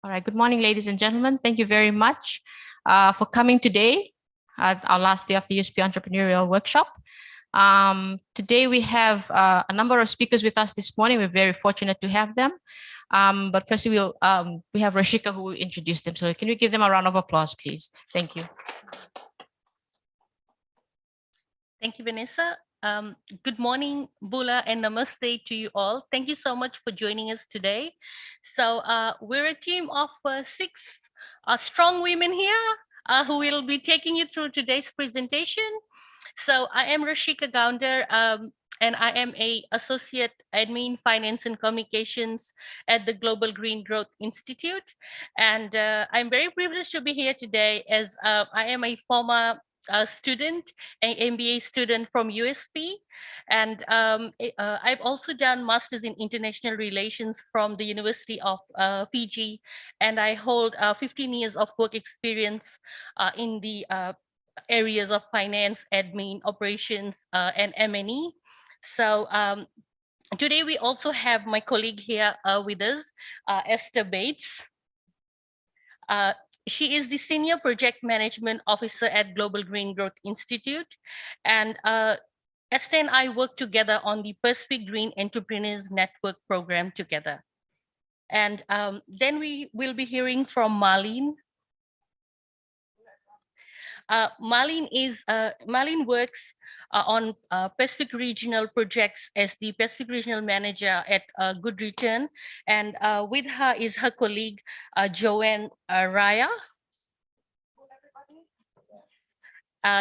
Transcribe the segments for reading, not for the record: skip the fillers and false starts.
All right. Good morning, ladies and gentlemen. Thank you very much for coming today at our last day of the USP Entrepreneurial Workshop. Today we have a number of speakers with us this morning. We're very fortunate to have them. But first we have Rashika who will introduce them. So can we give them a round of applause, please? Thank you. Thank you, Vanessa. Good morning, Bula, and namaste to you all. Thank you so much for joining us today. So we're a team of 6 strong women here who will be taking you through today's presentation. So I am Rashika Gounder, and I am an Associate Admin Finance and Communications at the Global Green Growth Institute. And I'm very privileged to be here today as I am a former student, an MBA student from USP. And I've also done Masters in International Relations from the University of Fiji. And I hold 15 years of work experience in the areas of finance, admin, operations, and M&E. So today we also have my colleague here with us, Esther Bates. She is the Senior Project Management Officer at Global Green Growth Institute. And Esther and I work together on the Pacific Green Entrepreneurs Network program together. And then we will be hearing from Marlene. Marlene works on Pacific Regional projects as the Pacific Regional Manager at Good Return. And with her is her colleague, Joanne Raya.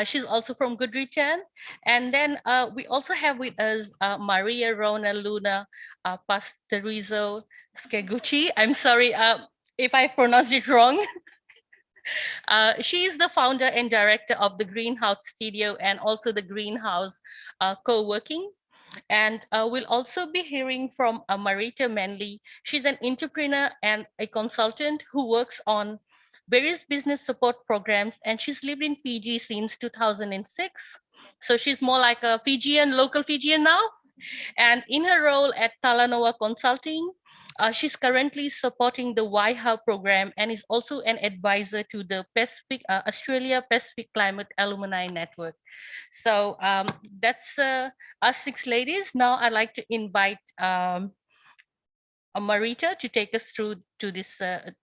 She's also from Good Return. And then we also have with us Maria Rona Luna Pastorizo Skeguchi. I'm sorry if I pronounced it wrong. She is the founder and director of the Greenhouse Studio and also the Greenhouse Co-working. And we'll also be hearing from Marita Manley. She's an entrepreneur and a consultant who works on various business support programs, and she's lived in Fiji since 2006. So she's more like a Fijian, local Fijian now. And in her role at Talanoa Consulting, she's currently supporting the WIHA program and is also an advisor to the Pacific Australia Pacific Climate Alumni Network. So that's us 6 ladies. Now I'd like to invite Marita to take us through to this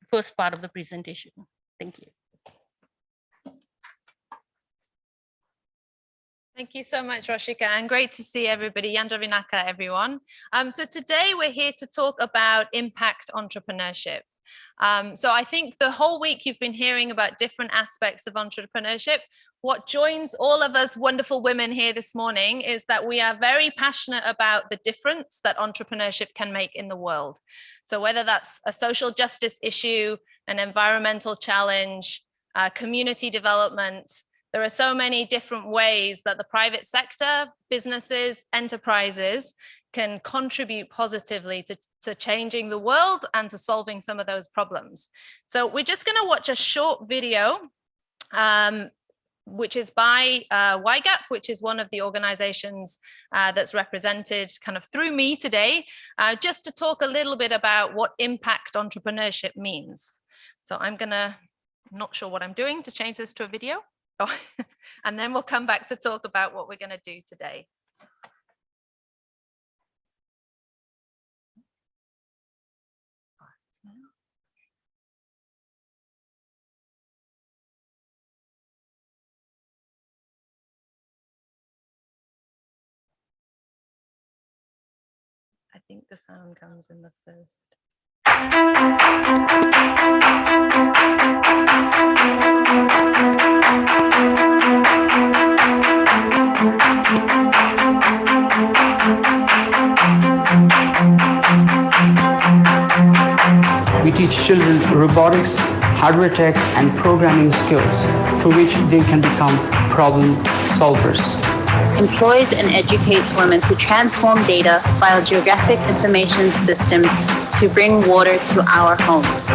first part of the presentation. Thank you. Thank you so much, Rashika, and great to see everybody. Yandavinaka, everyone. So today we're here to talk about impact entrepreneurship. So I think the whole week you've been hearing about different aspects of entrepreneurship. What joins all of us wonderful women here this morning is that we are very passionate about the difference that entrepreneurship can make in the world. So whether that's a social justice issue, an environmental challenge, community development, there are so many different ways that the private sector, businesses, enterprises can contribute positively to changing the world and to solving some of those problems. So we're just going to watch a short video, which is by YGAP, which is one of the organizations that's represented kind of through me today, just to talk a little bit about what impact entrepreneurship means. So I'm not sure what I'm doing to change this to a video. And then we'll come back to talk about what we're going to do today. I think the sound comes in the first. We teach children robotics, hardware tech, and programming skills through which they can become problem solvers. Employs and educates women to transform data via geographic information systems to bring water to our homes.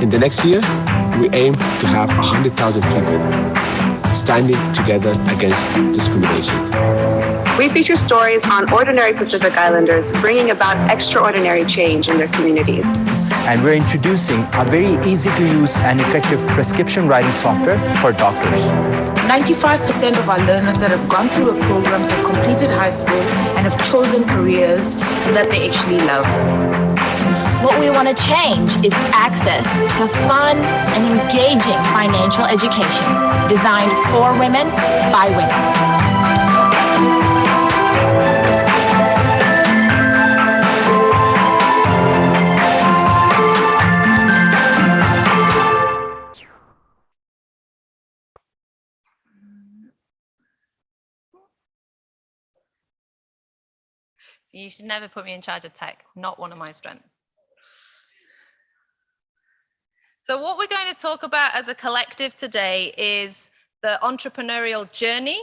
In the next year, we aim to have 100,000 people standing together against discrimination. We feature stories on ordinary Pacific Islanders bringing about extraordinary change in their communities. And we're introducing a very easy-to-use and effective prescription writing software for doctors. 95% of our learners that have gone through our programs have completed high school and have chosen careers that they actually love. What we want to change is access to fun and engaging financial education designed for women by women. You should never put me in charge of tech, not one of my strengths. So what we're going to talk about as a collective today is the entrepreneurial journey.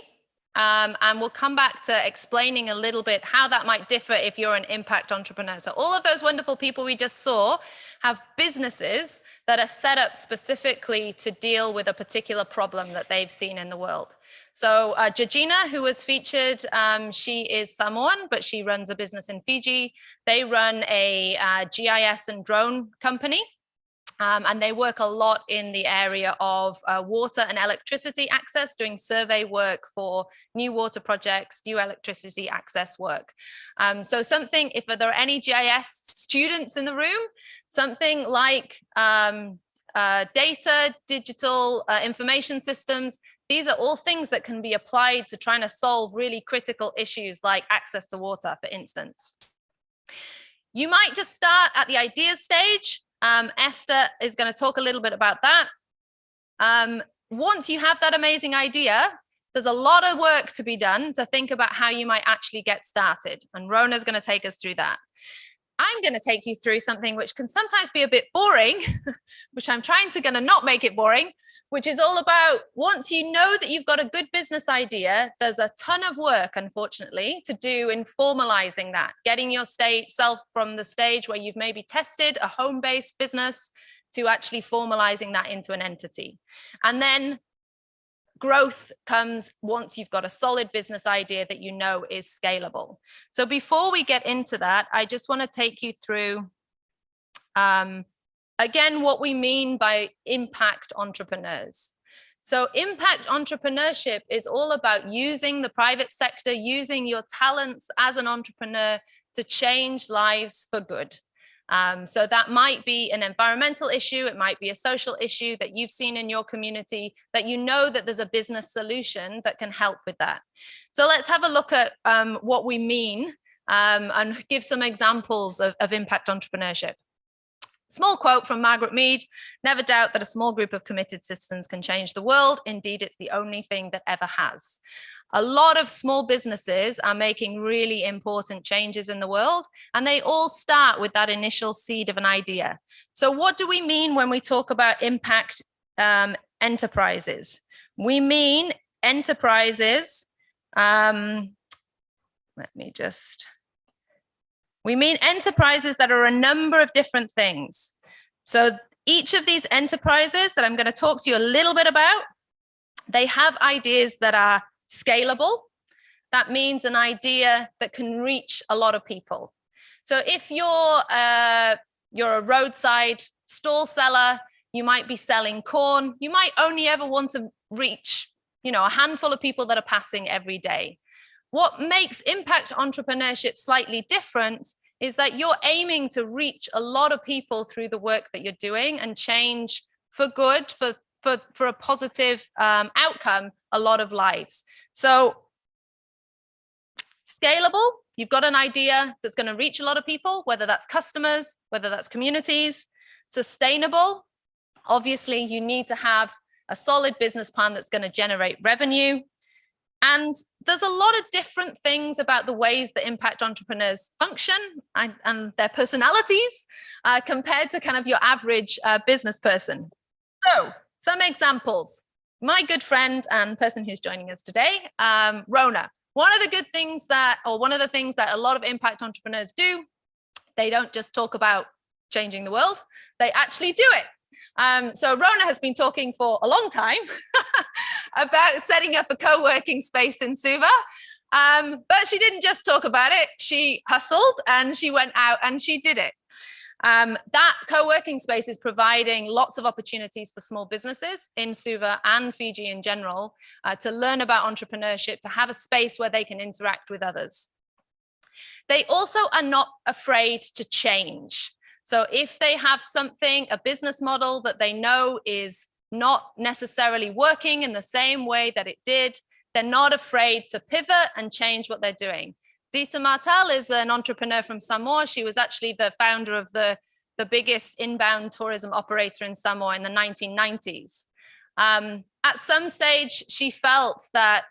And we'll come back to explaining a little bit how that might differ if you're an impact entrepreneur. So all of those wonderful people we just saw have businesses that are set up specifically to deal with a particular problem that they've seen in the world. So Georgina, who was featured, she is Samoan, but she runs a business in Fiji. They run a GIS and drone company. And they work a lot in the area of water and electricity access, doing survey work for new water projects, new electricity access work. So something, if there are any GIS students in the room, something like data, digital information systems, these are all things that can be applied to trying to solve really critical issues like access to water, for instance. You might just start at the ideas stage. Esther is going to talk a little bit about that. Once you have that amazing idea, there's a lot of work to be done to think about how you might actually get started. And Rona's going to take us through that. I'm going to take you through something which can sometimes be a bit boring, which I'm trying to not make it boring, which is all about once you know that you've got a good business idea, there's a ton of work, unfortunately, to do in formalizing that, getting yourself from the stage where you've maybe tested a home-based business to actually formalizing that into an entity. And then growth comes once you've got a solid business idea that you know is scalable. So before we get into that, I just want to take you through, again, what we mean by impact entrepreneurs. So impact entrepreneurship is all about using the private sector, using your talents as an entrepreneur to change lives for good. So that might be an environmental issue, it might be a social issue that you've seen in your community, that you know that there's a business solution that can help with that. So let's have a look at what we mean and give some examples of impact entrepreneurship. Small quote from Margaret Mead: "Never doubt that a small group of committed citizens can change the world. Indeed, it's the only thing that ever has." A lot of small businesses are making really important changes in the world, and they all start with that initial seed of an idea. So what do we mean when we talk about impact enterprises? We mean enterprises, we mean enterprises that are a number of different things. So each of these enterprises that I'm going to talk to you a little bit about, they have ideas that are scalable. That means an idea that can reach a lot of people. So if you're a roadside stall seller, you might be selling corn. You might only ever want to reach, a handful of people that are passing every day. What makes impact entrepreneurship slightly different is that you're aiming to reach a lot of people through the work that you're doing and change for good, for a positive outcome, a lot of lives. So scalable, you've got an idea that's going to reach a lot of people, whether that's customers, whether that's communities. Sustainable, obviously you need to have a solid business plan that's going to generate revenue. And there's a lot of different things about the ways that impact entrepreneurs function and their personalities compared to kind of your average business person. So some examples. My good friend and person who's joining us today, Rona. One of the things that a lot of impact entrepreneurs do, they don't just talk about changing the world, they actually do it. So Rona has been talking for a long time about setting up a co-working space in Suva. But she didn't just talk about it. She hustled and she went out and she did it. That co-working space is providing lots of opportunities for small businesses in Suva and Fiji in general to learn about entrepreneurship, to have a space where they can interact with others. They also are not afraid to change. So if they have something, a business model that they know is not necessarily working in the same way that it did, they're not afraid to pivot and change what they're doing. Zita Martel is an entrepreneur from Samoa. She was actually the founder of the biggest inbound tourism operator in Samoa in the 1990s. At some stage, she felt that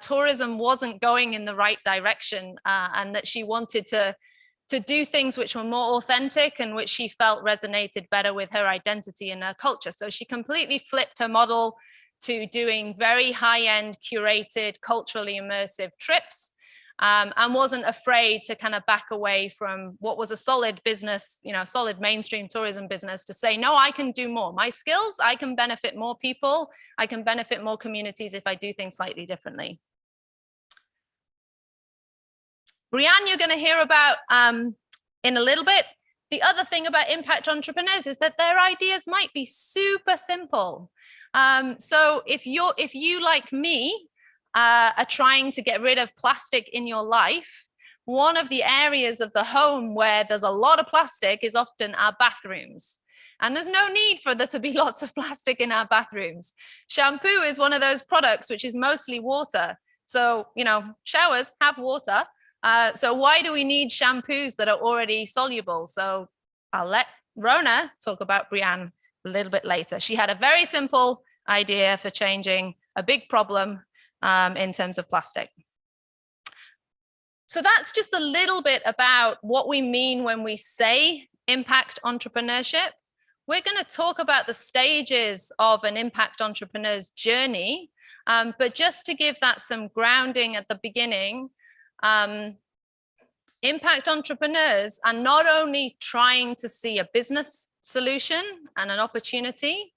tourism wasn't going in the right direction and that she wanted to do things which were more authentic and which she felt resonated better with her identity and her culture. So she completely flipped her model to doing very high-end, curated, culturally immersive trips, and wasn't afraid to kind of back away from what was a solid business, solid mainstream tourism business, to say, no, I can do more. My skills, I can benefit more people. I can benefit more communities if I do things slightly differently. Brianne, you're going to hear about in a little bit. The other thing about impact entrepreneurs is that their ideas might be super simple. So if you, like me, are trying to get rid of plastic in your life, one of the areas of the home where there's a lot of plastic is often our bathrooms. And there's no need for there to be lots of plastic in our bathrooms. Shampoo is one of those products which is mostly water. So, showers have water. So why do we need shampoos that are already soluble? So I'll let Rona talk about Brianne a little bit later. She had a very simple idea for changing a big problem in terms of plastic. So that's just a little bit about what we mean when we say impact entrepreneurship. We're going to talk about the stages of an impact entrepreneur's journey, but just to give that some grounding at the beginning, impact entrepreneurs are not only trying to see a business solution and an opportunity,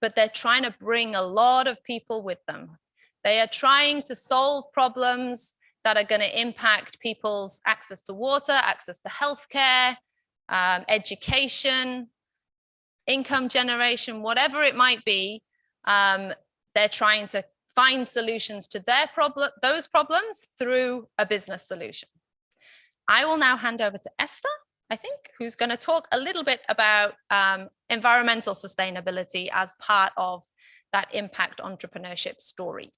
but they're trying to bring a lot of people with them. They are trying to solve problems that are going to impact people's access to water, access to healthcare, education, income generation, whatever it might be. They're trying to find solutions to those problems through a business solution. I will now hand over to Esther, I think, who's going to talk a little bit about environmental sustainability as part of that impact entrepreneurship story.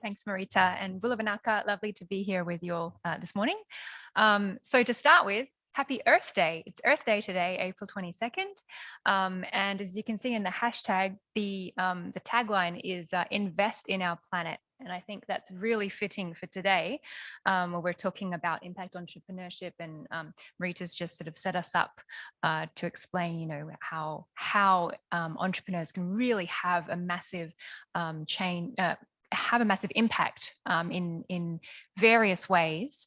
Thanks, Marita, and Bula Vinaka, lovely to be here with you all this morning. So to start with, happy Earth Day. It's Earth Day today, April 22nd. And as you can see in the hashtag, the tagline is invest in our planet. And I think that's really fitting for today, where we're talking about impact entrepreneurship, and Marita's just sort of set us up to explain, how entrepreneurs can really have a massive have a massive impact in various ways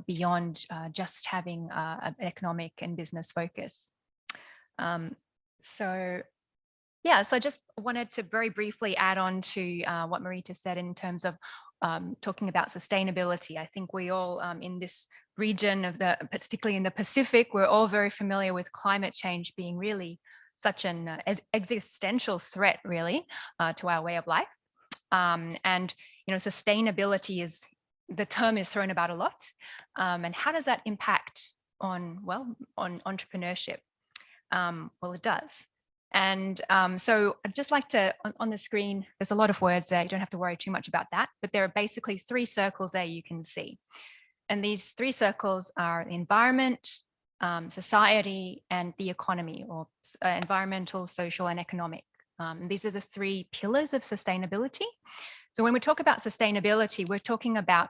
beyond just having an economic and business focus. So I just wanted to very briefly add on to what Marita said in terms of talking about sustainability. I think we all in this region particularly in the Pacific, we're all very familiar with climate change being really such an existential threat, really, to our way of life. And sustainability the term is thrown about a lot. And how does that impact on entrepreneurship? Well, it does. And so I'd just like to, on the screen, there's a lot of words there. You don't have to worry too much about that, but there are basically 3 circles there you can see. And these 3 circles are the environment, society, and the economy, or environmental, social, and economic. These are the 3 pillars of sustainability. So when we talk about sustainability, we're talking about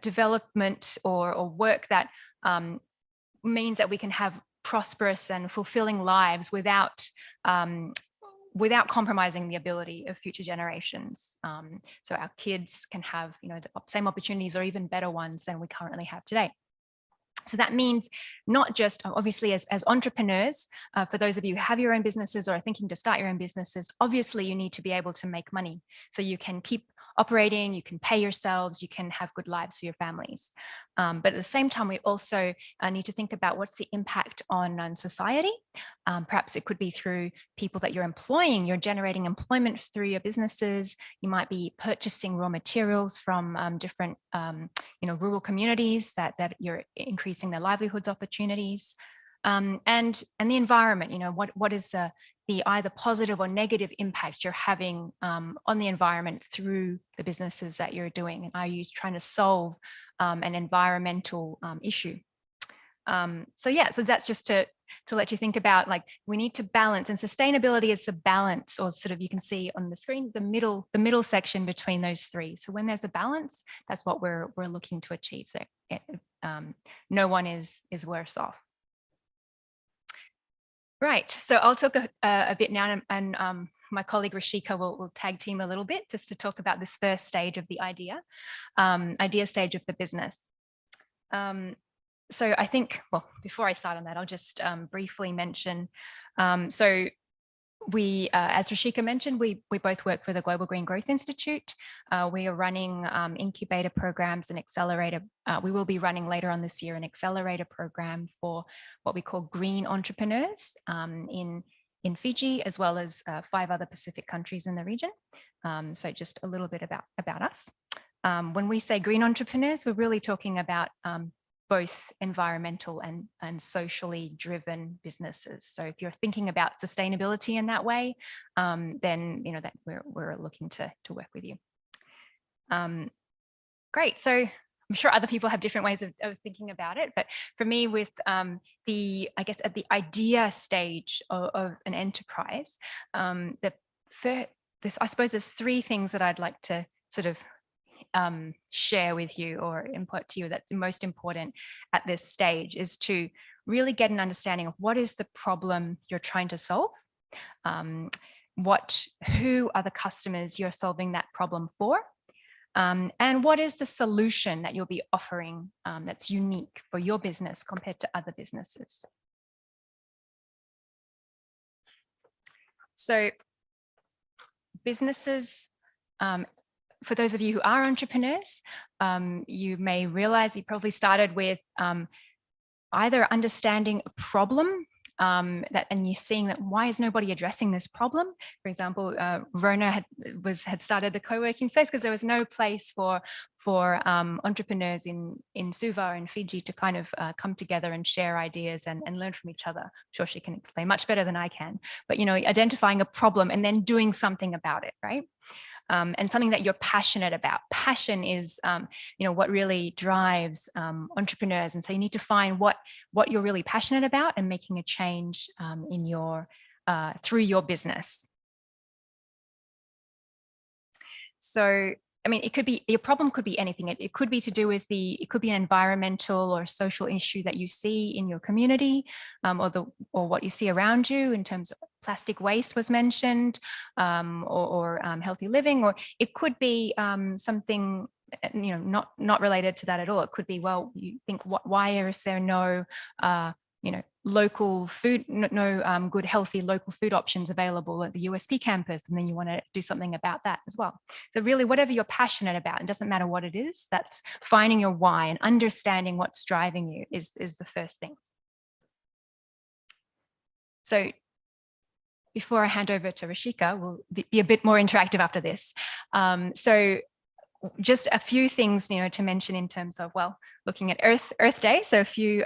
development or work that means that we can have prosperous and fulfilling lives without compromising the ability of future generations. So our kids can have the same opportunities or even better ones than we currently have today. So that means not just obviously as entrepreneurs, for those of you who have your own businesses or are thinking to start your own businesses, obviously you need to be able to make money so you can keep operating, you can pay yourselves, you can have good lives for your families. But at the same time, we also need to think about what's the impact on society. Perhaps it could be through people that you're employing, you're generating employment through your businesses. You might be purchasing raw materials from different rural communities that you're increasing their livelihoods opportunities. And the environment, what is the either positive or negative impact you're having on the environment through the businesses that you're doing? And are you trying to solve an environmental issue? So that's just to let you think about, like, we need to balance, and sustainability is the balance, or sort of, you can see on the screen, the middle section between those three. So when there's a balance, that's what we're looking to achieve. So no one is worse off. Right, so I'll talk a bit now, and my colleague Rashika will tag team a little bit just to talk about this first stage of the idea stage of the business. So I think, well, before I start on that, I'll just briefly mention, so we, as Rashika mentioned, we both work for the Global Green Growth Institute. We are running incubator programs and accelerator. We will be running later on this year an accelerator program for what we call green entrepreneurs in Fiji, as well as 5 other Pacific countries in the region. So just a little bit about us. When we say green entrepreneurs, we're really talking about both environmental and socially driven businesses. So if you're thinking about sustainability in that way, then that we're looking to work with you. Great. So I'm sure other people have different ways of thinking about it, but for me, with I guess at the idea stage of an enterprise, I suppose there's 3 things that I'd like to sort of share with you or input to you that's most important at this stage, is to really get an understanding of what is the problem you're trying to solve, who are the customers you're solving that problem for, and what is the solution that you'll be offering that's unique for your business compared to other businesses. So businesses, for those of you who are entrepreneurs, you may realize you probably started with either understanding a problem and you're seeing that, why is nobody addressing this problem? For example, Rona had started the co-working space because there was no place for entrepreneurs in Suva and Fiji to kind of come together and share ideas and learn from each other. I'm sure she can explain much better than I can, but identifying a problem and then doing something about it, right? And something that you're passionate about. Passion is, what really drives entrepreneurs. And so you need to find what you're really passionate about and making a change in through your business. So, I mean, your problem could be anything. It could be to do with it could be an environmental or social issue that you see in your community, or what you see around you in terms of plastic waste was mentioned, or healthy living, or it could be something not related to that at all. It could be, well, you think, why is there no local food, no good healthy local food options available at the USP campus, and then you want to do something about that as well. So really, whatever you're passionate about, it doesn't matter what it is, that's finding your why and understanding what's driving you is the first thing. So before I hand over to Rashika, we'll be a bit more interactive after this. So just a few things, to mention in terms of, well, looking at Earth Day. So a few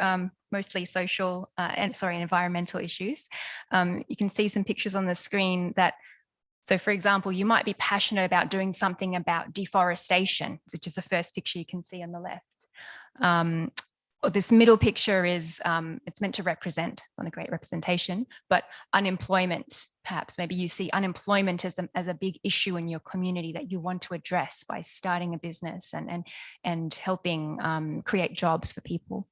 mostly social environmental issues. You can see some pictures on the screen so for example, you might be passionate about doing something about deforestation, which is the first picture you can see on the left. This middle picture is, it's meant to represent, it's not a great representation, but unemployment, perhaps. Maybe you see unemployment as a big issue in your community that you want to address by starting a business and helping create jobs for people.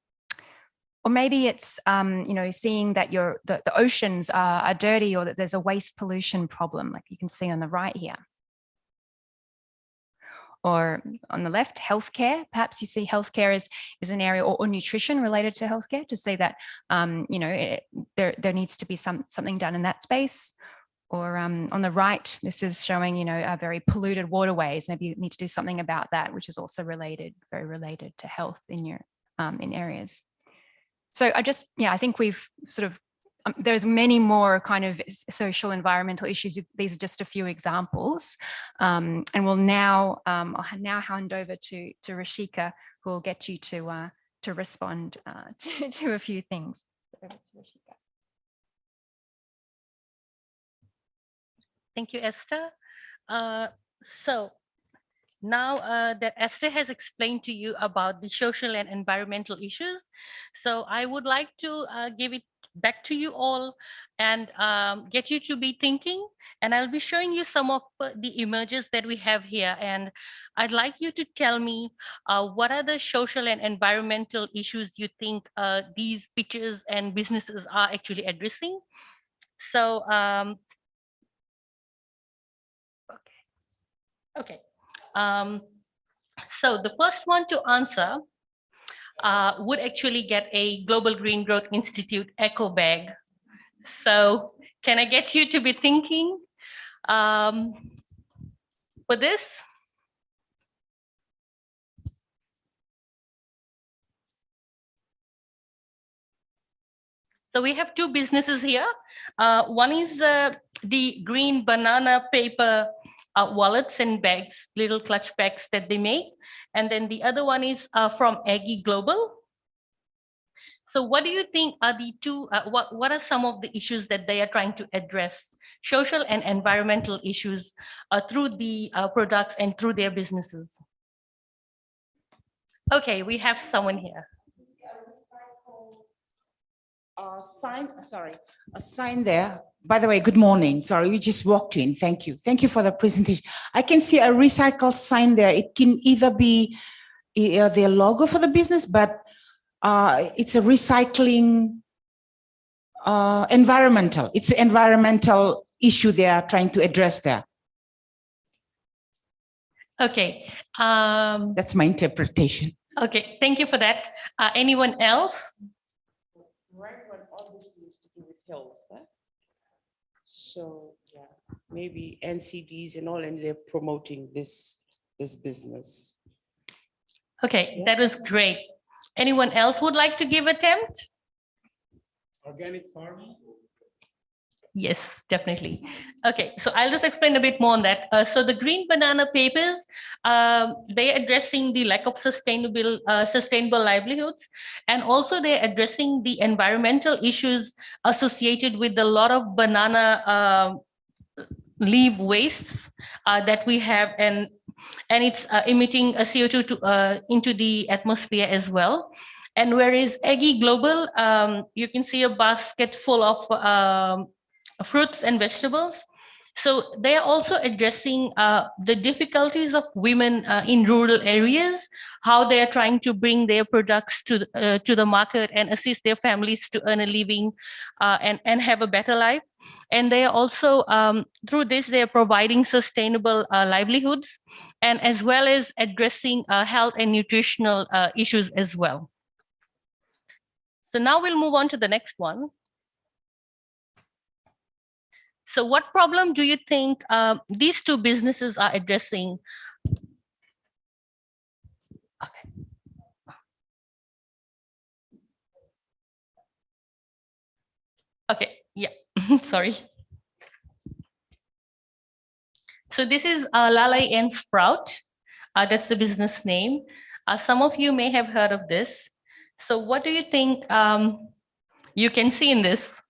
Or maybe it's, seeing that the oceans are dirty, or that there's a waste pollution problem, like you can see on the right here. Or on the left, healthcare. Perhaps you see healthcare is an area, or nutrition related to healthcare, to say that there needs to be something done in that space. Or on the right, this is showing very polluted waterways. Maybe you need to do something about that, which is also very related to health in your in areas. So I think we've sort of there's many more kind of social environmental issues. These are just a few examples. And I'll now hand over to Rashika, who will get you to respond to a few things. Thank you, Esther. So now that Esther has explained to you about the social and environmental issues, so I would like to give it back to you all and get you to be thinking. And I'll be showing you some of the images that we have here. And I'd like you to tell me what are the social and environmental issues you think these pictures and businesses are actually addressing. So, okay. So the first one to answer would actually get a Global Green Growth Institute eco bag. So can I get you to be thinking for this? So we have two businesses here. One is the green banana paper wallets and bags, little clutch bags that they make. And then the other one is from Aggie Global. So what do you think are the two, what are some of the issues that they are trying to address, social and environmental issues through the products and through their businesses? Okay, we have someone here. A sign there. By the way, good morning. Sorry, we just walked in. Thank you. Thank you for the presentation. I can see a recycled sign there. It can either be their logo for the business, but it's a recycling environmental. It's an environmental issue they are trying to address there. Okay. That's my interpretation. Okay, thank you for that. Anyone else? Right when all this needs to do with health. So yeah, maybe NCDs and all, and they're promoting this business. Okay, yeah. That was great. Anyone else would like to give an attempt? Organic farming? Yes, definitely. Okay, so I'll just explain a bit more on that. So the green banana papers, they're addressing the lack of sustainable livelihoods, and also they're addressing the environmental issues associated with a lot of banana leaf wastes that we have, and it's emitting a CO2 into the atmosphere as well. And whereas Aggie Global, you can see a basket full of fruits and vegetables. So they are also addressing the difficulties of women in rural areas, how they are trying to bring their products to the market and assist their families to earn a living and have a better life. And they are also, through this, they are providing sustainable livelihoods, and as well as addressing health and nutritional issues as well. So now we'll move on to the next one. So what problem do you think these two businesses are addressing? Okay, yeah, sorry. So this is Lalai and Sprout. That's the business name. Some of you may have heard of this. So what do you think you can see in this?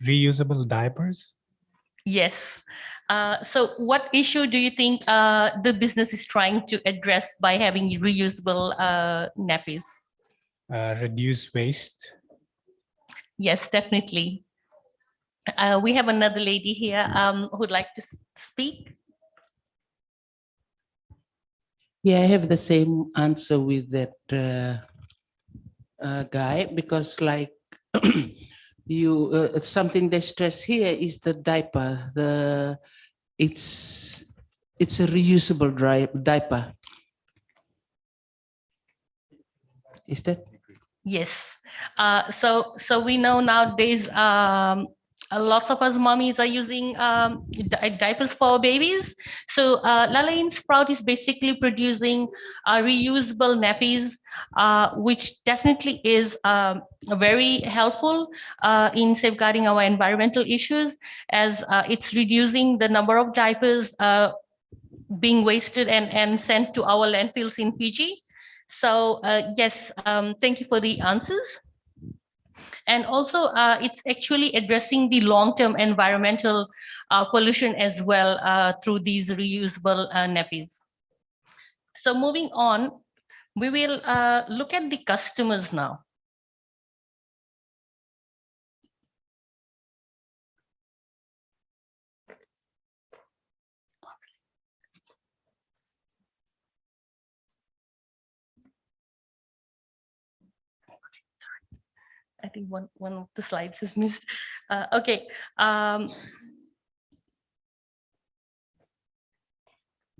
Reusable diapers? Yes. So what issue do you think the business is trying to address by having reusable nappies? Reduce waste? Yes, definitely. We have another lady here who'd like to speak. Yeah, I have the same answer with that guy, because like something they stress here is the diaper. It's a reusable diaper. Is that? Yes. So we know nowadays lots of us mommies are using diapers for our babies. So Lala in Sprout is basically producing reusable nappies, which definitely is very helpful in safeguarding our environmental issues, as it's reducing the number of diapers being wasted and sent to our landfills in Fiji. So yes, thank you for the answers. And also it's actually addressing the long-term environmental pollution as well through these reusable nappies. So moving on, we will look at the customers now. I think one of the slides is missed. Okay. I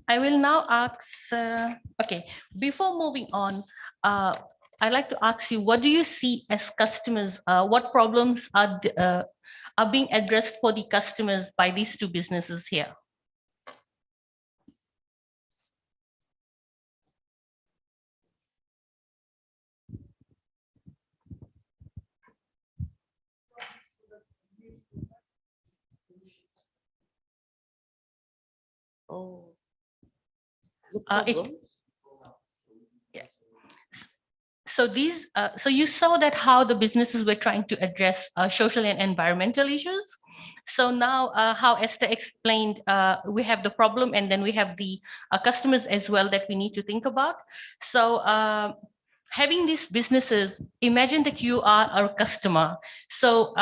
will now ask, okay, before moving on, I'd like to ask you, what do you see as customers? What problems are being addressed for the customers by these two businesses here? Oh. So these, so you saw that how the businesses were trying to address social and environmental issues. So now how Esther explained, we have the problem and then we have the customers as well that we need to think about. So having these businesses, imagine that you are a customer. So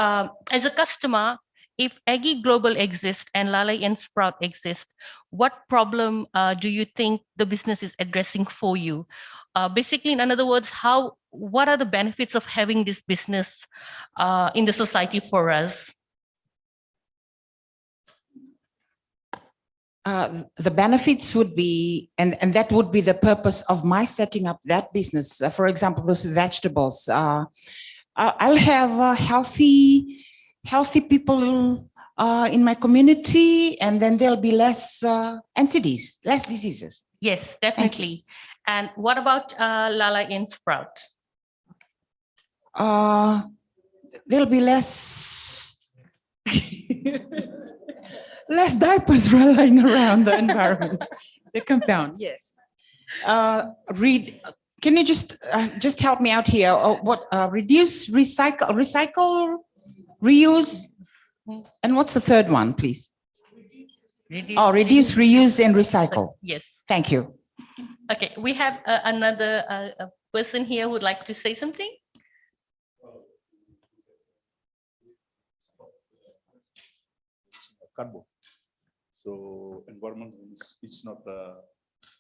as a customer, if Aggie Global exists and Lala and Sprout exist, what problem do you think the business is addressing for you? Basically, in other words, what are the benefits of having this business in the society for us? The benefits would be, and that would be the purpose of my setting up that business. For example, those vegetables. I'll have healthy people in my community, and then there'll be less NCDs, less diseases. Yes, definitely. And what about Lala in Sprout? There'll be less less diapers rolling around the environment, the compound. Yes. Read. Can you just help me out here? What reduce, recycle, reuse, and what's the third one, please? Reduce, reuse, and recycle. Yes. Thank you. Okay, we have another person here who would like to say something. Cardboard. So environment it's not that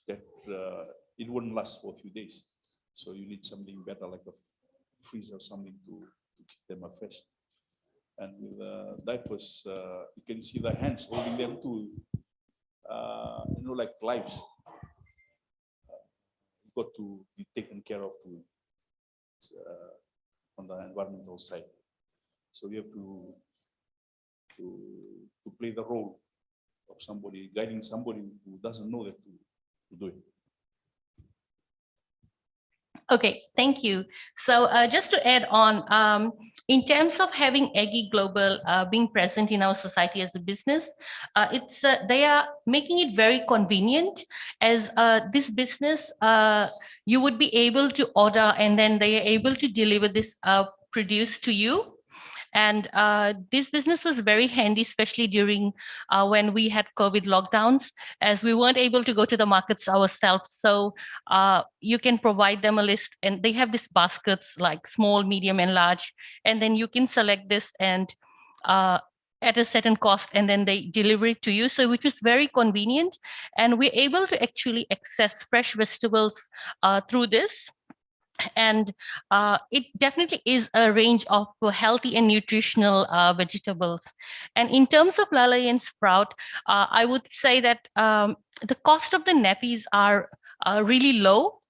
it wouldn't last for a few days. So you need something better like a freezer or something to keep them fresh. And with diapers, you can see the hands holding them too. Like lives. Got to be taken care of too, on the environmental side. So we have to play the role of somebody, guiding somebody who doesn't know that to do it. Okay, thank you. So just to add on, in terms of having Aggie Global being present in our society as a business, they are making it very convenient. As this business, you would be able to order and then they are able to deliver this produce to you. And this business was very handy, especially during when we had COVID lockdowns, as we weren't able to go to the markets ourselves. So you can provide them a list and they have these baskets like small, medium, and large. And then you can select this and at a certain cost, and then they deliver it to you. So which was very convenient. And we're able to actually access fresh vegetables through this. And it definitely is a range of healthy and nutritional vegetables. And in terms of lalai and sprout, I would say that the cost of the nappies are really low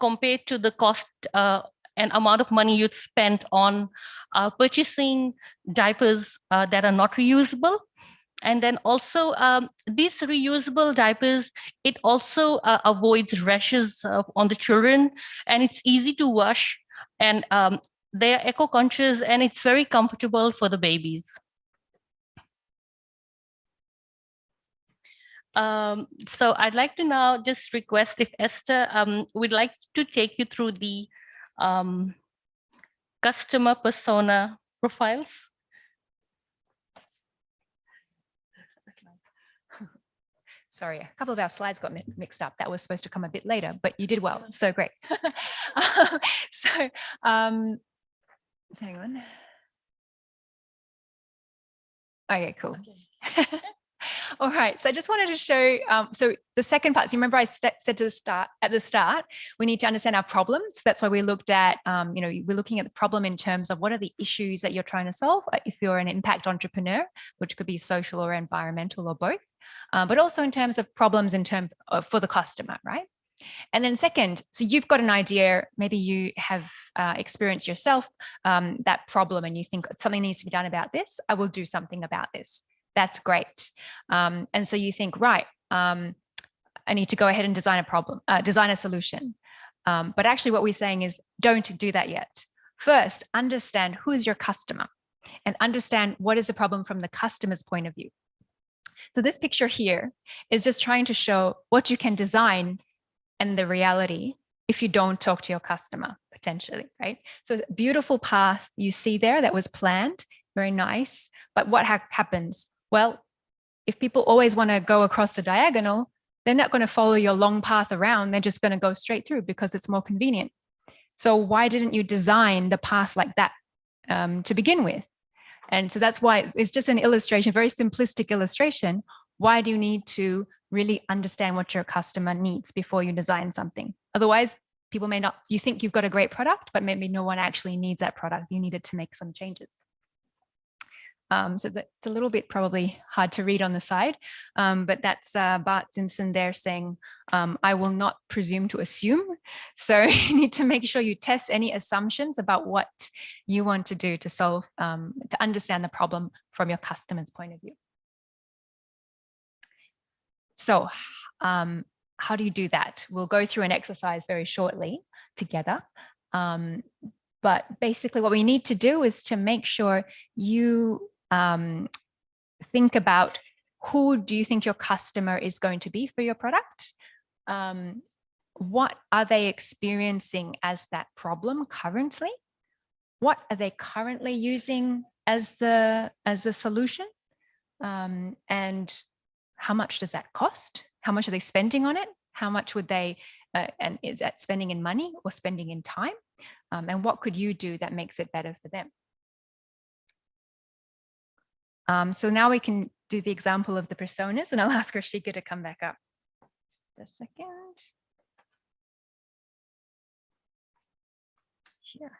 compared to the cost and amount of money you'd spend on purchasing diapers that are not reusable. And then also these reusable diapers, it also avoids rashes on the children, and it's easy to wash, and they are eco-conscious, and it's very comfortable for the babies. So I'd like to now just request if Esther would like to take you through the customer persona profiles. Sorry, a couple of our slides got mixed up. That was supposed to come a bit later, but you did well. So great. Hang on. Okay, cool. Okay. All right, so I just wanted to show, so the second part, so you remember I said at the start, we need to understand our problems. That's why we looked at, we're looking at the problem in terms of what are the issues that you're trying to solve if you're an impact entrepreneur, which could be social or environmental or both, but also in terms of problems in terms of for the customer, right? And then second, so you've got an idea, maybe you have experienced yourself that problem and you think something needs to be done about this, I will do something about this. That's great. And so you think, right, I need to go ahead and design a solution. But actually what we're saying is don't do that yet. First, understand who is your customer and understand what is the problem from the customer's point of view. So this picture here is just trying to show what you can design and the reality if you don't talk to your customer, potentially, right? So beautiful path you see there that was planned, very nice. But what happens? Well, if people always want to go across the diagonal, they're not going to follow your long path around. They're just going to go straight through because it's more convenient. So why didn't you design the path like that to begin with? And so that's why it's just an illustration, very simplistic illustration. Why do you need to really understand what your customer needs before you design something? Otherwise, people may not, you think you've got a great product, but maybe no one actually needs that product. You needed to make some changes. So that's a little bit probably hard to read on the side, but that's Bart Simpson there saying, I will not presume to assume. So you need to make sure you test any assumptions about what you want to do to solve, to understand the problem from your customer's point of view. So how do you do that? We'll go through an exercise very shortly together. But basically what we need to do is to make sure you think about who do you think your customer is going to be for your product? What are they experiencing as that problem currently? What are they currently using as a solution? And how much does that cost? How much are they spending on it? How much would they, and is that spending in money or spending in time? And what could you do that makes it better for them? So now we can do the example of the personas, and I'll ask Rashika to come back up. Just a second. Sure.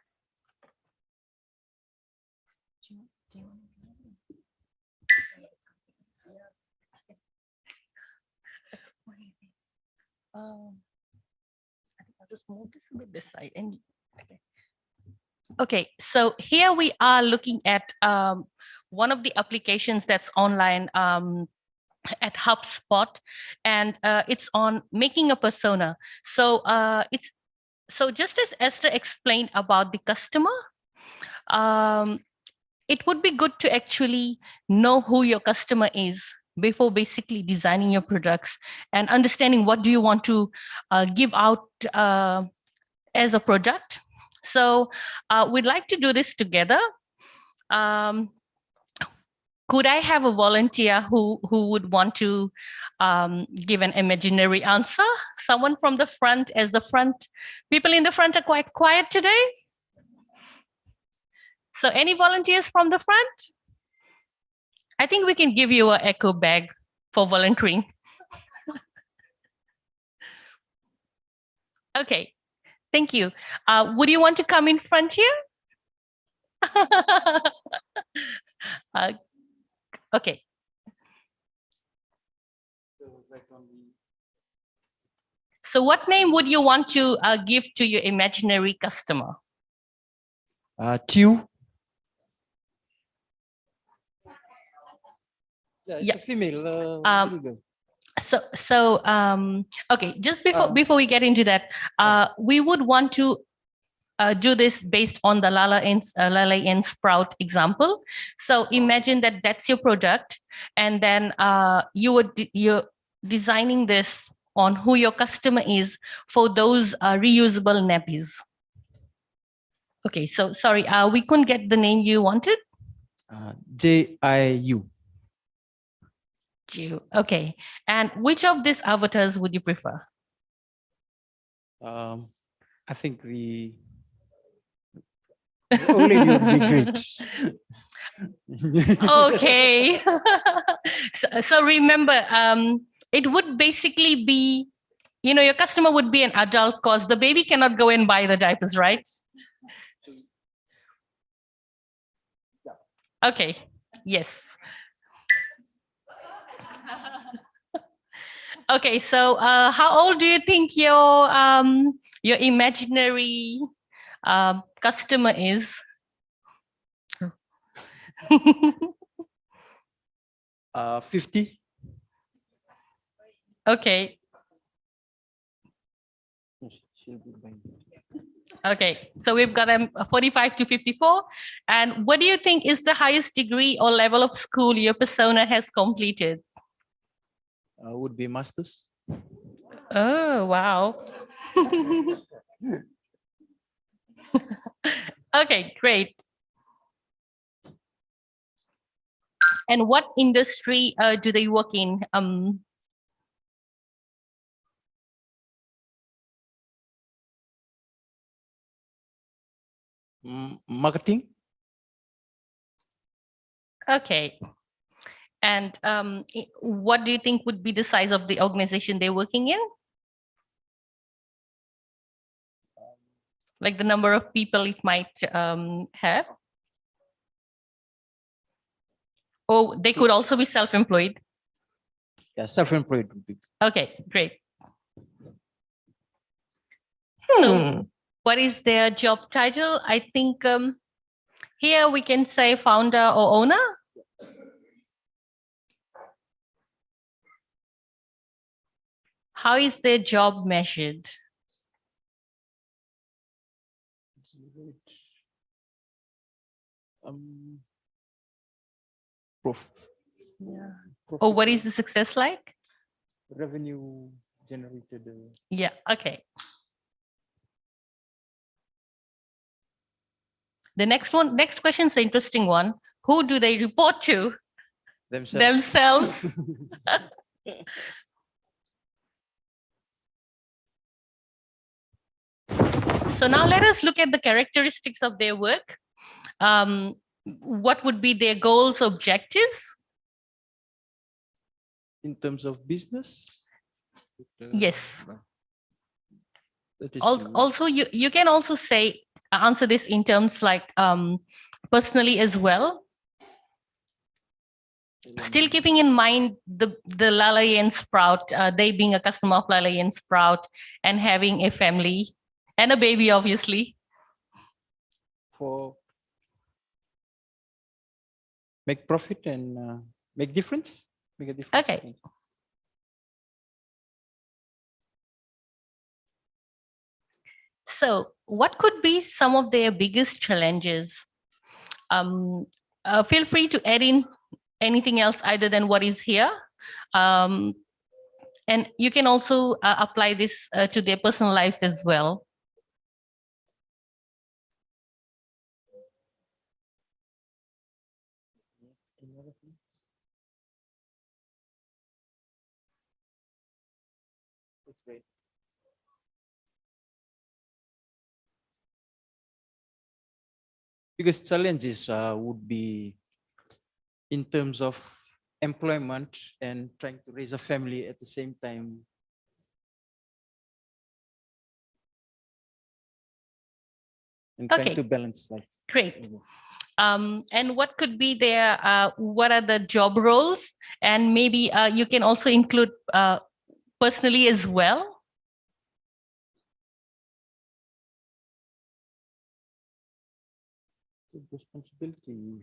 I think I'll just move this a bit this side. And okay, so here we are looking at one of the applications that's online at HubSpot, and it's on making a persona. So so just as Esther explained about the customer, it would be good to actually know who your customer is before basically designing your products and understanding what do you want to give out as a product. So we'd like to do this together. Could I have a volunteer who would want to give an imaginary answer? Someone from the front, as the front, people in the front are quite quiet today. So any volunteers from the front? I think we can give you an echo bag for volunteering. Okay, Thank you. Would you want to come in front here? Okay. So what name would you want to give to your imaginary customer? Tew. Yeah, it's Yeah. a female. Okay, just before we get into that, we would want to do this based on the Lala and Sprout example. So imagine that that's your product, and then you're designing this on who your customer is for those reusable nappies. Okay, so sorry, we couldn't get the name you wanted. JIU. Okay, and which of these avatars would you prefer? I think the old lady would be great. Okay. So remember, it would basically be, your customer would be an adult because the baby cannot go and buy the diapers, right? Okay. Yes. Okay. So, how old do you think your imaginary customer is? 50. Okay. Okay, so we've got a 45 to 54. And what do you think is the highest degree or level of school your persona has completed? Would be masters. Oh, wow. Okay, great. And what industry do they work in? Marketing. Okay. And what do you think would be the size of the organization they're working in? Like the number of people it might have? Or they could also be self-employed? Yeah, self-employed would be. Okay, great. So what is their job title? I think here we can say founder or owner. How is their job measured? Yeah. Or what is the success like? Revenue generated. Yeah, okay. The next question is an interesting one. Who do they report to? Themselves. So now let us look at the characteristics of their work. What would be their goals, objectives? In terms of business? Yes. Also, you can also say, answer this in terms like personally as well. Still keeping in mind the Lala and Sprout, they being a customer of Lala and Sprout and having a family and a baby, obviously. For make profit and make difference. Make a difference. Okay. So what could be some of their biggest challenges? Feel free to add in anything else other than what is here. And you can also apply this to their personal lives as well. That's great. Biggest challenges would be in terms of employment and trying to raise a family at the same time. and Okay. trying to balance life. Great. And what could be their, what are the job roles? And maybe you can also include personally as well. Responsibility.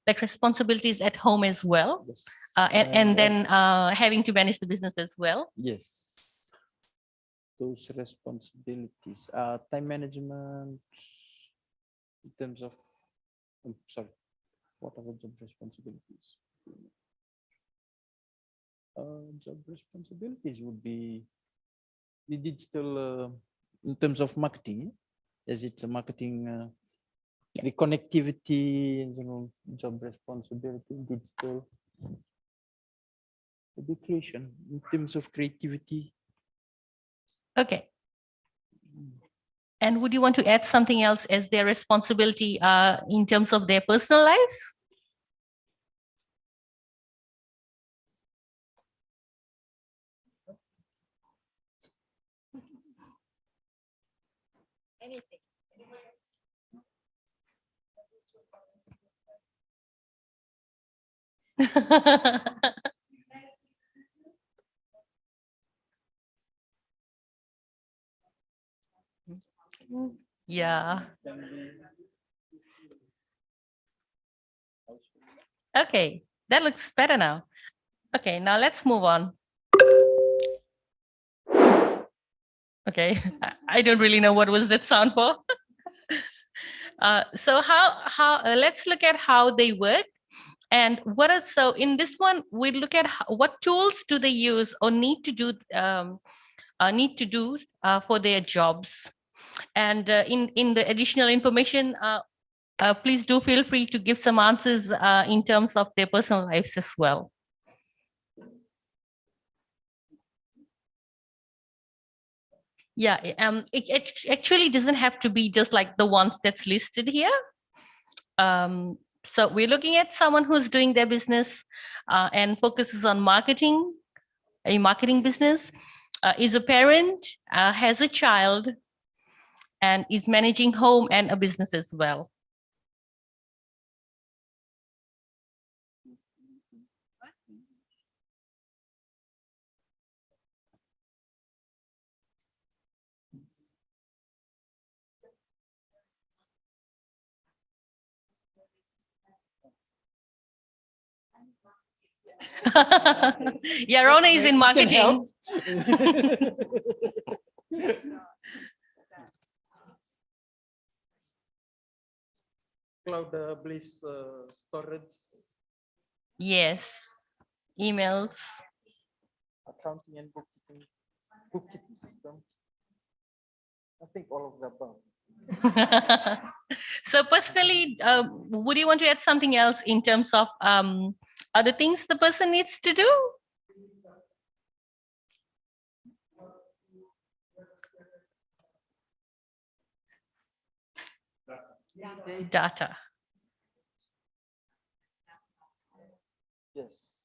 Like responsibilities at home as well. Yes. And then having to manage the business as well. Yes. Those responsibilities, time management, in terms of, I'm sorry, what are the job responsibilities? Job responsibilities would be the digital, in terms of marketing, as it's a marketing, the connectivity, job responsibility, digital, the creation, in terms of creativity. Okay. And would you want to add something else as their responsibility in terms of their personal lives? Anything. Yeah. Okay, that looks better now. Okay, now let's move on. Okay, I don't really know what was that sound for. So let's look at how they work. And what are, so in this one, we look at what tools do they use or need to do for their jobs. And in the additional information, please do feel free to give some answers in terms of their personal lives as well. Yeah, it actually doesn't have to be just like the ones that's listed here. So we're looking at someone who's doing their business and focuses on marketing, a marketing business, is a parent, has a child, and is managing home and a business as well. Yeah, Rona is in marketing. Cloud-based storage. Yes, emails. Accounting and bookkeeping system. I think all of the above. So personally, would you want to add something else in terms of other things the person needs to do? Data. Yes.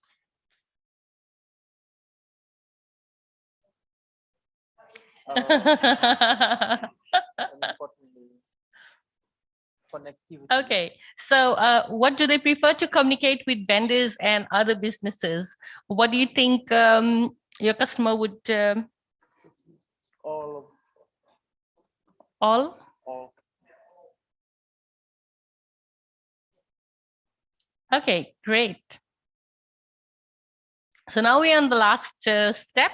Connectivity. Okay, so what do they prefer to communicate with vendors and other businesses? What do you think your customer would? All. All? All. Okay, great. So now we're on the last step.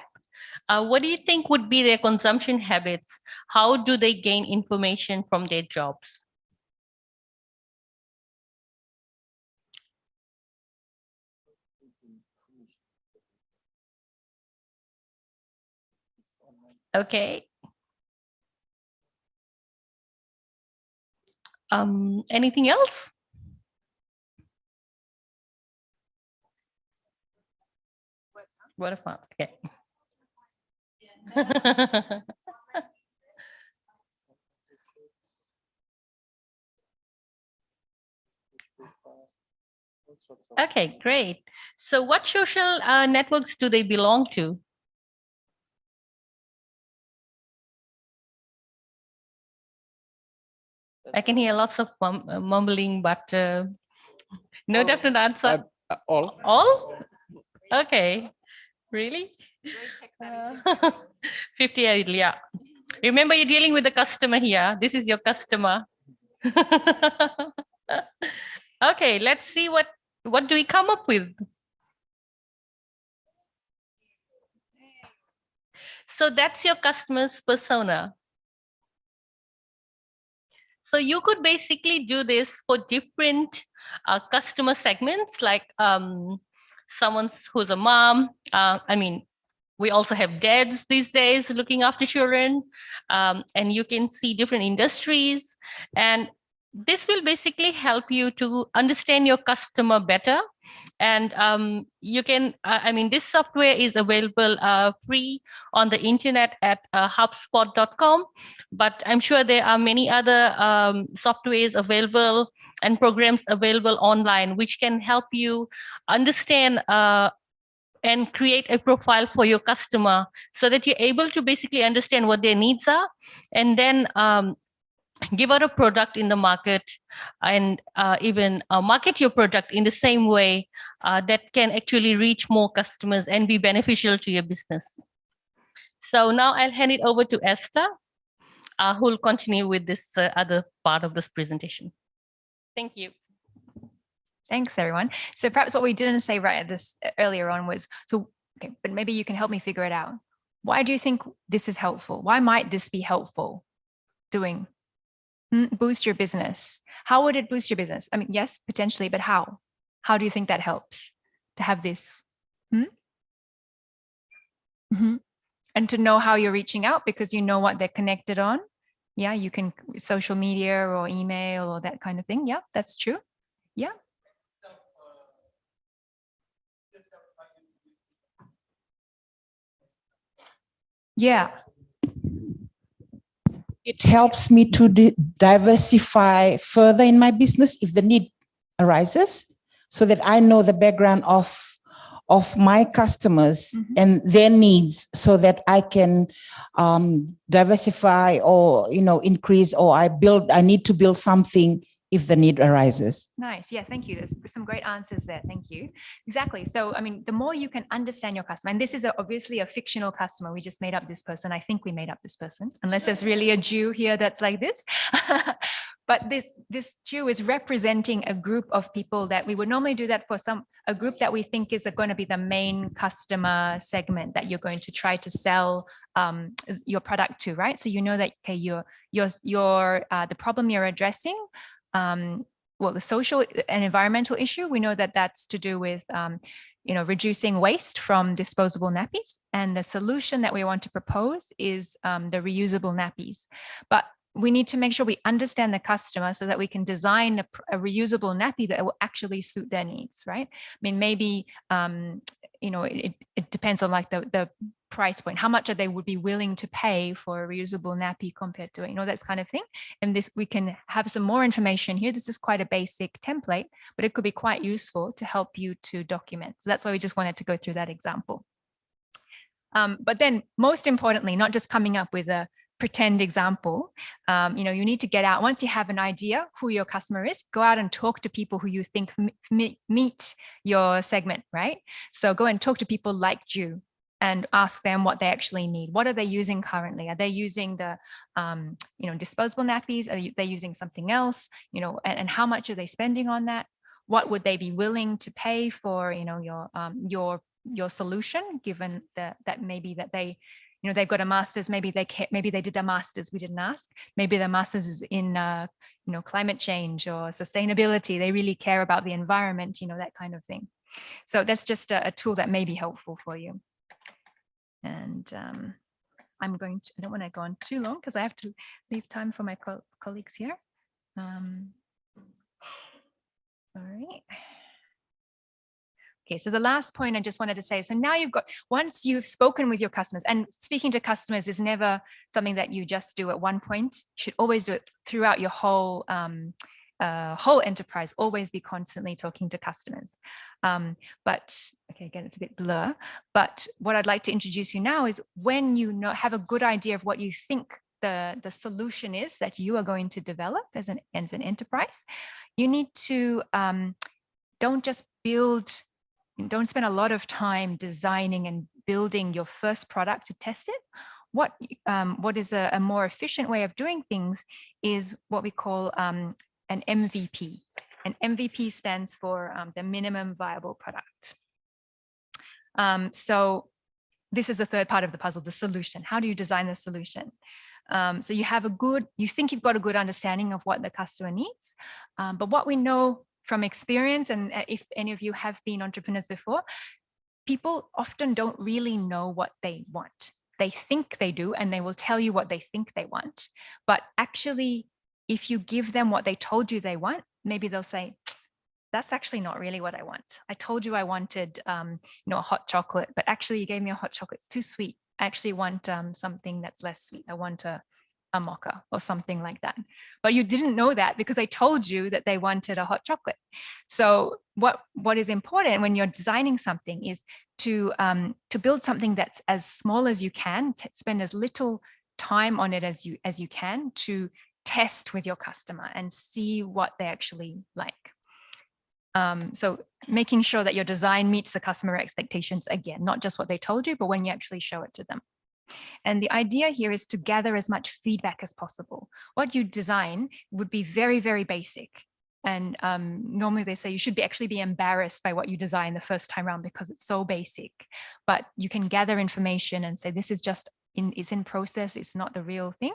What do you think would be their consumption habits? How do they gain information from their jobs? Okay. Anything else? Word of mouth. Okay. Okay, great. So what social networks do they belong to? I can hear lots of mumbling, but no definite answer. All. All? Okay. Really? 50, yeah. Remember, you're dealing with the customer here. This is your customer. Okay, let's see what do we come up with. So that's your customer's persona. So you could basically do this for different customer segments, like someone who's a mom. I mean, we also have dads these days looking after children, and you can see different industries. And this will basically help you to understand your customer better. And you can, I mean, this software is available free on the internet at hubspot.com, but I'm sure there are many other softwares available and programs available online, which can help you understand and create a profile for your customer so that you're able to basically understand what their needs are, and then give out a product in the market, and even market your product in the same way that can actually reach more customers and be beneficial to your business. So now I'll hand it over to Esther, who will continue with this other part of this presentation. Thank you. Thanks, everyone. So perhaps what we didn't say right at this earlier on was, so, okay, but maybe you can help me figure it out. Why do you think this is helpful? Why might this be helpful doing? Boost your business. How would it boost your business? I mean, yes, potentially, but how? How do you think that helps to have this? And to know how you're reaching out because you know what they're connected on. Yeah, you can social media or email or that kind of thing. Yeah, that's true. Yeah. Yeah. It helps me to diversify further in my business if the need arises, so that I know the background of my customers and their needs, so that I can diversify or increase, or I need to build something if the need arises. Nice. Yeah, thank you. There's some great answers there. Thank you. Exactly. So, I mean, the more you can understand your customer, and this is obviously a fictional customer. We just made up this person. I think we made up this person, unless there's really a Jew here that's like this. But this Jew is representing a group of people that we would normally do that for a group that we think is going to be the main customer segment that you're going to try to sell your product to, right? So you know that, okay, the problem you're addressing, well, the social and environmental issue, we know that that's to do with reducing waste from disposable nappies, and the solution that we want to propose is the reusable nappies. But we need to make sure we understand the customer so that we can design a reusable nappy that will actually suit their needs, right? I mean, maybe it depends on like the price point. How much they would be willing to pay for a reusable nappy compared to that kind of thing. And this, we can have some more information here. This is quite a basic template, but it could be quite useful to help you to document. So that's why we just wanted to go through that example. But then most importantly, not just coming up with a pretend example, you need to get out. Once you have an idea who your customer is, go out and talk to people who you think meet your segment, right? So go and talk to people like Jew and ask them what they actually need. What are they using currently? Are they using the, disposable nappies? Are they using something else? And how much are they spending on that? What would they be willing to pay for, your solution, given that maybe that they, they've got a master's, maybe they did their master's, we didn't ask. Maybe their master's is in, climate change or sustainability. They really care about the environment, that kind of thing. So that's just a tool that may be helpful for you. And I don't want to go on too long because I have to leave time for my colleagues here. All right. Okay, so the last point I just wanted to say, so now once you've spoken with your customers, and speaking to customers is never something that you just do at one point. You should always do it throughout your whole enterprise, always be constantly talking to customers. But okay, again, it's a bit blur, but what I'd like to introduce you now is when you have a good idea of what you think the solution is that you are going to develop as an enterprise, you need to don't spend a lot of time designing and building your first product to test it. What is a more efficient way of doing things is what we call an MVP. And MVP stands for the minimum viable product. So this is the third part of the puzzle, the solution. How do you design the solution? So you think you've got a good understanding of what the customer needs, but what we know from experience, and if any of you have been entrepreneurs before, people often don't really know what they want. They think they do, and they will tell you what they think they want. But actually, if you give them what they told you they want, maybe they'll say, that's actually not really what I want. I told you I wanted, a hot chocolate, but actually you gave me a hot chocolate. It's too sweet. I actually want something that's less sweet. I want a mocha or something like that. But you didn't know that because I told you that they wanted a hot chocolate. So what is important when you're designing something is to build something that's as small as you can, spend as little time on it as you can to test with your customer and see what they actually like. So making sure that your design meets the customer expectations, again, not just what they told you, but when you actually show it to them. And the idea here is to gather as much feedback as possible. What you design would be very, very basic. And normally they say you should actually be embarrassed by what you design the first time around because it's so basic. But you can gather information and say, this is just it's in process, it's not the real thing.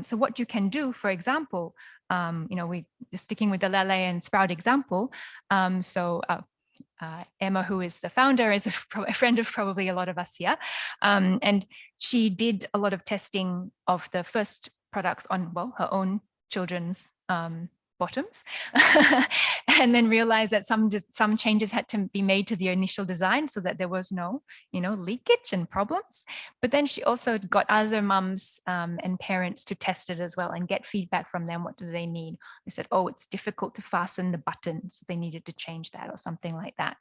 So what you can do, for example, we just sticking with the Lele and Sprout example. Emma, who is the founder, is a friend of probably a lot of us here. And she did a lot of testing of the first products on, her own children's bottoms, and then realized that some changes had to be made to the initial design so that there was no, leakage and problems. But then she also got other mums and parents to test it as well and get feedback from them. What do they need? They said, oh, it's difficult to fasten the buttons. They needed to change that or something like that.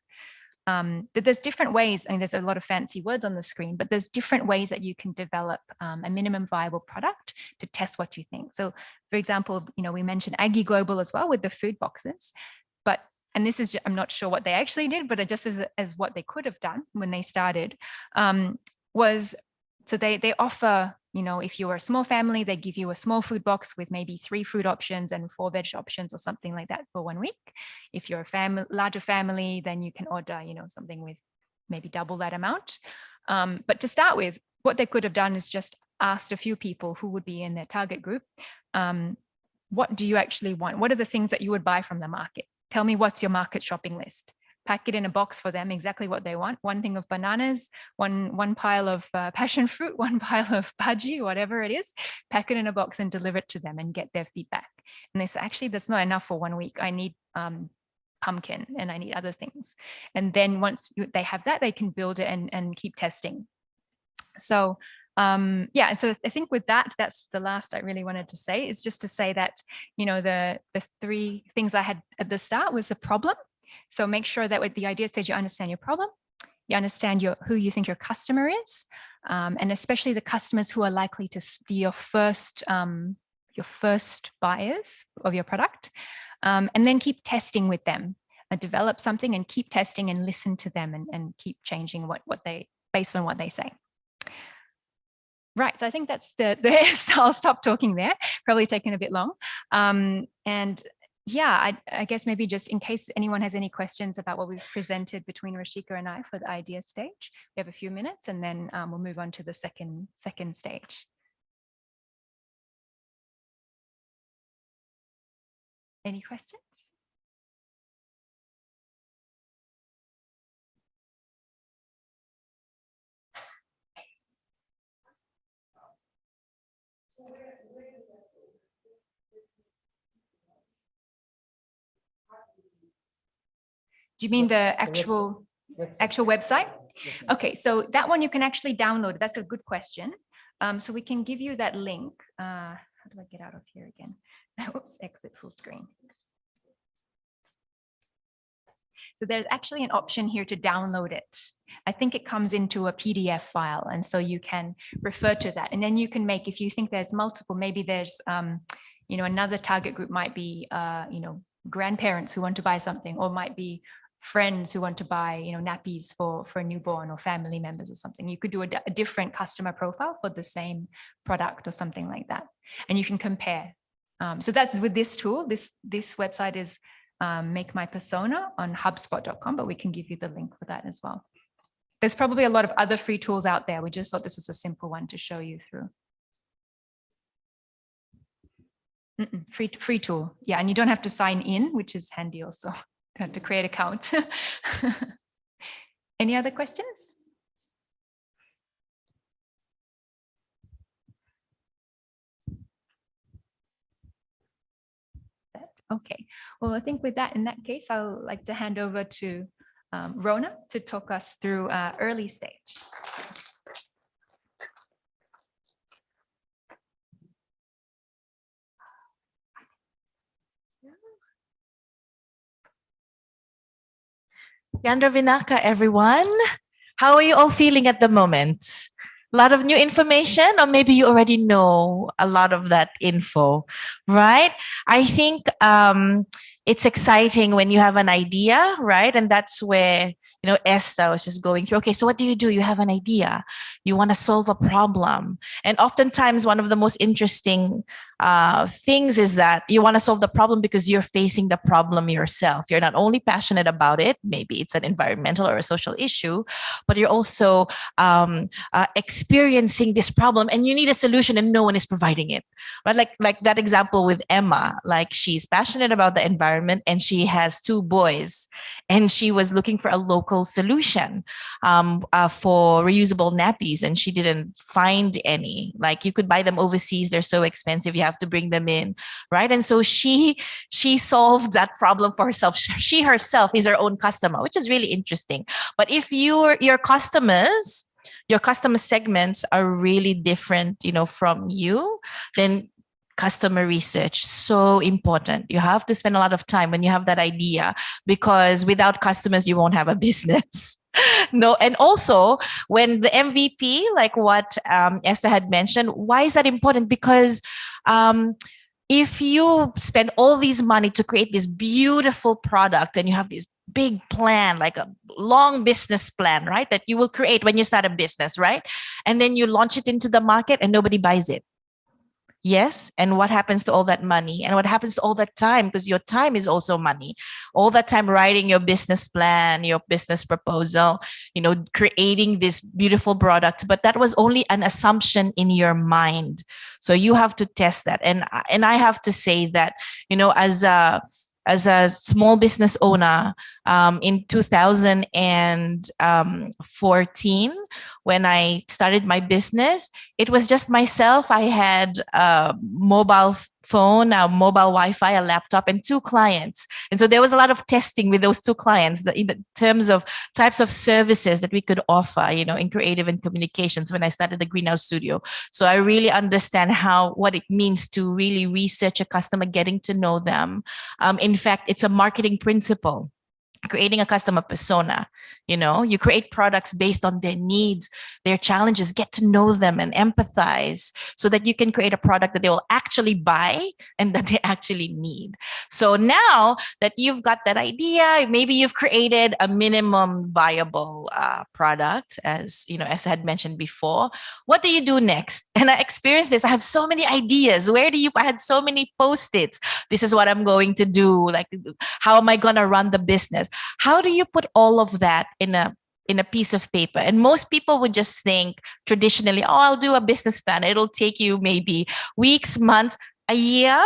But there's different ways. I mean, there's a lot of fancy words on the screen, but there's different ways that you can develop a minimum viable product to test what you think. So, for example, we mentioned Aggie Global as well with the food boxes, and this is, I'm not sure what they actually did, but just as what they could have done when they started so they offer, if you're a small family, they give you a small food box with maybe 3 fruit options and 4 veg options or something like that for 1 week. If you're a larger family, then you can order, something with maybe double that amount. But to start with, what they could have done is just asked a few people who would be in their target group, what do you actually want? What are the things that you would buy from the market? Tell me what's your market shopping list. Pack it in a box for them, exactly what they want. 1 thing of bananas, one pile of passion fruit, 1 pile of bhaji, whatever it is. Pack it in a box and deliver it to them and get their feedback. And they say, actually, that's not enough for 1 week. I need pumpkin and I need other things. And then once they have that, they can build it and keep testing. So so I think with that's the last I really wanted to say, is just to say that, the 3 things I had at the start was the problem. So make sure that with the idea stage, you understand your problem, you understand who you think your customer is, and especially the customers who are likely to be your first buyers of your product, and then keep testing with them, develop something and keep testing and listen to them and keep changing based on what they say. Right, so I think that's so I'll stop talking there, probably taking a bit long. I guess maybe just in case anyone has any questions about what we've presented between Rashika and I for the idea stage, we have a few minutes and then we'll move on to the second stage. Any questions? Do you mean the actual website? Okay, so that one you can actually download. That's a good question. So we can give you that link. How do I get out of here again? Oops, exit full screen. So there's actually an option here to download it. I think it comes into a PDF file, and so you can refer to that. And then you can make, if you think there's multiple, maybe there's, you know, another target group might be, you know, grandparents who want to buy something, or might be friends who want to buy, you know, nappies for a newborn, or family members or something. You could do a different customer profile for the same product or something like that, and you can compare. So that's with this tool. This website is Make My Persona on HubSpot.com, but we can give you the link for that as well. There's probably a lot of other free tools out there. We just thought this was a simple one to show you through. Free tool. Yeah, and you don't have to sign in, which is handy also. You have to create an account. Any other questions? Okay, well, I think with that, in that case, I would like to hand over to Rona to talk us through early stage. Yandra Vinaka, everyone. How are you all feeling at the moment? A lot of new information, or maybe you already know a lot of that info, right? I think it's exciting when you have an idea, right? And that's where, you know, Esther was just going through, okay, so what do? You have an idea. You want to solve a problem. And oftentimes one of the most interesting things is that you want to solve the problem because you're facing the problem yourself. You're not only passionate about it, maybe it's an environmental or a social issue, but you're also experiencing this problem and you need a solution and no one is providing it. Right? Like that example with Emma, like she's passionate about the environment and she has 2 boys and she was looking for a local solution for reusable nappies and she didn't find any. Like you could buy them overseas, they're so expensive, you have to bring them in, right? And so she solved that problem for herself. She herself is her own customer, which is really interesting. But if your customer segments are really different, you know, from you, then customer research, so important. You have to spend a lot of time when you have that idea, because without customers, you won't have a business. No, and also when the MVP, like what Esther had mentioned, why is that important? Because if you spend all these money to create this beautiful product and you have this big plan, like a long business plan, right, that you will create when you start a business, right? And then you launch it into the market and nobody buys it. Yes. And what happens to all that money? And what happens to all that time? Because your time is also money. All that time writing your business plan, your business proposal, you know, creating this beautiful product. But that was only an assumption in your mind. So you have to test that. And I have to say that, you know, as a small business owner, in 2014, when I started my business, it was just myself. I had a mobile phone, a mobile Wi-Fi, a laptop, and 2 clients. And so there was a lot of testing with those 2 clients in terms of types of services that we could offer, you know, in creative and communications when I started the Greenhouse Studio. So I really understand what it means to really research a customer, getting to know them. In fact, it's a marketing principle. Creating a customer persona, you know, you create products based on their needs, their challenges, get to know them and empathize so that you can create a product that they will actually buy and that they actually need. So now that you've got that idea, maybe you've created a minimum viable product, as you know, as I had mentioned before, what do you do next? And I experienced this. I have so many ideas. I had so many Post-its. This is what I'm going to do. Like, how am I going to run the business? How do you put all of that in a piece of paper? And most people would just think traditionally, oh, I'll do a business plan. It'll take you maybe weeks, months, a year,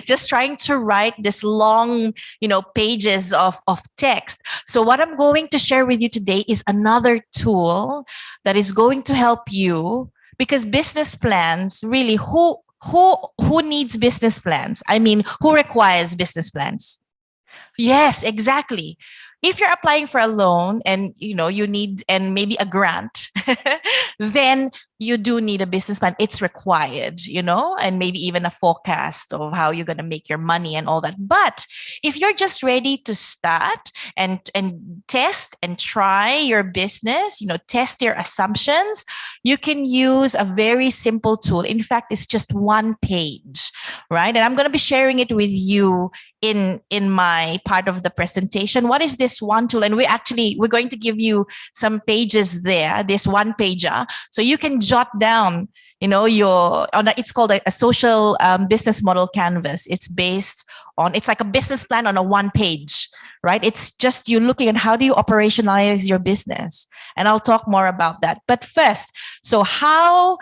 just trying to write this long, you know, pages of text. So what I'm going to share with you today is another tool that is going to help you, because business plans, really, who needs business plans? I mean, who requires business plans? Yes, exactly. If you're applying for a loan and you know you need and maybe a grant, then you do need a business plan. It's required, and maybe even a forecast of how you're going to make your money and all that. But if you're just ready to start and test and try your business, test your assumptions, you can use a very simple tool. In fact, it's just one page, right? And I'm going to be sharing it with you in my part of the presentation. What is this one tool? And we're going to give you some pages there, this one pager, so you can jot down, it's called a social business model canvas. It's like a business plan on a one page, right? It's just you looking at how do you operationalize your business. And I'll talk more about that. But first, so how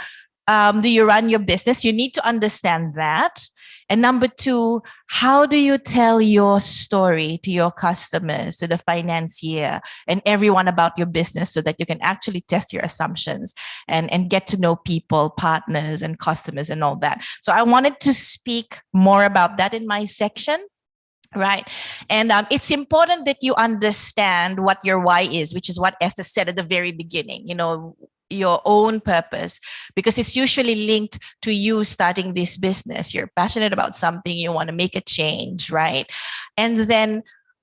do you run your business? You need to understand that. And number two, how do you tell your story to your customers, to the financier, and everyone about your business so that you can actually test your assumptions and get to know people, partners, and customers and all that. So I wanted to speak more about that in my section. Right. And it's important that you understand what your why is, which is what Esther said at the very beginning, your own purpose, because it's usually linked to you starting this business. You're passionate about something, you want to make a change, right? And then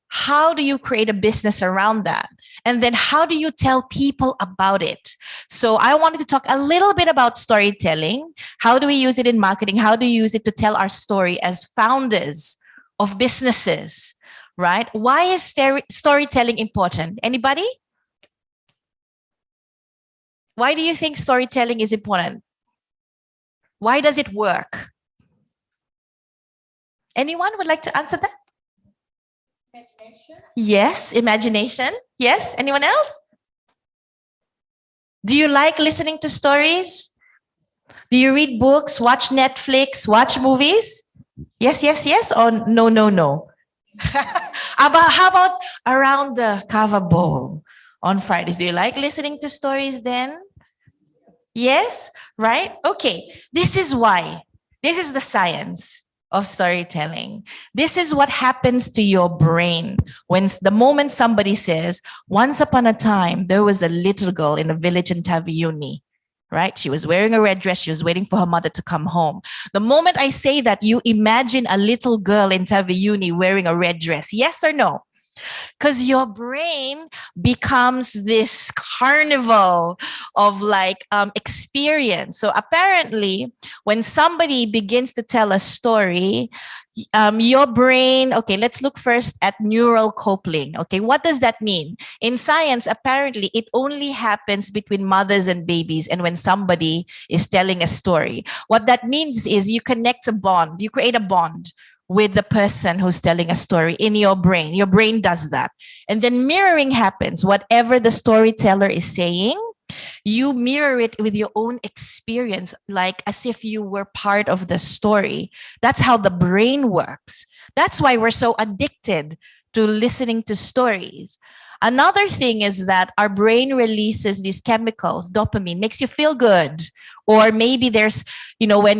how do you create a business around that? And then how do you tell people about it? So I wanted to talk a little bit about storytelling. How do we use it in marketing? How do we use it to tell our story as founders of businesses, right? Why is storytelling important? Anybody? Why do you think storytelling is important? Why does it work? Anyone would like to answer that? Imagination. Yes, imagination. Yes, anyone else? Do you like listening to stories? Do you read books, watch Netflix, watch movies? Yes, yes, yes, or no, no, no? How about around the kava bowl on Fridays? Do you like listening to stories then? Yes, right? Okay, this is why. This is the science of storytelling. This is what happens to your brain when the moment somebody says, once upon a time, there was a little girl in a village in Taviuni, right? She was wearing a red dress. She was waiting for her mother to come home. The moment I say that, you imagine a little girl in Taviuni wearing a red dress. Yes or no? Because your brain becomes this carnival of experience. So apparently, when somebody begins to tell a story, your brain, okay, let's look first at neural coupling. Okay, what does that mean? In science, apparently, it only happens between mothers and babies and when somebody is telling a story. What that means is you connect a bond, you create a bond with the person who's telling a story in your brain. Your brain does that. And then mirroring happens. Whatever the storyteller is saying, you mirror it with your own experience, like as if you were part of the story. That's how the brain works. That's why we're so addicted to listening to stories. Another thing is that our brain releases these chemicals, dopamine, makes you feel good. Or maybe there's, when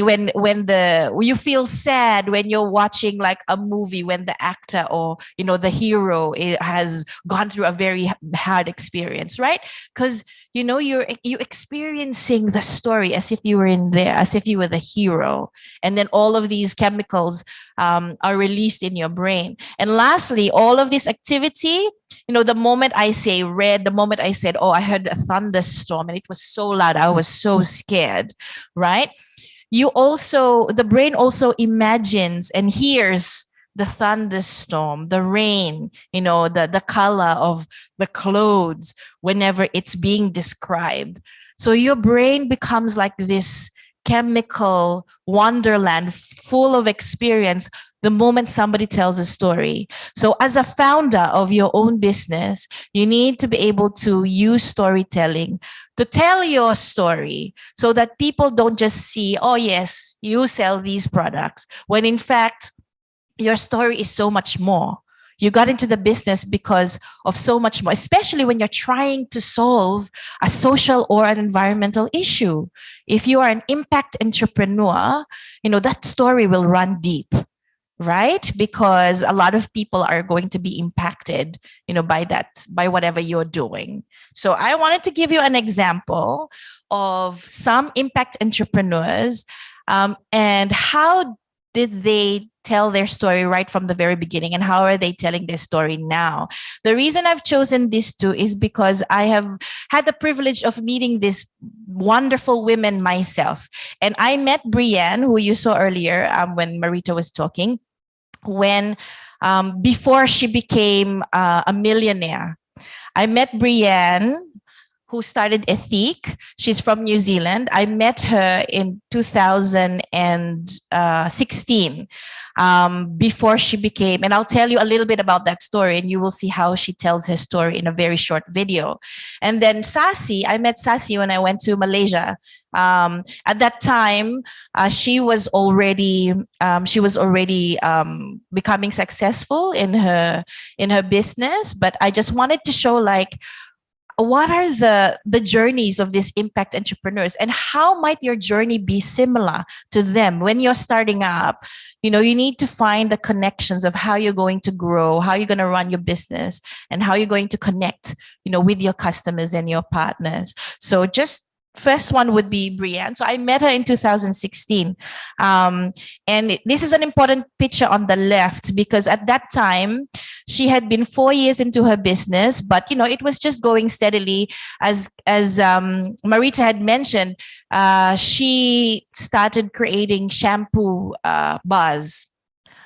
you feel sad when you're watching like a movie, when the actor or, the hero has gone through a very hard experience, right? Because, you're experiencing the story as if you were in there, as if you were the hero. And then all of these chemicals are released in your brain. And lastly, all of this activity, the moment I say red, the moment I said, oh, I heard a thunderstorm and it was so loud, I was so scared, right? The brain also imagines and hears the thunderstorm, the rain, the color of the clothes whenever it's being described. So your brain becomes like this chemical wonderland full of experience the moment somebody tells a story. So as a founder of your own business, you need to be able to use storytelling to tell your story so that people don't just see, oh yes, you sell these products, when in fact, your story is so much more. You got into the business because of so much more, especially when you're trying to solve a social or an environmental issue. If you are an impact entrepreneur, that story will run deep, right? Because a lot of people are going to be impacted, by whatever you're doing. So I wanted to give you an example of some impact entrepreneurs, and how did they tell their story right from the very beginning, and how are they telling their story now? The reason I've chosen these two is because I have had the privilege of meeting these wonderful women myself. And I met Brienne, who you saw earlier when Marita was talking, when before she became a millionaire. I met Brienne, who started Ethique. She's from New Zealand. I met her in 2016 before she became, and I'll tell you a little bit about that story, and you will see how she tells her story in a very short video. And then Sasi, I met Sasi when I went to Malaysia. At that time, she was already becoming successful in her business, but I just wanted to show like, what are the journeys of these impact entrepreneurs, and how might your journey be similar to them when you're starting up? You know, you need to find the connections of how you're going to grow, how you're going to run your business, and how you're going to connect, you know, with your customers and your partners. So just first one would be Brienne. So I met her in 2016. And this is an important picture on the left, because at that time, she had been 4 years into her business, but, you know, it was just going steadily. As Marita had mentioned, she started creating shampoo bars.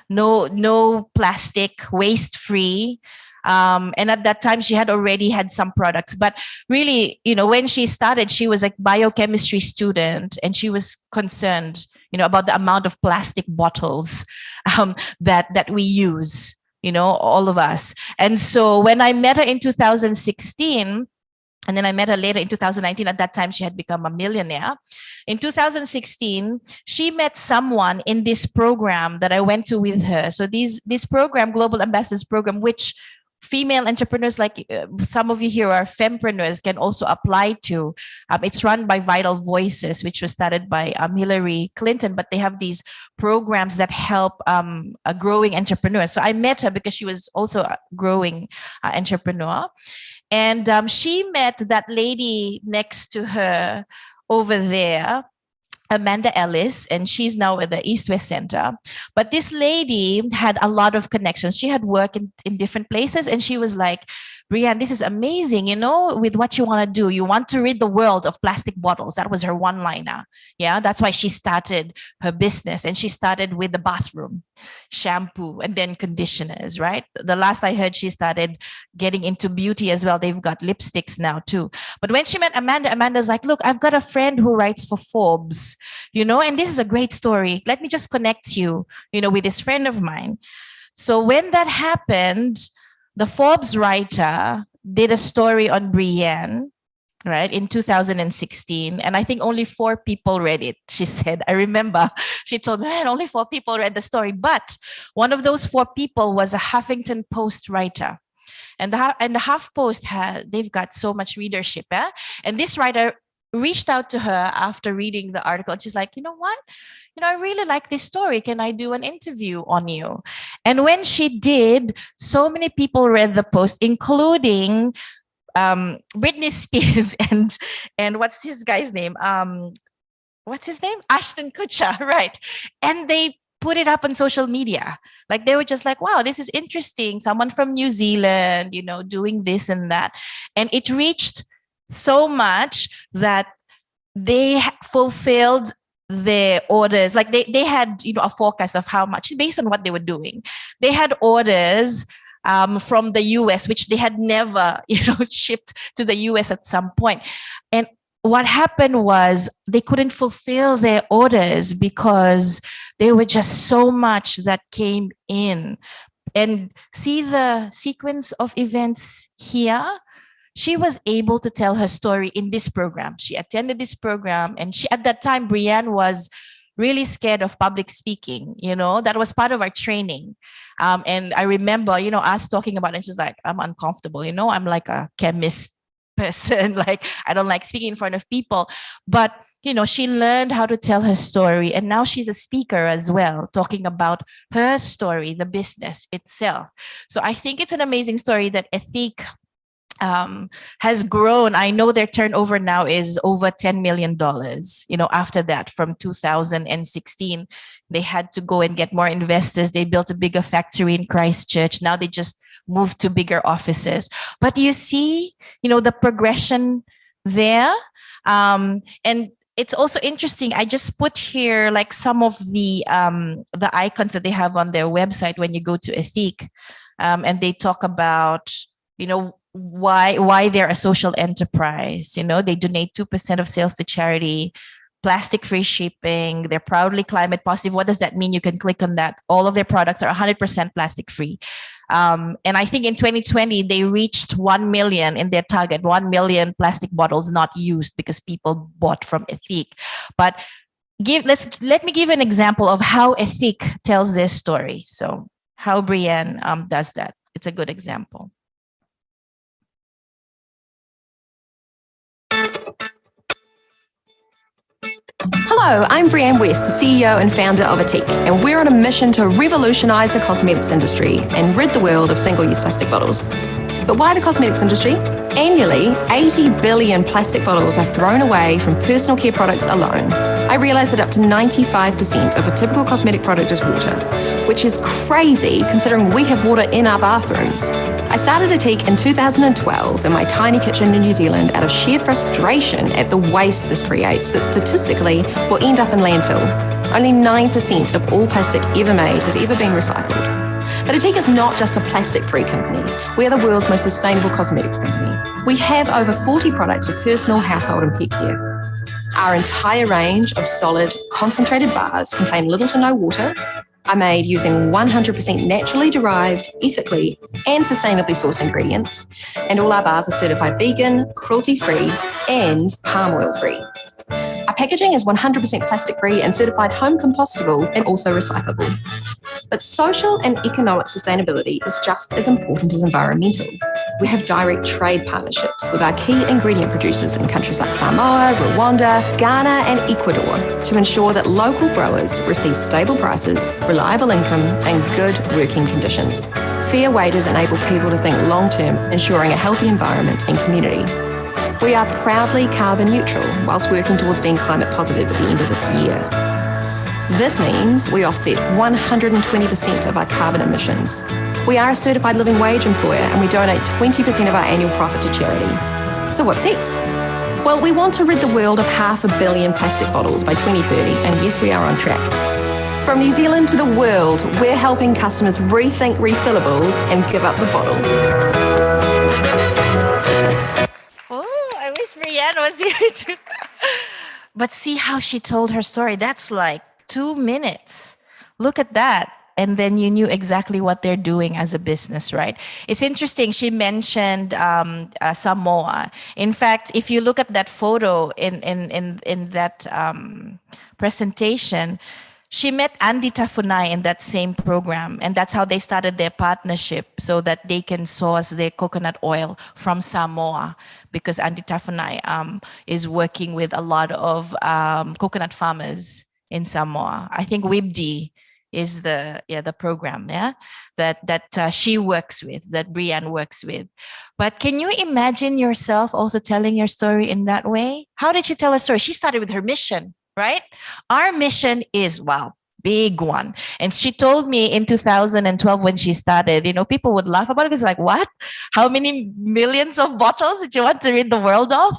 No plastic, waste-free. And at that time, she had already had some products. But really, you know, when she started, she was a biochemistry student, and she was concerned, you know, about the amount of plastic bottles that we use, you know, all of us. And so when I met her in 2016, and then I met her later in 2019. At that time, she had become a millionaire. In 2016, she met someone in this program that I went to with her. So this program, Global Ambassadors Program, which female entrepreneurs like some of you here are fempreneurs can also apply to. It's run by Vital Voices, which was started by Hillary Clinton, but they have these programs that help a growing entrepreneur. So I met her because she was also a growing entrepreneur. And she met that lady next to her over there, Amanda Ellis, and she's now at the East-West Center. But this lady had a lot of connections. She had worked in different places, and she was like, Brienne, this is amazing, you know, with what you want to do. You want to rid the world of plastic bottles. That was her one-liner. Yeah, that's why she started her business. And she started with the bathroom, shampoo, and then conditioners, right? The last I heard, she started getting into beauty as well. They've got lipsticks now too. But when she met Amanda, Amanda's like, look, I've got a friend who writes for Forbes, you know, and this is a great story. Let me just connect you, you know, with this friend of mine. So when that happened, the Forbes writer did a story on Brienne, right, in 2016. And I think only 4 people read it, she said. I remember she told me, man, only 4 people read the story. But one of those 4 people was a Huffington Post writer. And the HuffPost, they've got so much readership. And this writer reached out to her after reading the article. And she's like, you know what? You know, I really like this story. Can I do an interview on you? And when she did, so many people read the post, including Britney Spears and what's his guy's name? What's his name? Ashton Kutcher, right? And they put it up on social media. Like they were just like, wow, this is interesting. Someone from New Zealand, you know, doing this and that. And it reached so much that they fulfilled their orders. Like they had, you know, a forecast of how much based on what they were doing. They had orders from the US, which they had never, you know, shipped to the US at some point. And what happened was they couldn't fulfill their orders because there were just so much that came in. And see the sequence of events here? She was able to tell her story in this program. She attended this program, and she, at that time, Brienne was really scared of public speaking. You know, that was part of our training. And I remember, you know, us talking about it, and she's like, I'm uncomfortable. You know, I'm like a chemist person. Like, I don't like speaking in front of people. But, you know, she learned how to tell her story. And now she's a speaker as well, talking about her story, the business itself. So I think it's an amazing story that Ethique has grown. I know their turnover now is over $10 million. After that, from 2016, they had to go and get more investors. They built a bigger factory in Christchurch. Now they just moved to bigger offices. But you see, the progression there. And it's also interesting. I just put here like some of the icons that they have on their website when you go to Ethique, and they talk about why they're a social enterprise. They donate 2% of sales to charity, plastic-free shipping. They're proudly climate positive. What does that mean? You can click on that. All of their products are 100% plastic-free. And I think in 2020, they reached 1 million in their target, 1 million plastic bottles not used because people bought from Ethique. But let me give an example of how Ethique tells this story. So how Brienne does that. It's a good example. Hello, I'm Brianne West, the CEO and founder of Ethique, and we're on a mission to revolutionise the cosmetics industry and rid the world of single-use plastic bottles. But why the cosmetics industry? Annually, 80 billion plastic bottles are thrown away from personal care products alone. I realised that up to 95% of a typical cosmetic product is water, which is crazy considering we have water in our bathrooms. I started Ethique in 2012 in my tiny kitchen in New Zealand out of sheer frustration at the waste this creates that statistically will end up in landfill. Only 9% of all plastic ever made has ever been recycled. But Ethique is not just a plastic-free company. We are the world's most sustainable cosmetics company. We have over 40 products for personal, household and pet care. Our entire range of solid, concentrated bars contain little to no water, are made using 100% naturally derived, ethically and sustainably sourced ingredients, and all our bars are certified vegan, cruelty-free and palm oil-free. Our packaging is 100% plastic-free and certified home compostable and also recyclable. But social and economic sustainability is just as important as environmental. We have direct trade partnerships with our key ingredient producers in countries like Samoa, Rwanda, Ghana and Ecuador to ensure that local growers receive stable prices, reliable income and good working conditions. Fair wages enable people to think long-term, ensuring a healthy environment and community. We are proudly carbon neutral whilst working towards being climate positive at the end of this year. This means we offset 120% of our carbon emissions. We are a certified living wage employer and we donate 20% of our annual profit to charity. So what's next? Well, we want to rid the world of 500 million plastic bottles by 2030, and yes, we are on track. From New Zealand to the world, we're helping customers rethink refillables and give up the bottle. Oh, I wish Brianne was here too. But see how she told her story. That's like 2 minutes. Look at that. And then you knew exactly what they're doing as a business, right? It's interesting. She mentioned Samoa. In fact, if you look at that photo in that presentation, she met Andy Tafunai in that same program. And that's how they started their partnership so that they can source their coconut oil from Samoa, because Andy Tafunai is working with a lot of coconut farmers in Samoa. I think WIBD is the program, that she works with, that Brianne works with. But can you imagine yourself also telling your story in that way? How did she tell her story? She started with her mission, right? Our mission is, big one. And she told me in 2012 when she started, people would laugh about it. It's like, what? How many millions of bottles did you want to rid the world of,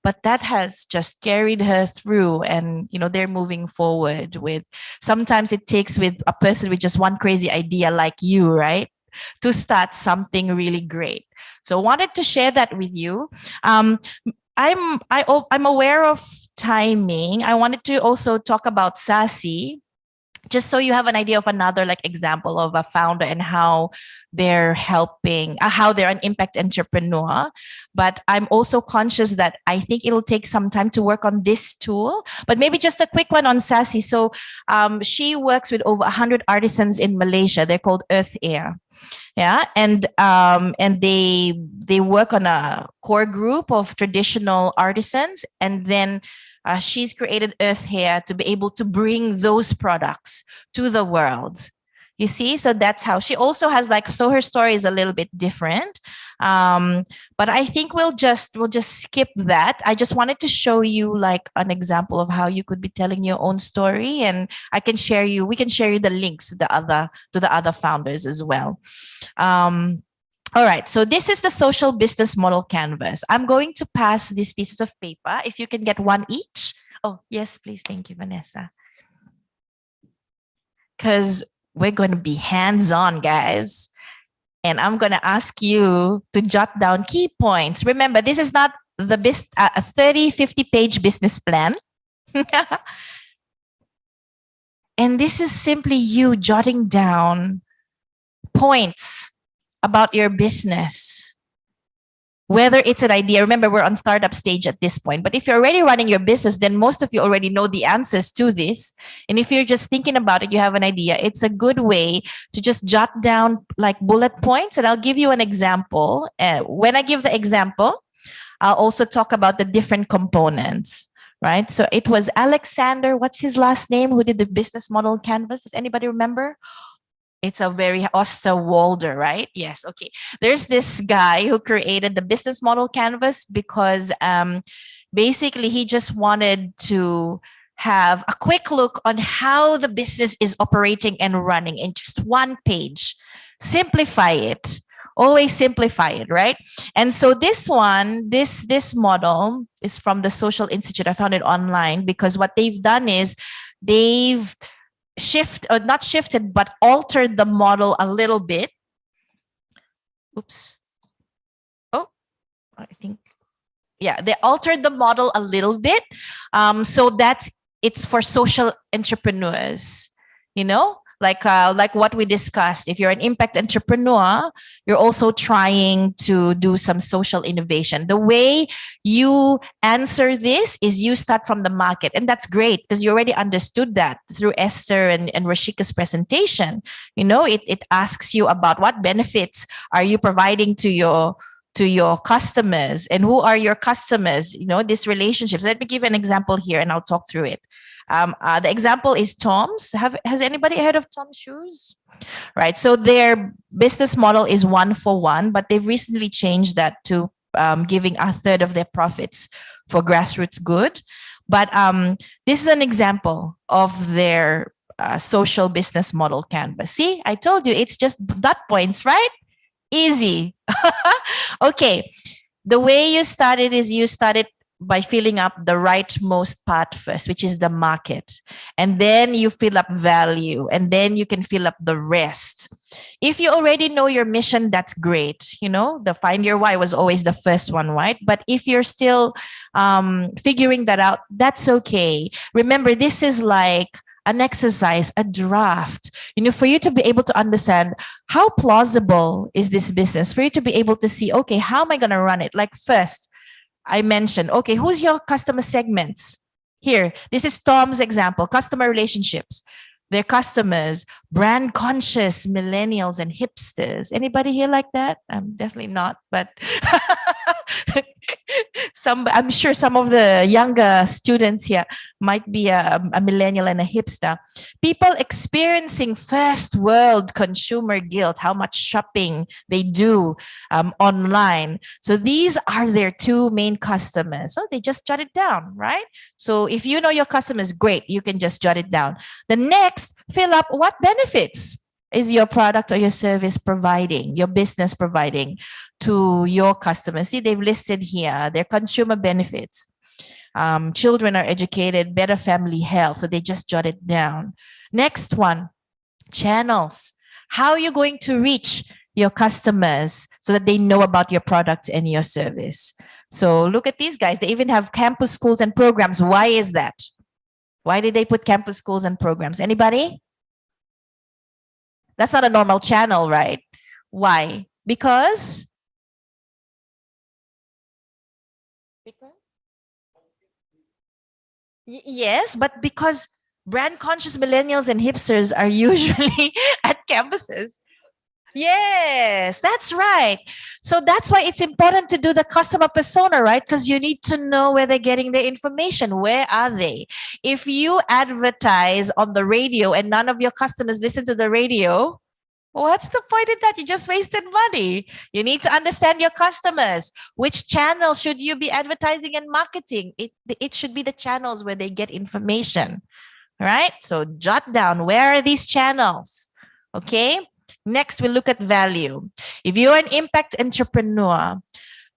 But that has just carried her through. And, they're moving forward with, sometimes it takes with a person with just one crazy idea like you, right? To start something really great. So I wanted to share that with you. I'm aware of timing. I wanted to also talk about Sassy, just so you have an idea of another example of a founder and how they're helping, how they're an impact entrepreneur. But I'm also conscious that I think it'll take some time to work on this tool, but maybe just a quick one on Sassy. So she works with over 100 artisans in Malaysia. They're called Earth Air. Yeah, and they work on a core group of traditional artisans, and then she's created Earth Hair to be able to bring those products to the world. You see, so that's how she also has like, so her story is a little bit different. But I think we'll just skip that. I just wanted to show you like an example of how you could be telling your own story, and we can share you the links to the other founders as well. All right, so this is the social business model canvas. I'm going to pass these pieces of paper. If you can get one each. Oh, yes, please. Thank you, Vanessa. Because we're going to be hands-on, guys. And I'm going to ask you to jot down key points. Remember, this is not a 30, 50-page business plan. And this is simply you jotting down points about your business. Whether it's an idea, remember we're on startup stage at this point, but if you're already running your business, then most of you already know the answers to this. And if you're just thinking about it, you have an idea, it's a good way to just jot down like bullet points. And I'll give you an example. When I give the example, I'll also talk about the different components, right? So it was Alexander, what's his last name, who did the business model canvas? Does anybody remember? It's a very Osterwalder, right? Yes. Okay. There's this guy who created the business model canvas because basically he just wanted to have a quick look on how the business is operating and running in just one page. Simplify it. Always simplify it, right? And so this one, this model is from the Social Institute. I found it online because what they've done is they've not shifted, but altered the model a little bit. Oops. Oh, I think, yeah, they altered the model a little bit. So it's for social entrepreneurs, you know, like what we discussed. If you're an impact entrepreneur, you're also trying to do some social innovation. The way you answer this is you start from the market. And that's great because you already understood that through Esther and Rashika's presentation. You know, it asks you about what benefits are you providing to your customers and who are your customers, you know, these relationships. Let me give an example here and I'll talk through it. The example is Tom's. Has anybody heard of Tom's Shoes? Right. So their business model is 1-for-1, but they've recently changed that to giving 1/3 of their profits for grassroots good. But this is an example of their social business model canvas. See, I told you it's just dot points, right? Easy. Okay. The way you started is you started by filling up the rightmost part first, which is the market. And then you fill up value, and then you can fill up the rest. If you already know your mission, that's great. You know, the find your why was always the first one, right? But if you're still figuring that out, that's okay. Remember, this is like an exercise, a draft, you know, for you to be able to understand how plausible is this business, for you to be able to see, okay, how am I going to run it? Like first, I mentioned, okay, who's your customer segments? Here, this is Tom's example, customer relationships. Their customers, brand conscious millennials and hipsters. Anybody here like that? I'm definitely not, but I'm sure some of the younger students here might be a millennial and a hipster. People experiencing first world consumer guilt, how much shopping they do online. So these are their two main customers. So they just jot it down, right? So if you know your customers, great, you can just jot it down. The next, fill up what benefits is your product or your service providing, your business providing to your customers. See, they've listed here their consumer benefits. Children are educated, better family health. So they just jot it down. Next one, channels. How are you going to reach your customers so that they know about your product and your service? So look at these guys. They even have campus schools and programs. Why is that? Why did they put campus schools and programs? Anybody? That's not a normal channel, right? Why? Because yes, but because brand conscious millennials and hipsters are usually at campuses. Yes, that's right. So that's why it's important to do the customer persona, right? Because you need to know where they're getting their information. Where are they? If you advertise on the radio and none of your customers listen to the radio, what's the point in that? You just wasted money. You need to understand your customers. Which channel should you be advertising and marketing? It should be the channels where they get information, right? So jot down, where are these channels? Okay. Next, we look at value. If you're an impact entrepreneur,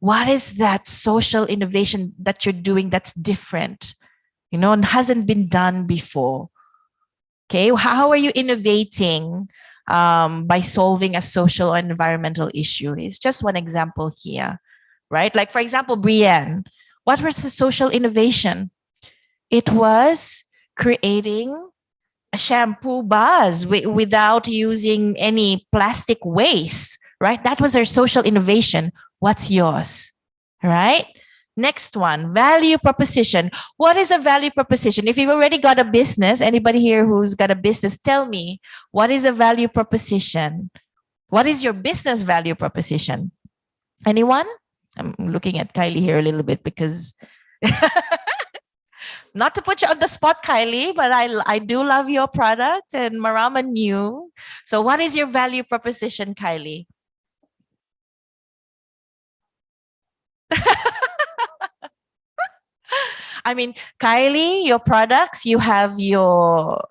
what is that social innovation that you're doing that's different, and hasn't been done before? Okay, how are you innovating by solving a social or environmental issue? It's just one example here, right? Like, for example, Brienne, what was the social innovation? It was creating a shampoo buzz without using any plastic waste, right? That was our social innovation. What's yours, right? Next one, value proposition. What is a value proposition? If you've already got a business, anybody here who's got a business, tell me, what is a value proposition? What is your business value proposition? Anyone? I'm looking at Kylie here a little bit because not to put you on the spot, Kylie, but I do love your product and Marama knew. So what is your value proposition, Kylie? I mean, Kylie, your products, you have your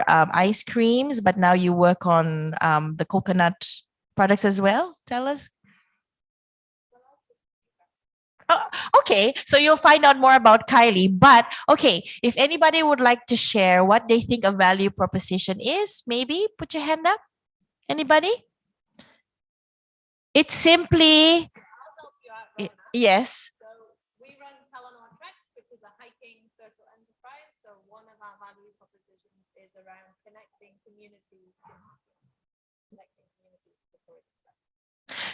ice creams, but now you work on the coconut products as well. Tell us. Oh, okay, so you'll find out more about Kylie. But okay, if anybody would like to share what they think a value proposition is, maybe put your hand up. Anybody? It's simply yes. We run Talanoa Treks, which is a hiking social enterprise. So one of our value propositions is around connecting communities.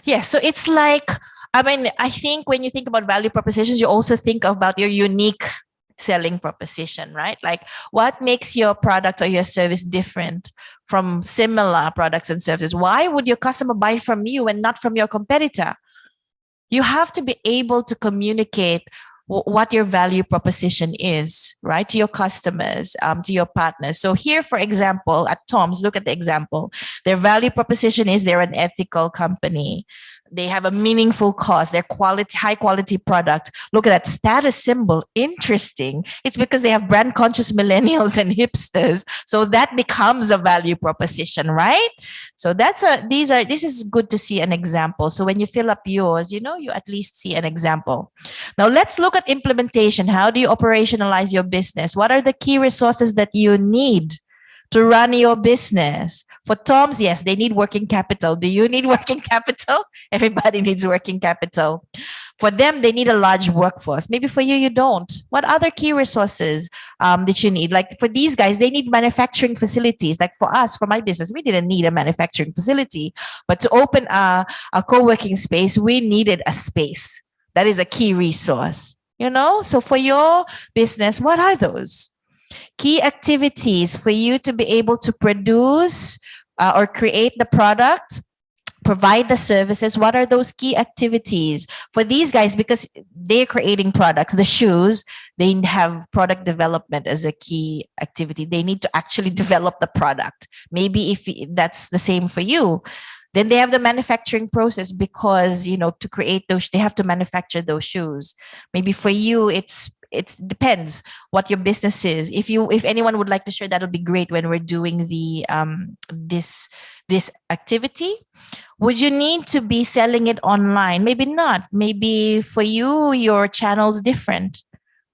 Yeah, so it's like, I mean, I think when you think about value propositions, you also think about your unique selling proposition, right? Like what makes your product or your service different from similar products and services? Why would your customer buy from you and not from your competitor? You have to be able to communicate what your value proposition is, right? To your customers, to your partners. So here, for example, at Tom's, look at the example. Their value proposition is they're an ethical company. They have a meaningful cause. They're high quality product. Look at that status symbol. Interesting. It's because they have brand conscious millennials and hipsters. So that becomes a value proposition, right? So this is good to see an example. So when you fill up yours, you at least see an example. Now let's look at implementation. How do you operationalize your business? What are the key resources that you need to run your business? For Tom's, yes, they need working capital. Do you need working capital? Everybody needs working capital. For them, they need a large workforce. Maybe for you, you don't. What other key resources that you need? Like for these guys, they need manufacturing facilities. Like for us, for my business, we didn't need a manufacturing facility. But to open a co-working space, we needed a space. That is a key resource. So for your business, what are those key activities for you to be able to produce or create the product, provide the services? What are those key activities for these guys? Because they're creating products, the shoes, they have product development as a key activity. They need to actually develop the product. Maybe if that's the same for you, then they have the manufacturing process because, to create those, they have to manufacture those shoes. Maybe for you, it depends what your business is. If anyone would like to share, that'll be great when we're doing the this activity. Would you need to be selling it online? Maybe not. Maybe for you, your channel's different,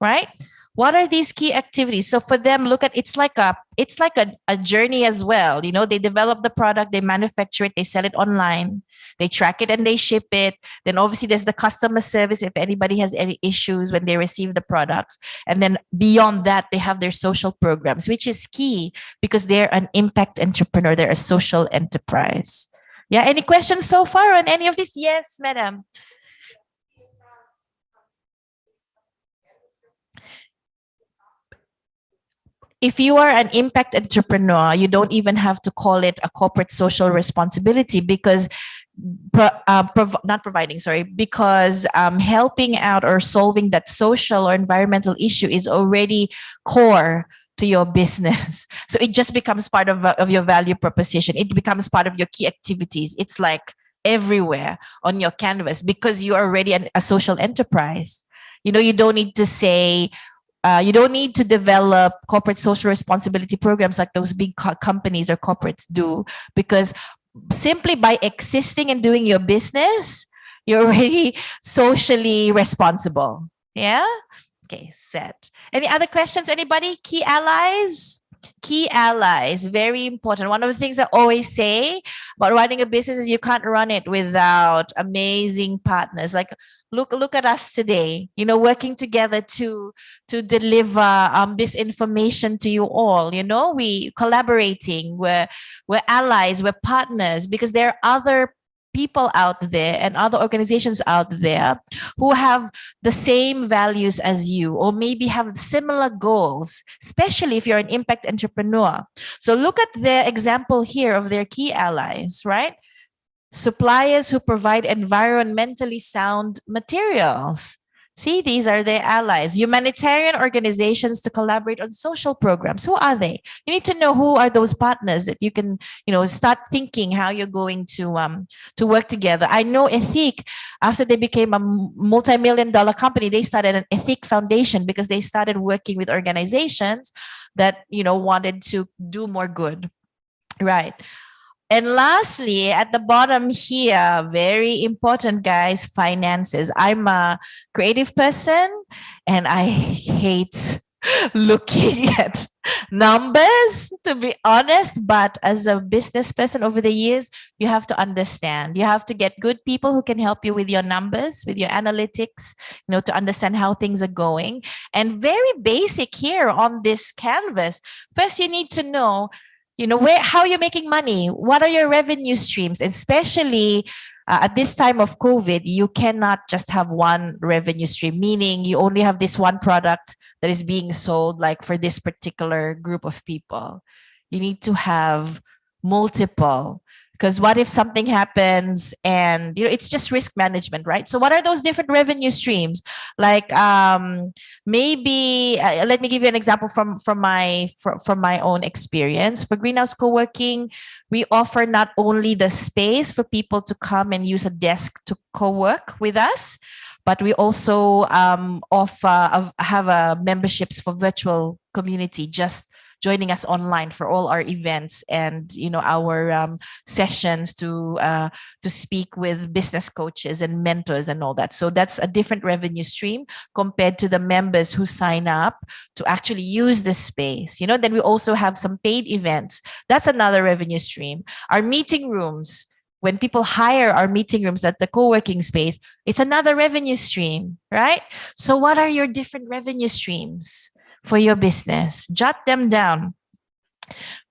right? What are these key activities? So for them, look at it's like a journey as well. They develop the product, they manufacture it, they sell it online, they track it and they ship it. Then obviously there's the customer service if anybody has any issues when they receive the products. And then beyond that, they have their social programs, which is key because they're an impact entrepreneur. They're a social enterprise. Yeah. Any questions so far on any of this? Yes, madam. if you are an impact entrepreneur, you don't even have to call it a corporate social responsibility, because because helping out or solving that social or environmental issue is already core to your business. So it just becomes part of your value proposition. It becomes part of your key activities. It's like everywhere on your canvas because you're already a social enterprise. You know, you don't need to say, you don't need to develop corporate social responsibility programs like those big companies or corporates do, because simply by existing and doing your business, you're already socially responsible. Yeah? Okay, set. Any other questions? Anybody? Key allies? Key allies, very important. One of the things I always say about running a business is you can't run it without amazing partners. Like look at us today, you know, working together to deliver this information to you all. You know, we collaborating, we're allies, we're partners, because there are other people out there and other organizations out there who have the same values as you, or maybe have similar goals, especially if you're an impact entrepreneur. So look at the example here of their key allies, right? Suppliers who provide environmentally sound materials. See, these are their allies. Humanitarian organizations to collaborate on social programs. Who are they? You need to know who are those partners that you can, you know, start thinking how you're going to work together. I know Ethic, after they became a multi-million-dollar company, they started an Ethic Foundation because they started working with organizations that, you know, wanted to do more good. Right. And lastly, at the bottom here, very important, guys, finances. I'm a creative person and I hate looking at numbers, to be honest. But as a business person over the years, you have to understand. You have to get good people who can help you with your numbers, with your analytics, you know, to understand how things are going. And very basic here on this canvas. First, you need to know, you know, how you're making money. What are your revenue streams? Especially at this time of COVID, you cannot just have one revenue stream, meaning you only have this one product that is being sold, like for this particular group of people. You need to have multiple, because what if something happens and, you know, it's just risk management, right? So what are those different revenue streams? Like maybe let me give you an example from my own experience. For Greenhouse Co-working, we offer not only the space for people to come and use a desk to co-work with us, but we also have memberships for virtual community, just joining us online for all our events and, you know, our sessions to speak with business coaches and mentors and all that. So that's a different revenue stream compared to the members who sign up to actually use the space. You know, then we also have some paid events. That's another revenue stream. Our meeting rooms, when people hire our meeting rooms at the co-working space, it's another revenue stream, right? So what are your different revenue streams for your business? Jot them down.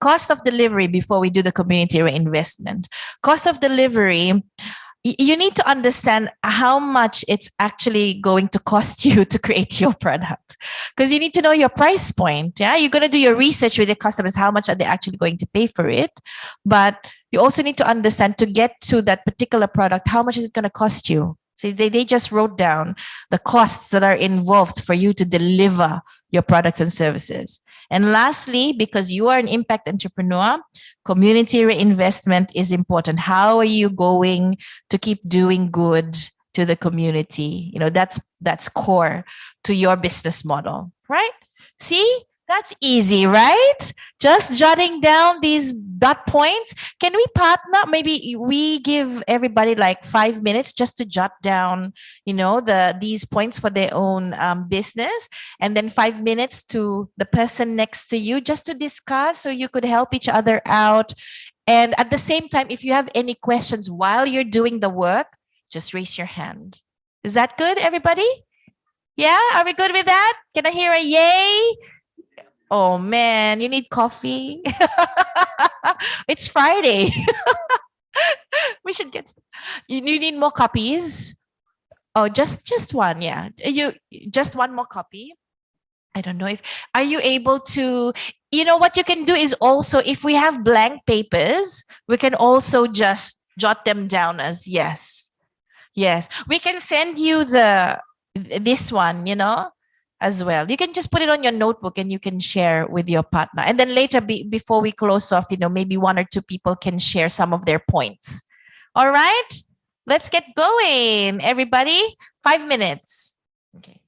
Cost of delivery before we do the community reinvestment. Cost of delivery, you need to understand how much it's actually going to cost you to create your product, because you need to know your price point. Yeah, you're going to do your research with your customers. How much are they actually going to pay for it? But you also need to understand, to get to that particular product, how much is it going to cost you? So they just wrote down the costs that are involved for you to deliver your products and services. And lastly, because you are an impact entrepreneur, community reinvestment is important. How are you going to keep doing good to the community? You know, that's core to your business model, right? See? That's easy, right? Just jotting down these dot points. Can we partner? Maybe we give everybody like 5 minutes just to jot down, you know, these points for their own business, and then 5 minutes to the person next to you just to discuss, so you could help each other out. And at the same time, if you have any questions while you're doing the work, just raise your hand. Is that good, everybody? Yeah, are we good with that? Can I hear a yay? Oh man, you need coffee. It's Friday. We should get. You need more copies. Oh, just one. Yeah, you just one more copy. I don't know if are you able to you know what you can do is also, if we have blank papers, we can also just jot them down as yes. Yes, we can send you this one, as well. You can just put it on your notebook and you can share with your partner. And then later, before we close off, maybe one or two people can share some of their points. All right, let's get going, everybody. 5 minutes. Okay.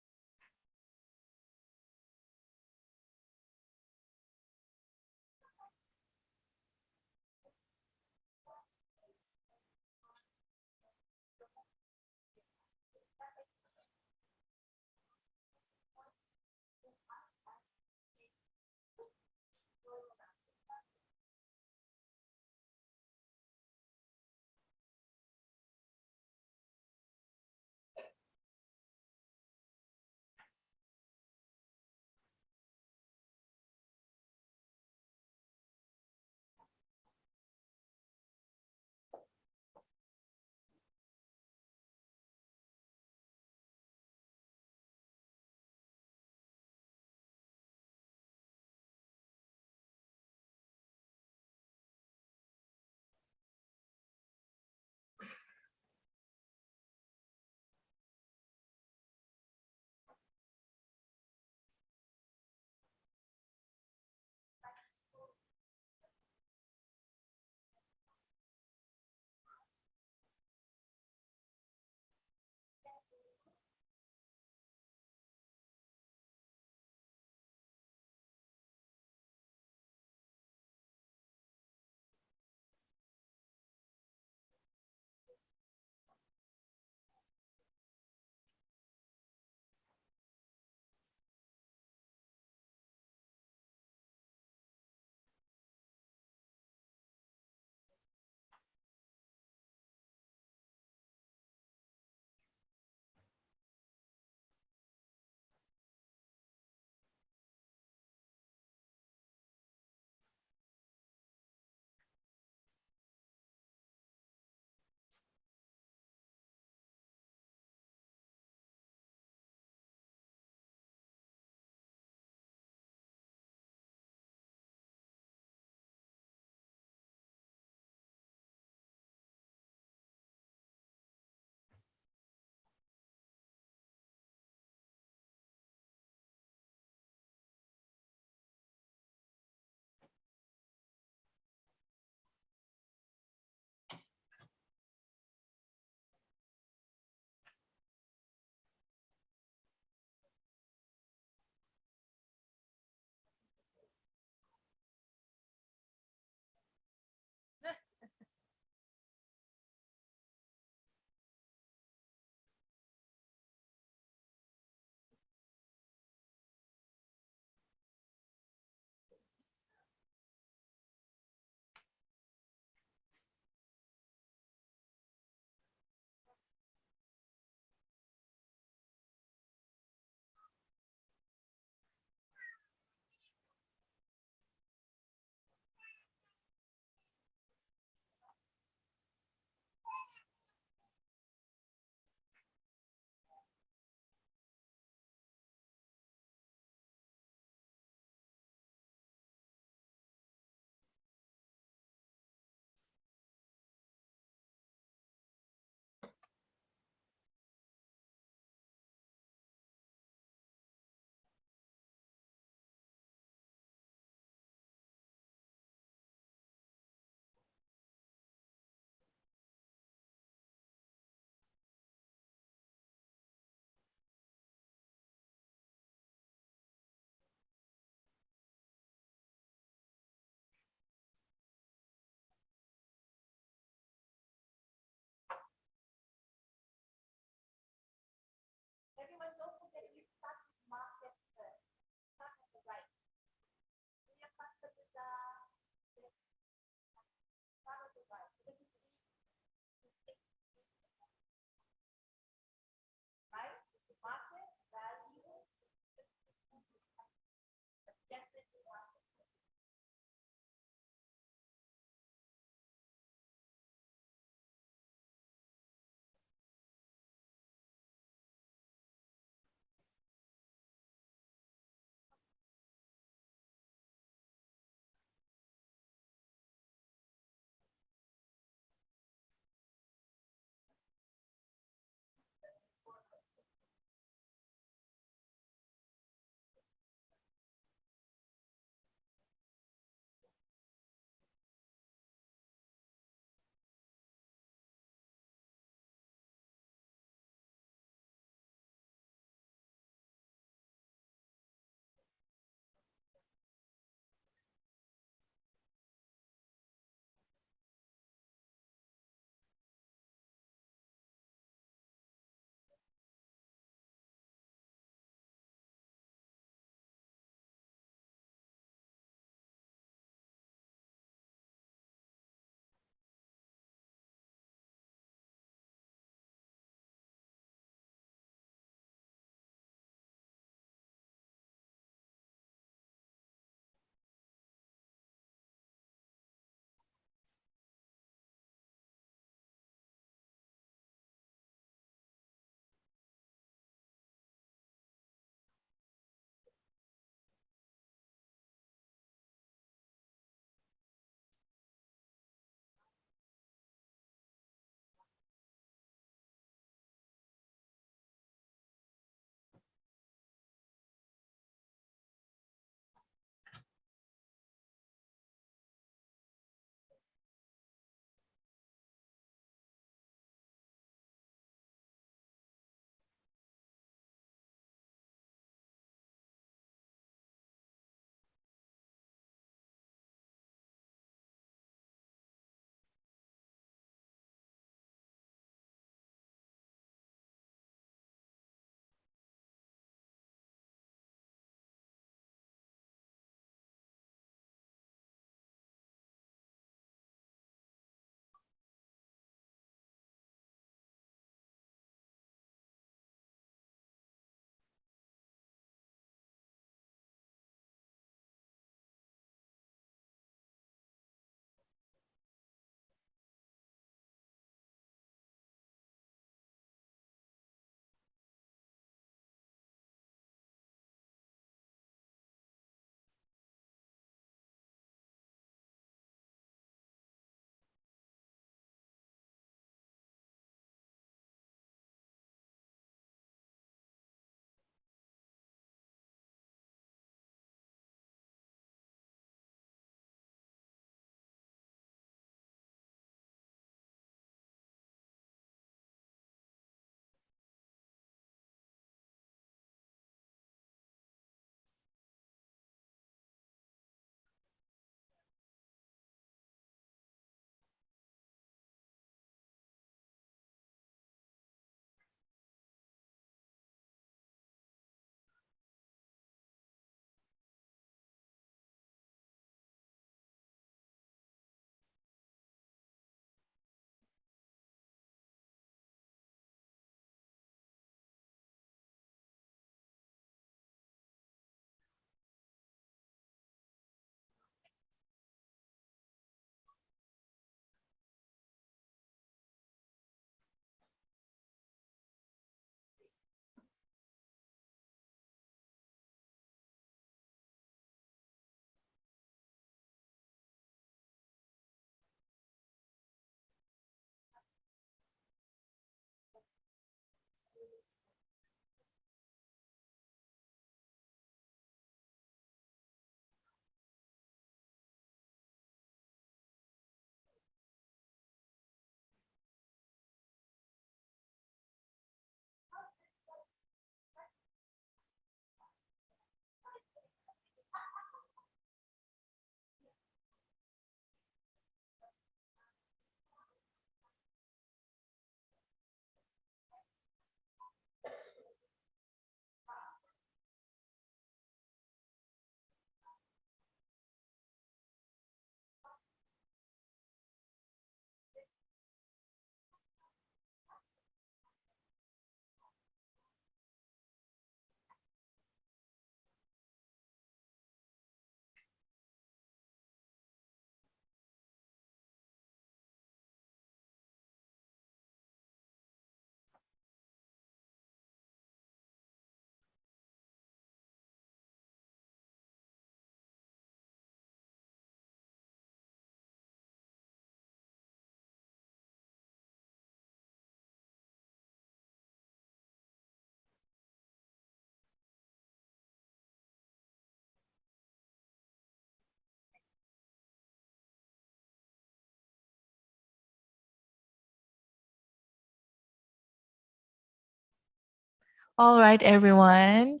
All right, everyone.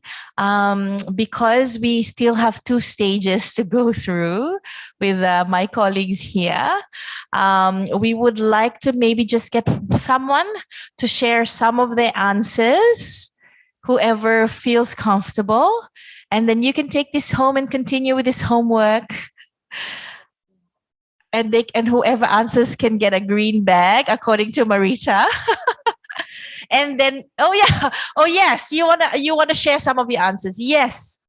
Because we still have 2 stages to go through with my colleagues here, we would like to maybe just get someone to share some of the answers, whoever feels comfortable. And then you can take this home and continue with this homework. And whoever answers can get a green bag, according to Marita. And then, oh yes, you wanna share some of your answers. Yes,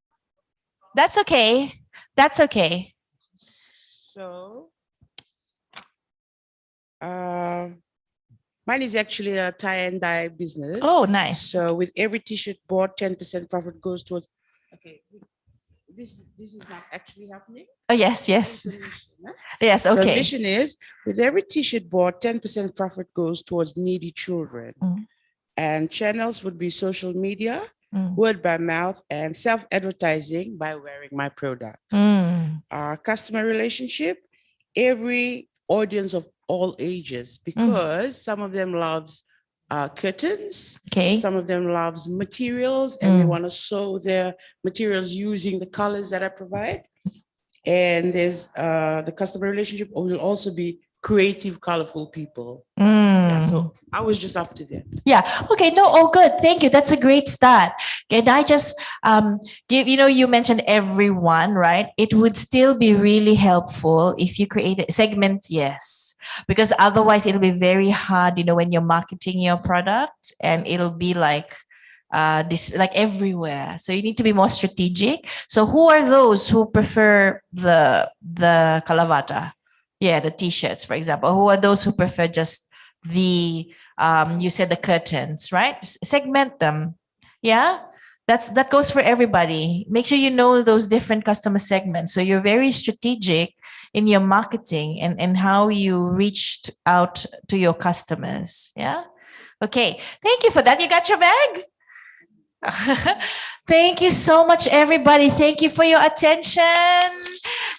that's okay. That's okay. So, mine is actually a tie and dye business. Oh, nice. So with every t-shirt bought, 10% profit goes towards. Okay, this is not actually happening. Oh yes. Yes, okay. So mission is with every t-shirt bought, 10% profit goes towards needy children. And channels would be social media, word by mouth, and self-advertising by wearing my products. Our customer relationship, every audience of all ages, because some of them loves curtains, some of them loves materials, and they want to sew their materials using the colors that I provide. And there's the customer relationship will also be creative, colorful people. Yeah, so I was just up to that. Yeah. Okay. No. Oh, good. Thank you. That's a great start. Can I just give? You mentioned everyone, right? It would still be really helpful if you create a segment. Yes, because otherwise it'll be very hard. When you're marketing your product, and it'll be like this, like everywhere. So you need to be more strategic. So who are those who prefer the kalavata? Yeah, the t-shirts, for example. Who are those who prefer just the you said the curtains, right? Segment them. Yeah, that goes for everybody. Make sure you know those different customer segments, so you're very strategic in your marketing and how you reach out to your customers. Yeah. Okay, thank you for that. You got your bag. Thank you so much, everybody. Thank you for your attention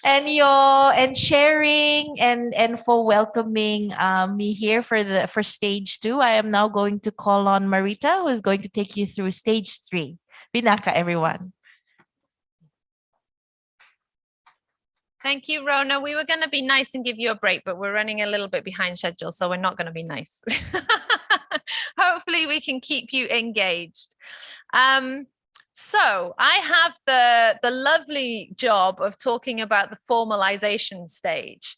and sharing and for welcoming me here for stage 2. I am now going to call on Marita, who is going to take you through stage 3. Binaka, everyone. Thank you, Rona. We were going to be nice and give you a break, but we're running a little bit behind schedule, so we're not going to be nice. Hopefully we can keep you engaged. So I have the lovely job of talking about the formalization stage.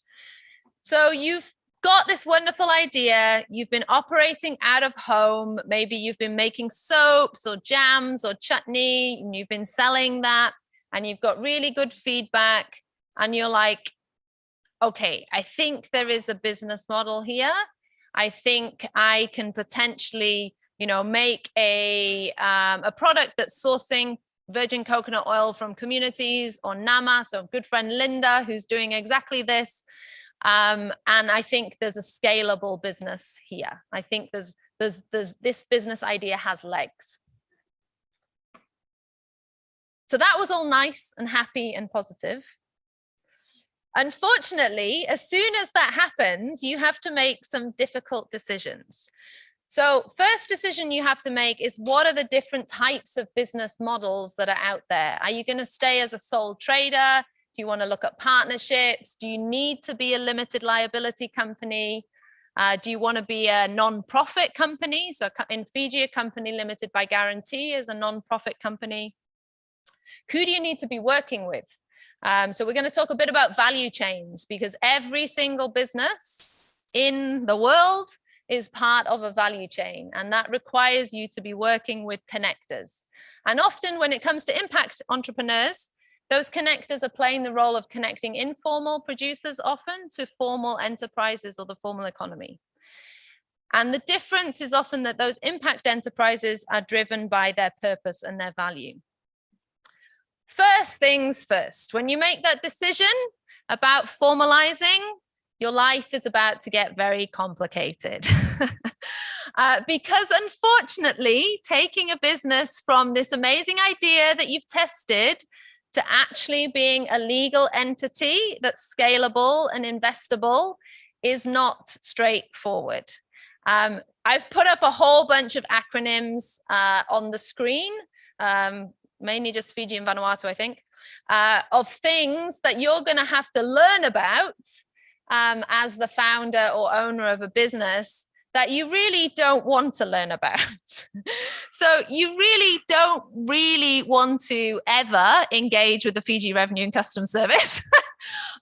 So you've got this wonderful idea, you've been operating out of home, maybe you've been making soaps or jams or chutney, and you've been selling that, and you've got really good feedback, and you're like, okay, I think there is a business model here. I think I can potentially, make a product that's sourcing virgin coconut oil from communities, or Nama, so good friend Linda, who's doing exactly this. And I think there's a scalable business here. I think there's this business idea has legs. So that was all nice and happy and positive. Unfortunately, as soon as that happens, you have to make some difficult decisions. So first decision you have to make is, what are the different types of business models that are out there? Are you going to stay as a sole trader? Do you want to look at partnerships? Do you need to be a limited liability company? Do you want to be a non-profit company? So in Fiji, a company limited by guarantee is a non-profit company. Who do you need to be working with? So we're going to talk a bit about value chains, because every single business in the world is part of a value chain, and that requires you to be working with connectors. And often when it comes to impact entrepreneurs, those connectors are playing the role of connecting informal producers often to formal enterprises or the formal economy. And the difference is often that those impact enterprises are driven by their purpose and their value. First things first, when you make that decision about formalizing, your life is about to get very complicated. Because unfortunately, taking a business from this amazing idea that you've tested to actually being a legal entity that's scalable and investable is not straightforward. I've put up a whole bunch of acronyms on the screen, mainly just Fiji and Vanuatu, I think, of things that you're going to have to learn about as the founder or owner of a business that you really don't want to learn about. So you really don't really want to ever engage with the Fiji Revenue and Customs Service.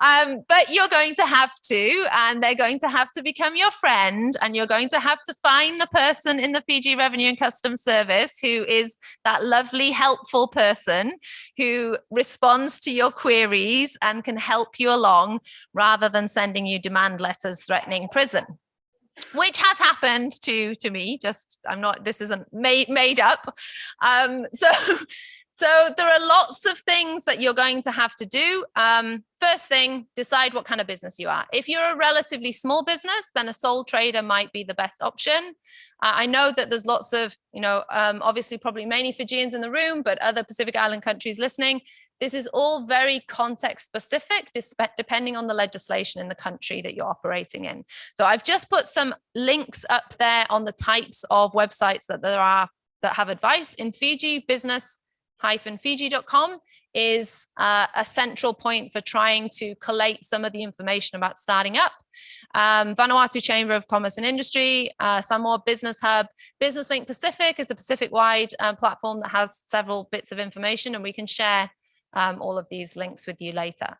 But you're going to have to, and they're going to have to become your friend, and you're going to have to find the person in the Fiji Revenue and Customs Service who is that lovely, helpful person who responds to your queries and can help you along rather than sending you demand letters threatening prison. Which has happened to me. This isn't made up. So there are lots of things that you're going to have to do. First thing, decide what kind of business you are. If you're a relatively small business, then a sole trader might be the best option. I know that there's lots of, obviously probably many Fijians in the room, but other Pacific Island countries listening. This is all very context specific, depending on the legislation in the country that you're operating in. So I've just put some links up there on the types of websites that there are that have advice. In Fiji, business-fiji.com is a central point for trying to collate some of the information about starting up. Vanuatu Chamber of Commerce and Industry, Samoa Business Hub, Business Link Pacific is a Pacific-wide platform that has several bits of information, and we can share all of these links with you later.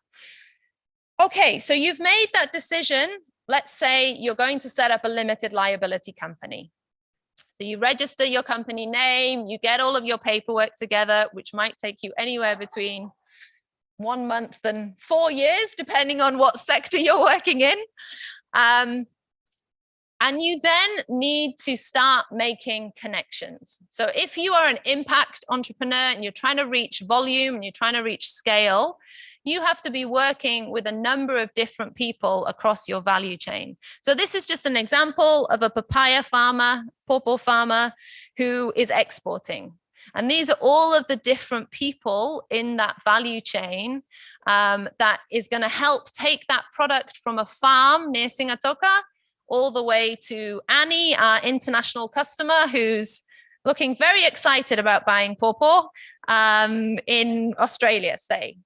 Okay, so you've made that decision. Let's say you're going to set up a limited liability company. So you register your company name, you get all of your paperwork together, which might take you anywhere between 1 month and 4 years, depending on what sector you're working in. And you then need to start making connections. So if you are an impact entrepreneur and you're trying to reach volume and you're trying to reach scale, you have to be working with a number of different people across your value chain. So this is just an example of a papaya farmer, pawpaw farmer, who is exporting. And these are all of the different people in that value chain that is going to help take that product from a farm near Singatoka all the way to Annie, our international customer, who's looking very excited about buying pawpaw in Australia, say.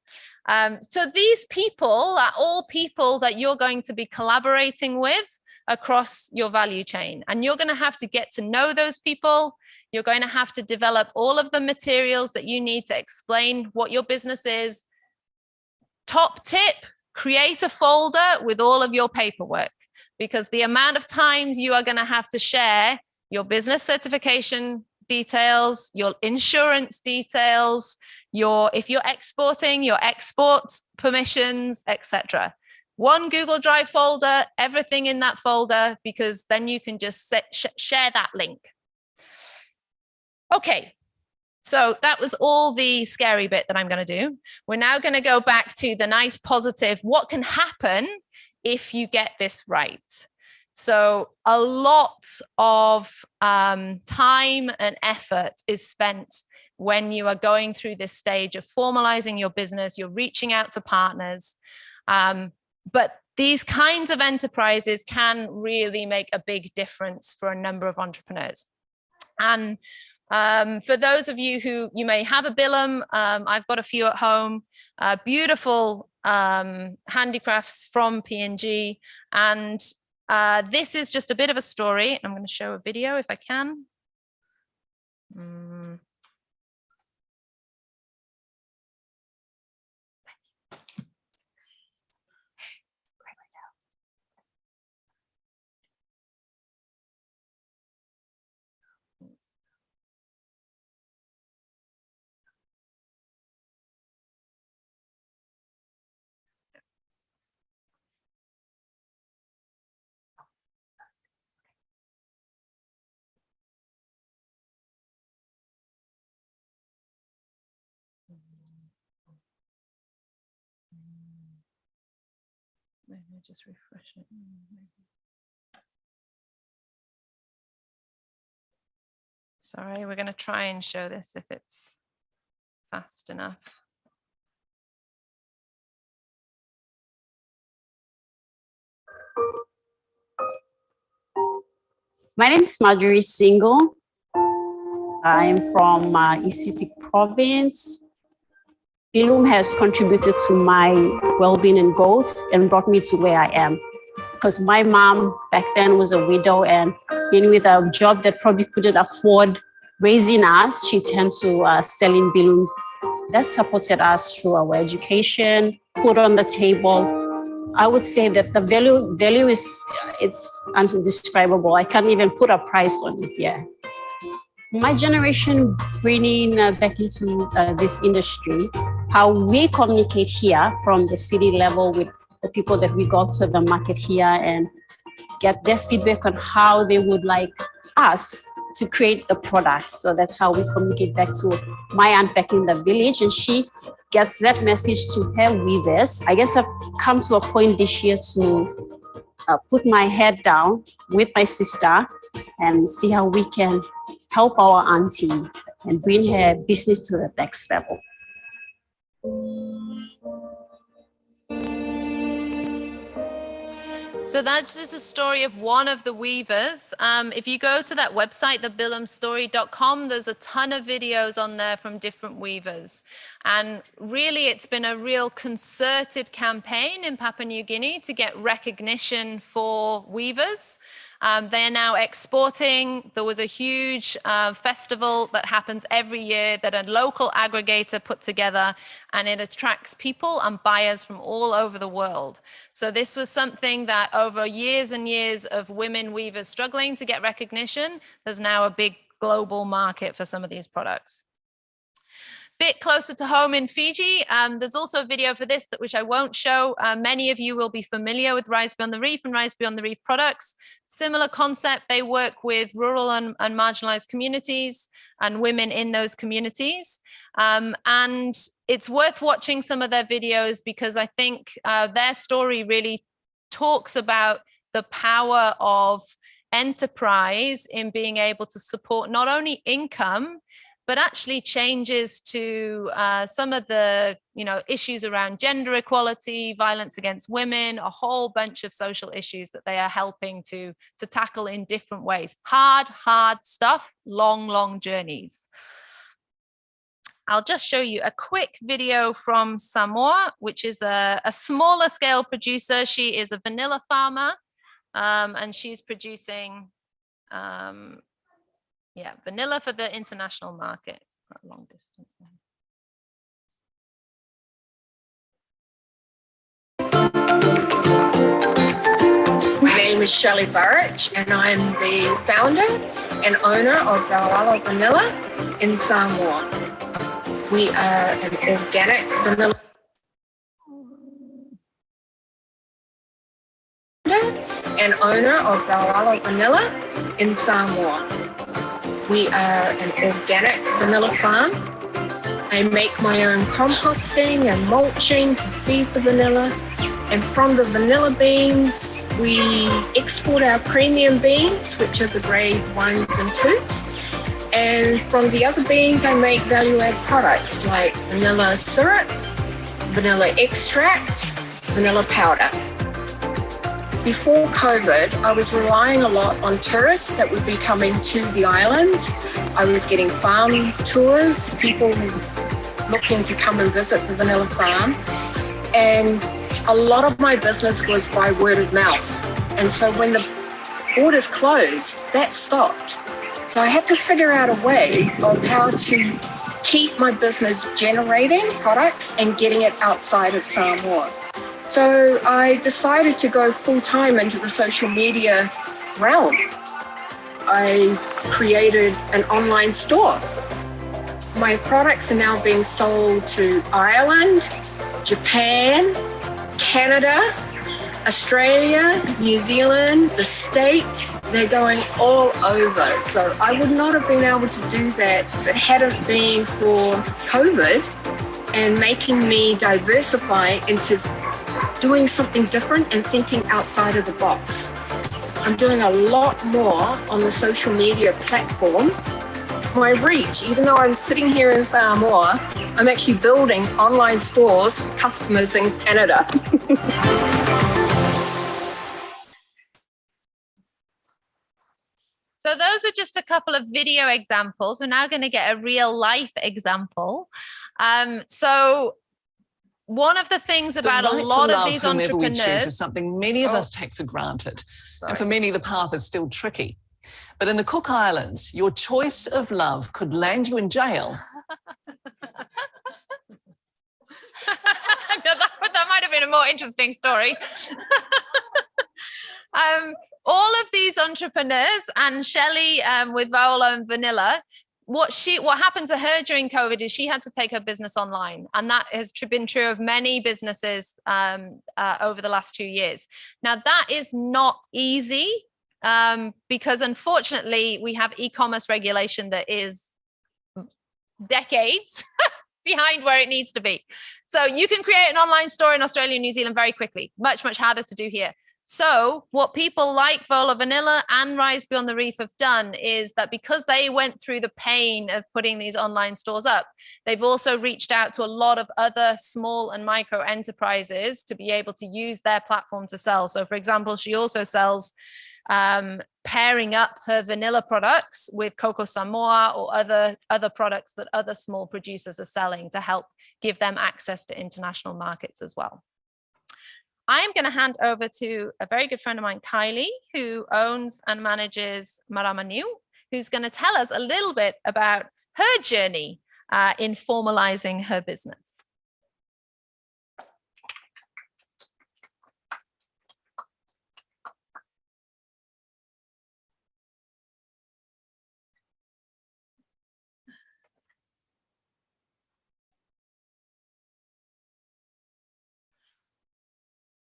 So these people are all people that you're going to be collaborating with across your value chain. And you're going to have to get to know those people. You're going to have to develop all of the materials that you need to explain what your business is. Top tip, create a folder with all of your paperwork, because the amount of times you are going to have to share your business certification details, your insurance details, if you're exporting, your export permissions, etc. One Google Drive folder, everything in that folder, because then you can just share that link. Okay, so that was all the scary bit that I'm going to do. We're now going to go back to the nice positive, what can happen if you get this right. So a lot of time and effort is spent when you are going through this stage of formalizing your business, you're reaching out to partners. But these kinds of enterprises can really make a big difference for a number of entrepreneurs. And for those of you who you may have a Bilum, I've got a few at home, beautiful handicrafts from PNG. And this is just a bit of a story. I'm going to show a video if I can. Maybe just refresh it. Sorry, we're going to try and show this if it's fast enough. My name is Marjorie Single. I'm from ECP province. Bilum has contributed to my well-being and growth and brought me to where I am. Because my mom back then was a widow, and being with a job that probably couldn't afford raising us, she turned to selling Bilum. That supported us through our education, food on the table. I would say that the value is, it's indescribable. I can't even put a price on it yet. My generation bringing back into this industry, how we communicate here from the city level with the people that we go to the market here and get their feedback on how they would like us to create the product. So that's how we communicate back to my aunt back in the village, and she gets that message to her weavers. I guess I've come to a point this year to put my head down with my sister and see how we can help our auntie and bring her business to the next level. So that's just a story of one of the weavers. If you go to that website, thebilumstory.com, there's a ton of videos on there from different weavers. And really, it's been a real concerted campaign in Papua New Guinea to get recognition for weavers. They're now exporting. There was a huge festival that happens every year that a local aggregator put together, and it attracts people and buyers from all over the world. So this was something that over years and years of women weavers struggling to get recognition, there's now a big global market for some of these products. Bit closer to home in Fiji, there's also a video for this which I won't show. Many of you will be familiar with Rise Beyond the Reef and Rise Beyond the Reef products. Similar concept, they work with rural and marginalized communities and women in those communities. And it's worth watching some of their videos because I think their story really talks about the power of enterprise in being able to support not only income, but actually changes to some of the issues around gender equality, violence against women, a whole bunch of social issues that they are helping to tackle in different ways. Hard stuff, long journeys. I'll just show you a quick video from Samoa, which is a smaller scale producer. She is a vanilla farmer, and she's producing vanilla for the international market. Quite a long distance. My name is Shelley Burrich, and I'm the founder and owner of Gawala Vanilla in Samoa. We are an organic vanilla and owner of Gawala Vanilla in Samoa. We are an organic vanilla farm. I make my own composting and mulching to feed the vanilla. And from the vanilla beans, we export our premium beans, which are the grade 1s and 2s. And from the other beans, I make value-add products like vanilla syrup, vanilla extract, vanilla powder. Before COVID, I was relying a lot on tourists that would be coming to the islands. I was getting farm tours, people looking to come and visit the vanilla farm. And a lot of my business was by word of mouth. And so when the borders closed, that stopped. So I had to figure out a way of how to keep my business generating products and getting it outside of Samoa. So I decided to go full-time into the social media realm. I created an online store. My products are now being sold to Ireland, Japan, Canada, Australia, New Zealand, the States. They're going all over. So I would not have been able to do that if it hadn't been for COVID and making me diversify into doing something different and thinking outside of the box. I'm doing a lot more on the social media platform. My reach, even though I'm sitting here in Samoa, I'm actually building online stores for customers in Canada. those were just a couple of video examples. We're now going to get a real life example. So one of the things about a lot of these entrepreneurs is something many of us take for granted. And for many, the path is still tricky. But in the Cook Islands, your choice of love could land you in jail. That might have been a more interesting story. All of these entrepreneurs, and Shelley with Viola and Vanilla, what happened to her during COVID is she had to take her business online. And that has been true of many businesses over the last 2 years. Now, that is not easy because unfortunately, we have e-commerce regulation that is decades behind where it needs to be. So you can create an online store in Australia and New Zealand very quickly, much, much harder to do here. So what people like Vola Vanilla and Rise Beyond the Reef have done is that because they went through the pain of putting these online stores up, they've also reached out to a lot of other small and micro enterprises to be able to use their platform to sell. So for example, she also sells pairing up her vanilla products with Coco Samoa or other products that other small producers are selling to help give them access to international markets as well. I'm going to hand over to a very good friend of mine, Kylie, who owns and manages Marama New, who's going to tell us a little bit about her journey in formalizing her business.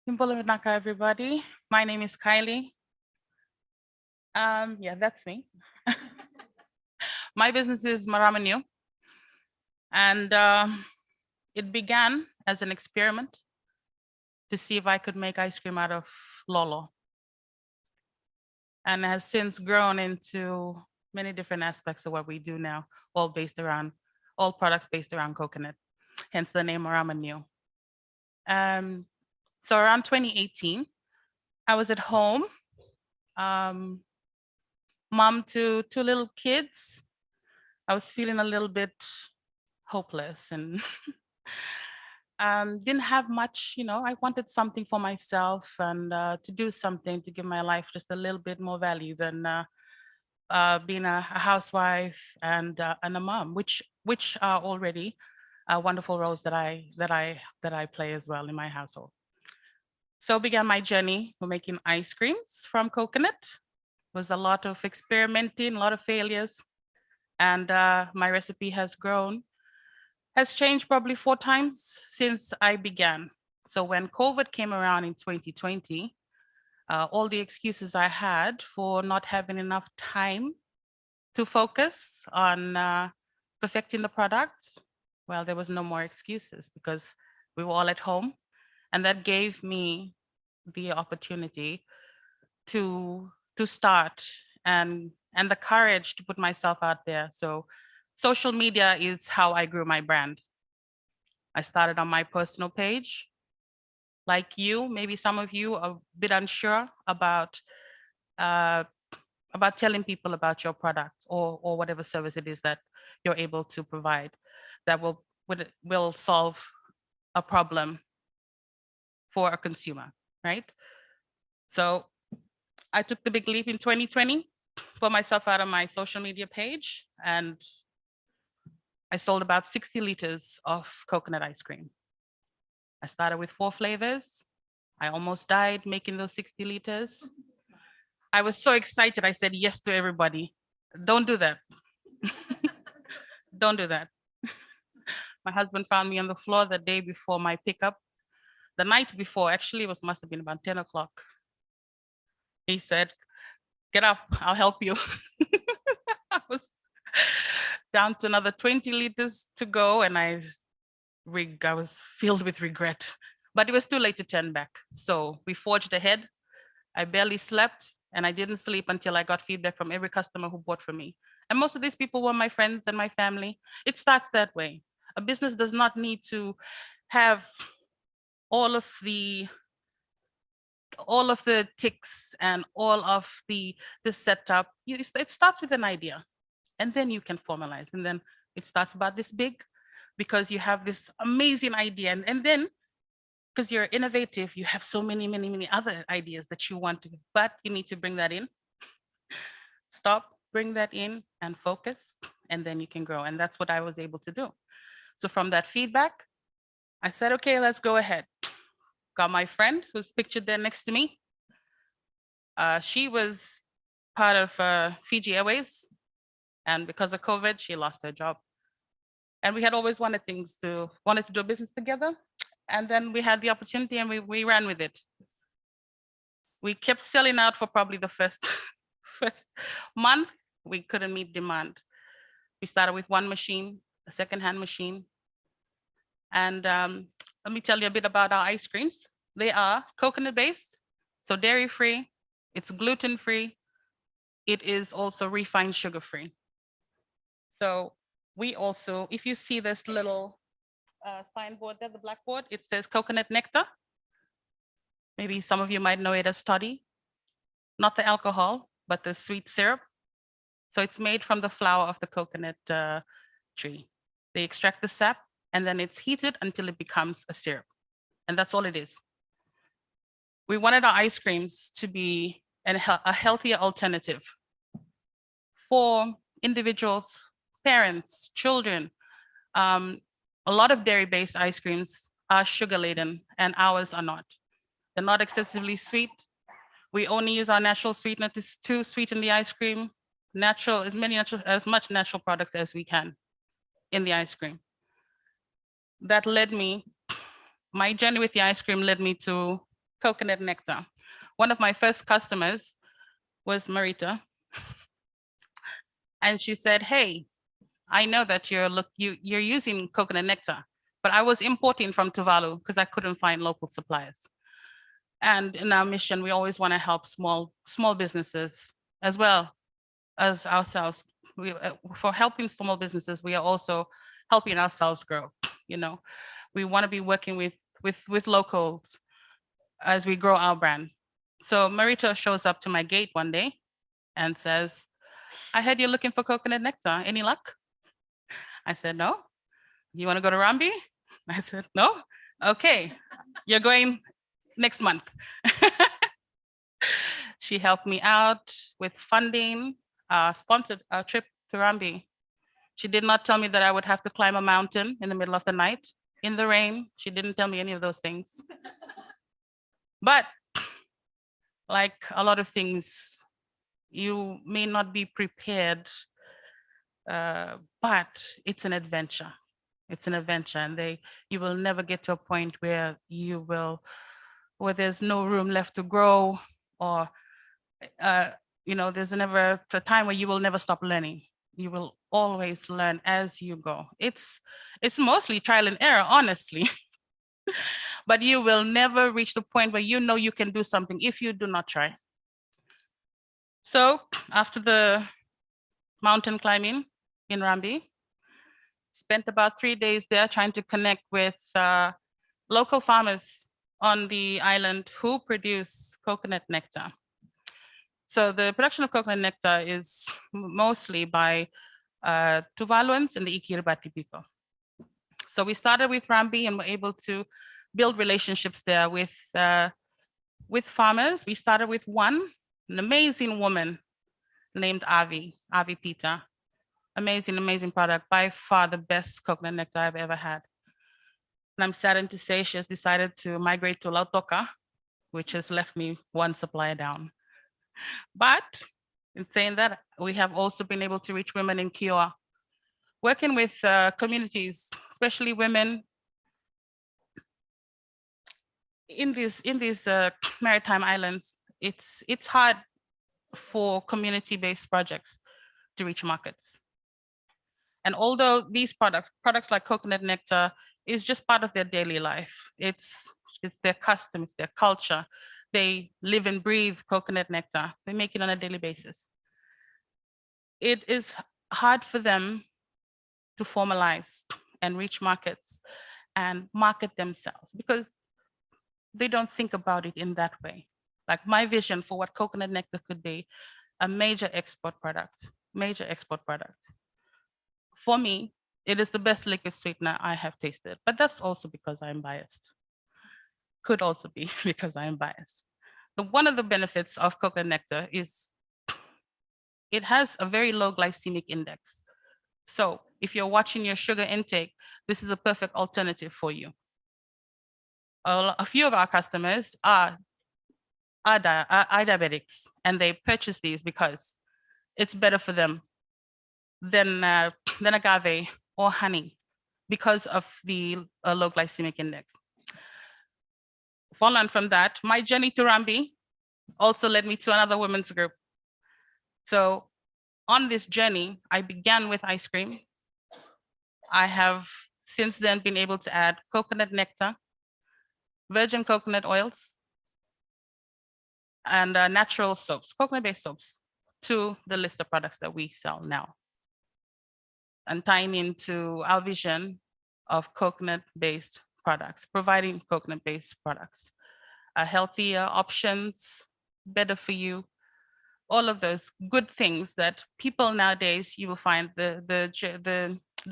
Naka, everybody. My name is Kylie. Yeah, that's me. My business is Marama New, and it began as an experiment to see if I could make ice cream out of lolo, and has since grown into many different aspects of what we do now, all products based around coconut, hence the name Marama New. So around 2018, I was at home, mom to 2 little kids. I was feeling a little bit hopeless and didn't have much, I wanted something for myself and to do something to give my life just a little bit more value than being a housewife and a mom, which are already wonderful roles that I play as well in my household. So began my journey for making ice creams from coconut. It was a lot of experimenting, a lot of failures. And my recipe has changed probably 4 times since I began. So when COVID came around in 2020, all the excuses I had for not having enough time to focus on perfecting the products, well, there was no more excuses because we were all at home. And that gave me the opportunity to start and the courage to put myself out there. So social media is how I grew my brand. I started on my personal page. Like you, maybe some of you are a bit unsure about telling people about your product or whatever service it is that you're able to provide that will solve a problem for a consumer, right? So I took the big leap in 2020, put myself out on my social media page, and I sold about 60 liters of coconut ice cream. I started with 4 flavors. I almost died making those 60 liters. I was so excited. I said yes to everybody. Don't do that. Don't do that. My husband found me on the floor the day before my pickup. The night before, actually, must have been about 10 o'clock. He said, "Get up, I'll help you." I was down to another 20 liters to go, and I was filled with regret, but it was too late to turn back. So we forged ahead. I barely slept, and I didn't sleep until I got feedback from every customer who bought from me. And most of these people were my friends and my family. It starts that way. A business does not need to have all of the all of the ticks and all of the setup, it starts with an idea, and then you can formalize, and then it starts about this big, because you have this amazing idea, and then because you're innovative, you have so many other ideas that you want to, but you need to bring that in, stop, bring that in, and focus, and then you can grow. And that's what I was able to do. So from that feedback, I said, okay, let's go ahead. Got my friend who's pictured there next to me. She was part of Fiji Airways, and because of COVID, she lost her job. And we had always wanted to do a business together. And then we had the opportunity, and we ran with it. We kept selling out for probably the first month. We couldn't meet demand. We started with one machine, a second-hand machine. And let me tell you a bit about our ice creams. They are coconut-based, so dairy-free. It's gluten-free. It is also refined sugar-free. So we also, if you see this little signboard there, the blackboard, it says coconut nectar. Maybe some of you might know it as toddy. Not the alcohol, but the sweet syrup. So it's made from the flower of the coconut tree. They extract the sap, and then it's heated until it becomes a syrup. And that's all it is. We wanted our ice creams to be a healthier alternative for individuals, parents, children. A lot of dairy-based ice creams are sugar-laden, and ours are not. They're not excessively sweet. We only use our natural sweetener to sweeten the ice cream. As much natural products as we can in the ice cream. That led me, my journey with the ice cream led me to coconut nectar. One of my first customers was Marita. And she said, hey, I know that you're using coconut nectar, but I was importing from Tuvalu because I couldn't find local suppliers. And in our mission, we always want to help small businesses as well as ourselves. For helping small businesses, we are also helping ourselves grow. You know, we want to be working with locals as we grow our brand. So Marita shows up to my gate one day and says, I heard you're looking for coconut nectar. Any luck? I said, no. You want to go to Rambi? I said, no. Okay, you're going next month. She helped me out with funding, sponsored a trip to Rambi. She did not tell me that I would have to climb a mountain in the middle of the night, in the rain. She didn't tell me any of those things. But like a lot of things, you may not be prepared, but it's an adventure. It's an adventure, and you will never get to a point where where there's no room left to grow, or there's never a time where you will never stop learning. You will always learn as you go. It's mostly trial and error, honestly. But you will never reach the point where you know you can do something if you do not try. So after the mountain climbing in Rambi, spent about 3 days there trying to connect with local farmers on the island who produce coconut nectar. So the production of coconut nectar is mostly by Tuvaluans and the Ikiribati people. So we started with Rambi and were able to build relationships there with farmers. We started with an amazing woman named Avi Pita. Amazing product, by far the best coconut nectar I've ever had. And I'm saddened to say she has decided to migrate to Lautoka, which has left me one supplier down. But in saying that, we have also been able to reach women in Kiowa, working with communities, especially women in these maritime islands. It's hard for community-based projects to reach markets. And although these products like coconut nectar is just part of their daily life, it's their custom, it's their culture. They live and breathe coconut nectar. They make it on a daily basis. It is hard for them to formalize and reach markets and market themselves because they don't think about it in that way. Like my vision for what coconut nectar could be, a major export product, For me, it is the best liquid sweetener I have tasted, but that's also because I'm biased. Could also be because I'm biased. But one of the benefits of coconut nectar is it has a very low glycemic index. So if you're watching your sugar intake, this is a perfect alternative for you. A few of our customers are diabetics, and they purchase these because it's better for them than agave or honey because of the low glycemic index. Following from that, my journey to Rambi also led me to another women's group. So on this journey, I began with ice cream. I have since then been able to add coconut nectar, virgin coconut oils, and natural soaps, coconut-based soaps, to the list of products that we sell now. And tying into our vision of coconut-based products, providing coconut-based products, healthier options, better for you, all of those good things that people nowadays, you will find the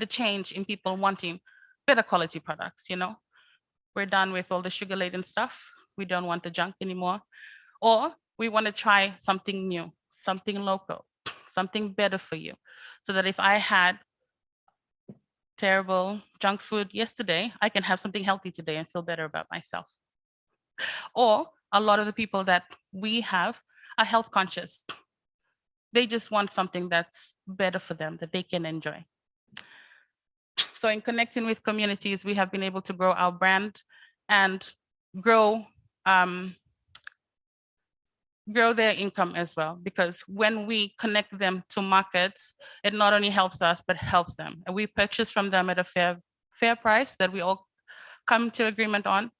change in people wanting better quality products, you know? We're done with all the sugar-laden stuff. We don't want the junk anymore. Or we want to try something new, something local, something better for you. So that if I had terrible junk food yesterday, I can have something healthy today and feel better about myself. Or a lot of the people that we have are health conscious. They just want something that's better for them, that they can enjoy. So in connecting with communities, we have been able to grow our brand and grow their income as well, because when we connect them to markets, it not only helps us, but helps them. And we purchase from them at a fair price that we all come to agreement on.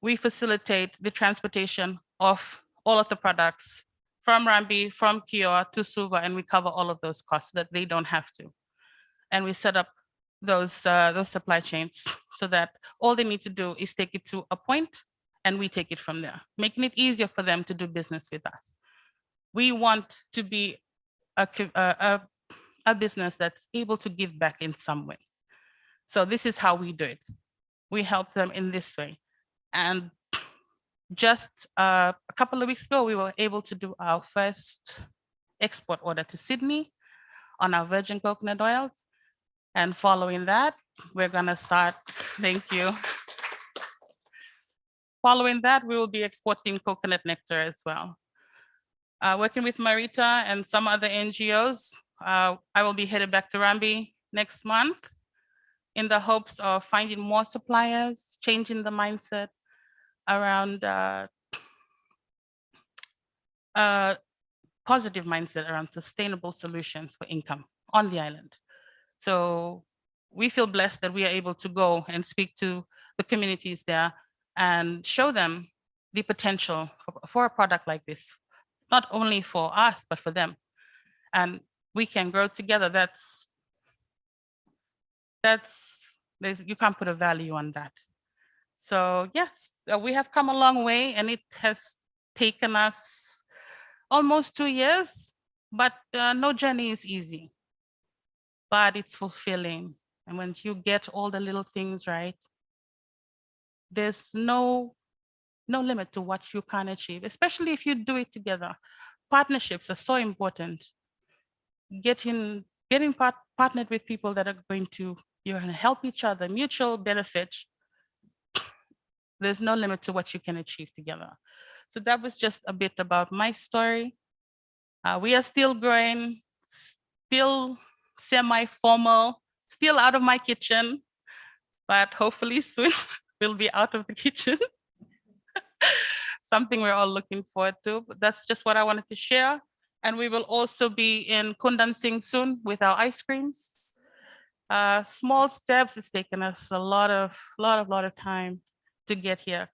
We facilitate the transportation of all of the products from Rambi, from Kiowa to Suva, and we cover all of those costs so that they don't have to. And we set up those supply chains so that all they need to do is take it to a point and we take it from there, making it easier for them to do business with us. We want to be a business that's able to give back in some way. So this is how we do it. We help them in this way. And just a couple of weeks ago, we were able to do our first export order to Sydney on our virgin coconut oils. And following that, we're gonna start, thank you. Following that, we will be exporting coconut nectar as well. Working with Marita and some other NGOs, I will be headed back to Rambi next month in the hopes of finding more suppliers, changing the mindset around positive mindset around sustainable solutions for income on the island. So we feel blessed that we are able to go and speak to the communities there and show them the potential for a product like this, not only for us, but for them. And we can grow together. You can't put a value on that. So yes, we have come a long way, and it has taken us almost 2 years, but no journey is easy, but it's fulfilling. And when you get all the little things right, there's no limit to what you can achieve, especially if you do it together. Partnerships are so important. Getting partnered with people that are you're going to help each other, mutual benefit. There's no limit to what you can achieve together. So that was just a bit about my story. We are still growing, still semi-formal, still out of my kitchen, but hopefully soon we'll be out of the kitchen. Something we're all looking forward to, but that's just what I wanted to share. And we will also be in Kundansing soon with our ice creams. Small steps, it's taken us a lot of time to get here.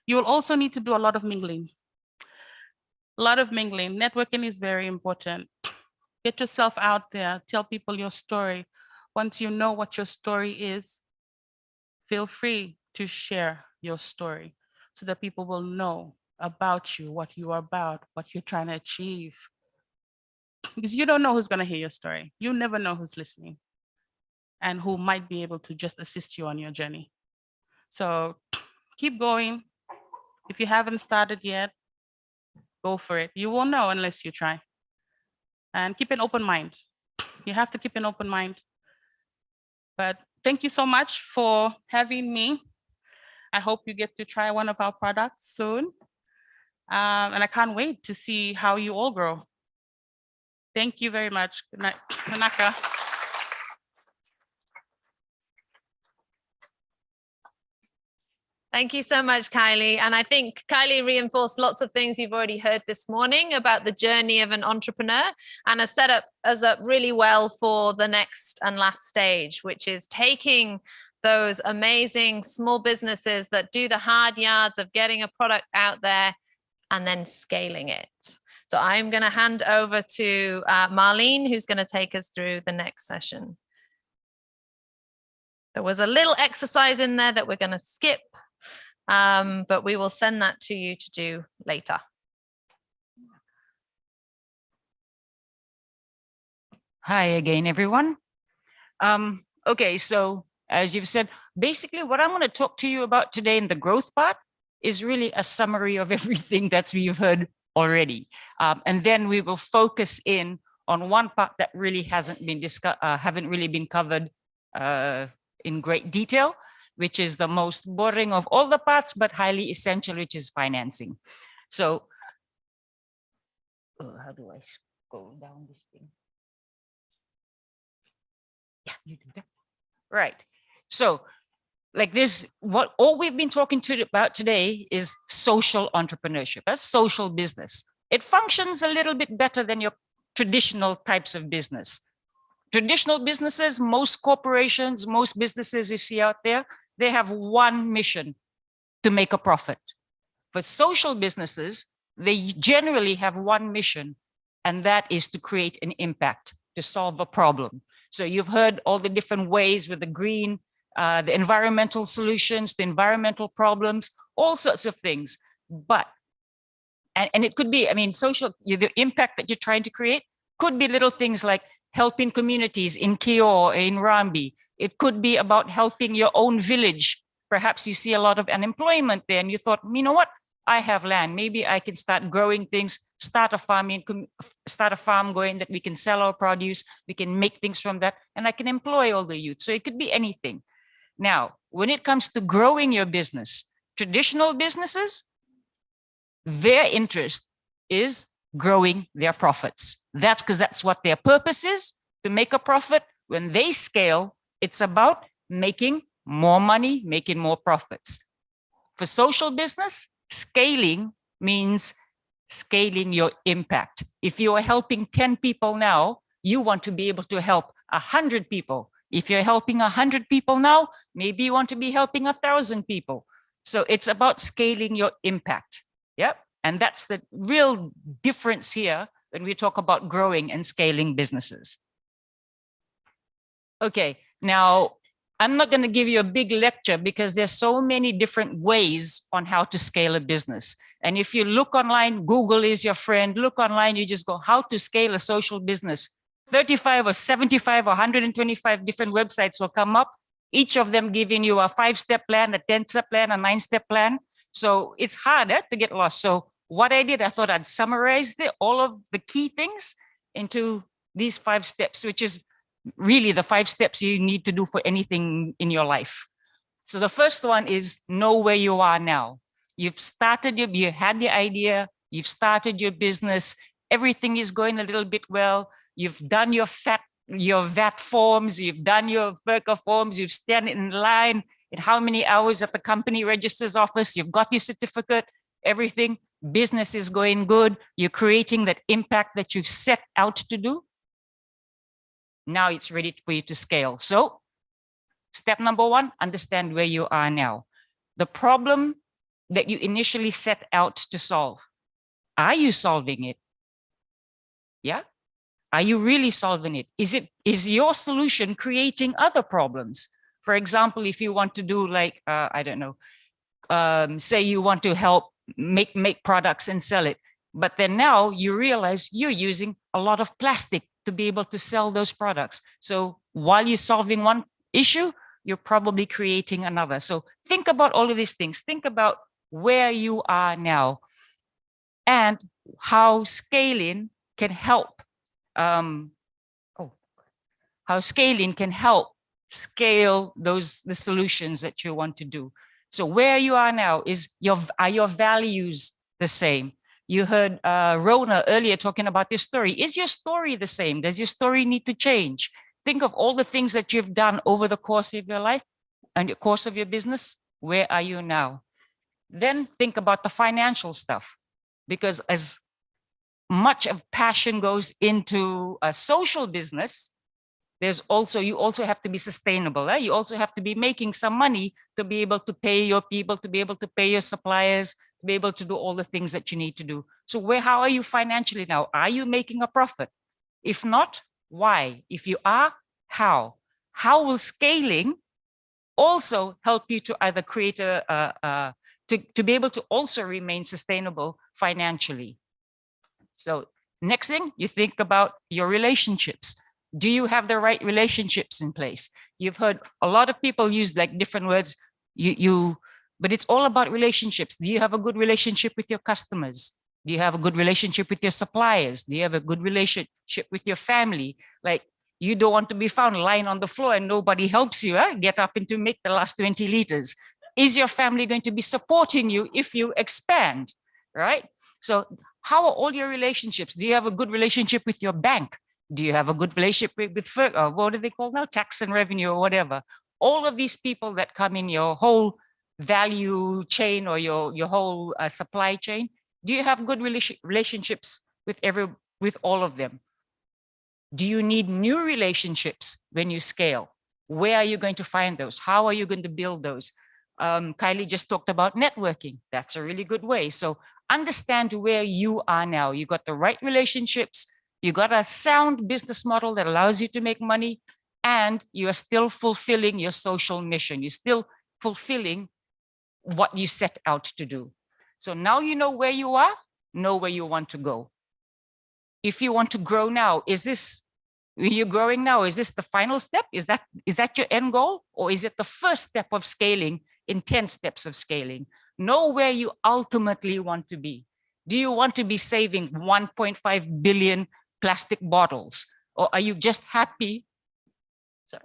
You will also need to do a lot of mingling. Networking is very important. Get yourself out there, tell people your story. Once you know what your story is, feel free to share your story so that people will know about you, what you are about, what you're trying to achieve. Because you don't know who's going to hear your story. You never know who's listening and who might be able to just assist you on your journey. So keep going. If you haven't started yet, go for it. You won't know unless you try. And keep an open mind. You have to keep an open mind. But thank you so much for having me. I hope you get to try one of our products soon. And I can't wait to see how you all grow. Thank you very much. Good night. Nanaka. Thank you so much, Kylie. And I think Kylie reinforced lots of things you've already heard this morning about the journey of an entrepreneur, and has set us up really well for the next and last stage, which is taking those amazing small businesses that do the hard yards of getting a product out there and then scaling it. So I'm going to hand over to Marlene, who's going to take us through the next session. There was a little exercise in there that we're going to skip, but we will send that to you to do later. Hi again, everyone. Okay, so as you've said, basically what I'm going to talk to you about today in the growth part is really a summary of everything that we've heard already. And then we will focus in on one part that really haven't really been covered in great detail, which is the most boring of all the parts, but highly essential, which is financing. So how do I scroll down this thing? Yeah, you do that. Right. So like this, what all we've been talking about today is social entrepreneurship, that's social business. It functions a little bit better than your traditional types of business. Traditional businesses, most corporations, most businesses you see out there, they have one mission: to make a profit. For social businesses, they generally have one mission, and that is to create an impact, to solve a problem. So you've heard all the different ways with the green, the environmental solutions, the environmental problems, all sorts of things. But, and it could be, I mean, the impact that you're trying to create could be little things like helping communities in Kio, in Rambi. It could be about helping your own village. Perhaps you see a lot of unemployment there and you thought, you know what, I have land. Maybe I can start growing things, start a farm going that we can sell our produce. We can make things from that, and I can employ all the youth. So it could be anything. Now, when it comes to growing your business, traditional businesses, their interest is growing their profits. That's because that's what their purpose is, to make a profit. When they scale, it's about making more money, making more profits. For social business, scaling means scaling your impact. If you are helping 10 people now, you want to be able to help 100 people. If you're helping 100 people now, maybe you want to be helping 1,000 people. So it's about scaling your impact. Yep. And that's the real difference here when we talk about growing and scaling businesses. Okay, now I'm not going to give you a big lecture because there's so many different ways on how to scale a business. And if you look online, Google is your friend. Look online, you just go, how to scale a social business. 35 or 75 or 125 different websites will come up, each of them giving you a 5-step plan, a 10-step plan, a 9-step plan. So it's harder to get lost. So what I did, I thought I'd summarize all of the key things into these 5 steps, which is really the 5 steps you need to do for anything in your life. So the first one is know where you are now. You've started you had the idea, you've started your business, everything is going a little bit well. You've done your VAT forms, you've done your FERCA forms, you've stand in line in how many hours at the company registrar's office, you've got your certificate, everything, business is going good, you're creating that impact that you set out to do. Now it's ready for you to scale. So step number 1, understand where you are now. The problem that you initially set out to solve, are you solving it? Yeah? Are you really solving it? Is your solution creating other problems? For example, if you want to do like, I don't know, say you want to help make products and sell it. But then now you realize you're using a lot of plastic to be able to sell those products. So while you're solving one issue, you're probably creating another. So think about all of these things. Think about where you are now and how scaling can help. How scaling can help scale the solutions that you want to do. So where you are now are your values the same? You heard Rona earlier talking about your story. Is your story the same? Does your story need to change? Think of all the things that you've done over the course of your life and the course of your business. Where are you now? Then think about the financial stuff, because as much of passion goes into a social business, you also have to be sustainable. You also have to be making some money to be able to pay your people, to be able to pay your suppliers, to be able to do all the things that you need to do. So how are you financially now? Are you making a profit? If not, why? If you are, how? How will scaling also help you to either create to be able to also remain sustainable financially? So next thing, you think about your relationships. Do you have the right relationships in place? You've heard a lot of people use like different words, but it's all about relationships. Do you have a good relationship with your customers? Do you have a good relationship with your suppliers? Do you have a good relationship with your family? Like, you don't want to be found lying on the floor and nobody helps you get up and to make the last 20 liters. Is your family going to be supporting you if you expand, right? So how are all your relationships? Do you have a good relationship with your bank? Do you have a good relationship with what do they call now? Tax and revenue or whatever. All of these people that come in your whole value chain or your whole supply chain, do you have good relationships with all of them? Do you need new relationships when you scale? Where are you going to find those? How are you going to build those? Kylie just talked about networking. That's a really good way. So understand where you are now. You got the right relationships. You got a sound business model that allows you to make money, and you are still fulfilling your social mission. You're still fulfilling what you set out to do. So now you know where you are, know where you want to go. If you want to grow now, when you're growing now, is this the final step? Is that your end goal? Or is it the first step of scaling in 10 steps of scaling? Know where you ultimately want to be. Do you want to be saving 1.5 billion plastic bottles? Or are you just happy? Sorry.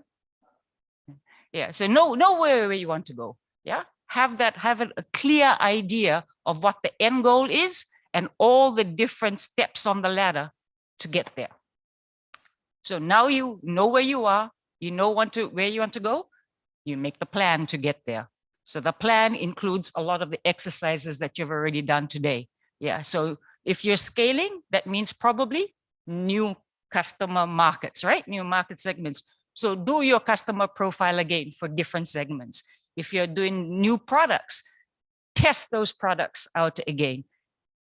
Yeah, so know where you want to go. Yeah, have a clear idea of what the end goal is and all the different steps on the ladder to get there. So now you know where you are, you know where you want to go, you make the plan to get there. So the plan includes a lot of the exercises that you've already done today. Yeah, so if you're scaling, that means probably new customer markets, right? New market segments. So do your customer profile again for different segments. If you're doing new products, test those products out again.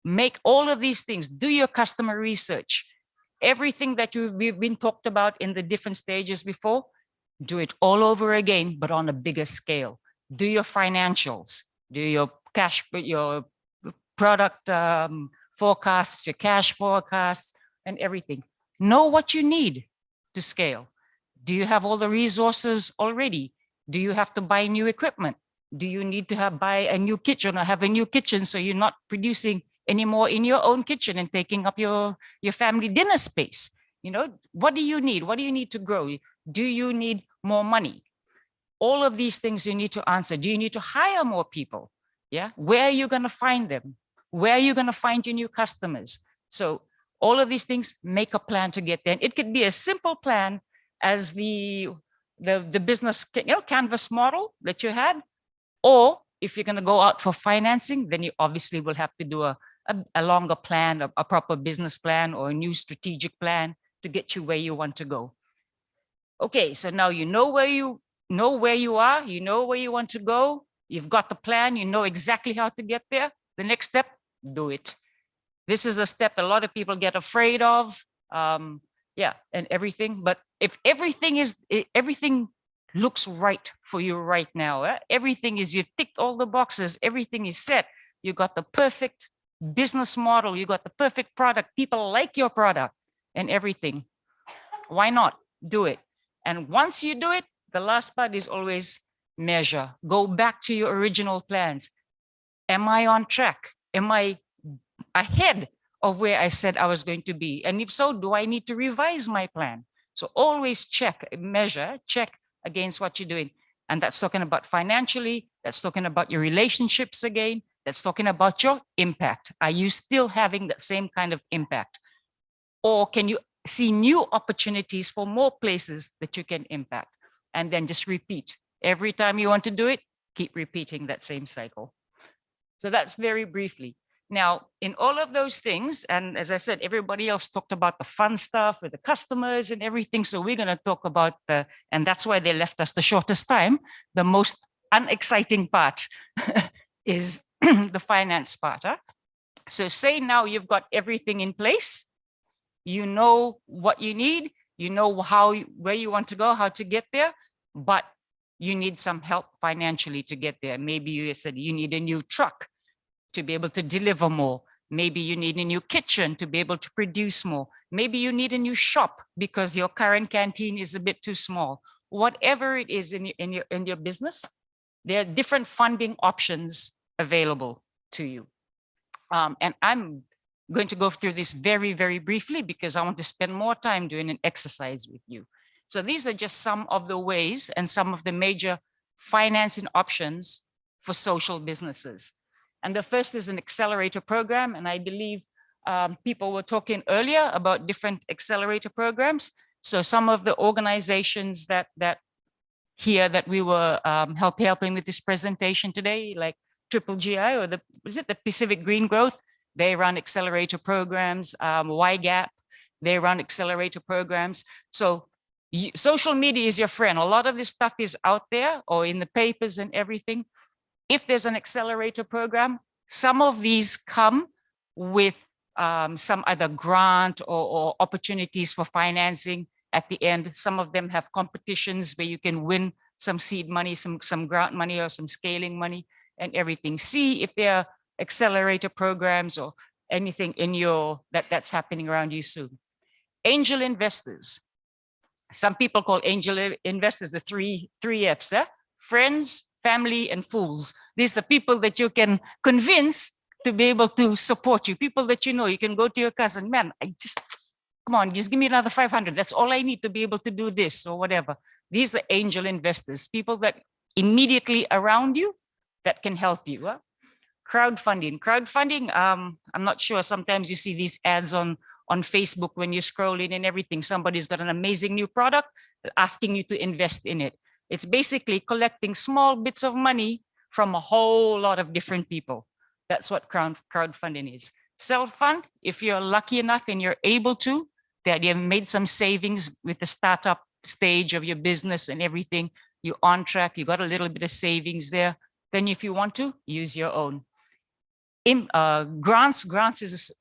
Make all of these things, do your customer research. Everything that we've been talked about in the different stages before, do it all over again, but on a bigger scale. Do your financials, do your your product forecasts, your cash forecasts, and everything. Know what you need to scale. Do you have all the resources already? Do you have to buy new equipment? Do you need to buy a new kitchen or have a new kitchen so you're not producing anymore in your own kitchen and taking up your family dinner space? You know, what do you need? What do you need to grow? Do you need more money? All of these things you need to answer. Do you need to hire more people? Yeah, where are you going to find them? Where are you going to find your new customers? So all of these things, make a plan to get there. And it could be a simple plan as the business canvas model that you had, or if you're going to go out for financing, then you obviously will have to do a longer plan, a proper business plan or a new strategic plan to get you where you want to go. Okay, so now you know where you are, you know where you want to go, you've got the plan, you know exactly how to get there. The next step, do it. This is a step a lot of people get afraid of, yeah, and everything. But if everything looks right for you right now, everything is, you ticked all the boxes, everything is set, You got the perfect business model. You got the perfect product. People like your product and everything. Why not do it? And once you do it, the last part is always measure. Go back to your original plans. Am I on track? Am I ahead of where I said I was going to be? And if so, do I need to revise my plan? So always check, measure, check against what you're doing. And that's talking about financially, that's talking about your relationships again, that's talking about your impact. Are you still having that same kind of impact? Or can you see new opportunities for more places that you can impact? And then just repeat. Every time you want to do it, keep repeating that same cycle. So that's very briefly. Now, in all of those things, and as I said, everybody else talked about the fun stuff with the customers and everything. So we're going to talk about and that's why they left us the shortest time, the most unexciting part is the finance part. Huh? So say now you've got everything in place. You know what you need. You know where you want to go, how to get there, but you need some help financially to get there. Maybe you said you need a new truck to be able to deliver more. Maybe you need a new kitchen to be able to produce more. Maybe you need a new shop because your current canteen is a bit too small. Whatever it is in your business, there are different funding options available to you. And I'm going to go through this very, very briefly because I want to spend more time doing an exercise with you. So these are just some of the ways and some of the major financing options for social businesses. And the first is an accelerator program. And I believe people were talking earlier about different accelerator programs. So some of the organizations that we were helping with this presentation today, like Triple GI or the Pacific Green Growth, they run accelerator programs. YGAP, they run accelerator programs. So social media is your friend. A lot of this stuff is out there or in the papers and everything. If there's an accelerator program, some of these come with some other grant or opportunities for financing at the end. Some of them have competitions where you can win some seed money, some grant money or some scaling money and everything. See if there are accelerator programs or anything in that's happening around you soon. Angel investors. Some people call angel investors the three F's, friends, family, and fools. These are people that you can convince to be able to support you. People that you can go to your cousin, man, come on, just give me another 500. That's all I need to be able to do this or whatever. These are angel investors, people that immediately around you that can help you. Crowdfunding. I'm not sure. Sometimes you see these ads on Facebook when you scroll in and everything. Somebody's got an amazing new product asking you to invest in it. It's basically collecting small bits of money from a whole lot of different people. That's what crowdfunding is. Self-fund, if you're lucky enough and you're able to, that you've made some savings with the startup stage of your business and everything, you're on track, you got a little bit of savings there, then if you want to, use your own. Grants is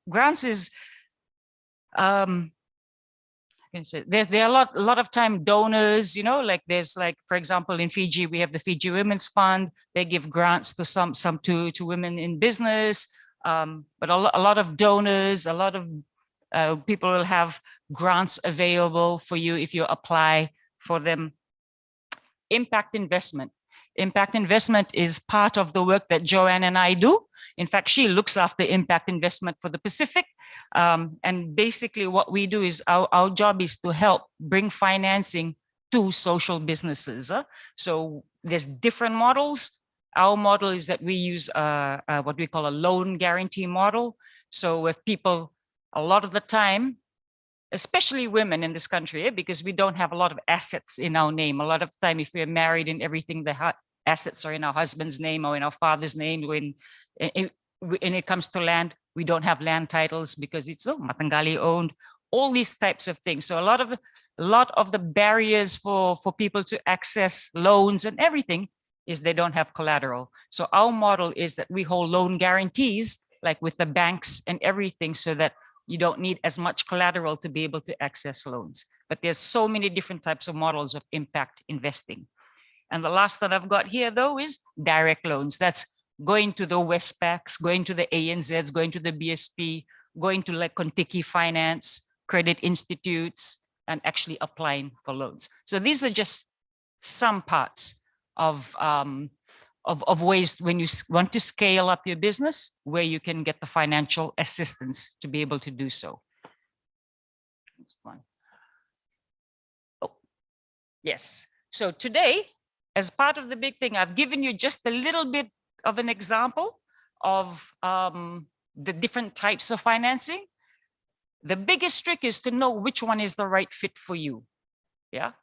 there are a lot of time donors, like there's for example, in Fiji, we have the Fiji Women's Fund. They give grants to some to women in business, but a lot of donors, a lot of people will have grants available for you if you apply for them. Impact investment. Impact investment is part of the work that Joanne and I do. In fact, she looks after impact investment for the Pacific. And basically what we do is our job is to help bring financing to social businesses. So there's different models. Our model is that we use what we call a loan guarantee model. So with people, a lot of the time, especially women in this country, because we don't have a lot of assets in our name. A lot of the time, if we're married and everything, the assets are in our husband's name or in our father's name. When it comes to land, we don't have land titles because it's Matangali owned, all these types of things. So a lot of the barriers for people to access loans and everything is they don't have collateral. So our model is that we hold loan guarantees, like with the banks and everything, so that you don't need as much collateral to be able to access loans. But there's so many different types of models of impact investing. And the last that I've got here, though, is direct loans. That's going to the Westpacs, going to the ANZs, going to the BSP, going to like Contiki Finance, credit institutes, and actually applying for loans. So these are just some parts of ways when you want to scale up your business, where you can get the financial assistance to be able to do so. Next one. Oh, yes. So today, as part of the big thing, I've given you just a little bit of an example of the different types of financing. The biggest trick is to know which one is the right fit for you. Yeah.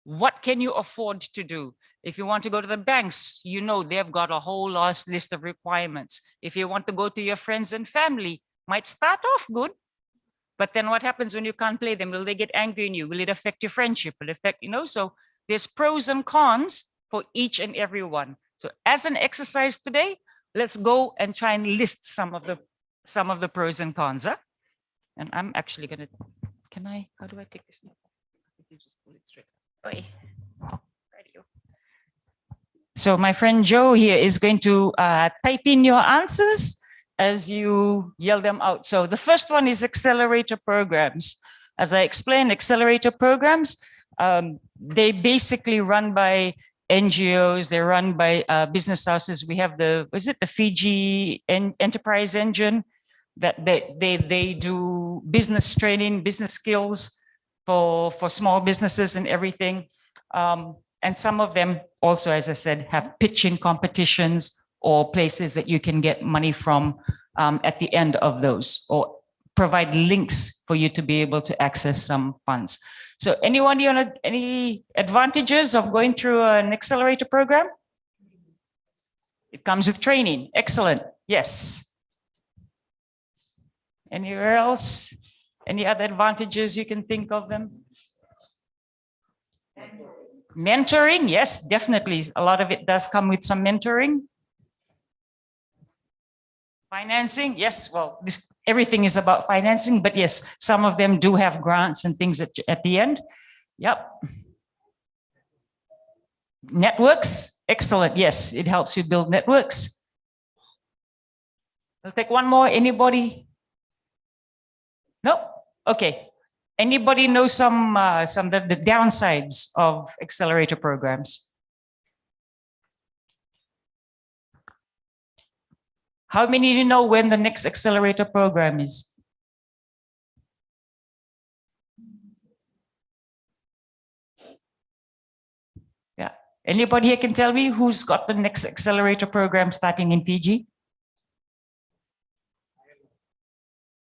What can you afford to do? If you want to go to the banks, you know they've got a whole list of requirements. If you want to go to your friends and family, might start off good, but then what happens when you can't play them? Will they get angry on you? Will it affect your friendship? Will it affect, you know? So there's pros and cons for each and every one. So as an exercise today, let's go and try and list some of the pros and cons. Huh? And I'm actually gonna, how do I take this? You just pull it straight. Oi. Radio. So my friend Joe here is going to type in your answers as you yell them out. So the first one is accelerator programs. As I explained, accelerator programs, they basically run by NGOs, they're run by business houses. We have the Fiji Enterprise Engine, that they do business training, business skills for small businesses and everything. And some of them also, as I said, have pitching competitions or places that you can get money from at the end of those, or provide links for you to be able to access some funds. So anyone, any advantages of going through an accelerator program? It comes with training. Excellent. Yes. Anywhere else? Any other advantages you can think of them? Mentoring, yes, definitely. A lot of it does come with some mentoring. Financing, yes, well, everything is about financing, but yes, some of them do have grants and things at the end. Yep. Networks, excellent. Yes, it helps you build networks. I'll take one more. Anybody? No? Okay. Anybody know some of the downsides of accelerator programs? How many of you know when the next accelerator program is? Yeah. Anybody here can tell me who's got the next accelerator program starting in Fiji?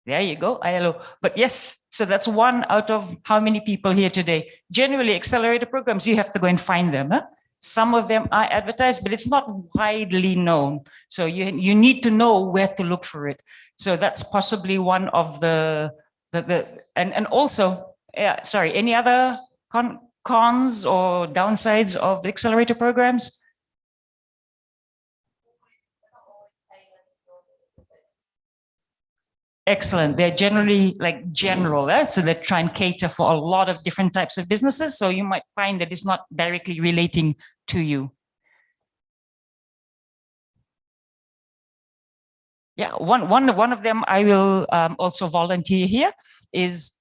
There you go, ILO. But yes, so that's one out of how many people here today? Generally, accelerator programs, you have to go and find them. Huh? Some of them are advertised, but it's not widely known. So you need to know where to look for it. So that's possibly one of and also, yeah, sorry, any other cons or downsides of the accelerator programs? Excellent. They're generally like general, right? So they try and cater for a lot of different types of businesses. So you might find that it's not directly relating to you. Yeah, one of them I will also volunteer here is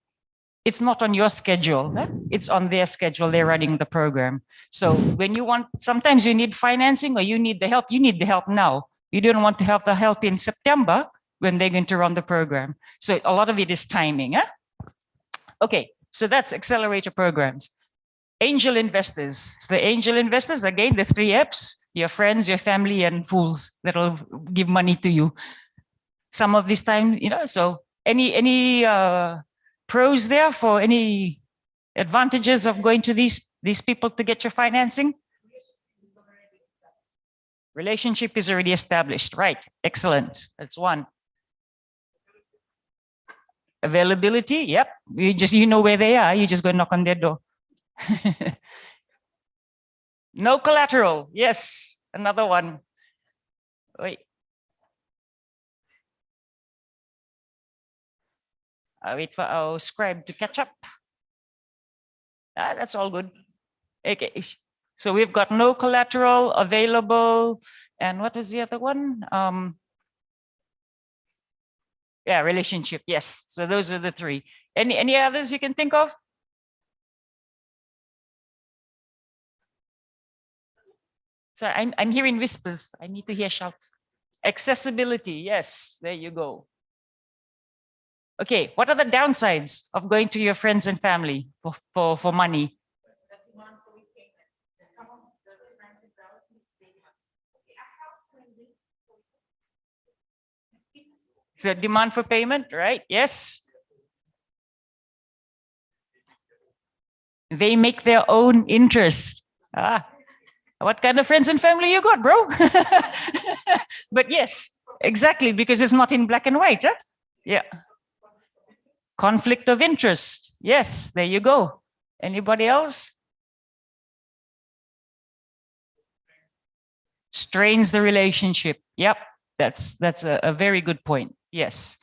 it's not on your schedule. Right? It's on their schedule. They're running the program. So when you want, sometimes you need financing or you need the help now. You don't want to have the help in September when they're going to run the program. So a lot of it is timing. Huh? Okay, so that's accelerator programs. Angel investors. So the angel investors, again, the 3 Fs, your friends, your family, and fools that'll give money to you. Some of this time, so any pros there for any advantages of going to these people to get your financing? Relationship is already established, right? Excellent, that's one. Availability, yep. You know where they are. You just go knock on their door. No collateral, yes. Another one. Wait. I'll wait for our scribe to catch up. That's all good. Okay. So we've got no collateral available. And what was the other one? Yeah, relationship. Yes. So those are the three. Any others you can think of? Sorry, I'm hearing whispers. I need to hear shouts. Accessibility. Yes, there you go. Okay, what are the downsides of going to your friends and family for money? The demand for payment, right? Yes. They make their own interest. What kind of friends and family you got, bro? But yes, exactly, because it's not in black and white. Huh? Yeah. Conflict of interest. Yes, there you go. Anybody else? Strains the relationship. Yep, that's a very good point. Yes.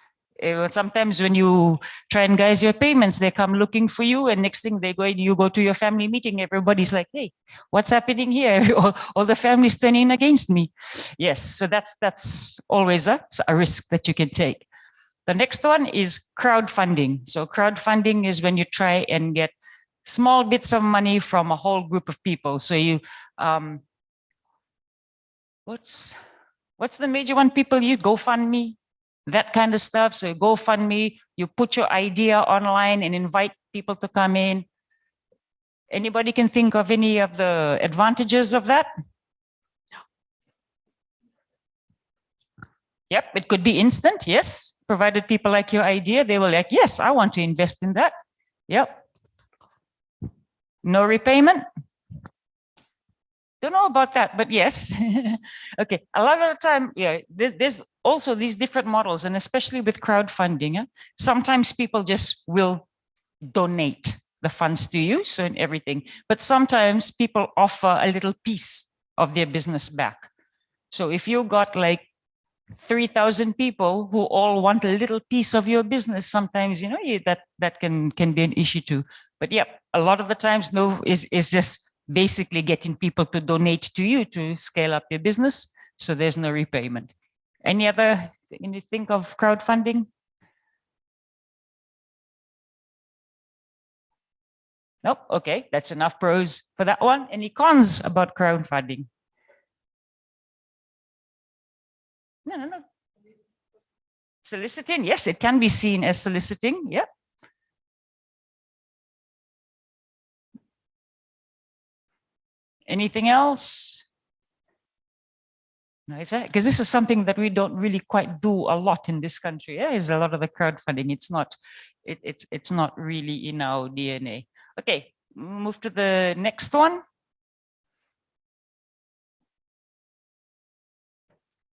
Sometimes when you try and guys your payments, they come looking for you, and next thing you go to your family meeting, everybody's like, hey, what's happening here? All the family's turning against me. Yes, so that's always a risk that you can take. The next one is crowdfunding. So crowdfunding is when you try and get small bits of money from a whole group of people. So you, what's the major one people use? GoFundMe, that kind of stuff. So GoFundMe, you put your idea online and invite people to come in. Anybody can think of any of the advantages of that? Yep, it could be instant, yes. Provided people like your idea, they were like, yes, I want to invest in that. Yep. No repayment? Don't know about that, but yes. Okay, a lot of the time, yeah, there's also these different models, and especially with crowdfunding, sometimes people just will donate the funds to you, so in everything. But sometimes people offer a little piece of their business back. So if you got like 3,000 people who all want a little piece of your business, sometimes, that can be an issue too. But yeah, a lot of the times, is just basically getting people to donate to you to scale up your business. So there's no repayment. Think of crowdfunding? Nope. Okay, that's enough pros for that one. Any cons about crowdfunding? No. Soliciting, yes, it can be seen as soliciting. Yep. Anything else? No, because this is something that we don't really quite do a lot in this country. Yeah, is a lot of the crowdfunding. It's not really in our DNA. Okay, move to the next one.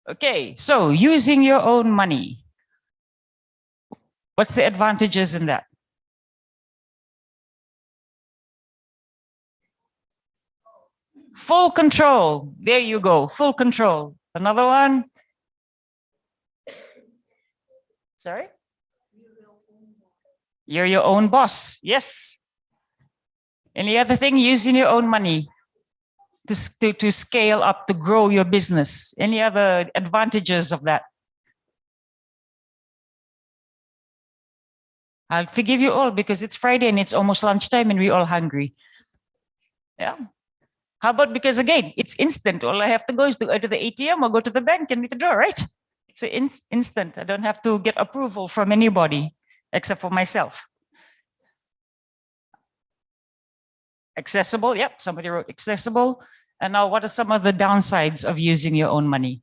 Okay, so using your own money. What's the advantages in that? Full control. There you go. Full control. Another one. Sorry? You're your own boss. Yes. Any other thing? Using your own money to scale up, to grow your business. Any other advantages of that? I'll forgive you all because it's Friday and it's almost lunchtime and we're all hungry. Yeah. How about because again, it's instant. All I have to go is to go to the ATM or go to the bank and withdraw, right? So instant. I don't have to get approval from anybody except for myself. Accessible. Yep. Somebody wrote accessible. And now what are some of the downsides of using your own money?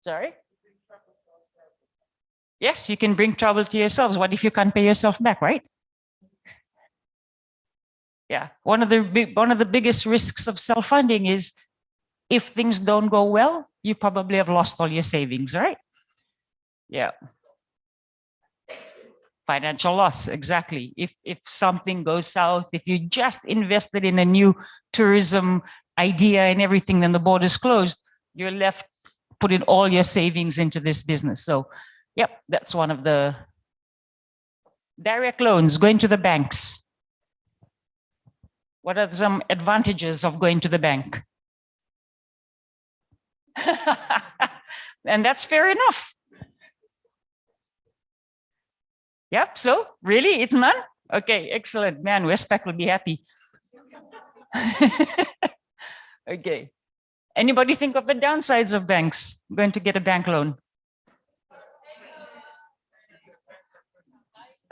Sorry? Yes, you can bring trouble to yourselves. What if you can't pay yourself back, right? Yeah, one of the biggest risks of self-funding is if things don't go well, you probably have lost all your savings, right? Yeah. Financial loss, exactly. If something goes south, if you just invested in a new tourism idea and everything, then the border's closed, you're left putting all your savings into this business. So, yep, that's one of the Direct loans, going to the banks. What are some advantages of going to the bank? And that's fair enough. Yep, so really, it's none? Okay, excellent. Man, Westpac will be happy. Okay. Anybody think of the downsides of banks going to get a bank loan?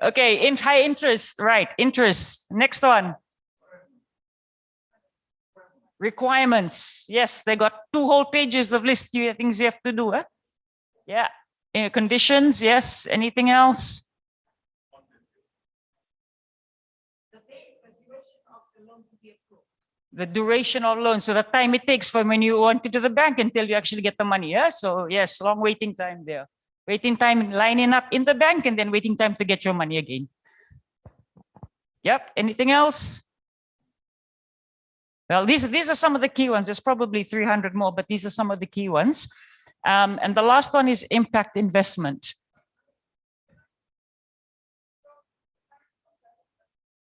Okay, in high interest, right, interest. Next one. Requirements. Yes, they got 2 whole pages of list of things you have to do. Huh? Yeah. Conditions, yes. Anything else? The duration of loan. So the time it takes from when you want it to the bank until you actually get the money. Yeah. So yes, long waiting time there. Waiting time lining up in the bank and then waiting time to get your money again. Yep. Anything else? Well, these are some of the key ones. There's probably 300 more, but these are some of the key ones. And the last one is impact investment.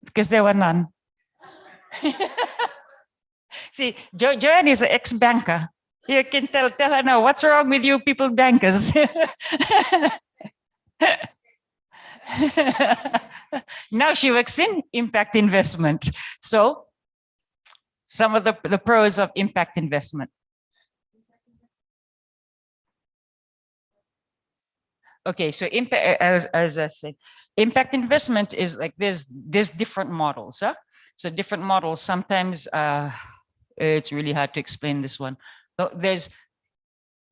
Because there were none. See, Joanne is an ex-banker. You can tell her now, what's wrong with you people bankers? Now she works in impact investment. So some of the pros of impact investment. Okay, so impact, as I said, impact investment is like there's different models. Huh? So different models. Sometimes it's really hard to explain this one. There's,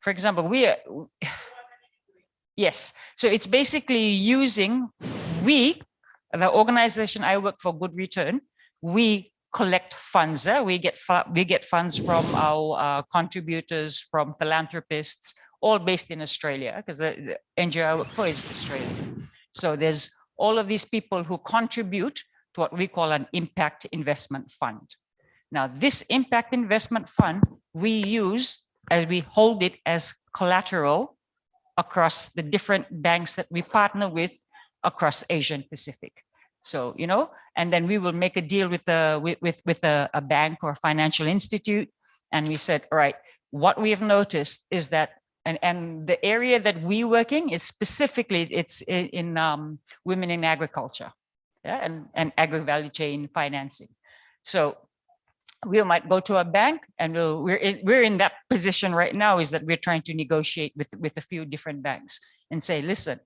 for example, yes. So it's basically using the organization I work for, Good Return. We collect funds. We get funds from our contributors, from philanthropists, all based in Australia, because the NGO I work for is Australian. So there's all of these people who contribute to what we call an impact investment fund. Now, this impact investment fund, we use as we hold it as collateral across the different banks that we partner with across Asian Pacific. So, you know, and then we will make a deal with a bank or a financial institute. And we said, all right, what we have noticed is that, and the area that we working is specifically, it's in women in agriculture, yeah, and agri-value chain financing. So we might go to a bank, and we're in that position right now, is that we're trying to negotiate with a few different banks and say, listen,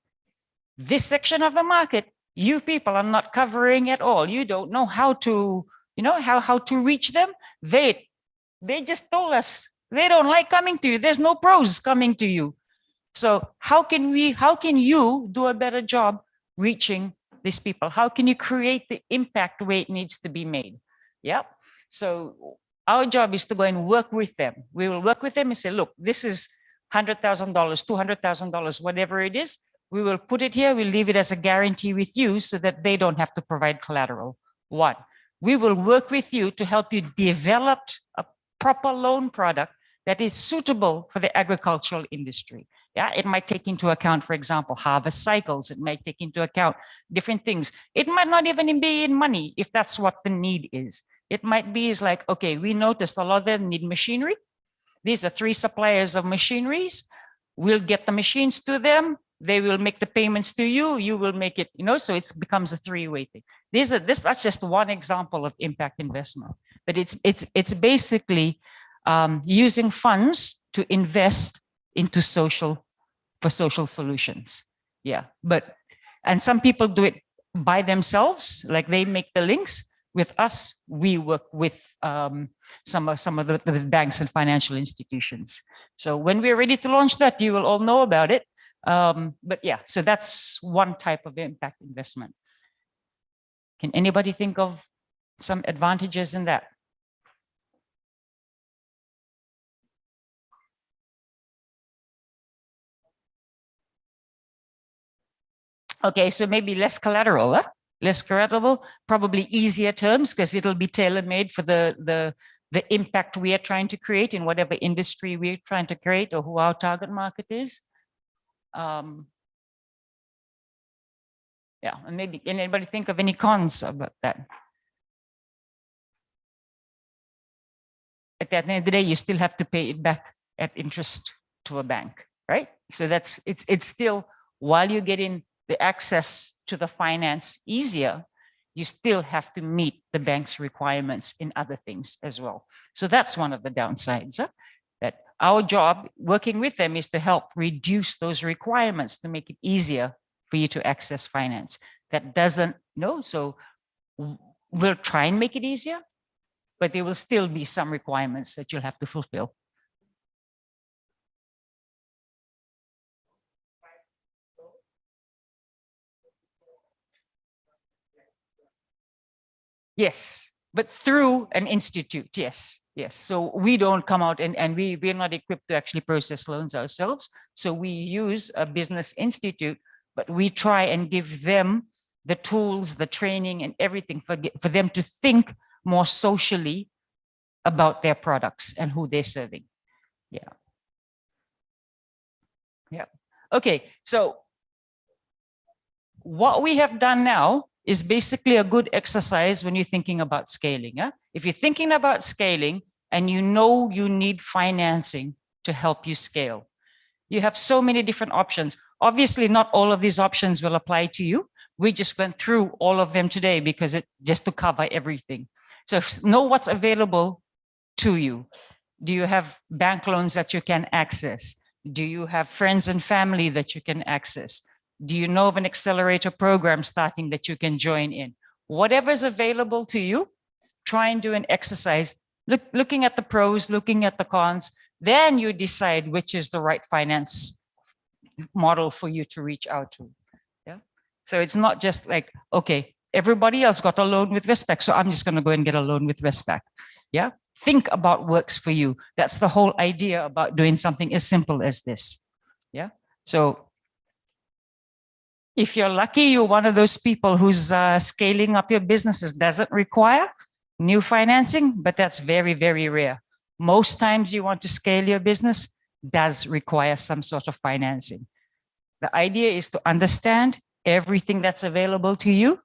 this section of the market, you people are not covering at all. You don't know how to, you know, how to reach them. They just told us they don't like coming to you. There's no pros coming to you. So how can you do a better job reaching these people? How can you create the impact the way it needs to be made? Yep. So our job is to go and work with them. We will work with them and say, look, this is $100,000, $200,000, whatever it is. We will put it here. We'll leave it as a guarantee with you so that they don't have to provide collateral. One, we will work with you to help you develop a proper loan product that is suitable for the agricultural industry. Yeah, it might take into account, for example, harvest cycles. It might take into account different things. It might not even be in money if that's what the need is. It might be is like, okay, we noticed a lot of them need machinery. These are 3 suppliers of machineries. We'll get the machines to them. They will make the payments to you. You will make it, you know, so it becomes a 3-way thing. That's just one example of impact investment. But it's basically using funds to invest into social solutions. Yeah, and some people do it by themselves, like they make the links. With us, we work with some of the banks and financial institutions. So when we're ready to launch that, you will all know about it. But yeah, so that's one type of impact investment. Can anybody think of some advantages in that? Okay, so maybe less collateral, huh? Less collateral, probably easier terms, because it'll be tailor-made for the impact we are trying to create in whatever industry we're trying to create or who our target market is. Yeah, and maybe, can anybody think of any cons about that? At the end of the day, you still have to pay it back at interest to a bank, right? So that's, it's still, while you're getting the access to the finance easier, you still have to meet the bank's requirements in other things as well. So that's one of the downsides, that our job working with them is to help reduce those requirements to make it easier for you to access finance. That doesn't, so we'll try and make it easier, but there will still be some requirements that you'll have to fulfill. Yes, but through an institute, yes, yes. So we don't come out and we're not equipped to actually process loans ourselves. So we use a business institute, but we try and give them the tools, the training and everything for them to think more socially about their products and who they're serving. Yeah. Yeah. Okay, so what we have done now is basically a good exercise when you're thinking about scaling. If you're thinking about scaling and you know you need financing to help you scale, you have so many different options. Obviously, not all of these options will apply to you. We just went through all of them today because it just to cover everything. So know what's available to you. Do you have bank loans that you can access? Do you have friends and family that you can access? Do you know of an accelerator program starting that you can join in? Whatever is available to you, try and do an exercise, looking at the pros, looking at the cons, then you decide which is the right finance model for you to reach out to. Yeah. So it's not just like, okay, everybody else got a loan with Westpac, so I'm just going to go and get a loan with Westpac. Yeah. Think about what works for you. That's the whole idea about doing something as simple as this. Yeah. So if you're lucky, you're one of those people who's scaling up your businesses doesn't require new financing, but that's very, very rare. Most times you want to scale your business does require some sort of financing. The idea is to understand everything that's available to you,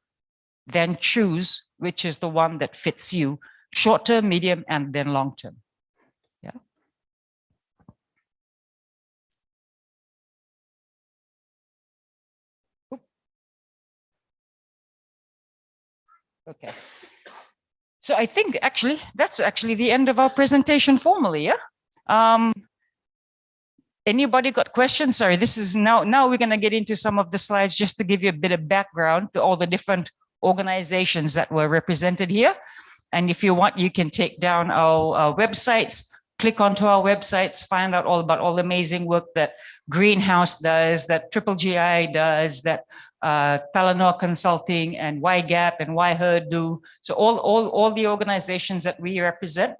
then choose which is the one that fits you, short term, medium, and then long term. Yeah. Okay. So I think actually that's actually the end of our presentation formally. Yeah. Anybody got questions? Sorry, this is now we're going to get into some of the slides just to give you a bit of background to all the different organizations that were represented here. And if you want, you can take down our websites, click onto our websites, find out all about all the amazing work that Greenhouse does, that Triple GI does, that Talanoa Consulting and YGAP and YHER do. So all the organizations that we represent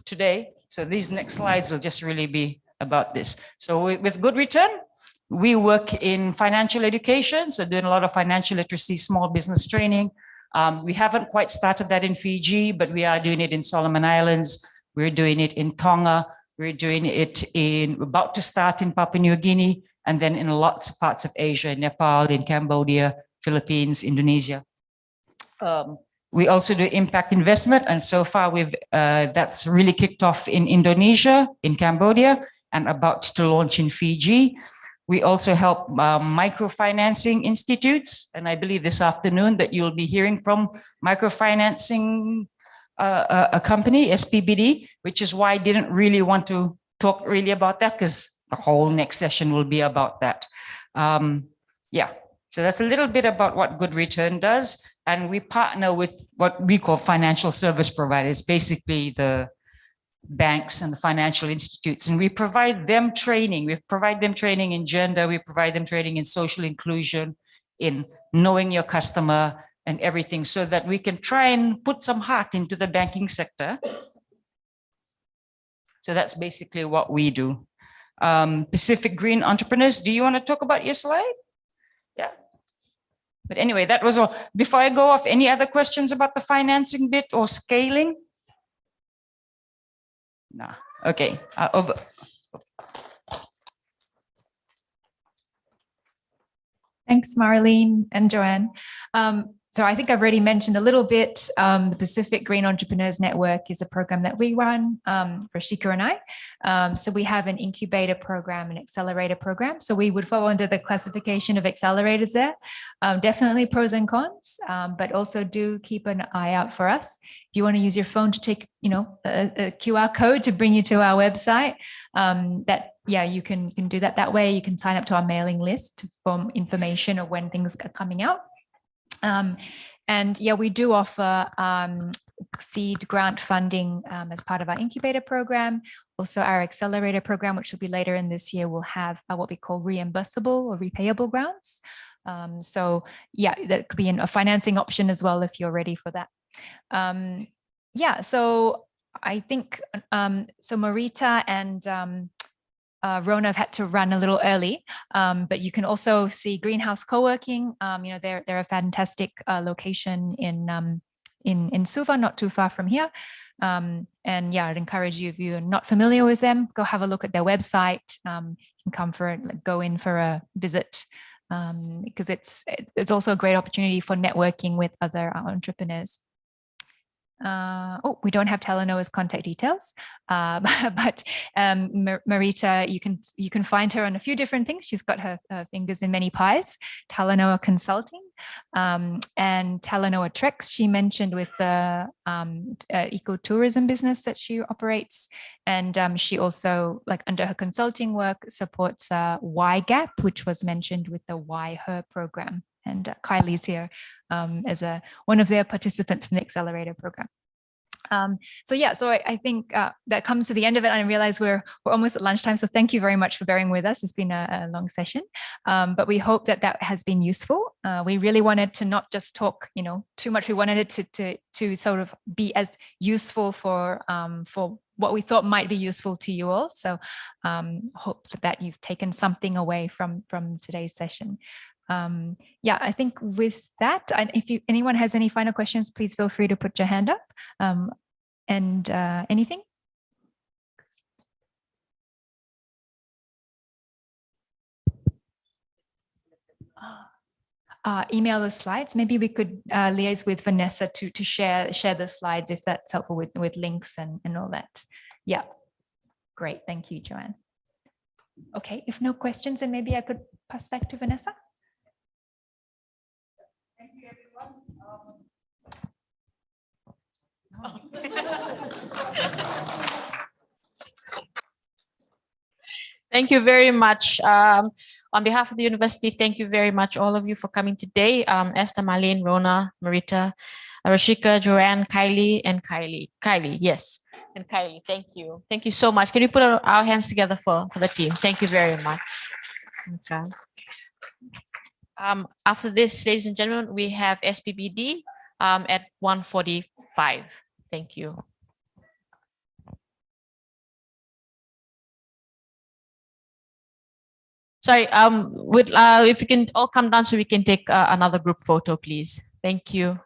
today. So these next slides will just really be about this. So with Good Return, we work in financial education, so doing a lot of financial literacy, small business training. We haven't quite started that in Fiji, but we are doing it in Solomon Islands. We're doing it in Tonga. We're doing it about to start in Papua New Guinea, and then in lots of parts of Asia, in Nepal, in Cambodia, Philippines, Indonesia. We also do impact investment, and so far that's really kicked off in Indonesia, in Cambodia, and about to launch in Fiji. We also help microfinancing institutes, and I believe this afternoon that you'll be hearing from microfinancing a company, SPBD, which is why I didn't really want to talk really about that, because the whole next session will be about that. Yeah, so that's a little bit about what Good Return does, and we partner with what we call financial service providers, basically the banks and the financial institutes, and we provide them training. We provide them training in gender, we provide them training in social inclusion, in knowing your customer and everything, so that we can try and put some heart into the banking sector. So that's basically what we do. Pacific Green Entrepreneurs, do you want to talk about your slide? Yeah. But anyway, that was all. Before I go off, any other questions about the financing bit or scaling? No. Okay. Thanks, Marlene and Joanne. So I think I've already mentioned a little bit, the Pacific Green Entrepreneurs Network is a program that we run, Rashika and I. So we have an incubator program, an accelerator program. So we would fall under the classification of accelerators there. Definitely pros and cons, but also do keep an eye out for us. If you want to use your phone to take, a QR code to bring you to our website, you can do that way. You can sign up to our mailing list for information of when things are coming out. We do offer seed grant funding as part of our incubator program. Also, our accelerator program, which will be later in this year, will have what we call reimbursable or repayable grants. That could be a financing option as well if you're ready for that. So I think Marita and Rona have had to run a little early, but you can also see Greenhouse Co-working. They're a fantastic location in Suva, not too far from here. I'd encourage you, if you're not familiar with them, go have a look at their website. You can go in for a visit, because it's also a great opportunity for networking with other entrepreneurs. We don't have Talanoa's contact details, but Marita, you can find her on a few different things. She's got her fingers in many pies. Talanoa Consulting and Talanoa Treks, she mentioned, with the ecotourism business that she operates, and she also, under her consulting work, supports YGAP, which was mentioned with the Y Her program. And Kylie's here as one of their participants from the accelerator program. So I think that comes to the end of it. And I realize we're almost at lunchtime. So thank you very much for bearing with us. It's been a long session, but we hope that has been useful. We really wanted to not just talk, too much. We wanted it to sort of be as useful for what we thought might be useful to you all. So hope that you've taken something away from today's session. I think with that, if anyone has any final questions, please feel free to put your hand up. Anything? Email the slides. Maybe we could liaise with Vanessa to share the slides, if that's helpful, with links and all that. Yeah, great. Thank you, Joanne. Okay, if no questions, then maybe I could pass back to Vanessa. Thank you, everyone. Thank you very much. On behalf of the university, thank you very much, all of you, for coming today. Esther, Marlene, Rona, Marita, Rashika, Joanne, Kylie, and Kylie. Kylie, yes. And Kylie, thank you. Thank you so much. Can you put our hands together for the team? Thank you very much. Okay. After this, ladies and gentlemen, we have SPBD at 1:45. Thank you. Sorry, if you can all come down so we can take another group photo, please. Thank you.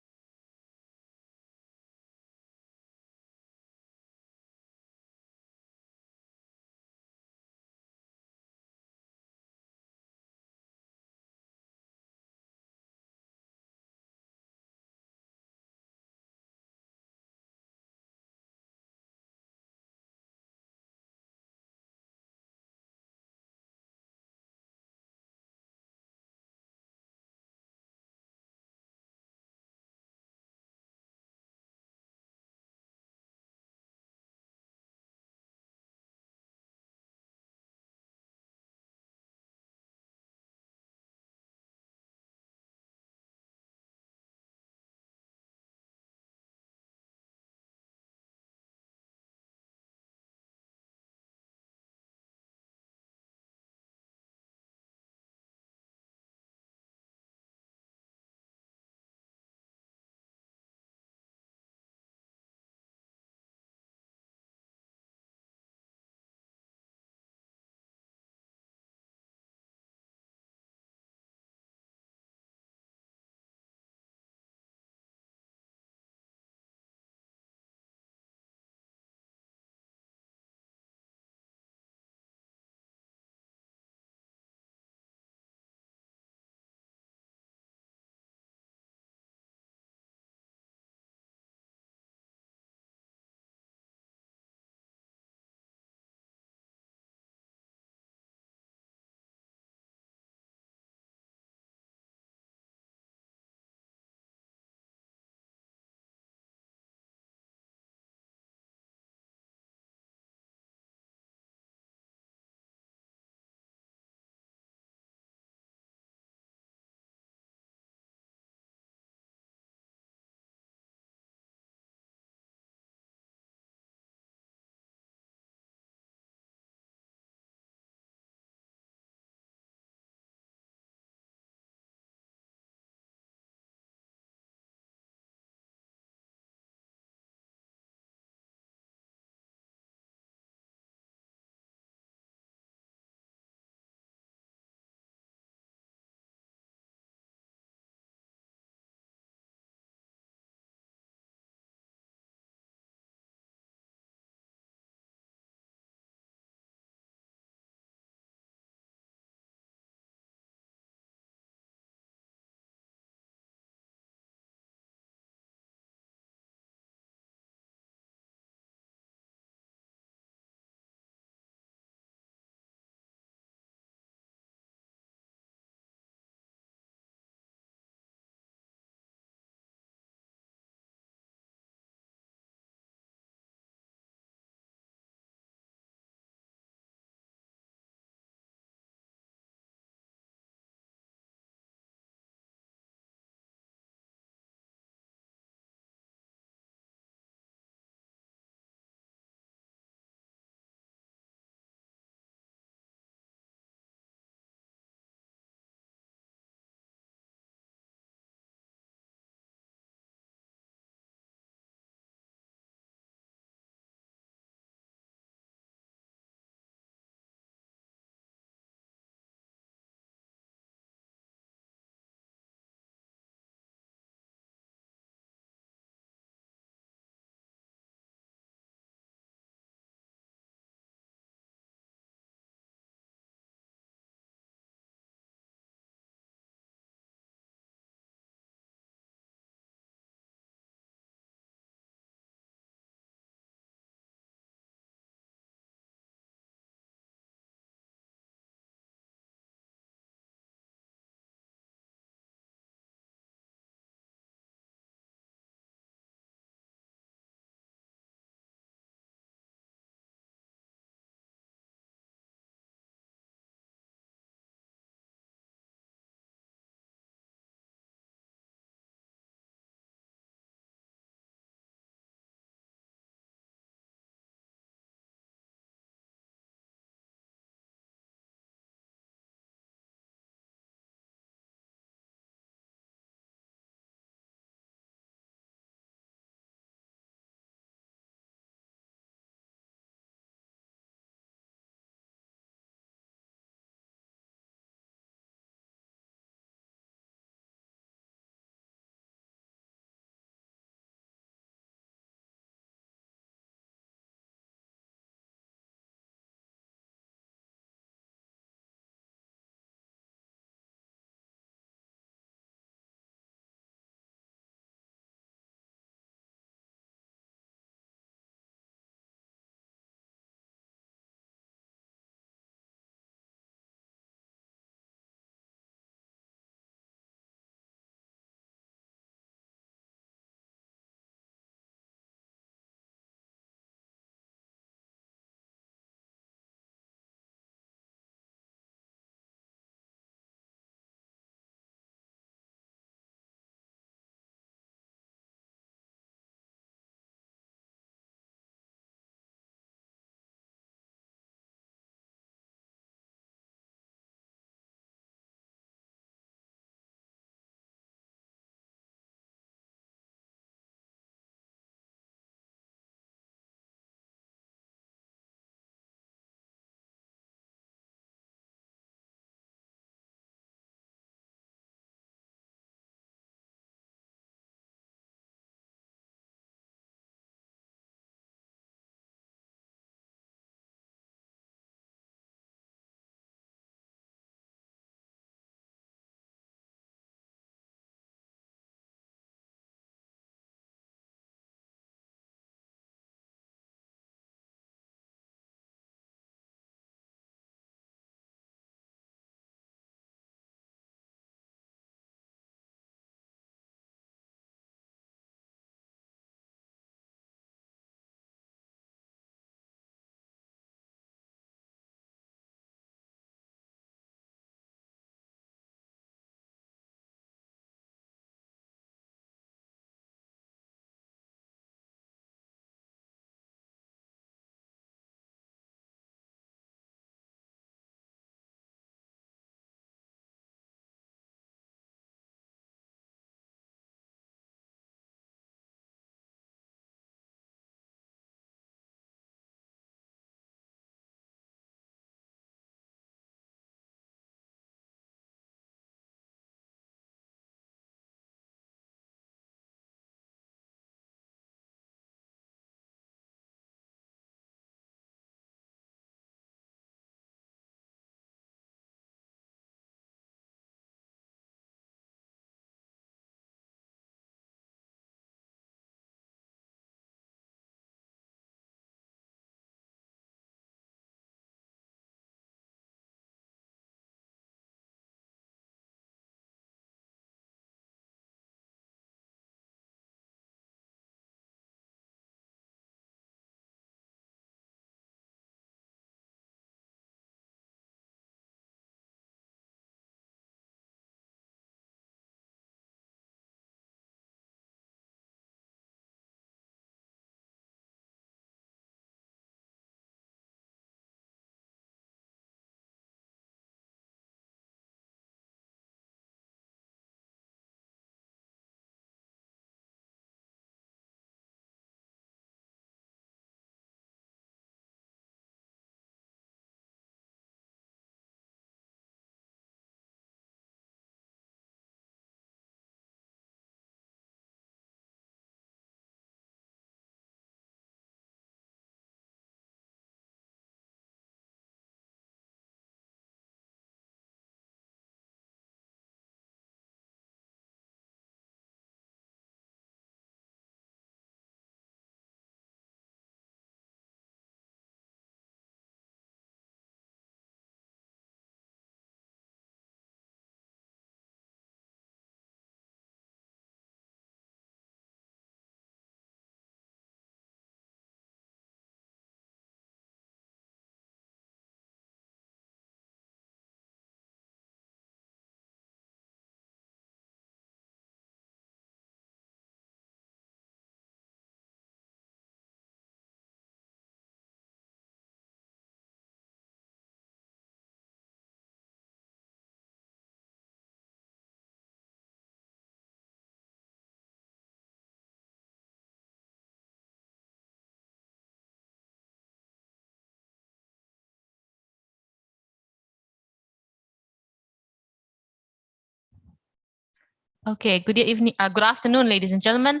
Okay, good evening, good afternoon, ladies and gentlemen.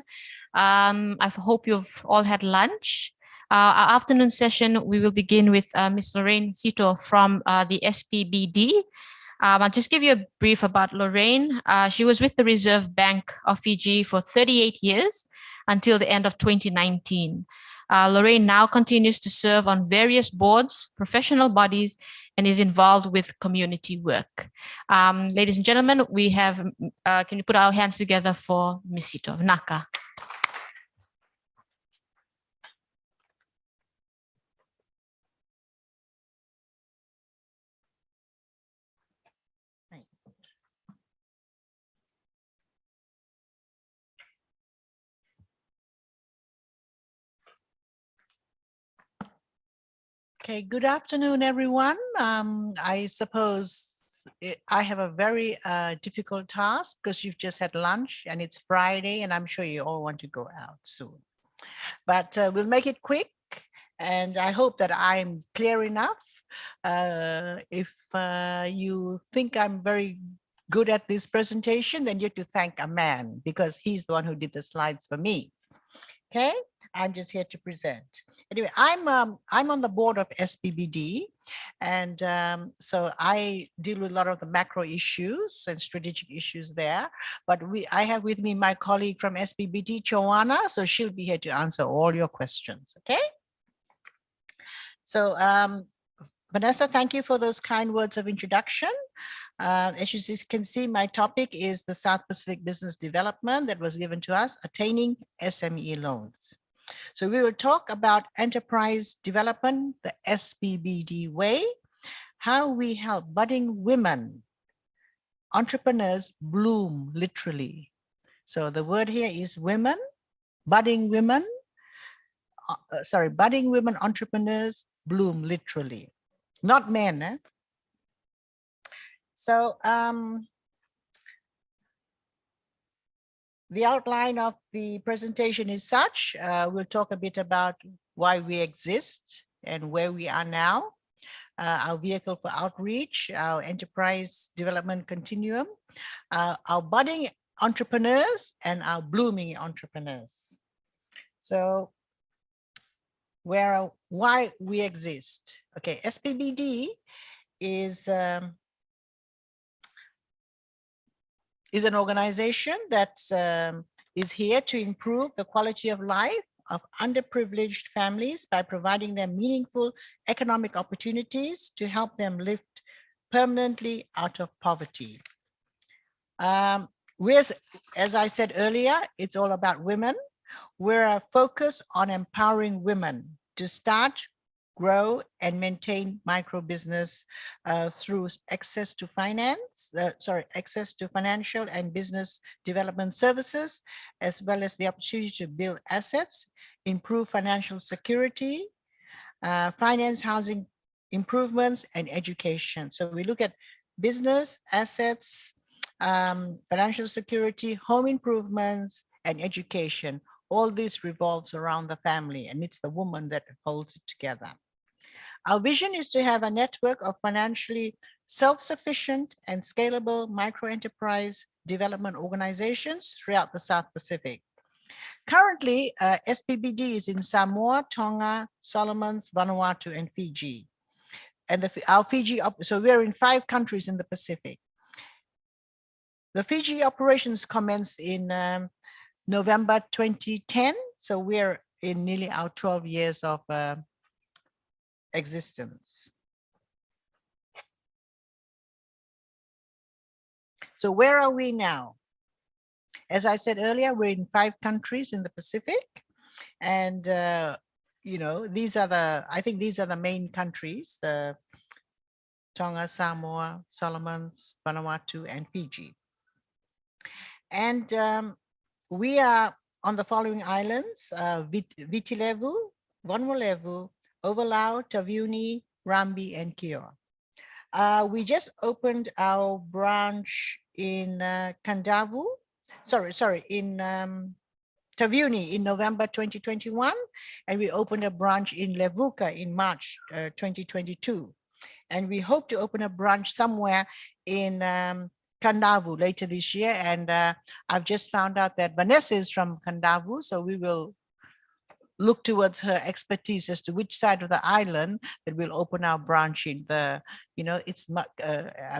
I hope you've all had lunch. Our afternoon session, we will begin with Ms. Lorraine Sito from the SPBD. I'll just give you a brief about Lorraine. She was with the Reserve Bank of Fiji for 38 years until the end of 2019. Lorraine now continues to serve on various boards, professional bodies, and is involved with community work. Ladies and gentlemen, we have, can you put our hands together for Ms. Sito, Naka. Okay, good afternoon, everyone. I suppose I have a very difficult task because you've just had lunch and it's Friday and I'm sure you all want to go out soon. But we'll make it quick and I hope that I'm clear enough. If you think I'm very good at this presentation, then you have to thank a man because he's the one who did the slides for me. Okay, I'm just here to present. Anyway, I'm on the board of SPBD, and so I deal with a lot of the macro issues and strategic issues there. But I have with me my colleague from SPBD, Joanna, so she'll be here to answer all your questions. Okay. So Vanessa, thank you for those kind words of introduction. As you can see, my topic is the South Pacific Business Development that was given to us, attaining SME loans. So we will talk about enterprise development, the SPBD way, how we help budding women, entrepreneurs bloom literally. So the word here is women, budding women, budding women entrepreneurs bloom literally, not men. Eh? So the outline of the presentation is such. We'll talk a bit about why we exist and where we are now, our vehicle for outreach, our enterprise development continuum, our budding entrepreneurs and our blooming entrepreneurs. So why we exist. Okay, SPBD is an organization that is here to improve the quality of life of underprivileged families by providing them meaningful economic opportunities to help them lift permanently out of poverty. As I said earlier, it's all about women. We're focused on empowering women to start, grow, and maintain micro business through access to access to financial and business development services, as well as the opportunity to build assets, improve financial security, finance housing improvements, and education. So we look at business, assets, financial security, home improvements, and education. All this revolves around the family, and it's the woman that holds it together. Our vision is to have a network of financially self-sufficient and scalable micro-enterprise development organizations throughout the South Pacific. Currently, SPBD is in Samoa, Tonga, Solomons, Vanuatu, and Fiji. And our Fiji, so we're in 5 countries in the Pacific. The Fiji operations commenced in November 2010, so we're in nearly our 12 years of existence. So where are we now? As I said earlier, we're in 5 countries in the Pacific, and you know, I think these are the main countries: Tonga, Samoa, Solomons, Vanuatu, and Fiji. And we are on the following islands: Viti Levu, Vanuatu, Ovalau, Taveuni, Rambi, and Kioa. We just opened our branch in Kandavu, in Taveuni in November 2021, and we opened a branch in Levuka in March 2022. And we hope to open a branch somewhere in Kandavu later this year. And I've just found out that Vanessa is from Kandavu. So we will look towards her expertise as to which side of the island that we'll open our branch in. I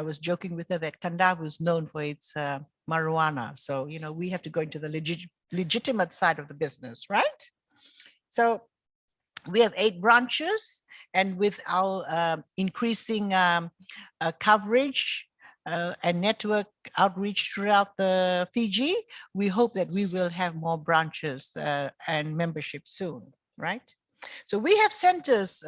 was joking with her that Kandavu is known for its marijuana. So, we have to go into the legitimate side of the business, right? So we have 8 branches, and with our increasing coverage and network outreach throughout the Fiji, we hope that we will have more branches and membership soon, right? So we have centers.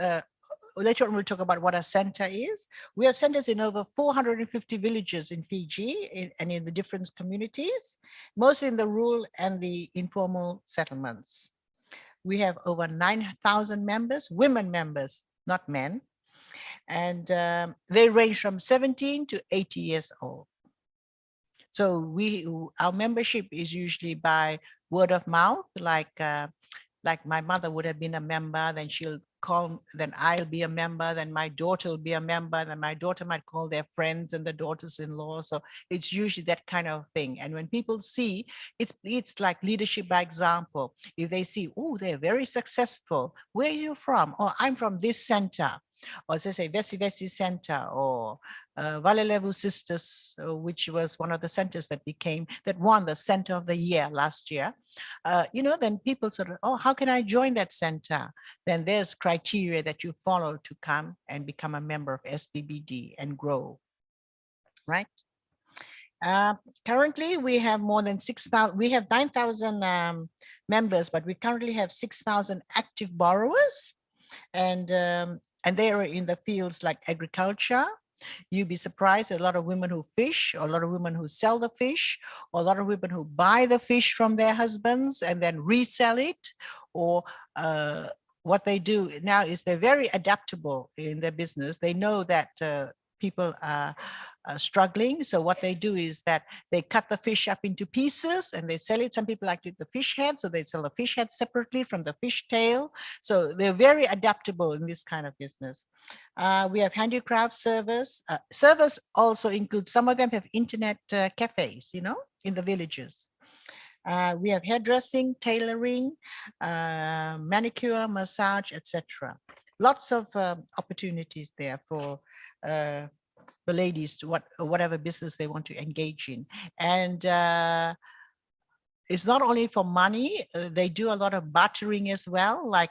Later on, we'll talk about what a center is. We have centers in over 450 villages in Fiji and in the different communities, mostly in the rural and the informal settlements. We have over 9,000 members, women members, not men. And they range from 17 to 80 years old. So our membership is usually by word of mouth, like my mother would have been a member, then she'll call, then I'll be a member, then my daughter will be a member, then my daughter might call their friends and the daughters-in-law. So it's usually that kind of thing. And when people see, it's like leadership by example. If they see, oh, they're very successful. Where are you from? Oh, I'm from this center. Or let's say Vesi Vesi Center, or Valelevu Sisters, which was one of the centers that won the Center of the Year last year. Then people sort of, oh, how can I join that center? Then there's criteria that you follow to come and become a member of SPBD and grow, right? Currently, we have more than 6,000, we have 9,000 members, but we currently have 6,000 active borrowers. And they are in the fields like agriculture. You'd be surprised, a lot of women who fish, or a lot of women who sell the fish, or a lot of women who buy the fish from their husbands and then resell it. Or what they do now is they're very adaptable in their business. They know that people are struggling. So what they do is that they cut the fish up into pieces and they sell it. Some people like to eat the fish head, so they sell the fish head separately from the fish tail. So they're very adaptable in this kind of business. We have handicraft service. Service also includes, some of them have internet cafes, in the villages. We have hairdressing, tailoring, manicure, massage, etc. Lots of opportunities there for the ladies to whatever business they want to engage in. And it's not only for money, they do a lot of bartering as well. Like,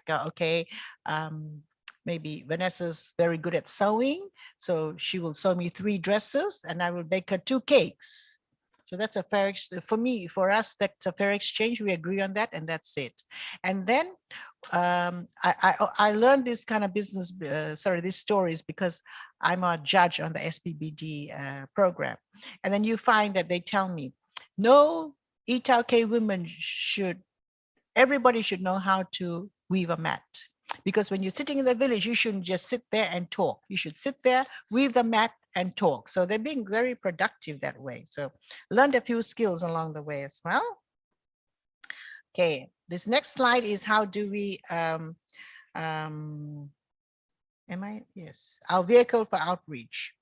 maybe Vanessa's very good at sewing, so she will sew me 3 dresses and I will bake her 2 cakes. So that's a fair, for us, that's a fair exchange. We agree on that, and that's it. And then I learned this kind of business, these stories, because I'm a judge on the SPBD program. And then you find that they tell me, no, Italke women everybody should know how to weave a mat. Because when you're sitting in the village, you shouldn't just sit there and talk. You should sit there, weave the mat, and talk. So they're being very productive that way. So learned a few skills along the way as well. Okay, this next slide is how do we, yes, our vehicle for outreach.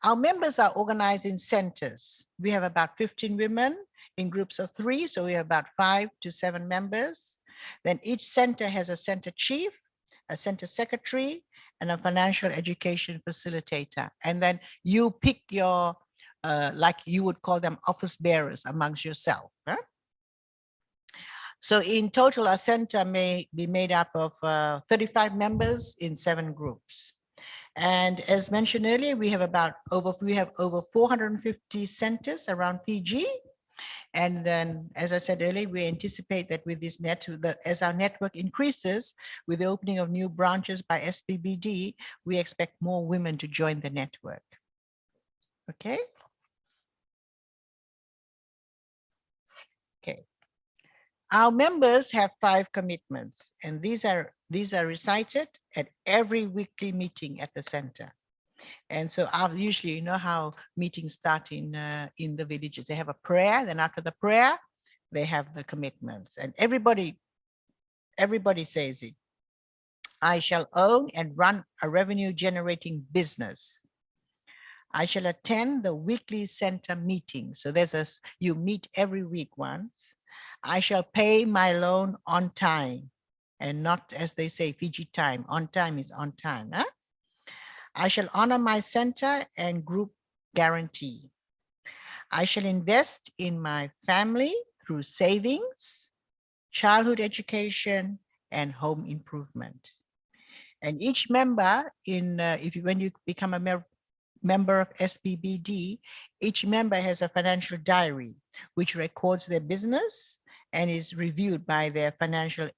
Our members are organized in centers. We have about 15 women in groups of 3. So we have about 5 to 7 members. Then each center has a center chief, a center secretary, and a financial education facilitator. And then you pick your, like you would call them office bearers amongst yourself. Huh? So in total, our center may be made up of 35 members in 7 groups. And as mentioned earlier, we have over 450 centers around Fiji. And then, as I said earlier, we anticipate that with this as our network increases, with the opening of new branches by SPBD, we expect more women to join the network. Okay. Okay. Our members have 5 commitments, and these are recited at every weekly meeting at the center. And so usually, you know how meetings start in the villages. They have a prayer, then after the prayer, they have the commitments. And everybody says it. I shall own and run a revenue generating business. I shall attend the weekly center meeting. So you meet every week once. I shall pay my loan on time and not, as they say, Fiji time. On time is on time. Huh? I shall honor my center and group guarantee. I shall invest in my family through savings, childhood education, and home improvement. And each member when you become a member of SBBD, each member has a financial diary which records their business and is reviewed by their financial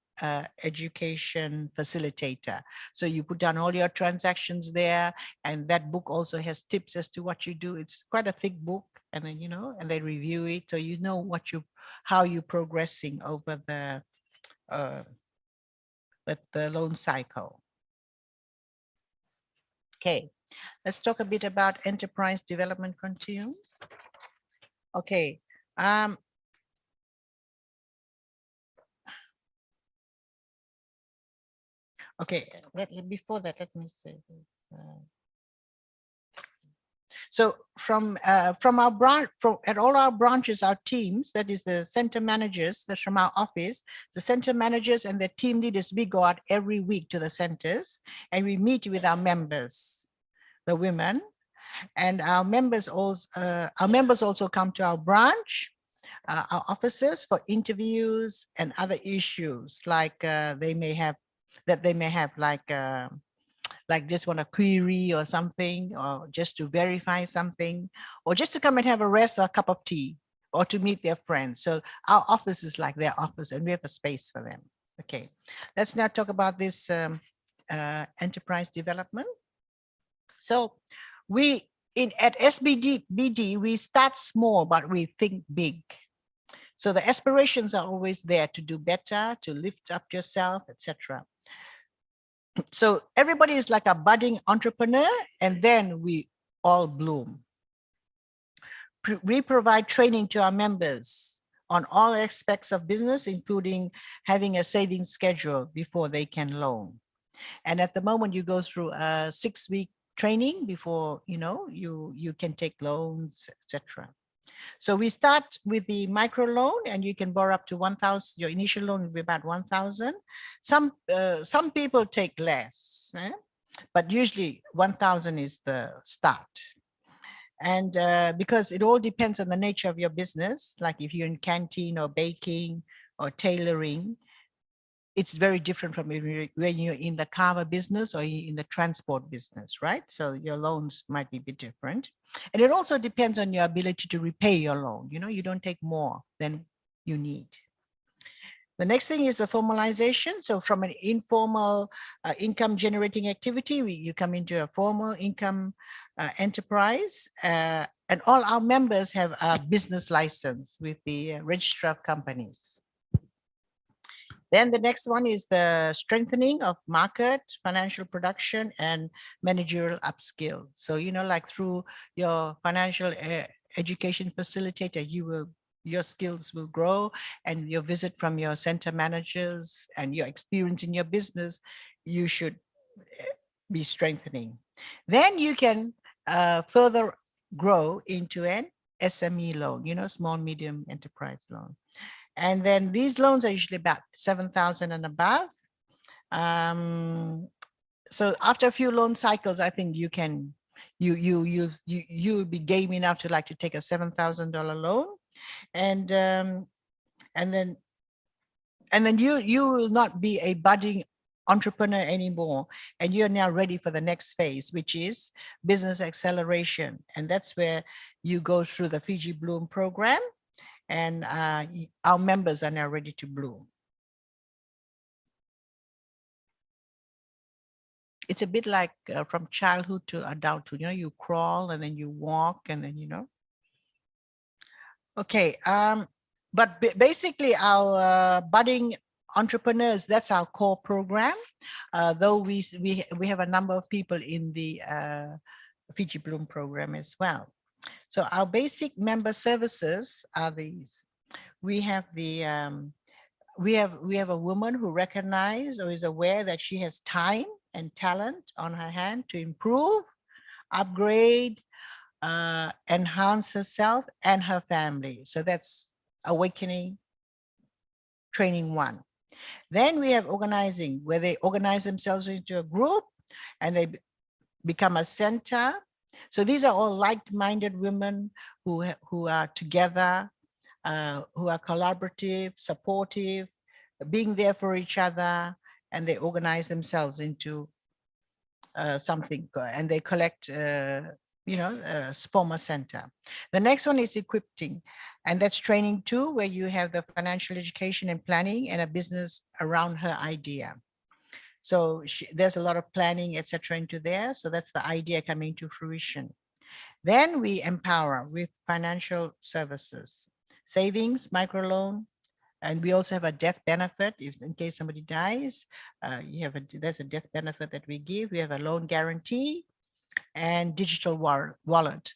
education facilitator. So you put down all your transactions there, and that book also has tips as to what you do. It's quite a thick book, and then and they review it, so you know how you're progressing over the loan cycle. Okay, let's talk a bit about enterprise development continuum. Okay. Okay, before that, let me say this. So from our branch, at all our branches, our teams, that is the center managers, that's from our office, the center managers and the team leaders, we go out every week to the centers and we meet with our members, the women, and our members also come to our branch, our offices, for interviews and other issues like they may have like just want a query or something, or just to verify something, or just to come and have a rest or a cup of tea, or to meet their friends. So our office is like their office, and we have a space for them. Okay, let's now talk about this enterprise development. So at SBD, we start small, but we think big. So the aspirations are always there to do better, to lift up yourself, etc. So everybody is like a budding entrepreneur, and then we all bloom. We provide training to our members on all aspects of business, including having a savings schedule before they can loan. And at the moment, you go through a 6-week training before you can take loans, etc. So we start with the micro loan, and you can borrow up to 1,000. Your initial loan will be about 1,000. Some people take less, but usually 1,000 is the start. And because it all depends on the nature of your business, like if you're in canteen or baking or tailoring, it's very different from when you're in the carver business or in the transport business, right? So your loans might be a bit different. And it also depends on your ability to repay your loan. You don't take more than you need. The next thing is the formalization. So from an informal income generating activity, you come into a formal income enterprise. And all our members have a business license with the registrar of companies. Then the next one is the strengthening of market, financial production, and managerial upskill. So, like through your financial education facilitator, your skills will grow, and your visit from your center managers and your experience in your business, you should be strengthening. Then you can further grow into an SME loan, small, medium enterprise loan. And then these loans are usually about 7,000 and above. So after a few loan cycles, I think you'll be game enough to take a $7,000 loan, and then you will not be a budding entrepreneur anymore, and you're now ready for the next phase, which is business acceleration, and that's where you go through the Fiji Bloom program. And our members are now ready to bloom. It's a bit like from childhood to adulthood. You crawl and then you walk, and then Okay, but basically our budding entrepreneurs, that's our core program. Though we have a number of people in the Fiji Bloom program as well. So our basic member services are these. We have the we have a woman who recognizes or is aware that she has time and talent on her hand to improve, upgrade, enhance herself and her family. So that's awakening training 1. Then we have organizing, where they organize themselves into a group and they become a center. So these are all like-minded women who are together, who are collaborative, supportive, being there for each other, and they organize themselves into something, and they collect, form a center. The next one is equipping, and that's training 2, where you have the financial education and planning and a business around her idea. So there's a lot of planning, etc., into there. So that's the idea coming to fruition. Then we empower with financial services, savings, microloan, and we also have a death benefit. If in case somebody dies, there's a death benefit that we give. We have a loan guarantee and digital wallet.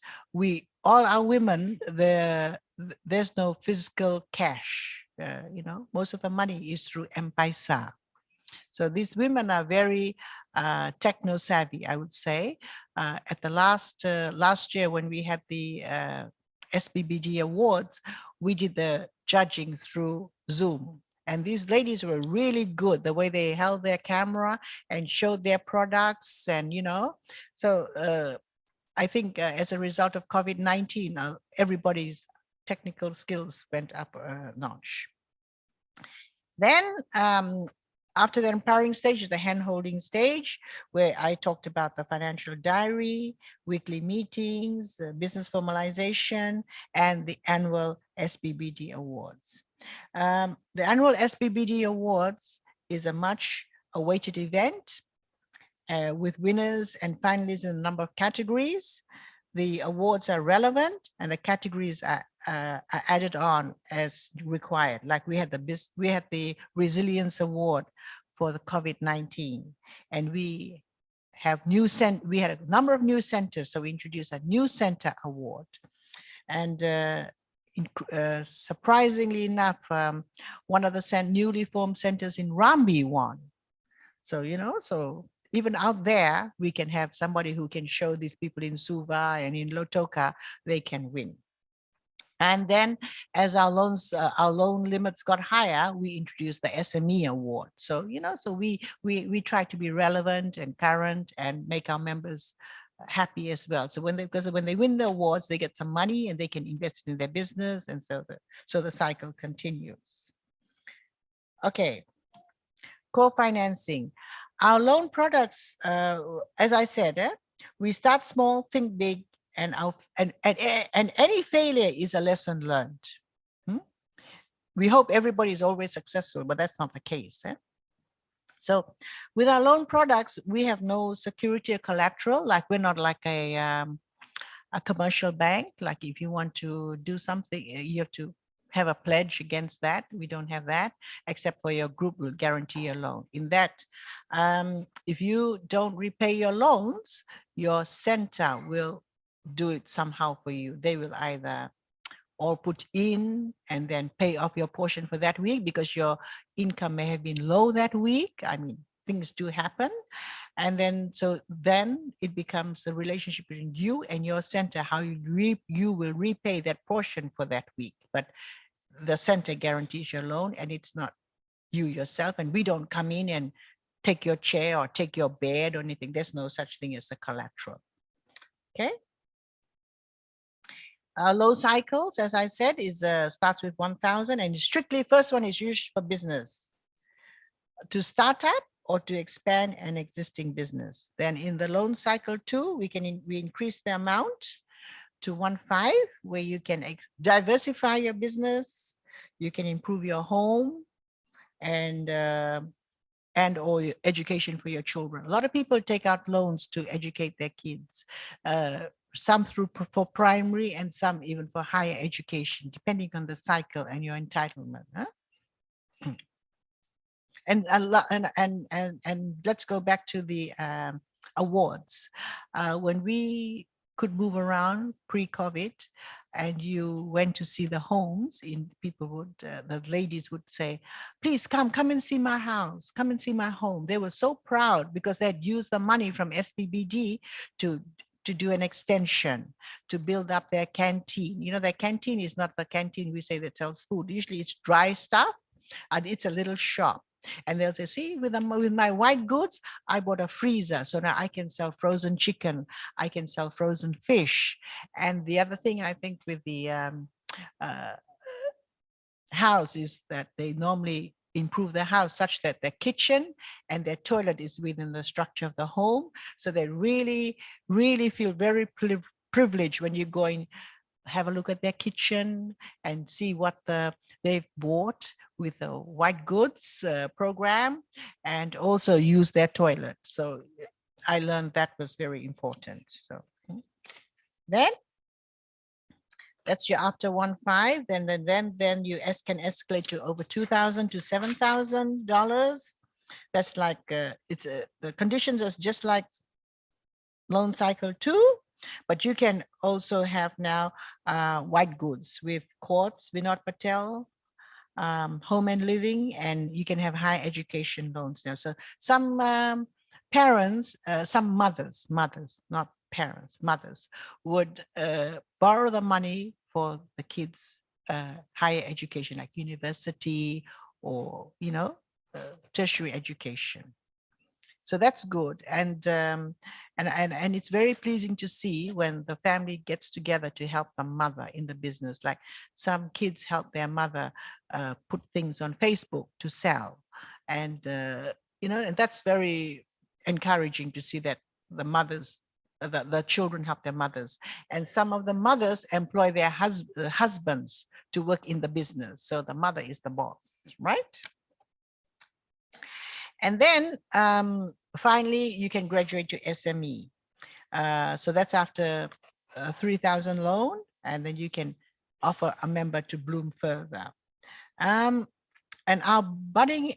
All our women, there's no physical cash. Most of the money is through M-Paisa. So these women are very techno savvy, I would say. At the last year, when we had the SBBD awards, we did the judging through Zoom. And these ladies were really good, the way they held their camera and showed their products. And, so I think as a result of COVID-19, everybody's technical skills went up a notch. Then after the empowering stage is the hand-holding stage, where I talked about the financial diary, weekly meetings, business formalization, and the annual SBBD Awards. The annual SBBD Awards is a much awaited event with winners and finalists in a number of categories. The awards are relevant and the categories are added on as required. Like we had the Resilience Award for the COVID-19, and we had a number of new centers, so we introduced a new center award. And surprisingly enough, one of the newly formed centers in Rambi won. So, so even out there, we can have somebody who can show these people in Suva and in Lotoka, they can win. And then as our loan limits got higher, we introduced the SME award. So, so we try to be relevant and current and make our members happy as well. So because when they win the awards, they get some money and they can invest in their business. And so the cycle continues. Okay. Co-financing. Our loan products, as I said, we start small, think big, and any failure is a lesson learned. We hope everybody is always successful, but that's not the case. So with our loan products, we have no security or collateral. Like we're not like a commercial bank. Like if you want to do something, you have to have a pledge against that. We don't have that, except for your group will guarantee your loan. In that, if you don't repay your loans, your center will do it somehow for you. They will either all put in and then pay off your portion for that week because your income may have been low that week. I mean, things do happen. And then, so then it becomes a relationship between you and your center, how you will repay that portion for that week. But the center guarantees your loan and it's not you yourself. And we don't come in and take your chair or take your bed or anything. There's no such thing as a collateral. Okay. Low cycles, as I said, is starts with 1,000 and strictly first one is used for business to start up or to expand an existing business. Then in the loan cycle 2, we increase the amount to 1.5, where you can diversify your business, you can improve your home and or education for your children. A lot of people take out loans to educate their kids. Some for primary and some even for higher education, depending on the cycle and your entitlement. And let's go back to the awards. When we could move around pre-COVID and you went to see the homes, the ladies would say, please come and see my house, come and see my home. They were so proud because they had used the money from SBBD to to do an extension, to build up their canteen. You know, their canteen is not the canteen we say that sells food. Usually it's dry stuff and it's a little shop. And they'll say, see, with my white goods, I bought a freezer. So now I can sell frozen chicken. I can sell frozen fish. And the other thing I think with the house is that they normally improve the house such that their kitchen and their toilet is within the structure of the home. So they really, really feel very privileged when you go and have a look at their kitchen and see what they've bought with the white goods program, and also use their toilet. So I learned that was very important. So then that's your after 1.5, then you can escalate to over $2,000 to $7,000. That's like the conditions is just like loan cycle 2, but you can also have now white goods with Quartz, Vinod Patel, home and living, and you can have high education loans now. So some parents, some mothers, not parents, mothers would borrow the money for the kids' higher education, like university or, you know, tertiary education. So that's good. And it's very pleasing to see when the family gets together to help the mother in the business. Like some kids help their mother put things on Facebook to sell. And, you know, and that's very encouraging to see that the mothers, the children help their mothers. And some of the mothers employ their husbands to work in the business. So the mother is the boss, right? And then finally, you can graduate to SME. So that's after 3,000 loan, and then you can offer a member to bloom further. And our budding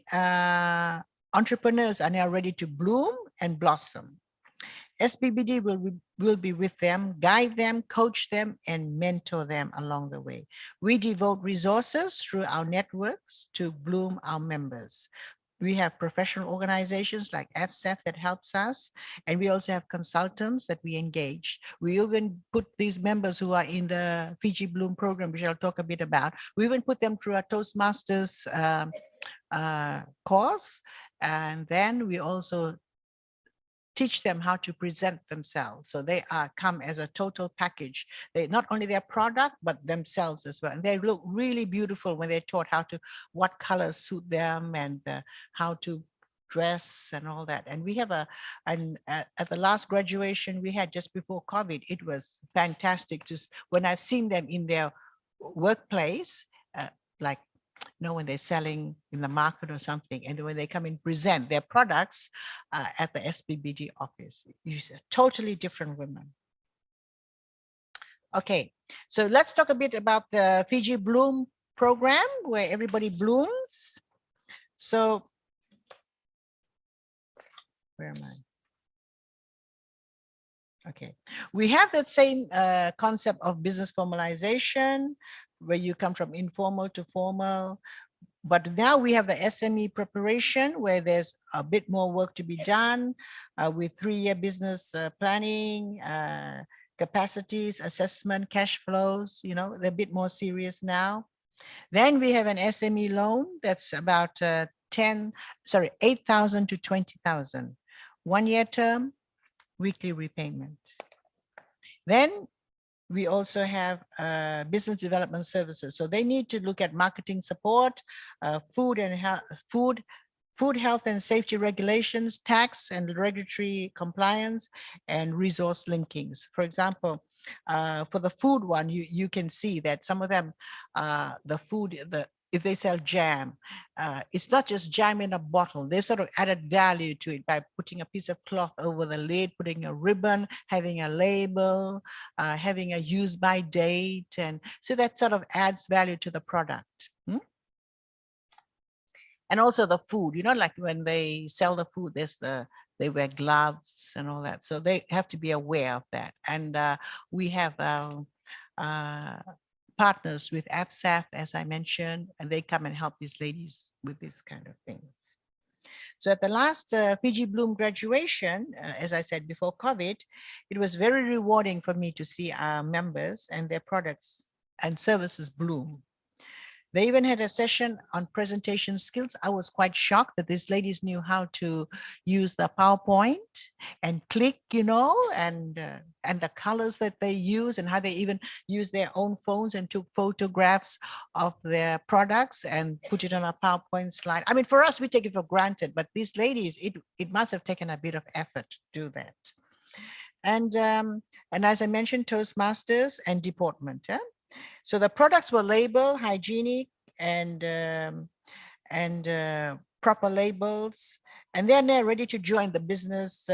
entrepreneurs are now ready to bloom and blossom. SPBD will be with them, guide them, coach them, and mentor them along the way. We devote resources through our networks to bloom our members. We have professional organizations like FSEF that helps us, and we also have consultants that we engage. We even put these members who are in the Fiji Bloom program, which I'll talk a bit about, we even put them through a Toastmasters course, and then we also teach them how to present themselves. So they come as a total package. They not only their product, but themselves as well. And they look really beautiful when they're taught what colors suit them and how to dress and all that. And we have at the last graduation we had just before COVID, it was fantastic. Just when I've seen them in their workplace, like, you know, when they're selling in the market or something, and when they come and present their products at the SPBD office, you see totally different women. Okay, so let's talk a bit about the Fiji Bloom program, where everybody blooms. So, where am I? Okay, we have that same concept of business formalization, where you come from informal to formal. But now we have the SME preparation, where there's a bit more work to be done with 3-year business planning, capacities, assessment, cash flows, you know, they're a bit more serious now. Then we have an SME loan that's about 8,000 to 20,000. 1-year term, weekly repayment. Then we also have business development services. So they need to look at marketing support, food, health and safety regulations, tax and regulatory compliance, and resource linkings. For example, for the food one, you can see that some of them, if they sell jam, it's not just jam in a bottle. They've sort of added value to it by putting a piece of cloth over the lid, putting a ribbon, having a label, having a use by date. And so that sort of adds value to the product. And also the food, you know, like when they sell the food, they wear gloves and all that. So they have to be aware of that. And we have partners with FSAF, as I mentioned, and they come and help these ladies with this kind of things. So at the last Fiji Bloom graduation, as I said before COVID, it was very rewarding for me to see our members and their products and services bloom. They even had a session on presentation skills. I was quite shocked that these ladies knew how to use the PowerPoint and click, you know, and the colors that they use and how they even use their own phones and took photographs of their products and put it on a PowerPoint slide. I mean, for us, we take it for granted, but these ladies, it must have taken a bit of effort to do that. And as I mentioned, Toastmasters and deportment. So the products were labeled, hygienic and proper labels, and they're now ready to join the business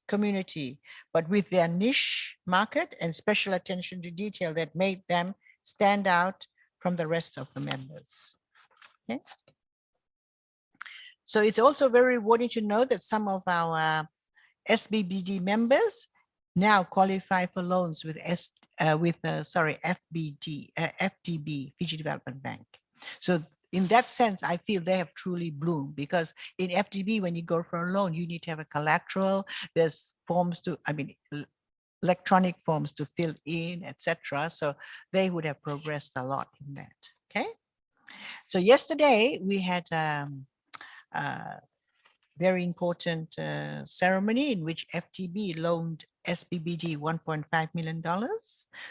community, but with their niche market and special attention to detail that made them stand out from the rest of the members. Okay. So it's also very rewarding to know that some of our SBBD members now qualify for loans with FDB, Fiji Development Bank. So in that sense, I feel they have truly bloomed, because in FDB, when you go for a loan, you need to have a collateral. There's forms to, electronic forms to fill in, etc. So they would have progressed a lot in that. Okay. So yesterday we had very important ceremony in which FTB loaned SBBD $1.5 million.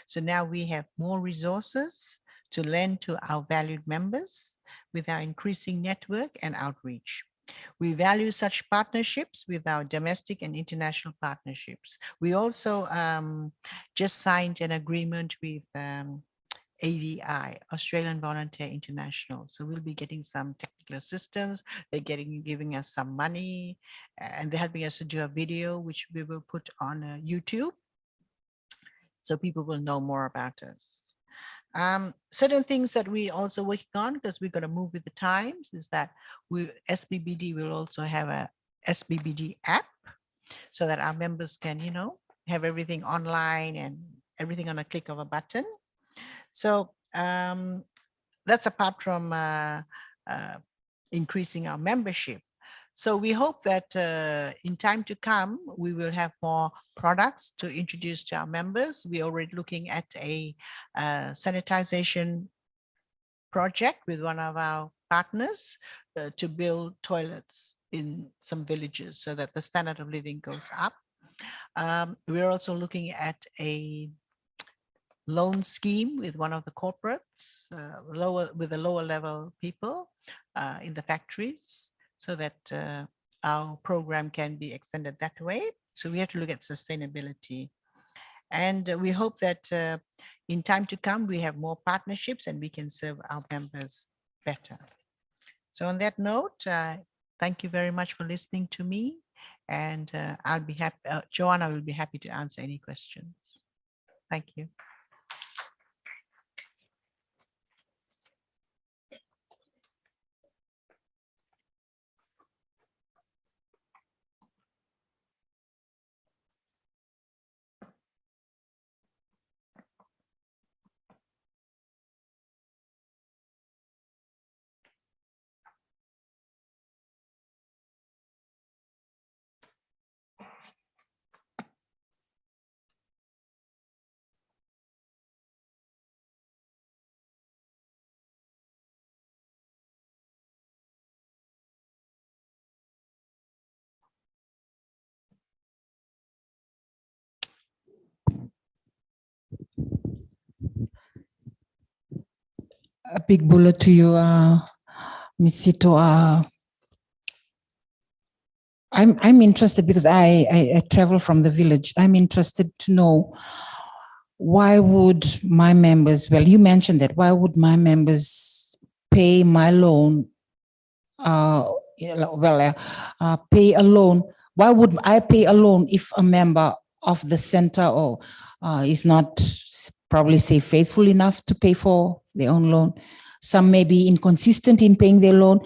So now we have more resources to lend to our valued members with our increasing network and outreach. We value such partnerships with our domestic and international partnerships. We also just signed an agreement with AVI, Australian Volunteer International. So we'll be getting some technical assistance. They're giving us some money, and they're helping us to do a video, which we will put on YouTube, so people will know more about us. Certain things that we also working on, because we're going to move with the times, is that SBBD will also have a SBBD app, so that our members can, you know, have everything online and everything on a click of a button. So that's apart from increasing our membership. So we hope that in time to come, we will have more products to introduce to our members. We're already looking at a sanitization project with one of our partners to build toilets in some villages so that the standard of living goes up. We're also looking at a loan scheme with one of the corporates, with the lower level people in the factories, so that our program can be extended that way. So we have to look at sustainability. And we hope that in time to come, we have more partnerships and we can serve our members better. So on that note, thank you very much for listening to me. And I'll be happy, Joanna will be happy to answer any questions. Thank you. A big bullet to you, Ms. Sito. I'm interested because I travel from the village. I'm interested to know, why would my members, well, you mentioned that, why would my members pay my loan, pay a loan? Why would I pay a loan if a member of the center or is not probably say faithful enough to pay for their own loan? Some may be inconsistent in paying their loan,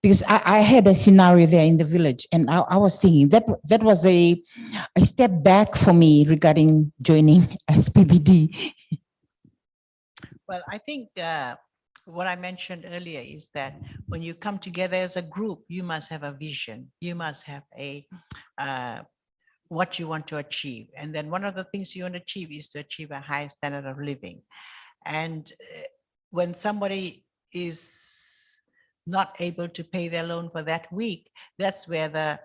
because I had a scenario there in the village, and I was thinking that was a step back for me regarding joining SBBD. Well, I think what I mentioned earlier is that when you come together as a group, you must have a vision. You must have a what you want to achieve. And then one of the things you want to achieve is to achieve a high standard of living. And when somebody is not able to pay their loan for that week, that's where the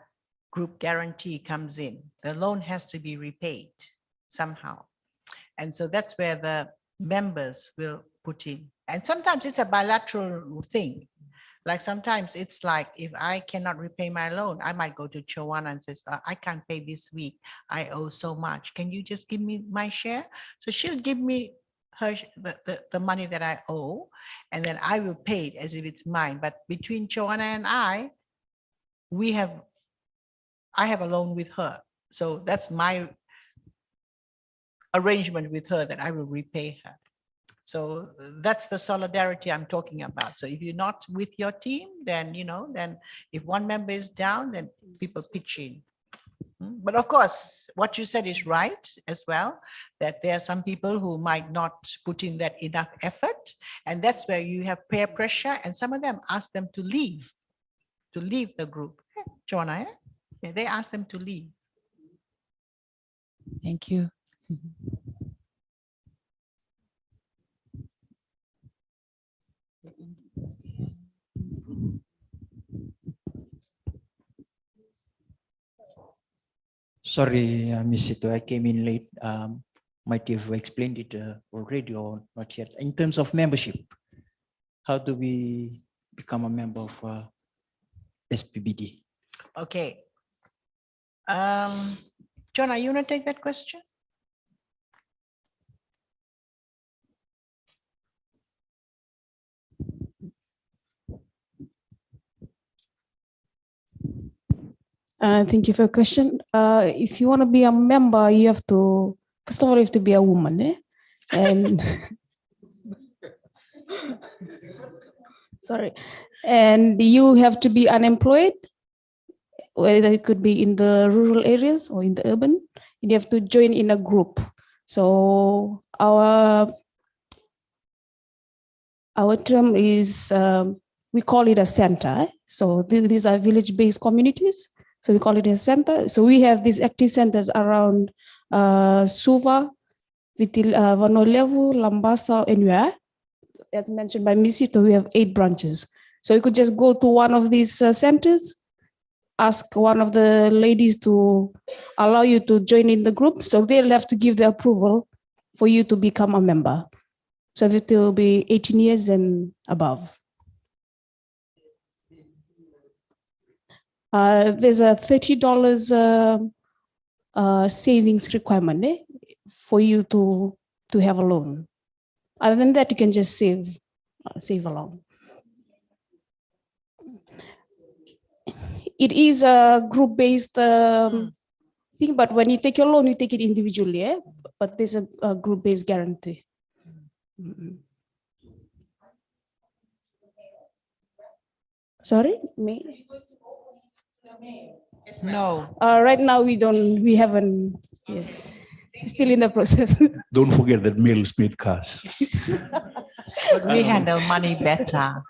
group guarantee comes in. The loan has to be repaid somehow. And so that's where the members will put in. And sometimes it's a bilateral thing. Like sometimes it's like, if I cannot repay my loan, I might go to Chowana and says, I can't pay this week. I owe so much. Can you just give me my share? So she'll give me her the money that I owe, and then I will pay it as if it's mine. But between Chowana and I have a loan with her. So that's my arrangement with her, that I will repay her. So that's the solidarity I'm talking about. So if you're not with your team, then, then if one member is down, then people pitch in. But of course, what you said is right as well, that there are some people who might not put in that enough effort. And that's where you have peer pressure. And some of them ask them to leave the group. Joanna, yeah, they ask them to leave. Thank you. Sorry, Miss Sito, I came in late. Might have explained it already or not yet. In terms of membership, how do we become a member of SPBD? Okay. Jonah, you want to take that question? Thank you for your question. If you want to be a member, you have to, first of all, you have to be a woman. And sorry. And you have to be unemployed, whether it could be in the rural areas or in the urban. And you have to join in a group. So our term is, we call it a center. So these are village-based communities. So we call it a center. So we have these active centers around Suva, Vitil, Vanolevu, Lambasa, and Nua. As mentioned by Misito, we have 8 branches. So you could just go to one of these centers, ask one of the ladies to allow you to join in the group. So they'll have to give the approval for you to become a member. So it will be 18 years and above. There's a $30 savings requirement for you to have a loan. Other than that, you can just save along. It is a group-based thing, but when you take your loan, you take it individually. But there's a group-based guarantee. Sorry, me? No. Right now we haven't, yes. Still in the process. Don't forget that males made cars. But we handle money better.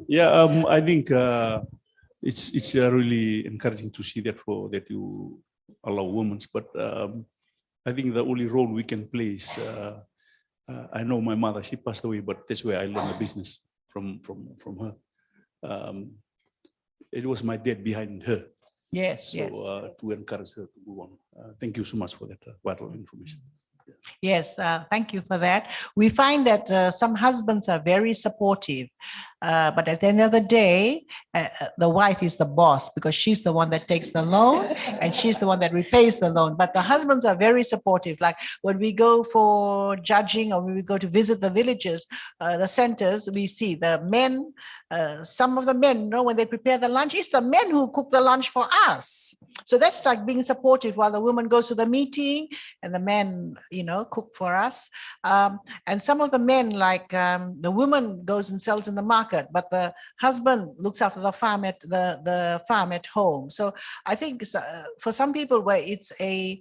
Yeah, I think it's really encouraging to see that you allow women. But I think the only role we can play is, I know my mother, she passed away, but that's where I learned the business from her. It was my dad behind her. Yes, so, yes. To encourage her to go on. Thank you so much for that vital information. Yes, thank you for that. We find that some husbands are very supportive, but at the end of the day, the wife is the boss because she's the one that takes the loan and she's the one that repays the loan. But the husbands are very supportive. Like when we go for judging or when we go to visit the villages, the centers, we see the men, some of the men, when they prepare the lunch, it's the men who cook the lunch for us. So that's like being supportive while the woman goes to the meeting and the men, cook for us. And some of the men, like the woman goes and sells in the market, but the husband looks after the farm at the farm at home. So I think for some people where it's a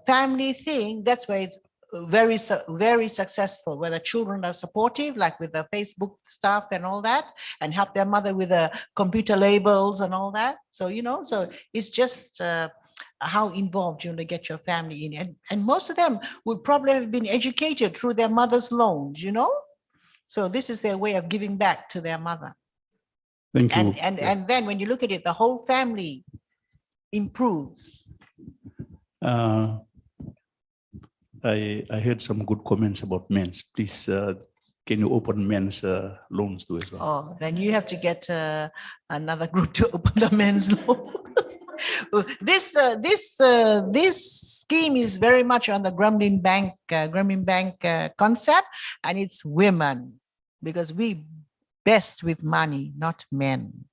family thing, that's where it's very successful, where the children are supportive, like with the Facebook stuff and all that, and help their mother with the computer labels and all that. So, you know, so it's just how involved you want to get your family in. And most of them would probably have been educated through their mother's loans, you know? So this is their way of giving back to their mother. Thank you. And then when you look at it, the whole family improves. I heard some good comments about men's. Please, can you open men's loans too as well? Oh, then you have to get another group to open the men's loan. This scheme is very much on the Grameen Bank concept, and it's women, because we best with money, not men.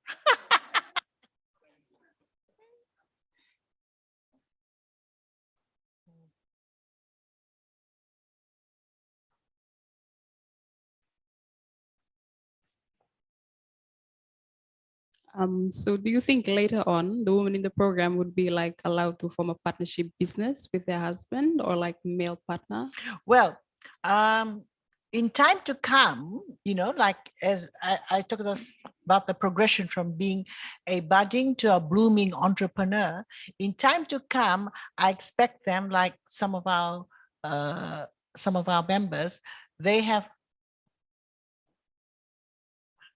So do you think later on the women in the program would be like allowed to form a partnership business with their husband or like male partner? Well, in time to come, you know, like as I talked about the progression from being a budding to a blooming entrepreneur, in time to come, I expect them, like some of our members, they have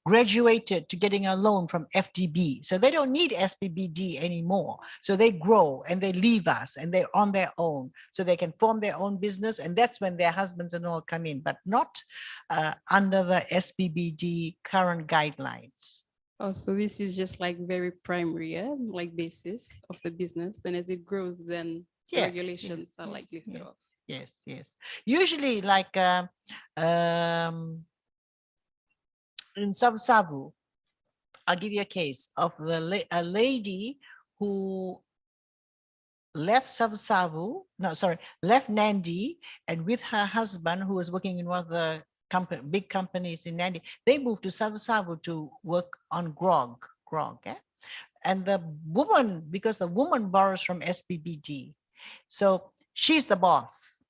graduated to getting a loan from FDB. So they don't need SPBD anymore. So they grow and they leave us and they're on their own. So they can form their own business, and that's when their husbands and all come in, but not under the SPBD current guidelines. Oh, so this is just like very primary, yeah? Like basis of the business. Then as it grows, then regulations are like lifted off. Yes, yes. Usually like in Savu, I'll give you a case of a lady who left left Nandi, and with her husband, who was working in one of the big companies in Nandi, they moved to Savu to work on grog. And the woman, because the woman borrows from SPBD, so she's the boss.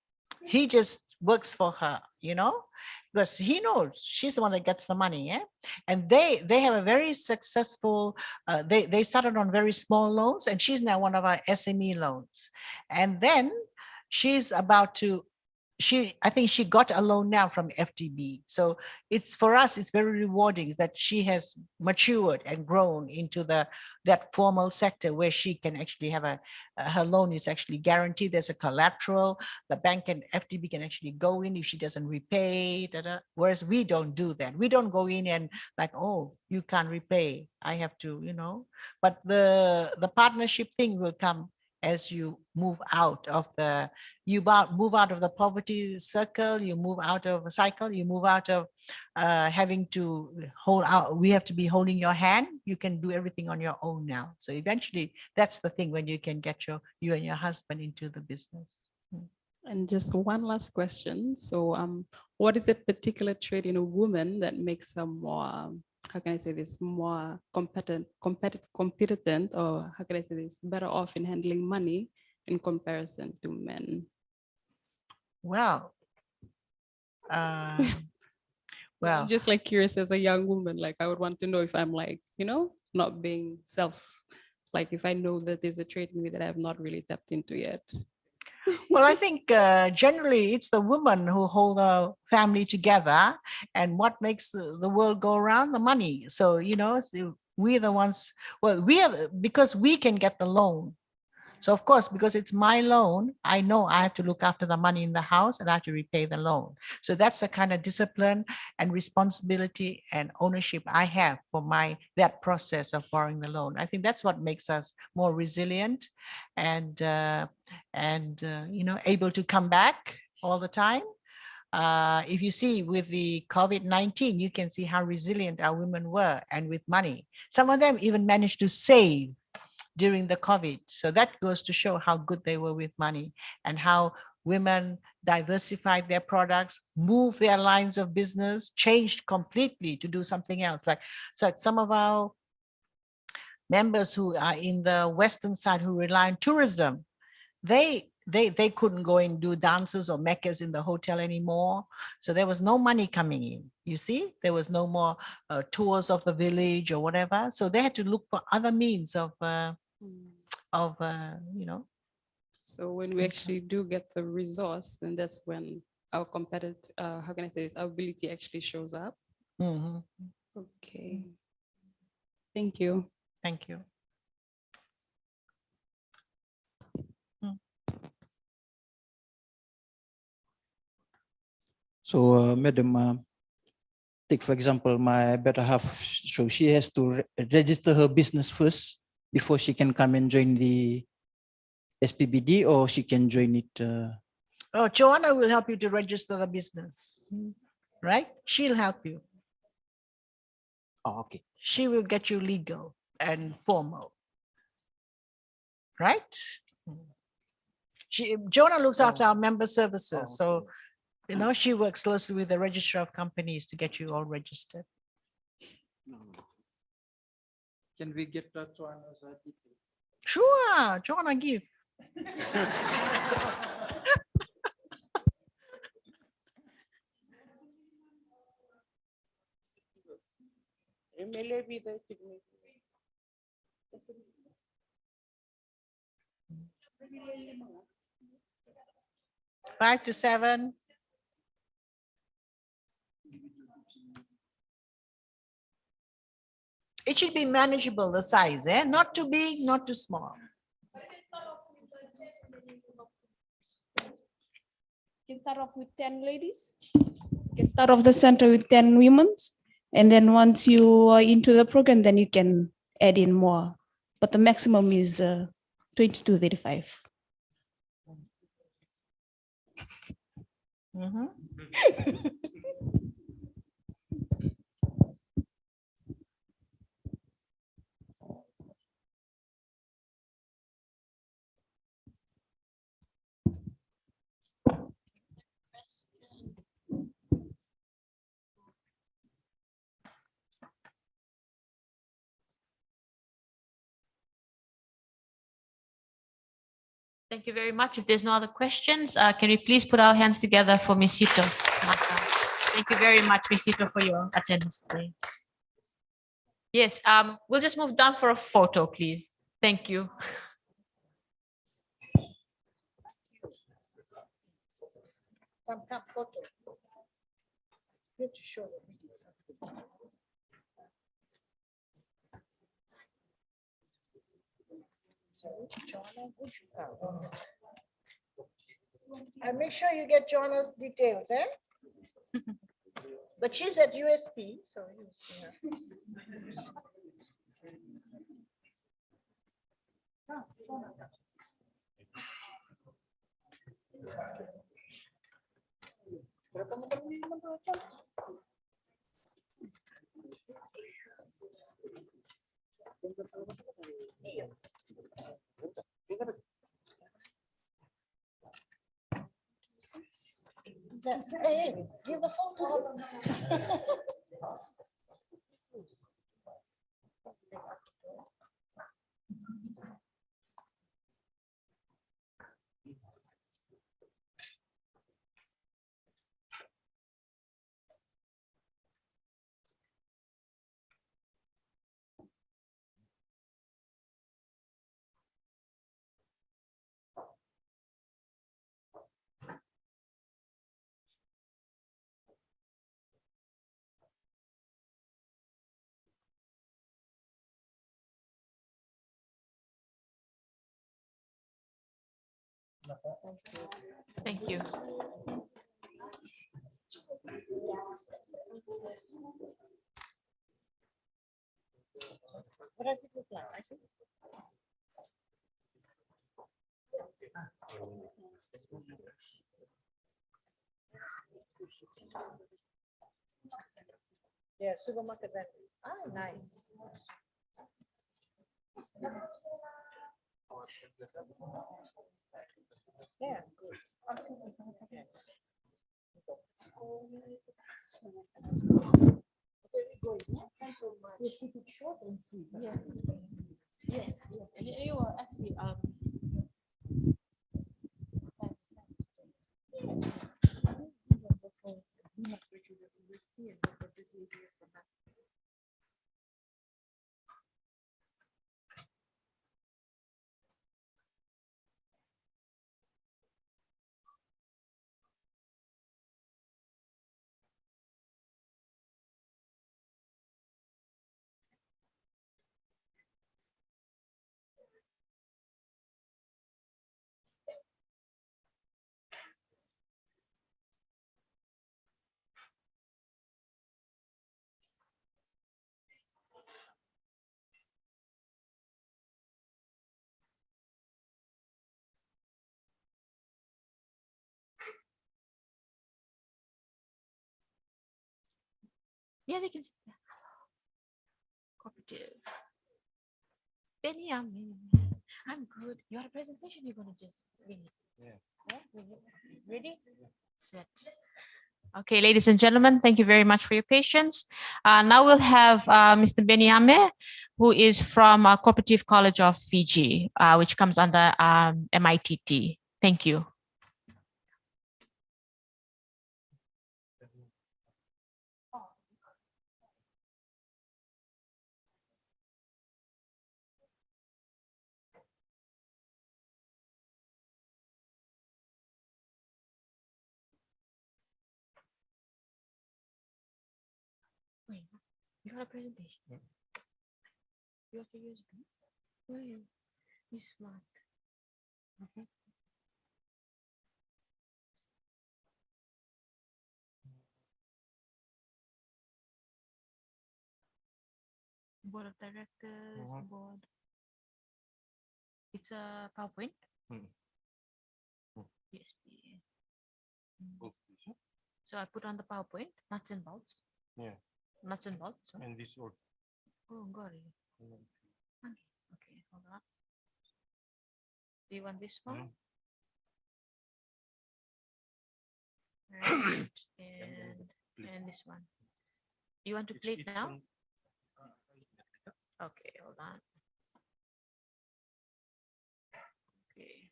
He just works for her, you know, because he knows she's the one that gets the money. Yeah. And they have a very successful, they started on very small loans, and she's now one of our SME loans. And then she's about to, I think she got a loan now from FDB. So it's, for us, it's very rewarding that she has matured and grown into that formal sector where she can actually have her loan is actually guaranteed. There's a collateral. The bank and FDB can actually go in if she doesn't repay. Whereas we don't do that. We don't go in and like, oh, you can't repay, I have to, you know. But the partnership thing will come as you move out of the poverty circle, you move out of a cycle, you move out of having to hold out. We have to be holding your hand. You can do everything on your own now. So eventually, that's the thing, when you can get you and your husband into the business. And just one last question. So what is a particular trait in a woman that makes her more, how can I say this, more competent, or how can I say this, better off in handling money in comparison to men? Well, I'm just like curious as a young woman, like I would want to know if I'm like, you know, not being like if I know that there's a trait in me that I have not really tapped into yet. Well, I think generally it's the woman who hold the family together, and what makes the world go around, the money. So, you know, we're the ones, well, because we can get the loan. So of course, because it's my loan, I know I have to look after the money in the house and I have to repay the loan. So that's the kind of discipline and responsibility and ownership I have for that process of borrowing the loan. I think that's what makes us more resilient and you know, able to come back all the time. If you see with the COVID-19, you can see how resilient our women were, and with money. Some of them even managed to save during the COVID. So that goes to show how good they were with money, and how women diversified their products, moved their lines of business, changed completely to do something else. So some of our members who are in the Western side who rely on tourism, they they couldn't go and do dances or meccas in the hotel anymore. So there was no money coming in. You see, there was no more tours of the village or whatever. So they had to look for other means of you know. So when we actually do get the resource, then that's when our competitive, how can I say this, our ability actually shows up. Okay. Thank you. Thank you. So, Madam, take for example, my better half. So she has to register her business first before she can come and join the SPBD, or she can join it. Oh, Joanna will help you to register the business, right? She'll help you. Oh, okay. She will get you legal and formal, right? Joanna looks after our member services, so you know she works closely with the registrar of companies to get you all registered. Can we get Joanna's details? Sure, Joanna, give. Five to seven. It should be manageable, the size, eh? Not too big, not too small. You can start off with 10 ladies. You can start off the center with 10 women. And then once you are into the program, then you can add in more. But the maximum is 20 to 35. Thank you very much. If there's no other questions, can we please put our hands together for Misito? Thank you very much, Misito, for your attendance today. Yes, we'll just move down for a photo, please. Thank you. Come, photo. You have to show them. And make sure you get Joanna's details, eh? But she's at USP, so you see her. Hey, give the phone to her. Thank you. What does it look like? I see. Yeah, supermarket vendor. Ah, nice. Yeah, good. We'll keep it short and sweet. Yeah. Yes, yes. And you are actually Yeah, they can sit there. Cooperative. Benny, I'm good. You had a presentation, you're gonna just read it. Yeah. Ready? Set. Okay, ladies and gentlemen, thank you very much for your patience. Now we'll have Mr. Benyame, who is from Cooperative College of Fiji, which comes under MITT. Thank you. Wait, you got a presentation? You have to use it. Wait, you smart. Okay. Board of Directors, board. It's a PowerPoint. USP. So I put on the PowerPoint, nuts and bolts. Yeah. Nuts and bolts. So. And this order. Oh, got it. Okay, hold on. Do you want this one? Right. And this one. You want to play it now? Okay, hold on. Okay.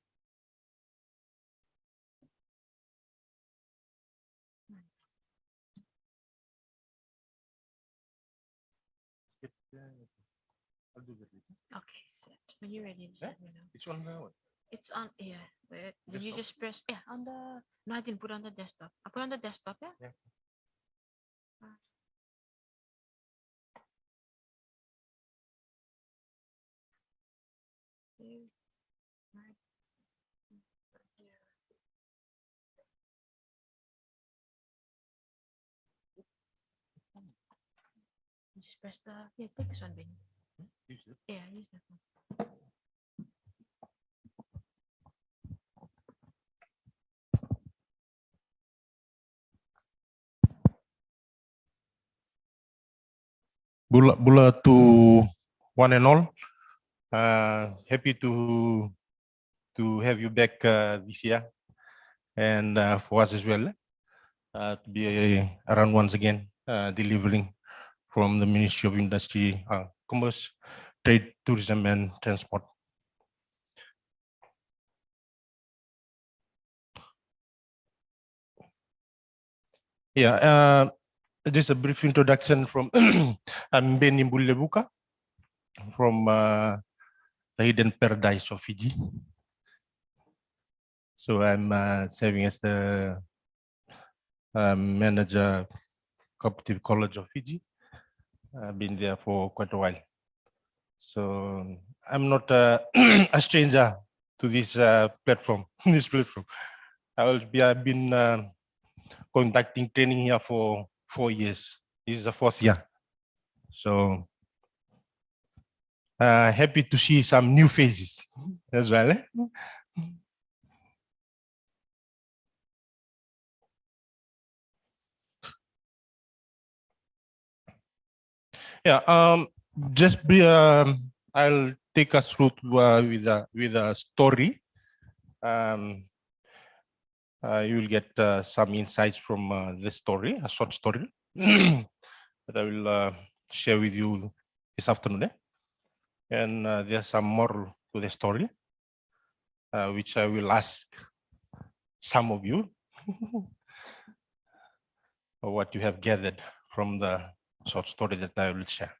I'll do that later. Okay, set. When you're ready, just let me know. It's on the what? It's on, yeah. Did you just press, yeah, on the, no, I didn't put on the desktop. I put on the desktop, yeah? Yeah. Just press the, yeah, take this one, Ben. Use it. Yeah, use that one. Bula to one and all. Happy to have you back this year, and for us as well to be around once again, delivering from the Ministry of Industry, Commerce, Trade, Tourism, and Transport. Yeah, just a brief introduction from I'm Benny Mbulebuka from the Hidden Paradise of Fiji. So I'm serving as the manager, Cooperative College of Fiji. I've been there for quite a while. So I'm not a stranger to this platform. I've been conducting training here for 4 years. This is the 4th year. So happy to see some new faces as well. Yeah, just be, I'll take us through with a story. You will get some insights from the story, a short story that I will share with you this afternoon. And there's some moral to the story, which I will ask some of you what you have gathered from the short story that I will share.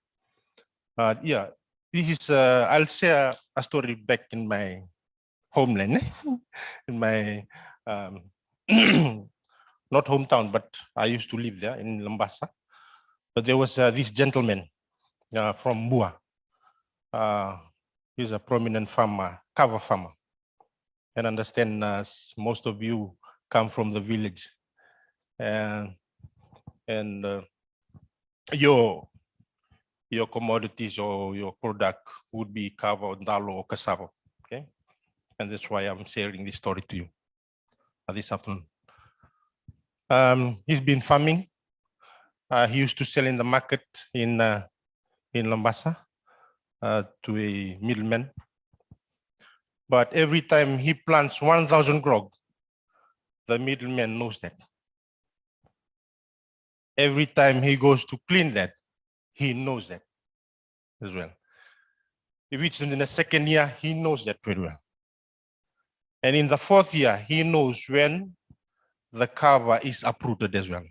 Yeah, this is, I'll share a story back in my homeland, in my, not hometown, but I used to live there in Lambasa. But there was this gentleman from Bua. He's a prominent farmer, cover farmer. And understand most of you come from the village. And your commodities or your product would be kava, dalo, or cassava. Okay, and that's why I'm sharing this story to you this afternoon. He's been farming He used to sell in the market in Lambasa to a middleman. But every time he plants 1,000 grog, the middleman knows that. Every time he goes to clean that, he knows that as well. If it's in the second year, he knows that very well. And in the fourth year, he knows when the cover is uprooted as well.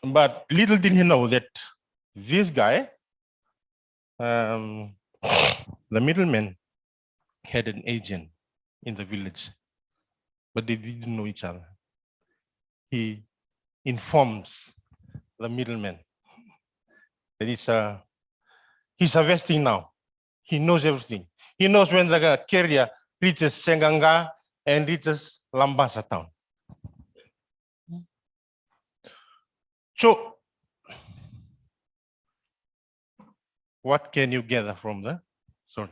But little did he know that this guy, the middleman, had an agent in the village, but they didn't know each other. He informs the middleman that he's harvesting now. He knows everything. He knows when the carrier reaches Senganga and reaches Lambasa town. So, what can you gather from the story?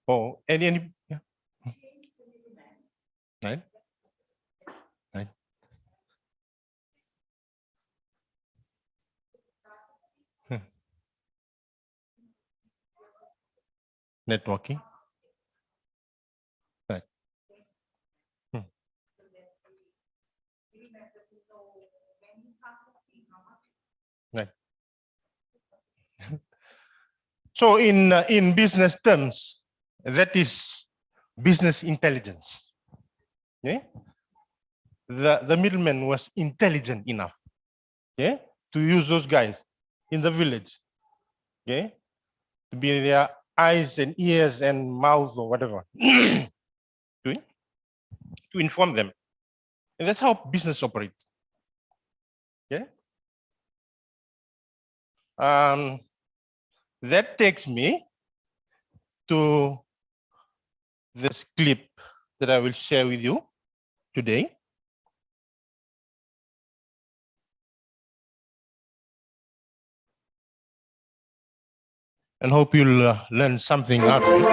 Oh, any yeah. Right? Right. Networking. Right. Right. So in business terms, that is business intelligence. Yeah? The middleman was intelligent enough, yeah, to use those guys in the village, yeah, to be their eyes and ears and mouth or whatever, to inform them. And that's how business operates. Yeah. That takes me to this clip that I will share with you today. And hope you'll learn something out of it.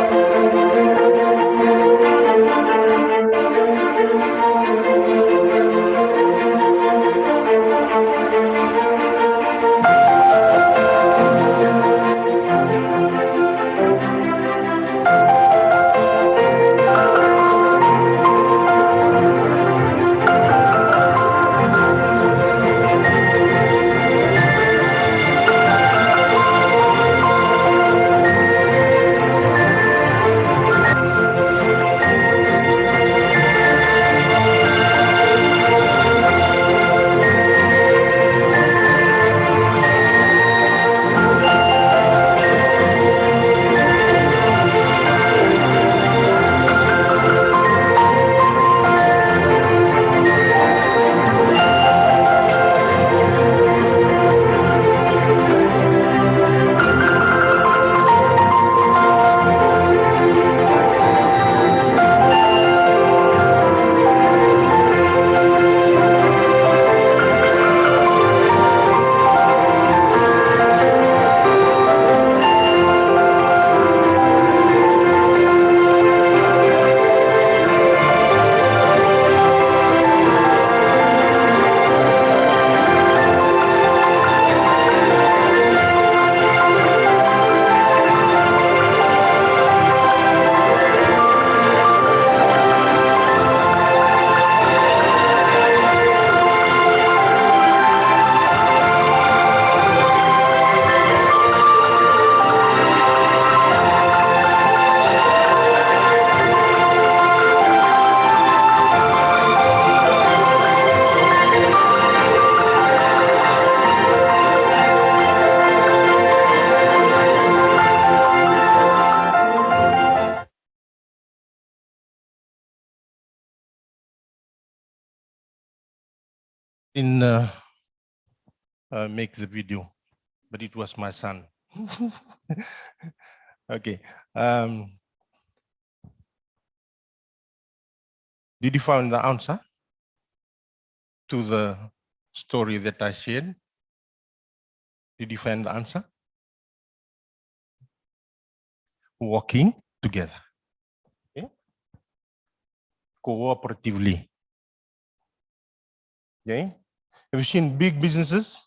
Make the video, but it was my son. Okay. Did you find the answer to the story that I shared? Did you find the answer? Walking together. Okay. cooperatively. Okay. Have you seen big businesses?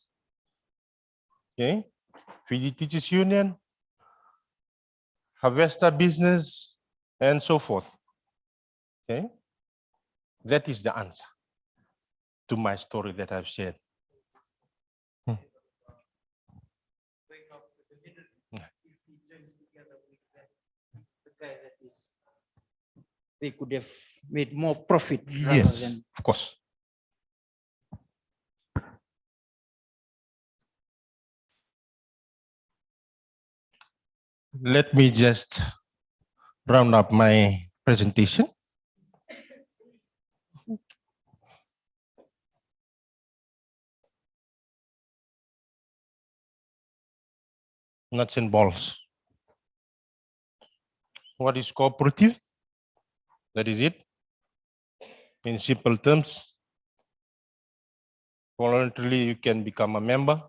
Okay. Fiji Teachers Union, Harvester Business, and so forth. Okay. That is the answer to my story that I've shared. They could have made more profit rather Yes, than. of course. Let me just round up my presentation. Nuts and bolts. What is cooperative? That is it. In simple terms, voluntarily you can become a member,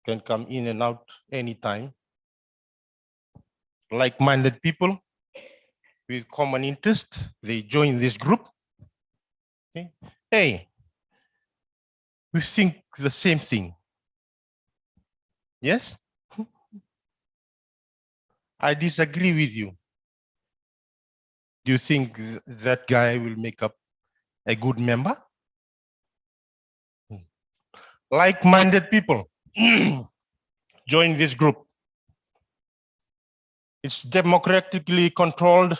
can come in and out anytime. Like-minded people with common interest, they join this group. Okay. Hey, we think the same thing. Yes? I disagree with you. Do you think that guy will make up a good member? Like-minded people join this group. It's democratically controlled,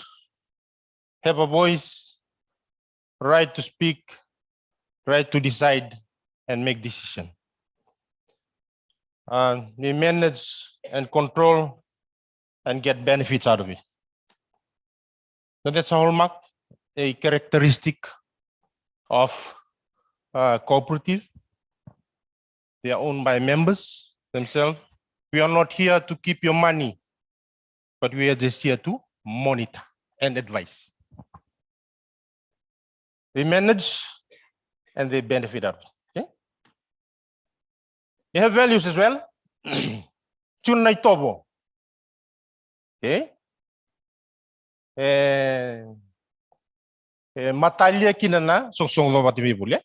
have a voice, right to speak, right to decide and make decisions. They manage and control and get benefits out of it. So that's a hallmark, a characteristic of cooperative. They are owned by members themselves. We are not here to keep your money, but we are just here to monitor and advise. They manage and they benefit out. Okay? They have values as well. Chunai tobo. Okay? Matalia kinana song lo batimi boleh.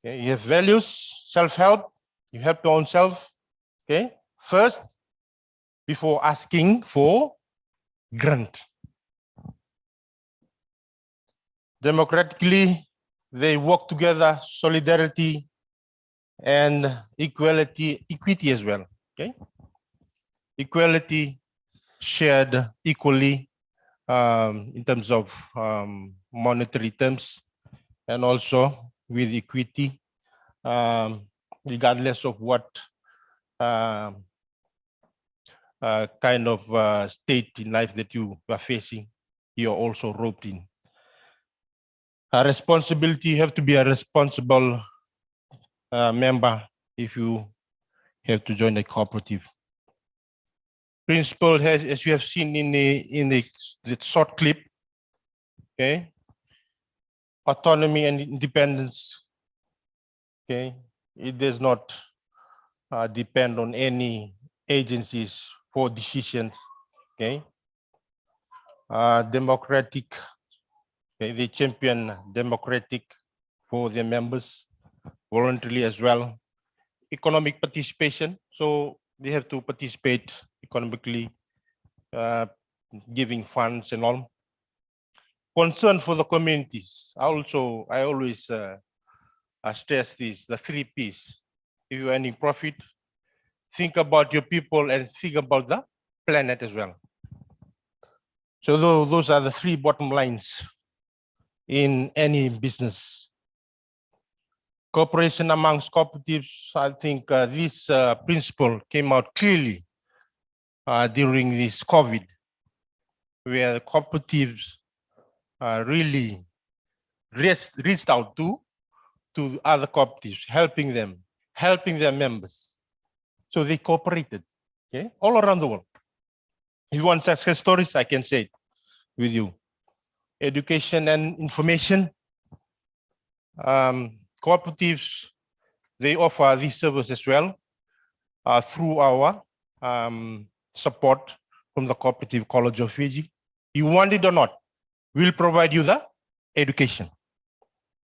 You have values, self-help. You help your own self. Okay? First, before asking for grant. Democratically, they work together, solidarity and equity as well. Okay? Equality shared equally in terms of monetary terms, and also with equity, regardless of what kind of state in life that you are facing, you're also roped in. A responsibility, you have to be a responsible member if you have to join a cooperative. Principle has, as you have seen in the short clip, okay, autonomy and independence. Okay, it does not depend on any agencies for decisions. Okay, democratic. Okay, they champion democratic for their members, voluntarily as well. Economic participation, so they have to participate economically, giving funds and all. Concern for the communities. I always stress this, the 3 Ps. If you're earning profit, think about your people and think about the planet as well. So those are the 3 bottom lines in any business. Cooperation amongst cooperatives, I think this principle came out clearly during this COVID, where cooperatives really reached out to other cooperatives, helping their members. So they cooperated, okay, all around the world. If you want success stories, I can say it with you. Education and information. Cooperatives, they offer this service as well through our support from the Cooperative College of Fiji. You want it or not, will provide you the education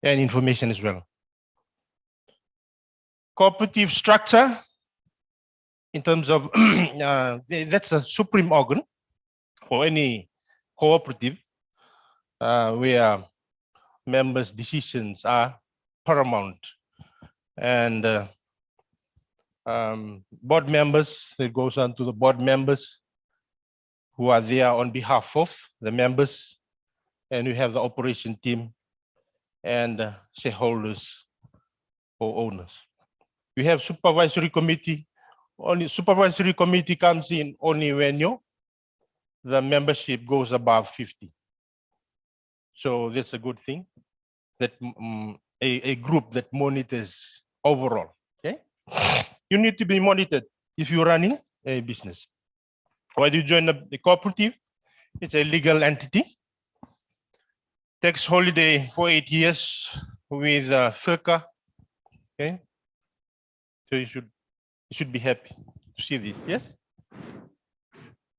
and information as well. Cooperative structure, in terms of, that's a supreme organ for any cooperative, where members' decisions are paramount. And board members, it goes on to the board members who are there on behalf of the members, and we have the operation team and shareholders or owners. We have supervisory committee. Only supervisory committee comes in only when the membership goes above 50. So that's a good thing, that a group that monitors overall. Okay, you need to be monitored if you're running a business. Why do you join the cooperative? It's a legal entity. Takes holiday for 8 years with FIRCA. Okay, so you should be happy to see this. Yes,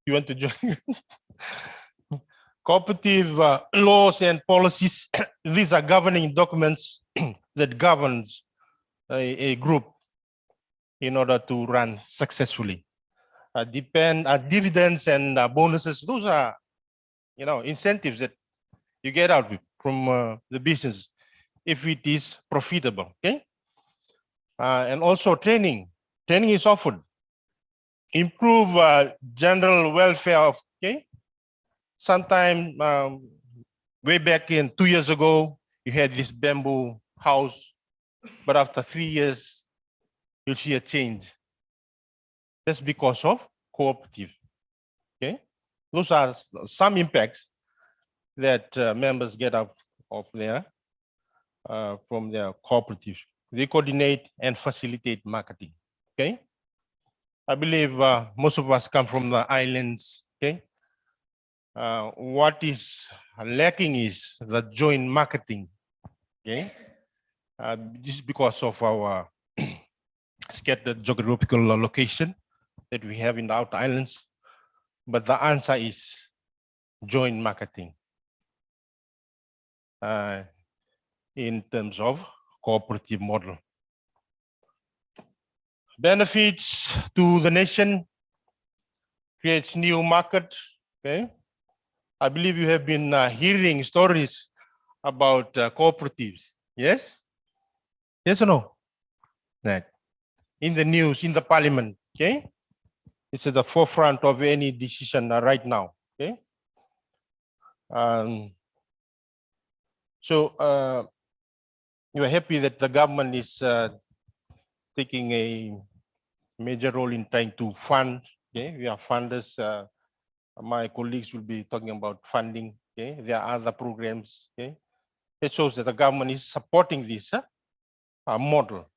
you want to join? Cooperative laws and policies. These are governing documents that governs a group in order to run successfully. Dividends and bonuses. Those are, incentives that you get out from the business if it is profitable. Okay, and also training. Training is offered. Improve general welfare of. Okay. Sometime way back in 2 years ago, you had this bamboo house, but after 3 years, you'll see a change. That's because of cooperative. Okay, those are some impacts that members get out of their from their cooperative. They coordinate and facilitate marketing. Okay, I believe most of us come from the islands. Okay. What is lacking is the joint marketing. Okay, just because of our scattered geographical location that we have in the outer islands. But the answer is joint marketing in terms of cooperative model. Benefits to the nation, creates new market. Okay. I believe you have been hearing stories about cooperatives. Yes? Yes or no? Right. In the news, in the parliament. Okay? It's at the forefront of any decision right now. Okay? So you're happy that the government is taking a major role in trying to fund. Okay? We are funders. My colleagues will be talking about funding. Okay, there are other programs. Okay, it shows that the government is supporting this model.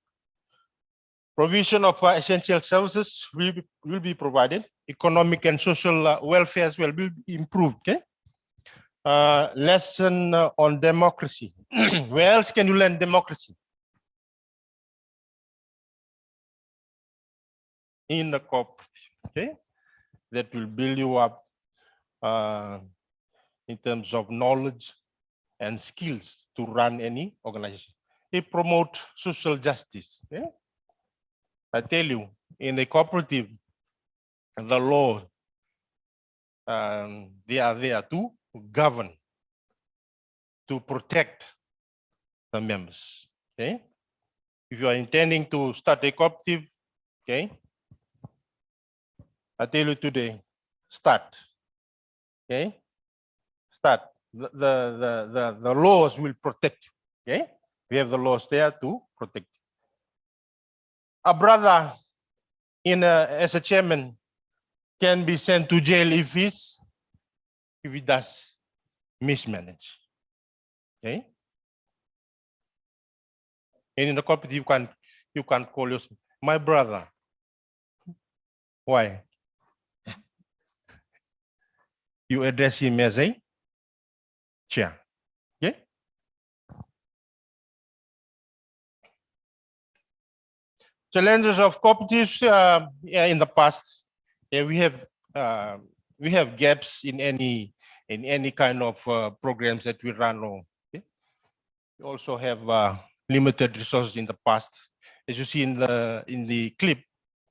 Provision of essential services will be provided. Economic and social welfare as well will be improved. Okay, lesson on democracy. Where else can you learn democracy? In the cooperative. Okay, that will build you up. In terms of knowledge and skills to run any organization. It promotes social justice. Yeah? I tell you, in a cooperative, the law, they are there to govern, to protect the members. Okay? If you are intending to start a cooperative, okay, I tell you today, start. Okay, start. The laws will protect you. Okay, we have the laws there to protect you. A brother as a chairman can be sent to jail if he does mismanage. Okay, and in the cooperative you can call yourself my brother. Why? You address him as a chair. Okay? Challenges of cooperatives in the past. Yeah, we have gaps in any in any kind of programs that we run. Okay? We also have limited resources in the past. As you see in the clip,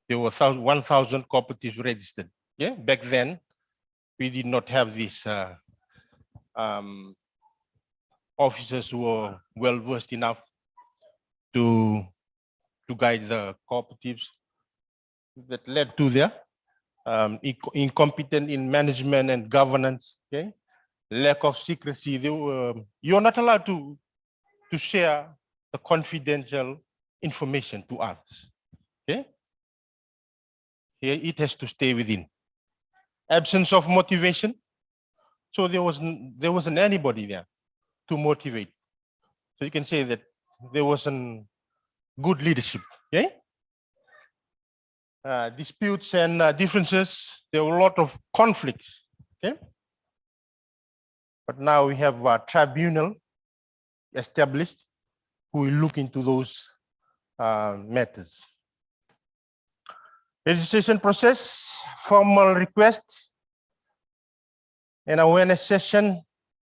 there were 1,000 cooperatives registered. Yeah, back then we did not have these officers who were well versed enough to guide the cooperatives. That led to their incompetent in management and governance. Okay, lack of secrecy. You're not allowed to share the confidential information to others. Okay, here it has to stay within. Absence of motivation. So there wasn't anybody there to motivate. So you can say that there wasn't good leadership. Okay. Disputes and differences. There were a lot of conflicts. Okay. But now we have a tribunal established who will look into those matters. Registration process, formal request, an awareness session,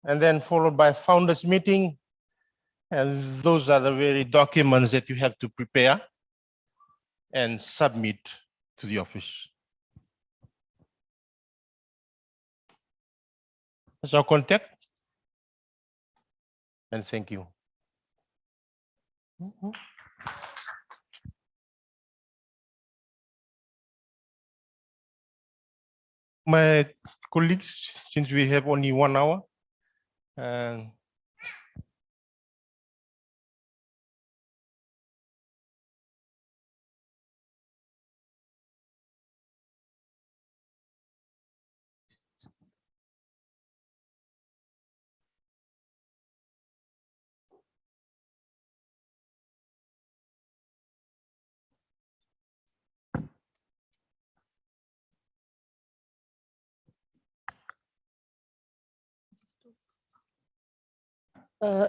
and then followed by founders meeting. And those are the very documents that you have to prepare and submit to the office. That's our contact. And thank you. My colleagues, since we have only 1 hour,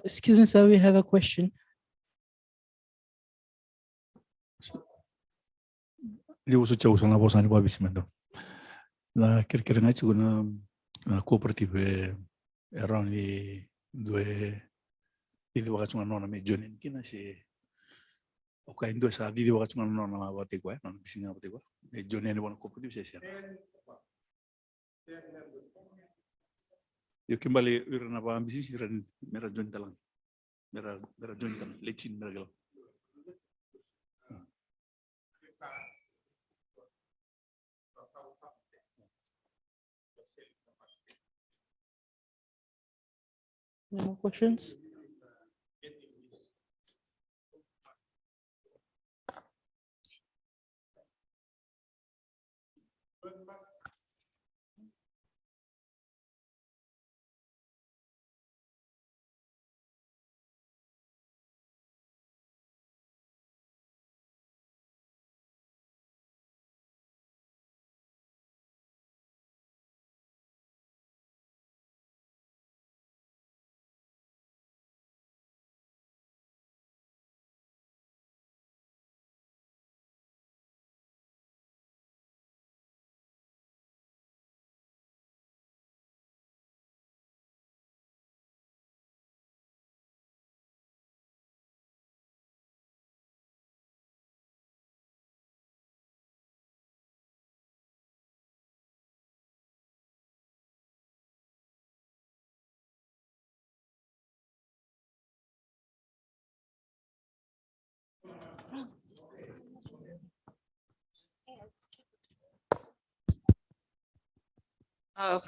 excuse me, sir, we have a question. Dia uso jauh sana bosan di babis mendo. La kira-kira ngai juga na kooperatif around di due di wakacunga nona me jonin kina si oka indo sa di wakacunga nona ma bate ko nona bisinga bate ko e jonin ni wana kooperatif sia. Yo kembali urana ba ambisi siran mera join talang. Mera join talang lecin mera galang. Any more questions?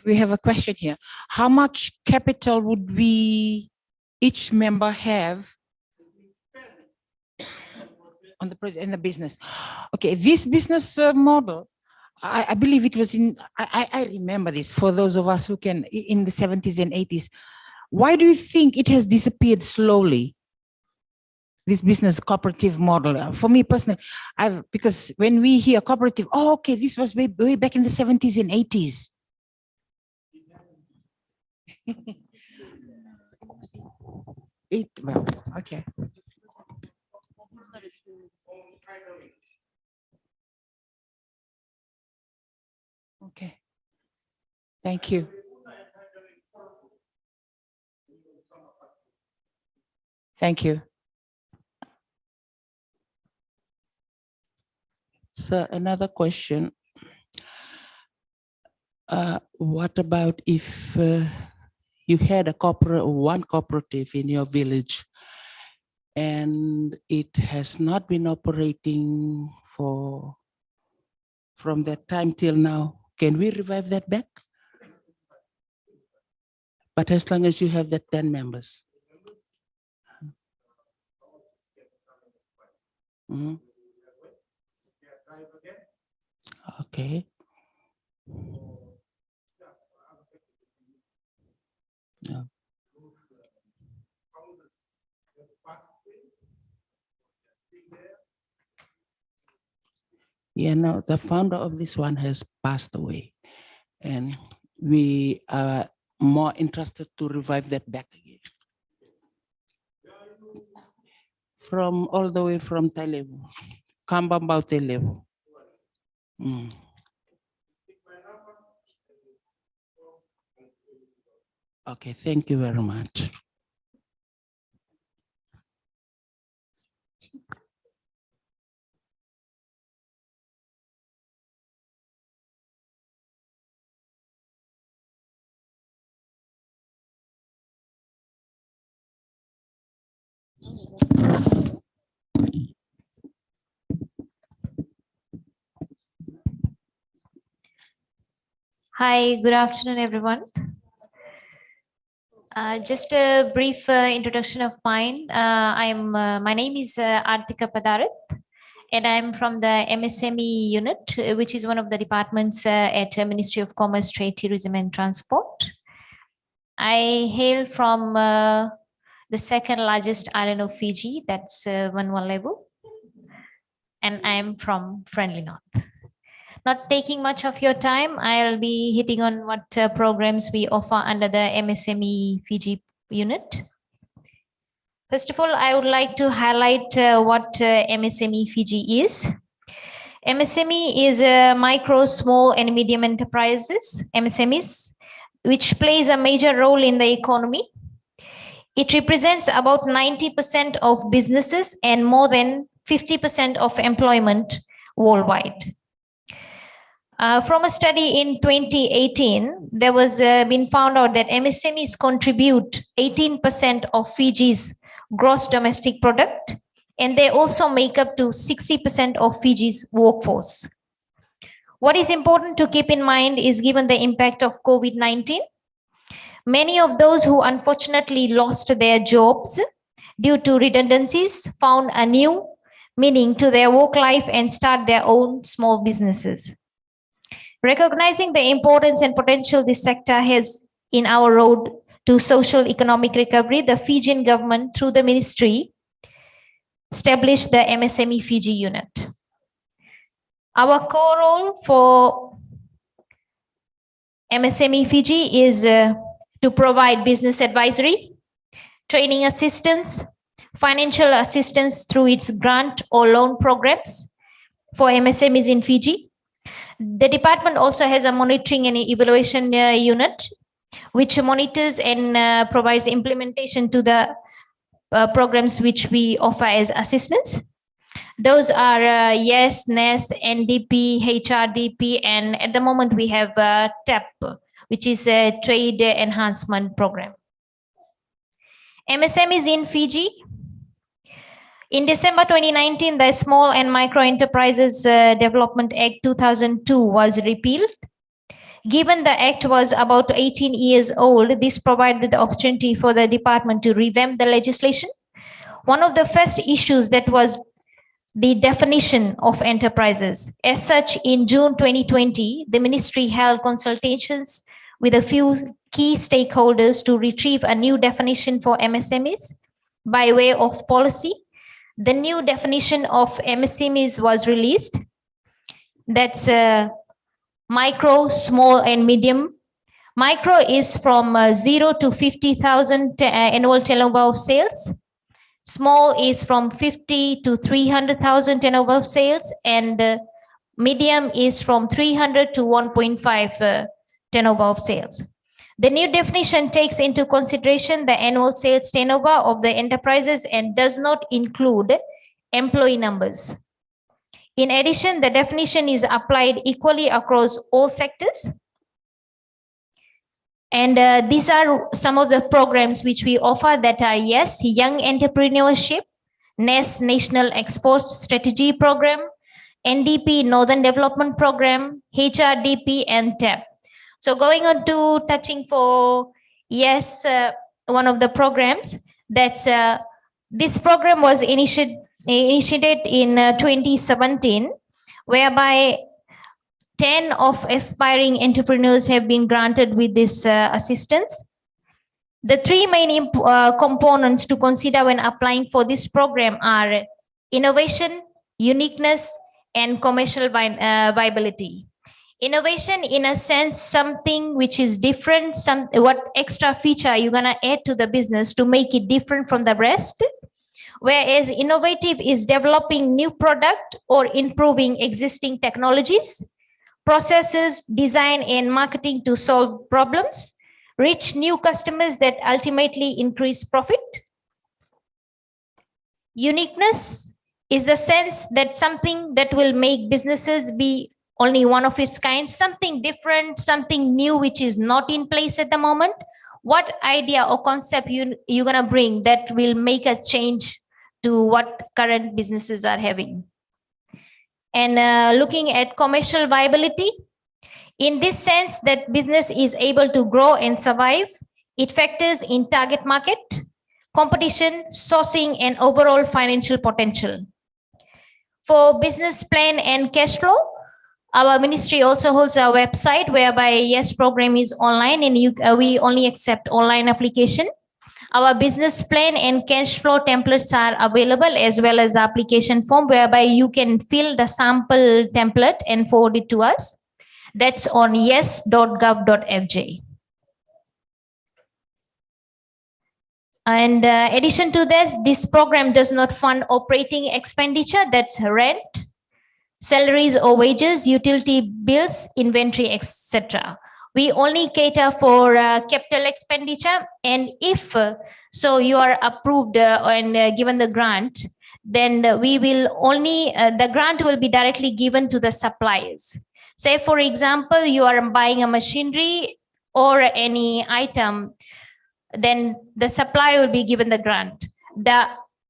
We have a question here. How much capital would each member have on the project in the business? Okay, this business model, I believe it was I remember this for those of us who can, in the 70s and 80s. Why do you think it has disappeared slowly? This business cooperative model. For me personally, because when we hear cooperative, oh, okay, this was way back in the 70s and 80s. Okay. Okay. Thank you. Thank you. So another question. What about if you had one cooperative in your village and it has not been operating from that time till now? Can we revive that back? But as long as you have that 10 members. Mm-hmm. Okay. Yeah. Yeah, no, the founder of this one has passed away, and we are more interested to revive that back again. From all the way from Televu, Kambambao Televu. Okay, thank you very much. Hi, good afternoon, everyone. Just a brief introduction of mine. My name is Artika Padarat, and I'm from the MSME unit, which is one of the departments at Ministry of Commerce, Trade, Tourism and Transport. I hail from the second largest island of Fiji, that's Vanuatu, and I'm from Friendly North. Not taking much of your time, I'll be hitting on what programs we offer under the MSME Fiji unit. First of all, I would like to highlight what MSME Fiji is. MSME is micro, small and medium enterprises, MSMEs, which plays a major role in the economy. It represents about 90% of businesses and more than 50% of employment worldwide. From a study in 2018, there was been found out that MSMEs contribute 18% of Fiji's gross domestic product, and they also make up to 60% of Fiji's workforce. What is important to keep in mind is, given the impact of COVID-19, many of those who unfortunately lost their jobs due to redundancies found a new meaning to their work life and start their own small businesses. Recognizing the importance and potential this sector has in our road to social economic recovery, the Fijian government, through the ministry, established the MSME Fiji unit. Our core role for MSME Fiji is to provide business advisory, training assistance, financial assistance through its grant or loan programs for MSMEs in Fiji. The department also has a monitoring and evaluation unit, which monitors and provides implementation to the programs which we offer as assistance. Those are YES, NEST, NDP, HRDP, and at the moment we have TAP, which is a Trade Enhancement Program. MSMEs in Fiji. In December 2019, the Small and Micro Enterprises Development Act 2002 was repealed. Given the act was about 18 years old, this provided the opportunity for the department to revamp the legislation. One of the first issues that was the definition of enterprises. As such, in June 2020, the ministry held consultations with a few key stakeholders to retrieve a new definition for MSMEs by way of policy. The new definition of MSMEs was released. That's micro, small, and medium. Micro is from 0 to 50,000 annual turnover of sales. Small is from 50 to 300,000 turnover of sales, and medium is from 300 to 1.5 turnover of sales. The new definition takes into consideration the annual sales turnover of the enterprises and does not include employee numbers. In addition, the definition is applied equally across all sectors. And these are some of the programs which we offer that are, yes, Young Entrepreneurship, NES National Export Strategy Program, NDP Northern Development Program, HRDP, and TAP. So going on to touching for, yes, one of the programs, that's this program was initiated in 2017, whereby 10 of aspiring entrepreneurs have been granted with this assistance. The three main components to consider when applying for this program are innovation, uniqueness, and commercial viability. Innovation, in a sense, something which is different, what extra feature you're gonna add to the business to make it different from the rest. Whereas innovative is developing new product or improving existing technologies, processes, design, and marketing to solve problems, reach new customers that ultimately increase profit. Uniqueness is the sense that something that will make businesses be only one of its kind, something different, something new which is not in place at the moment. What idea or concept you're gonna bring that will make a change to what current businesses are having. And looking at commercial viability, in this sense that business is able to grow and survive, it factors in target market, competition, sourcing, and overall financial potential. For business plan and cash flow, our ministry also holds a website whereby YES program is online and we only accept online application. Our business plan and cash flow templates are available, as well as the application form whereby you can fill the sample template and forward it to us. That's on yes.gov.fj. And addition to this program does not fund operating expenditure, that's rent, salaries or wages, utility bills, inventory, etc. We only cater for capital expenditure, and if so you are approved and given the grant, then we will only, the grant will be directly given to the suppliers. Say for example, you are buying a machinery or any item, then the supplier will be given the grant. The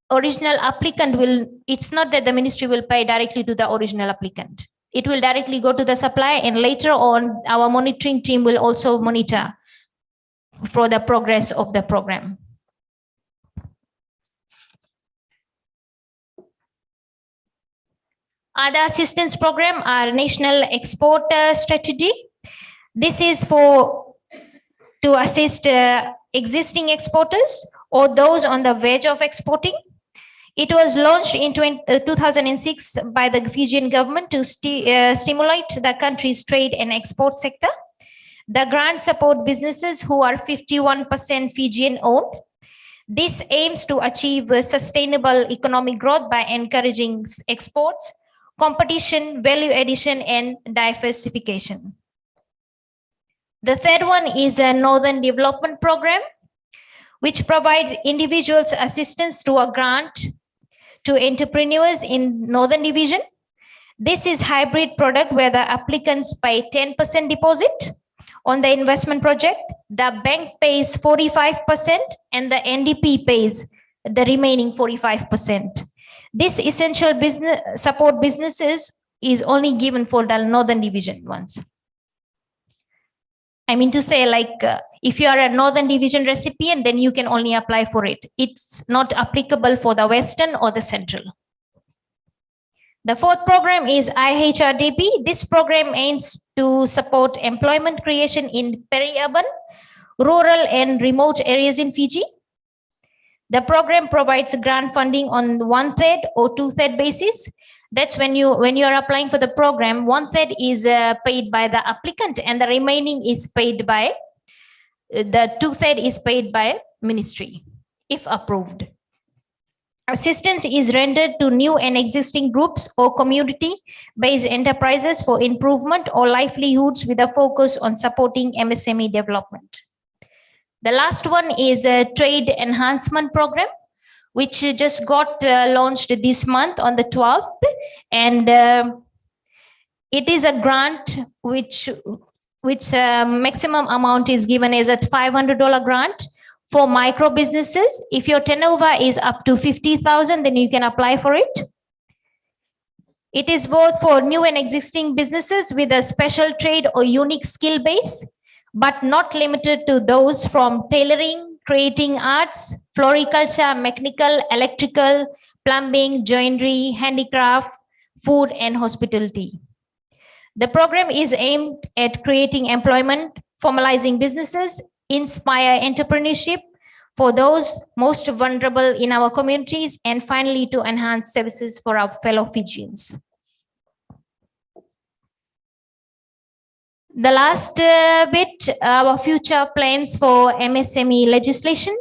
original applicant will, it's not that the ministry will pay directly to the original applicant. It will directly go to the supplier, and later on our monitoring team will also monitor for the progress of the program. Other assistance program are National Export Strategy. This is to assist existing exporters or those on the verge of exporting. It was launched in 2006 by the Fijian government to stimulate the country's trade and export sector. The grant support businesses who are 51% Fijian owned. This aims to achieve sustainable economic growth by encouraging exports, competition, value addition, and diversification. The third one is a Northern Development Program, which provides individuals assistance through a grant to entrepreneurs in Northern Division. This is hybrid product where the applicants pay 10% deposit on the investment project. The bank pays 45% and the NDP pays the remaining 45%. This essential business support businesses is only given for the Northern Division ones. I mean to say, like, if you are a Northern Division recipient, then you can only apply for it. It's not applicable for the Western or the Central. The fourth program is IHRDP. This program aims to support employment creation in peri-urban, rural, and remote areas in Fiji. The program provides grant funding on 1/3 or 2/3 basis. That's when you are applying for the program, 1/3 is paid by the applicant and the remaining is paid by, the 2/3 is paid by ministry, if approved. Assistance is rendered to new and existing groups or community-based enterprises for improvement or livelihoods with a focus on supporting MSME development. The last one is a trade enhancement program, which just got launched this month on the 12th. And it is a grant which maximum amount is given as a $500 grant for micro businesses. If your turnover is up to 50,000, then you can apply for it. It is both for new and existing businesses with a special trade or unique skill base, but not limited to those from tailoring, creating arts, floriculture, mechanical, electrical, plumbing, joinery, handicraft, food, and hospitality. The program is aimed at creating employment, formalizing businesses, inspire entrepreneurship for those most vulnerable in our communities, and finally to enhance services for our fellow Fijians. The last bit, our future plans for MSME legislation.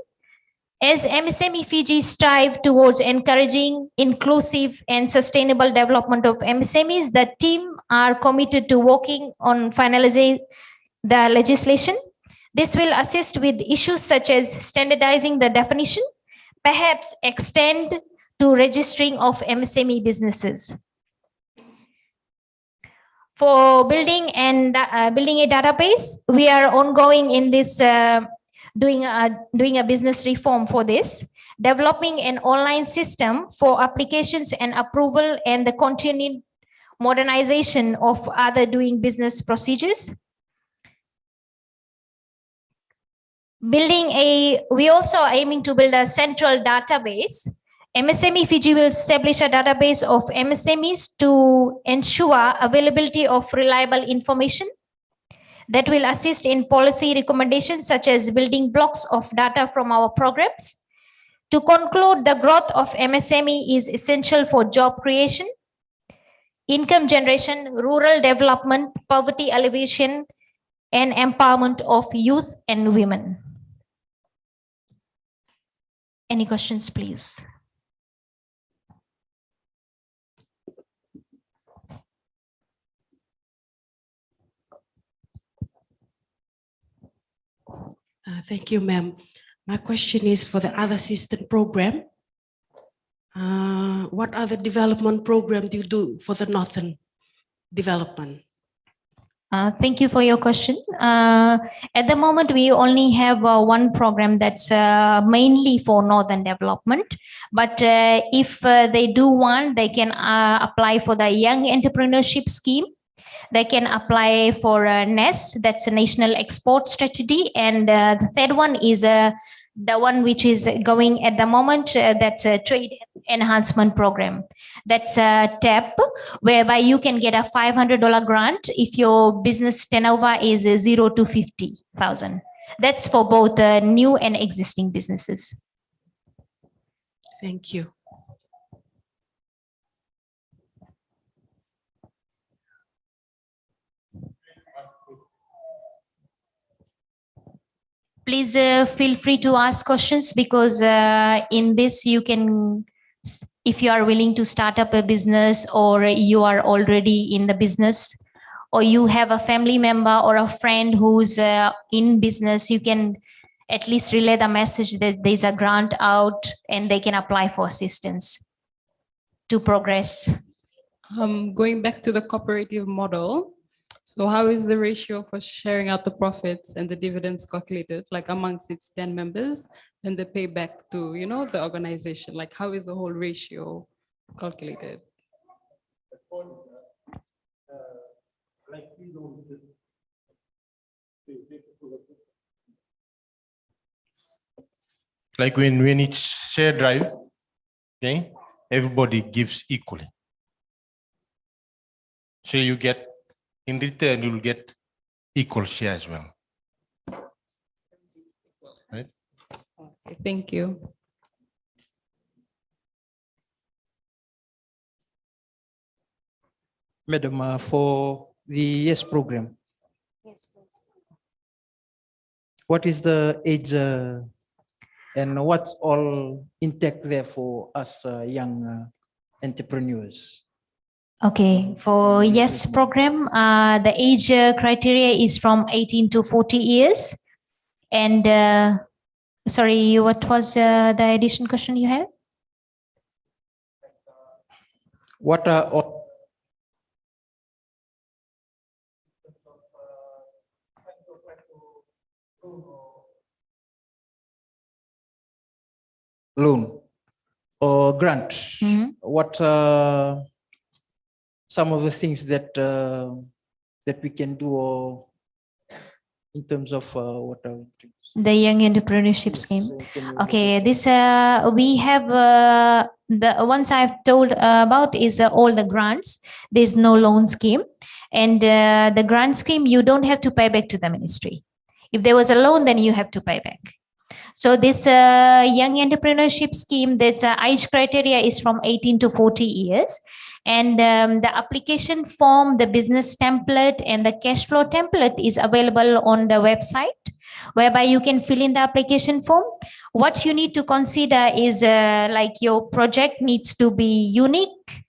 As MSME Fiji strive towards encouraging inclusive and sustainable development of MSMEs, the team are committed to working on finalizing the legislation. This will assist with issues such as standardizing the definition, perhaps extend to registering of MSME businesses. For building a database, we are ongoing in this doing a business reform for this, developing an online system for applications and approval and the continued modernization of other doing business procedures. We also are aiming to build a central database. MSME Fiji will establish a database of MSMEs to ensure availability of reliable information that will assist in policy recommendations such as building blocks of data from our programs. To conclude, the growth of MSME is essential for job creation, income generation, rural development, poverty alleviation, and empowerment of youth and women. Any questions, please? Thank you, ma'am. My question is for the other assistant program. What other development program do you do for the Northern development? Thank you for your question. At the moment, we only have one program that's mainly for Northern development. But if they do want, they can apply for the Young Entrepreneurship Scheme. They can apply for NES, that's a National Export Strategy. And the third one is the one which is going at the moment, that's a Trade Enhancement Program. That's a TAP, whereby you can get a $500 grant if your business turnover is 0 to 50,000. That's for both new and existing businesses. Thank you. Please feel free to ask questions, because in this you can, if you are willing to start up a business, or you are already in the business, or you have a family member or a friend who's in business, you can at least relay the message that there's a grant out and they can apply for assistance to progress. Going back to the cooperative model, so how is the ratio for sharing out the profits and the dividends calculated, like amongst its 10 members, and the payback to, you know, the organization? Like, how is the whole ratio calculated? Like when it's share drive, okay, everybody gives equally. So you get, in return, you'll get equal share as well. Right? Okay, thank you. Madam, for the YES program, Yes, please. what is the age and what's all intact there for us young entrepreneurs? Okay, for YES program, the age criteria is from 18 to 40 years. And sorry, what was the additional question you had? What are loan or grant? What some of the things that that we can do, or in terms of what are the Young Entrepreneurship Scheme. Okay, this we have the ones I've told about is all the grants. There's no loan scheme, and the grant scheme you don't have to pay back to the ministry. If there was a loan, then you have to pay back. So this Young Entrepreneurship Scheme, that's age criteria is from 18 to 40 years. And the application form, the business template, and the cash flow template is available on the website, whereby you can fill in the application form. What you need to consider is like your project needs to be unique,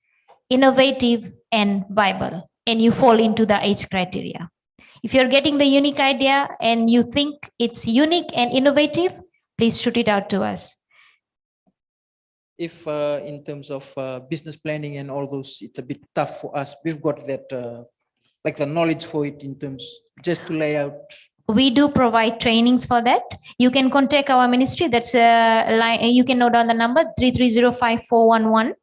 innovative, and viable, and you fall into the age criteria. If you're getting the unique idea and you think it's unique and innovative, please shoot it out to us. If in terms of business planning and all those, it's a bit tough for us. We've got that like the knowledge for it in terms just to lay out. We do provide trainings for that. You can contact our ministry. That's you can note down the number 3305-411.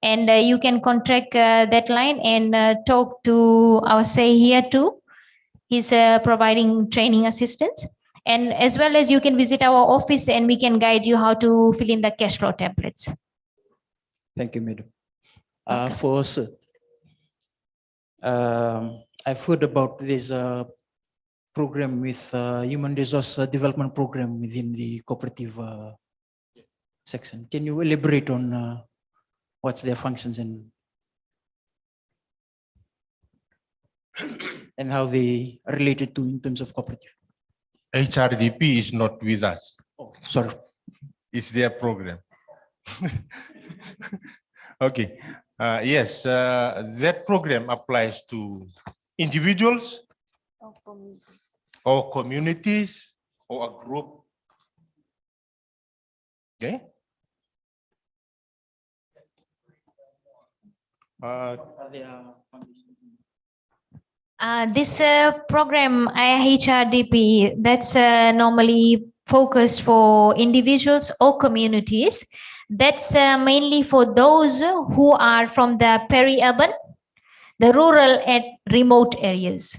And you can contact that line and talk to our say here too. He's providing training assistance. And as well as you can visit our office and we can guide you how to fill in the cash flow templates. Thank you, Madam. For sir, I've heard about this program with human resource development program within the cooperative section. Can you elaborate on what's their functions and how they are related to in terms of cooperative? HRDP is not with us. Oh, sorry. It's their program. Okay. Yes, that program applies to individuals or communities or a group. Okay. This program, HRDP, that's normally focused for individuals or communities. That's mainly for those who are from the peri-urban, the rural and remote areas.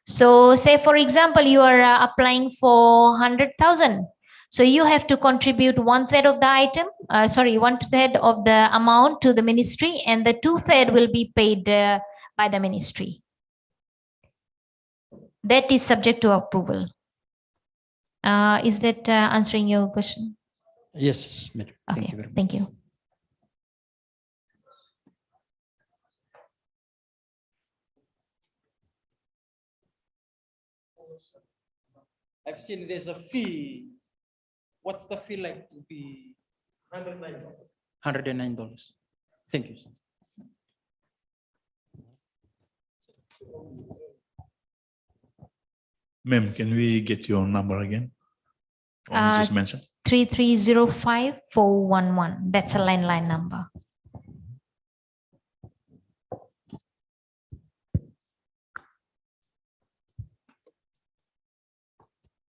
So say, for example, you are applying for 100,000. So you have to contribute 1/3 of the item, 1/3 of the amount to the ministry, and the 2/3 will be paid by the ministry. That is subject to approval. Is that answering your question? Yes, madam. Okay, Thank you very much. thank you. I've seen there's a fee. What's the fee like to be? $109. Thank you, sir. Ma'am, can we get your number again? You just mentioned 3305-411. That's a landline number.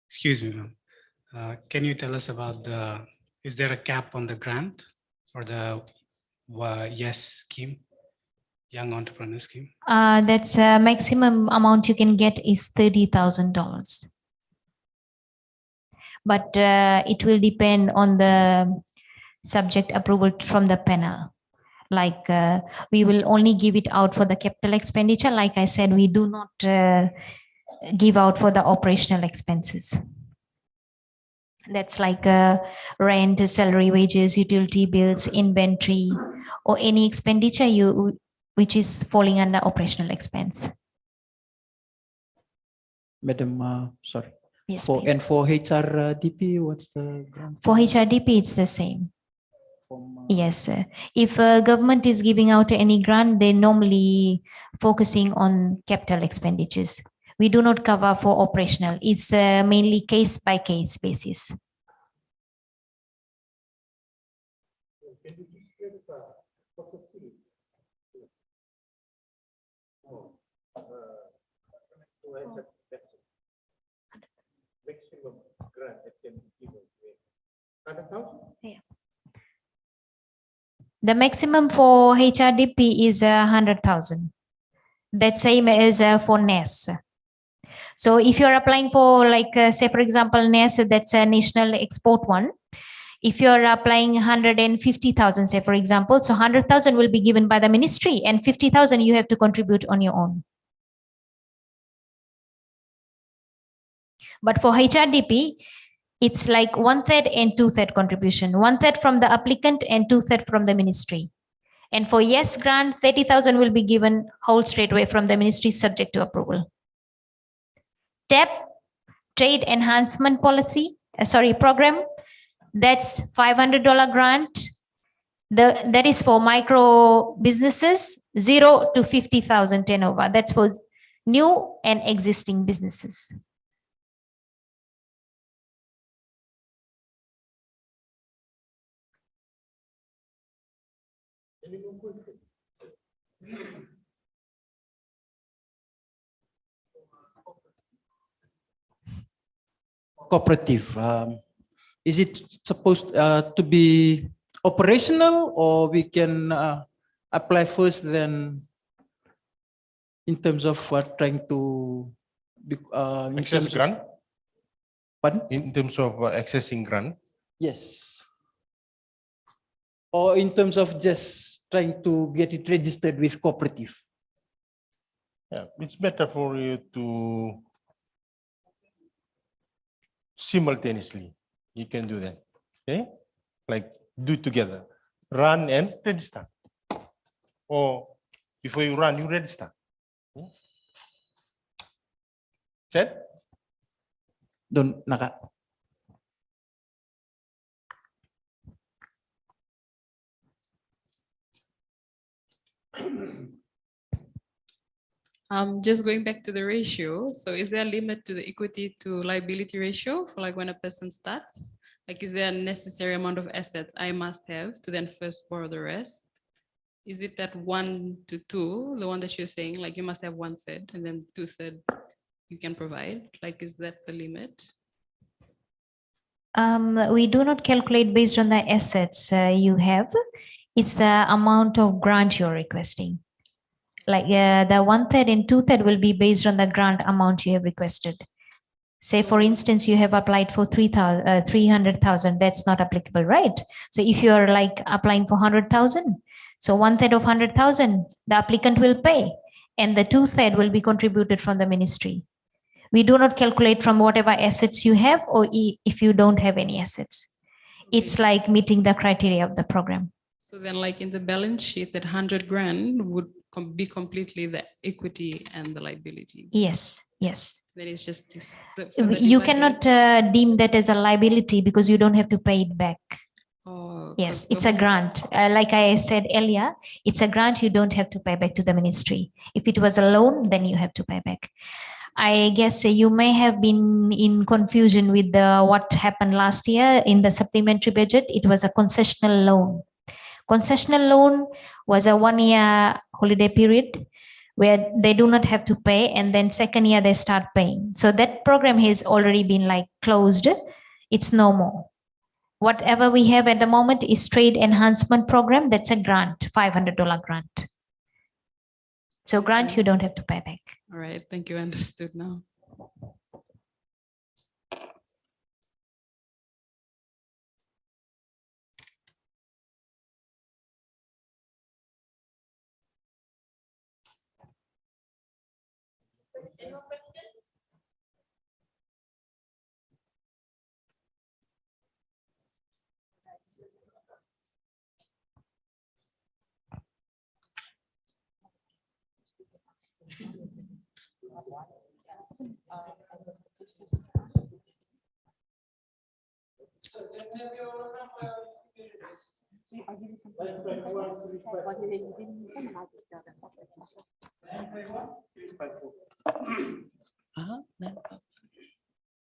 Excuse me, ma'am. Can you tell us about is there a cap on the grant for the YES scheme, Young Entrepreneur Scheme? That's maximum amount you can get is $30,000. But it will depend on the subject approval from the panel. Like we will only give it out for the capital expenditure. Like I said, we do not give out for the operational expenses. That's like rent, salary, wages, utility bills, inventory, or any expenditure which is falling under operational expense. Madam, sorry. Yes, and for HRDP, what's the grant? For HRDP, it's the same. Yes, if government is giving out any grant, they normally focusing on capital expenditures. We do not cover for operational. It's mainly case by case basis. Yeah. The maximum for HRDP is 100,000. That's same as for NES. So if you're applying for like, say for example, NES, that's a national export one. If you're applying 150,000, say for example, so 100,000 will be given by the ministry and 50,000 you have to contribute on your own. But for HRDP, it's like 1/3 and 2/3 contribution, 1/3 from the applicant and 2/3 from the ministry. And for yes grant, 30,000 will be given whole straight away from the ministry subject to approval. TEP, Trade Enhancement Policy, program, that's $500 grant. That is for micro businesses, 0 to 50,000 turnover. That's for new and existing businesses. Cooperative, is it supposed to be operational, or we can apply first then in terms of trying to access grant? Pardon? In terms of accessing grant? Yes. Or in terms of just trying to get it registered with cooperative? Yeah, it's better for you to simultaneously, you can do that. Okay, like do together, run and register, or before you run you register. Set? Don't naka. Just going back to the ratio. So is there a limit to the equity to liability ratio for like when a person starts? Like, is there a necessary amount of assets I must have to then first borrow the rest? Is it that 1 to 2, the one that you're saying, like you must have 1/3 and then 2/3 you can provide? Like, is that the limit? We do not calculate based on the assets you have. It's the amount of grant you're requesting. Like the 1/3 and 2/3 will be based on the grant amount you have requested. Say, for instance, you have applied for 300,000, that's not applicable, right? So if you're like applying for 100,000, so 1/3 of 100,000, the applicant will pay, and the 2/3 will be contributed from the ministry. We do not calculate from whatever assets you have, or if you don't have any assets. It's like meeting the criteria of the program. So then like in the balance sheet, that 100 grand would be completely the equity and the liability. Yes, yes. Then it's just You cannot deem that as a liability because you don't have to pay it back. Oh, yes, it's a grant. Like I said earlier, it's a grant you don't have to pay back to the ministry. If it was a loan, then you have to pay back. I guess you may have been in confusion with what happened last year in the supplementary budget. It was a concessional loan. Concessional loan was a 1-year holiday period where they do not have to pay, and then second year they start paying. So that program has already been like closed. It's no more. Whatever we have at the moment is trade enhancement program. That's a grant, $500 grant. So grant you don't have to pay back. All right, thank you. Understood now.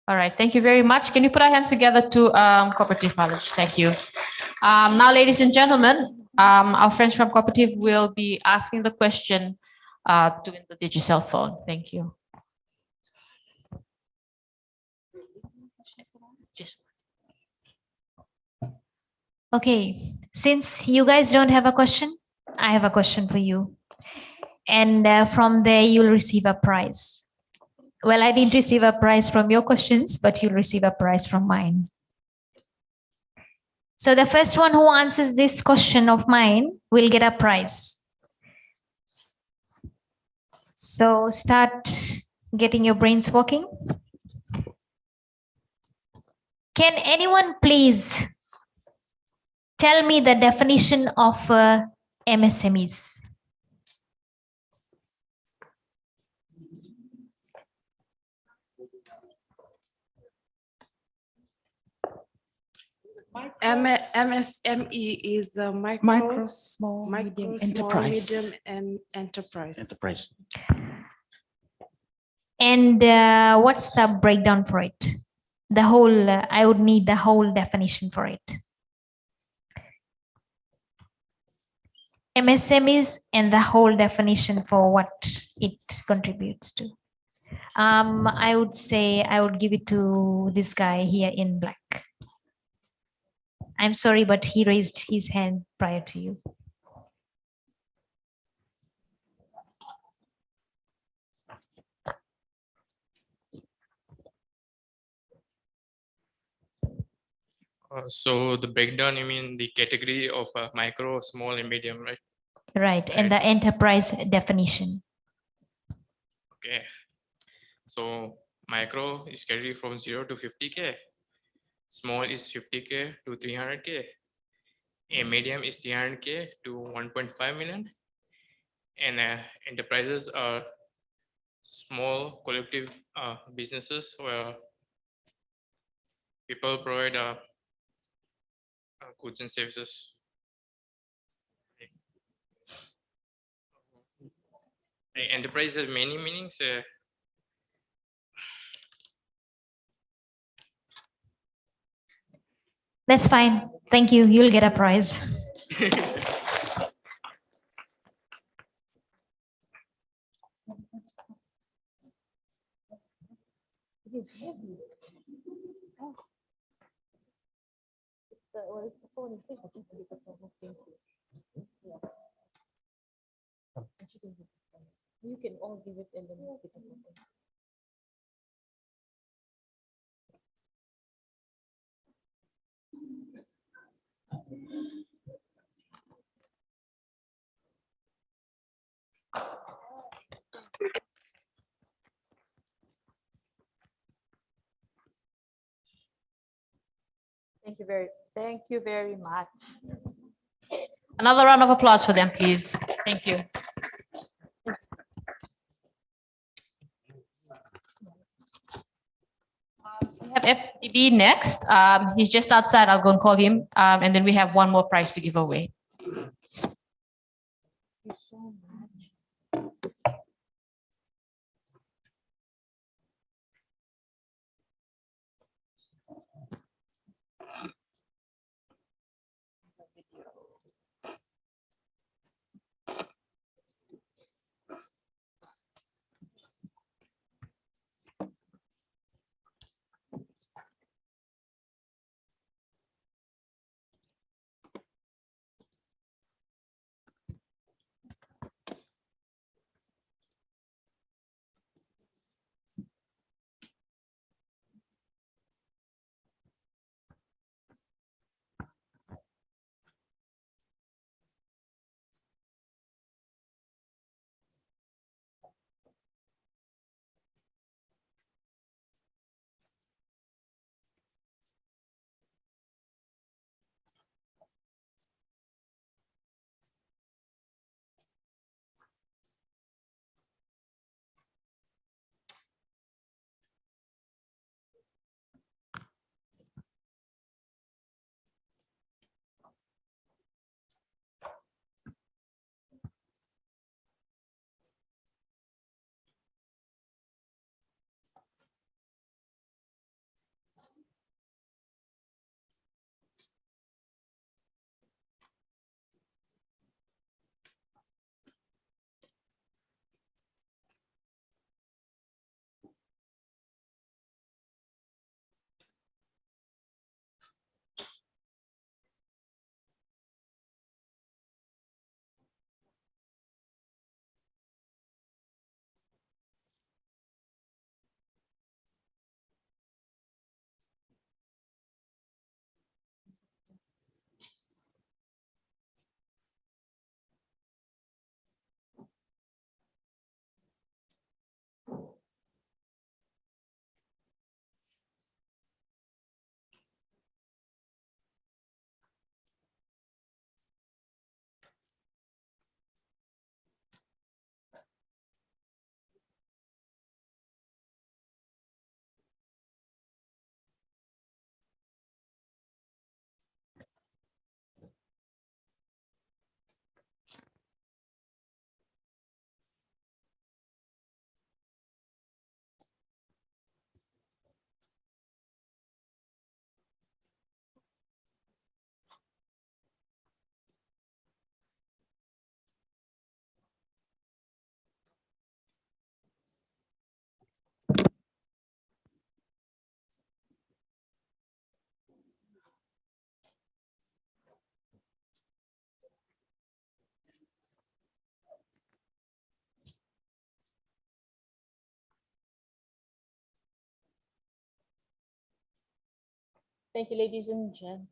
All right, thank you very much. Can you put our hands together to Cooperative College? Thank you. Now, ladies and gentlemen, our friends from Cooperative will be asking the question doing the digital phone. Thank you. Okay, since you guys don't have a question, I have a question for you. And from there, you'll receive a prize. Well, I didn't receive a prize from your questions, but you'll receive a prize from mine. So the first one who answers this question of mine will get a prize. So start getting your brains working. Can anyone please tell me the definition of MSMEs? MSME is a micro, small, medium enterprise. And enterprise. And what's the breakdown for it? The whole, I would need the whole definition for it. MSMEs and the whole definition for what it contributes to. I would say I would give it to this guy here in black. I'm sorry, but he raised his hand prior to you. So the breakdown, you mean the category of micro, small, and medium, right? Right, and the enterprise definition. Okay. So micro is category from 0 to 50K. Small is 50K to 300K. A medium is 300K to 1.5 million. And enterprises are small collective businesses where people provide goods and services. Enterprise has many meanings. That's fine. Thank you. You'll get a prize. You can all give it in the Thank you very much. Another round of applause for them, please. Thank you. We have FTB next. He's just outside. I'll go and call him. And then we have one more prize to give away. Thank you so much. Thank you, ladies and gentlemen.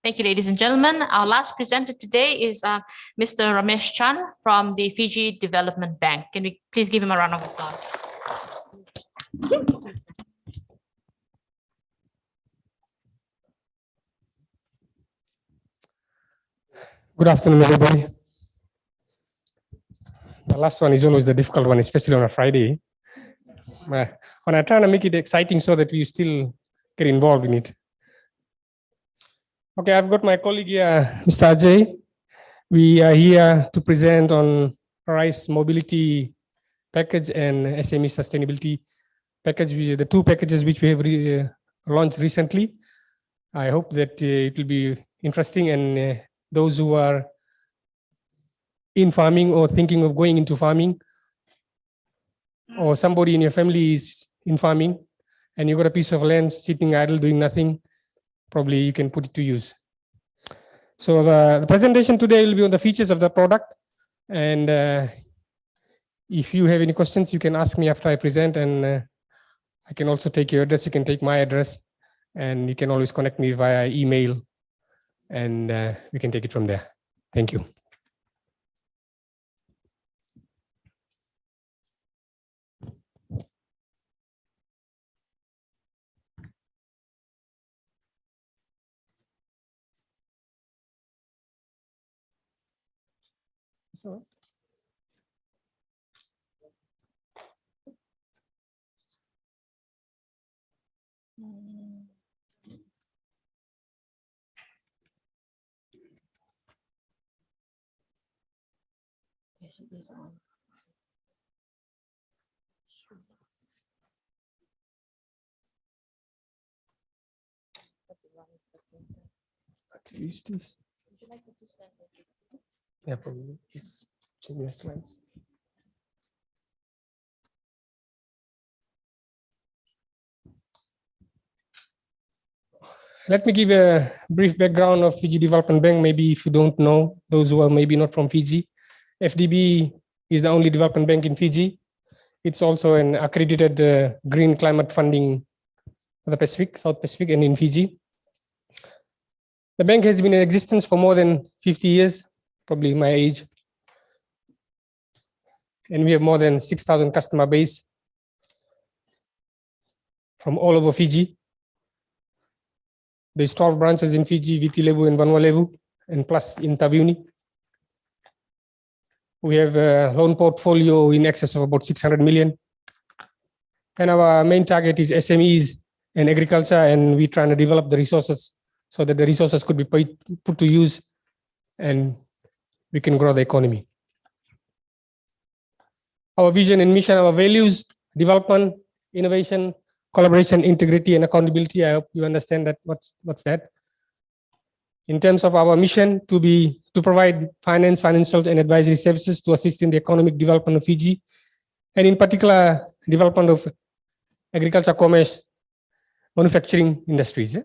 Thank you, ladies and gentlemen. Our last presenter today is Mr. Ramesh Chan from the Fiji Development Bank. Can we please give him a round of applause? Good afternoon, everybody. The last one is always the difficult one, especially on a Friday. When I try to make it exciting so that we still get involved in it. Okay, I've got my colleague here, Mr. Ajay. We are here to present on Rice Mobility Package and SME Sustainability Package, the two packages which we have launched recently. I hope that it will be interesting, and those who are in farming or thinking of going into farming, or somebody in your family is in farming and you got a piece of land sitting idle doing nothing, probably you can put it to use. So the presentation today will be on the features of the product, and if you have any questions you can ask me after I present, and I can also take your address, you can take my address, and you can always connect me via email, and we can take it from there. Thank you. So, yes, it is on. I can use this. Would you like me to stand there? Yeah, probably. Just change your slides. Let me give a brief background of Fiji Development Bank. Maybe if you don't know, those who are maybe not from Fiji, FDB is the only development bank in Fiji. It's also an accredited green climate funding for the Pacific, South Pacific, and in Fiji. The bank has been in existence for more than 50 years, probably my age. And we have more than 6,000 customer base from all over Fiji. There's 12 branches in Fiji, Viti Levu and Vanua Levu, and plus in Taveuni. We have a loan portfolio in excess of about 600 million. And our main target is SMEs and agriculture, and we're trying to develop the resources so that the resources could be put to use and we can grow the economy. Our vision and mission, our values: development, innovation, collaboration, integrity, and accountability. I hope you understand that. What's that? In terms of our mission, to provide financial and advisory services to assist in the economic development of Fiji, and in particular, development of agriculture, commerce, manufacturing industries. Yeah?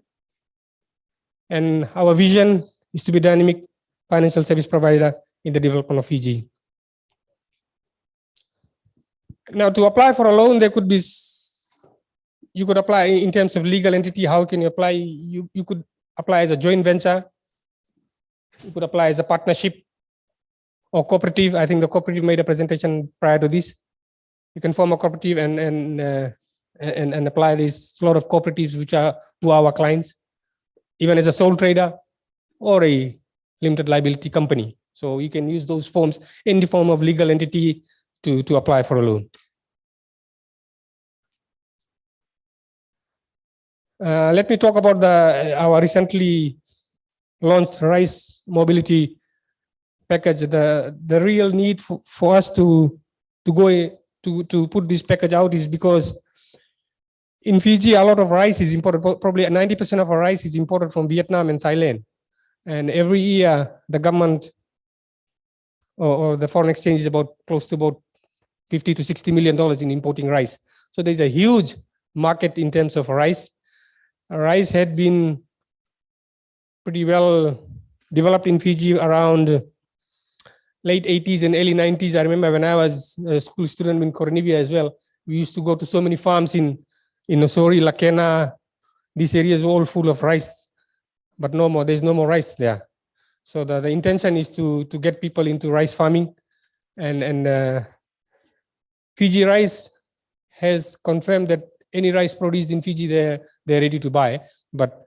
And our vision is to be dynamic financial service provider in the development of Fiji. Now, to apply for a loan, there could be, you could apply in terms of legal entity. How can you apply? You could apply as a joint venture. You could apply as a partnership or cooperative. I think the cooperative made a presentation prior to this. You can form a cooperative and apply this. A lot of cooperatives which are to our clients, even as a sole trader or a limited liability company. So you can use those forms in the form of legal entity to apply for a loan. Let me talk about our recently launched Rice Mobility Package. The real need for us to put this package out is because in Fiji a lot of rice is imported. Probably 90% of our rice is imported from Vietnam and Thailand, and every year the government or the foreign exchange is close to about $50 to $60 million in importing rice. So there's a huge market in terms of rice. Rice had been pretty well developed in Fiji around late 80s and early 90s. I remember when I was a school student in Coronivia as well, we used to go to so many farms in Nosori, Lakena, this area is all full of rice, but no more, there's no more rice there. So the intention is to get people into rice farming, and Fiji Rice has confirmed that any rice produced in Fiji, they're ready to buy, but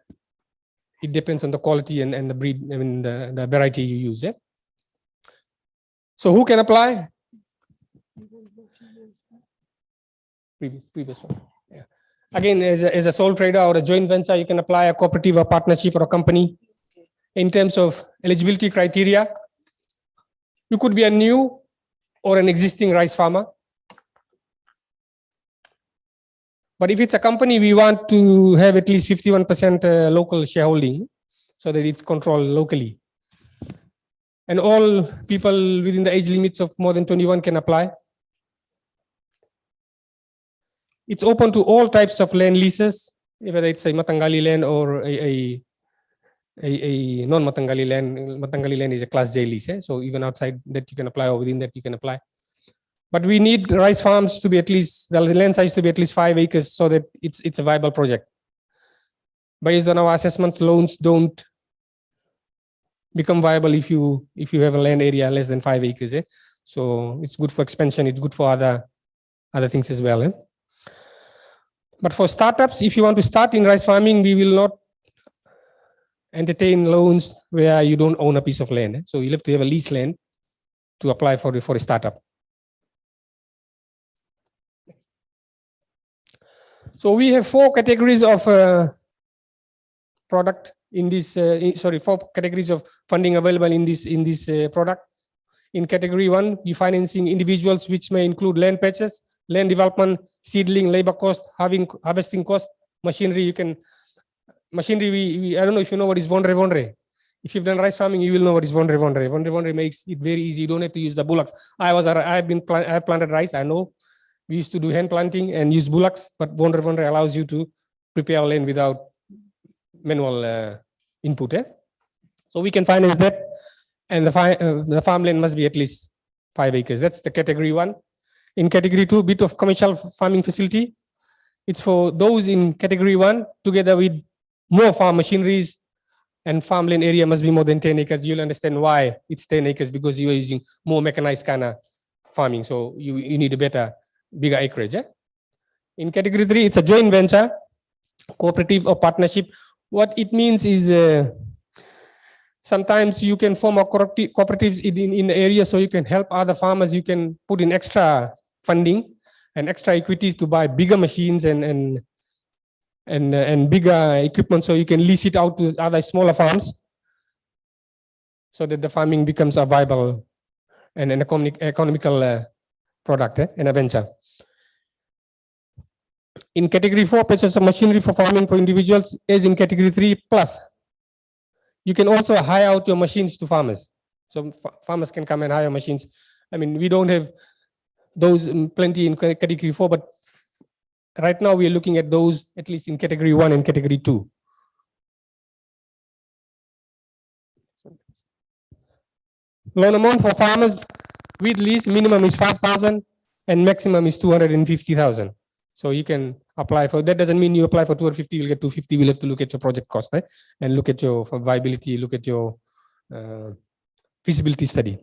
it depends on the quality and the breed, I mean the variety you use. Yeah? So who can apply? Previous one. Yeah. Again, as a sole trader or a joint venture, you can apply a cooperative, a partnership, or a company. In terms of eligibility criteria, you could be a new or an existing rice farmer. But if it's a company, we want to have at least 51% local shareholding so that it's controlled locally. And all people within the age limits of more than 21 can apply. It's open to all types of land leases, whether it's a Matangali land or a non-Matangali land. Matangali land is a Class J lease, so even outside that you can apply, or within that you can apply. But we need rice farms to be at least, the land size to be at least 5 acres so that it's a viable project. Based on our assessments, loans don't become viable if you have a land area less than 5 acres. So it's good for expansion, it's good for other things as well. But for startups, if you want to start in rice farming, we will not entertain loans where you don't own a piece of land. So you have to have a lease land to apply for a startup. So we have 4 categories of product in this, 4 categories of funding available in this product. In category 1, you financing individuals, which may include land purchase, land development, seedling, labor cost, harvesting cost, machinery. You can machinery. I don't know if you know what is vondre. If you've done rice farming, you will know what is vondre. Vondre makes it very easy. You don't have to use the bullocks. I have planted rice. I know. We used to do hand planting and use bullocks, but vondre allows you to prepare land without manual input. So we can finance that, and the farmland must be at least 5 acres. That's the category 1. In category 2, bit of commercial farming facility. It's for those in category 1, together with more farm machineries, and farmland area must be more than 10 acres. You'll understand why it's 10 acres, because you are using more mechanized kind of farming. So you need a bigger acreage. In category 3, it's a joint venture, cooperative or partnership. What it means is sometimes you can form a cooperatives in the area, so you can help other farmers. You can put in extra funding and extra equity to buy bigger machines and bigger equipment, so you can lease it out to other smaller farms, so that the farming becomes a viable and an economical product and a venture. In category 4, purchase of machinery for farming for individuals is in category 3 plus. You can also hire out your machines to farmers. So farmers can come and hire machines. I mean, we don't have those plenty in category 4, but right now we are looking at those at least in category 1 and category 2. Loan amount for farmers with lease minimum is 5,000 and maximum is 250,000. So you can apply for, that doesn't mean you apply for 250, you'll get 250. We'll have to look at your project cost and look at your viability, look at your feasibility study.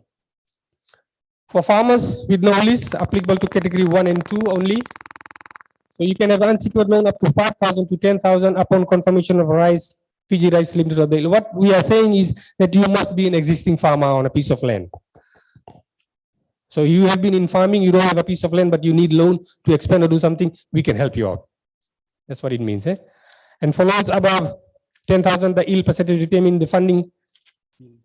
For farmers with no lease, applicable to category 1 and 2 only. So you can have unsecured loan up to 5,000 to 10,000 upon confirmation of rice, Fiji Rice Limited. What we are saying is that you must be an existing farmer on a piece of land. So you have been in farming, you don't have a piece of land, but you need loan to expand or do something, we can help you out. That's what it means. And for loans above 10,000, the yield percentage determine the funding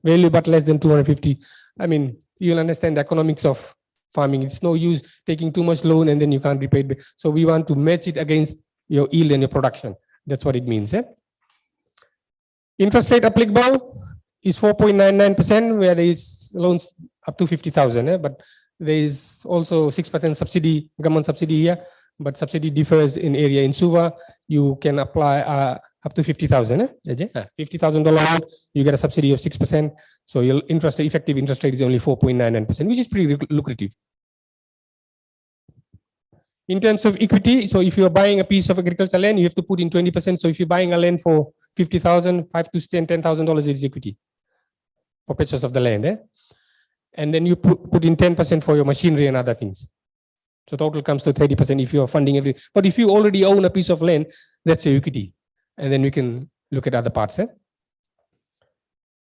value, but less than 250. I mean, you'll understand the economics of farming. It's no use taking too much loan and then you can't repay it. So we want to match it against your yield and your production. That's what it means. Interest rate applicable is 4.99%, where there is loans up to 50,000. But there is also 6% subsidy, government subsidy here. But subsidy differs in area. In Suva, you can apply up to 50,000. $50,000 loan, you get a subsidy of 6%. So your effective interest rate is only 4.99%, which is pretty lucrative. In terms of equity, so if you're buying a piece of agricultural land, you have to put in 20%. So if you're buying a land for 50,000, $5,000 to $10,000 is equity for purchase of the land. And then you put in 10% for your machinery and other things. So total comes to 30% if you're funding everything. But if you already own a piece of land, that's your equity. And then we can look at other parts.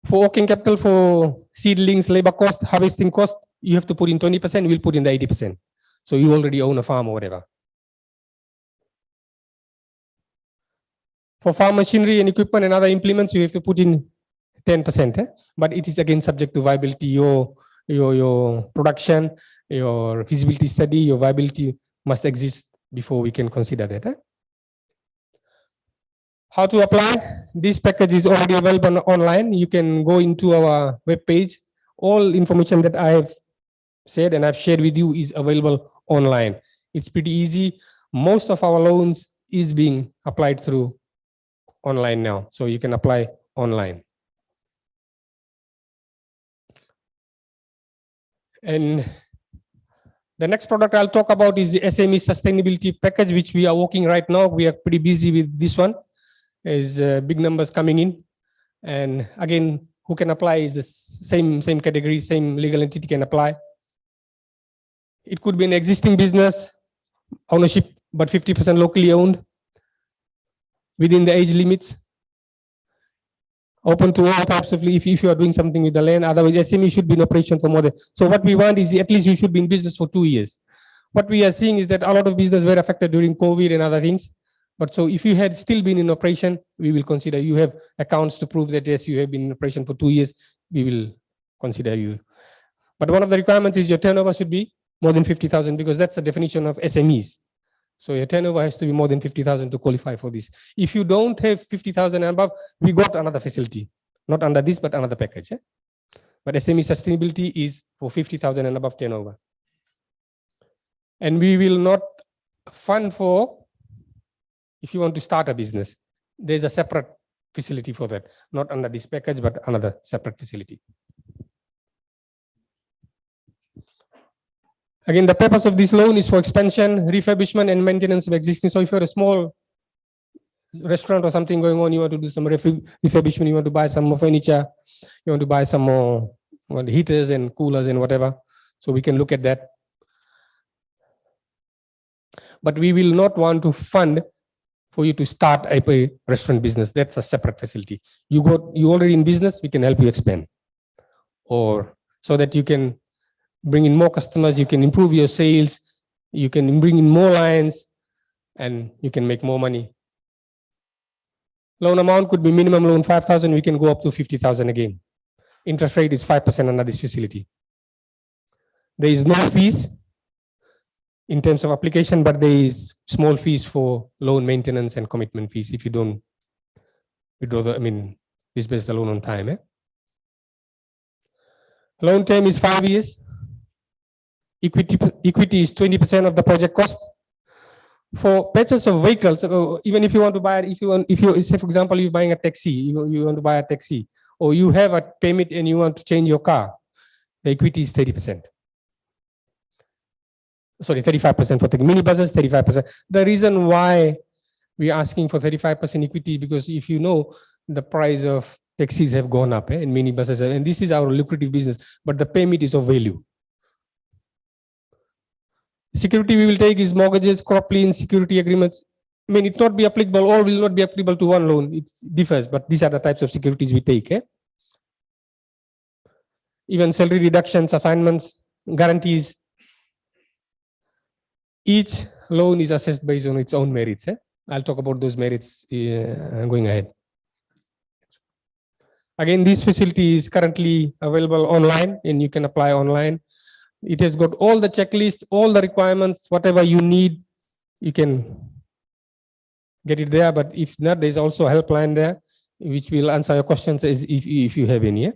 For working capital, for seedlings, labor cost, harvesting cost, you have to put in 20%, we'll put in the 80%. So you already own a farm or whatever. For farm machinery and equipment and other implements, you have to put in 10%. But it is again subject to viability, your production, your feasibility study, your viability must exist before we can consider that. How to apply? This package is already available online. You can go into our webpage. All information that I have said and I've shared with you is available online. It's pretty easy. Most of our loans is being applied through online now. So you can apply online. And the next product I'll talk about is the SME sustainability package, which we are working right now. We are pretty busy with this one. There's big numbers coming in. And again, who can apply is the same category, same legal entity can apply. It could be an existing business ownership, but 50% locally owned within the age limits. Open to all types of, if you are doing something with the land, otherwise SME should be in operation for more than. So what we want is at least you should be in business for 2 years. What we are seeing is that a lot of business were affected during COVID and other things. But so if you had still been in operation, we will consider you have accounts to prove that yes, you have been in operation for 2 years, we will consider you. But one of the requirements is your turnover should be more than 50,000 because that's the definition of SMEs. So your turnover has to be more than 50,000 to qualify for this. If you don't have 50,000 and above, we got another facility, not under this, but another package. But SME sustainability is for 50,000 and above turnover. And we will not fund for, if you want to start a business, there's a separate facility for that, not under this package, but another separate facility. Again, the purpose of this loan is for expansion, refurbishment, and maintenance of existing. So if you're a small restaurant or something going on, you want to do some refurbishment, you want to buy some more furniture, you want to buy some more heaters and coolers and whatever. So we can look at that. But we will not want to fund for you to start a restaurant business. That's a separate facility. You already in business, we can help you expand. Or so that you can bring in more customers, you can improve your sales, you can bring in more lines, and you can make more money. Loan amount could be minimum loan 5,000, we can go up to 50,000 again. Interest rate is 5% under this facility. There is no fees in terms of application, but there is small fees for loan maintenance and commitment fees if you don't withdraw disburse the loan on time. Loan term is 5 years. Equity is 20% of the project cost. For purchase of vehicles, even if you want to buy it, if you say for example you're buying a taxi, you want to buy a taxi, or you have a permit and you want to change your car, the equity is 30%. Sorry, 35% for the minibuses, 35%. The reason why we're asking for 35% equity because if you know the price of taxis have gone up and minibuses, and this is our lucrative business, but the permit is of value. Security we will take is mortgages, crop liens, security agreements. It not be applicable, all will not be applicable to one loan. It differs, but these are the types of securities we take. Even salary reductions, assignments, guarantees. Each loan is assessed based on its own merits. I'll talk about those merits going ahead. Again, this facility is currently available online and you can apply online. It has got all the checklist, all the requirements, whatever you need, you can get it there. But if not, there's also a helpline there, which will answer your questions if you have any.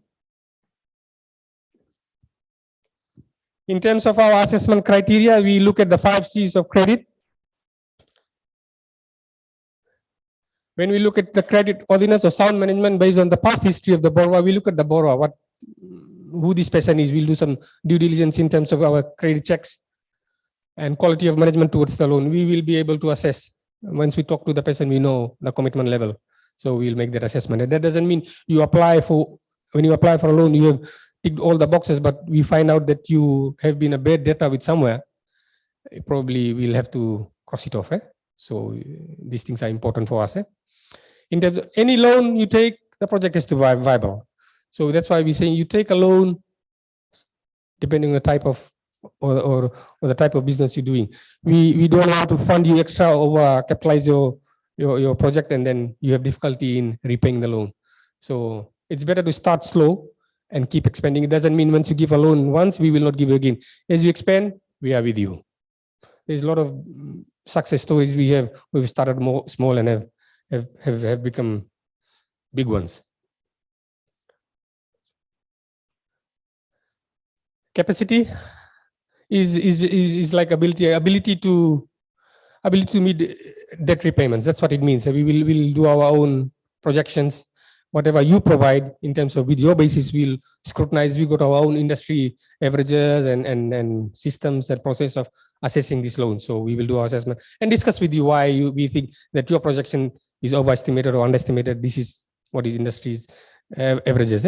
In terms of our assessment criteria, we look at the 5 C's of credit. When we look at the credit worthiness or sound management based on the past history of the borrower, we look at the borrower, who this person is. We'll do some due diligence in terms of our credit checks. and quality of management towards the loan. We will be able to assess. Once we talk to the person, we know the commitment level. So we'll make that assessment. And that doesn't mean you apply for, when you apply for a loan, you have ticked all the boxes, but we find out that you have been a bad debtor with somewhere, probably we'll have to cross it off. So these things are important for us. In terms of any loan you take, the project has to be viable. So that's why we're saying you take a loan, depending on the type of or the type of business you're doing. We don't want to fund you extra over capitalize your project, and then you have difficulty in repaying the loan. So it's better to start slow and keep expanding. It doesn't mean once you give a loan once, we will not give you again. As you expand, we are with you. There's a lot of success stories we have. We've started more small and have become big ones. Capacity is like ability to meet debt repayments. That's what it means. So we'll do our own projections. Whatever you provide in terms of with your basis, we'll scrutinize. We got our own industry averages and systems and process of assessing this loan. So we will do our assessment and discuss with you why we think that your projection is overestimated or underestimated. This is what is industry's averages.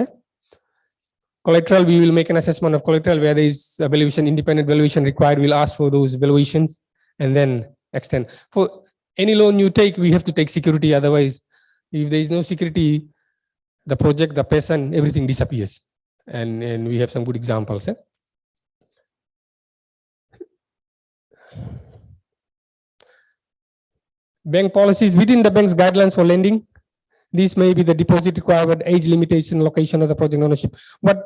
Collateral, we will make an assessment of collateral where there is a valuation, independent valuation required. We'll ask for those valuations and then extend. For any loan you take, we have to take security. Otherwise, if there is no security, the project, the person, everything disappears. And we have some good examples. Bank policies within the bank's guidelines for lending. This may be the deposit requirement, age limitation, location of the project ownership. But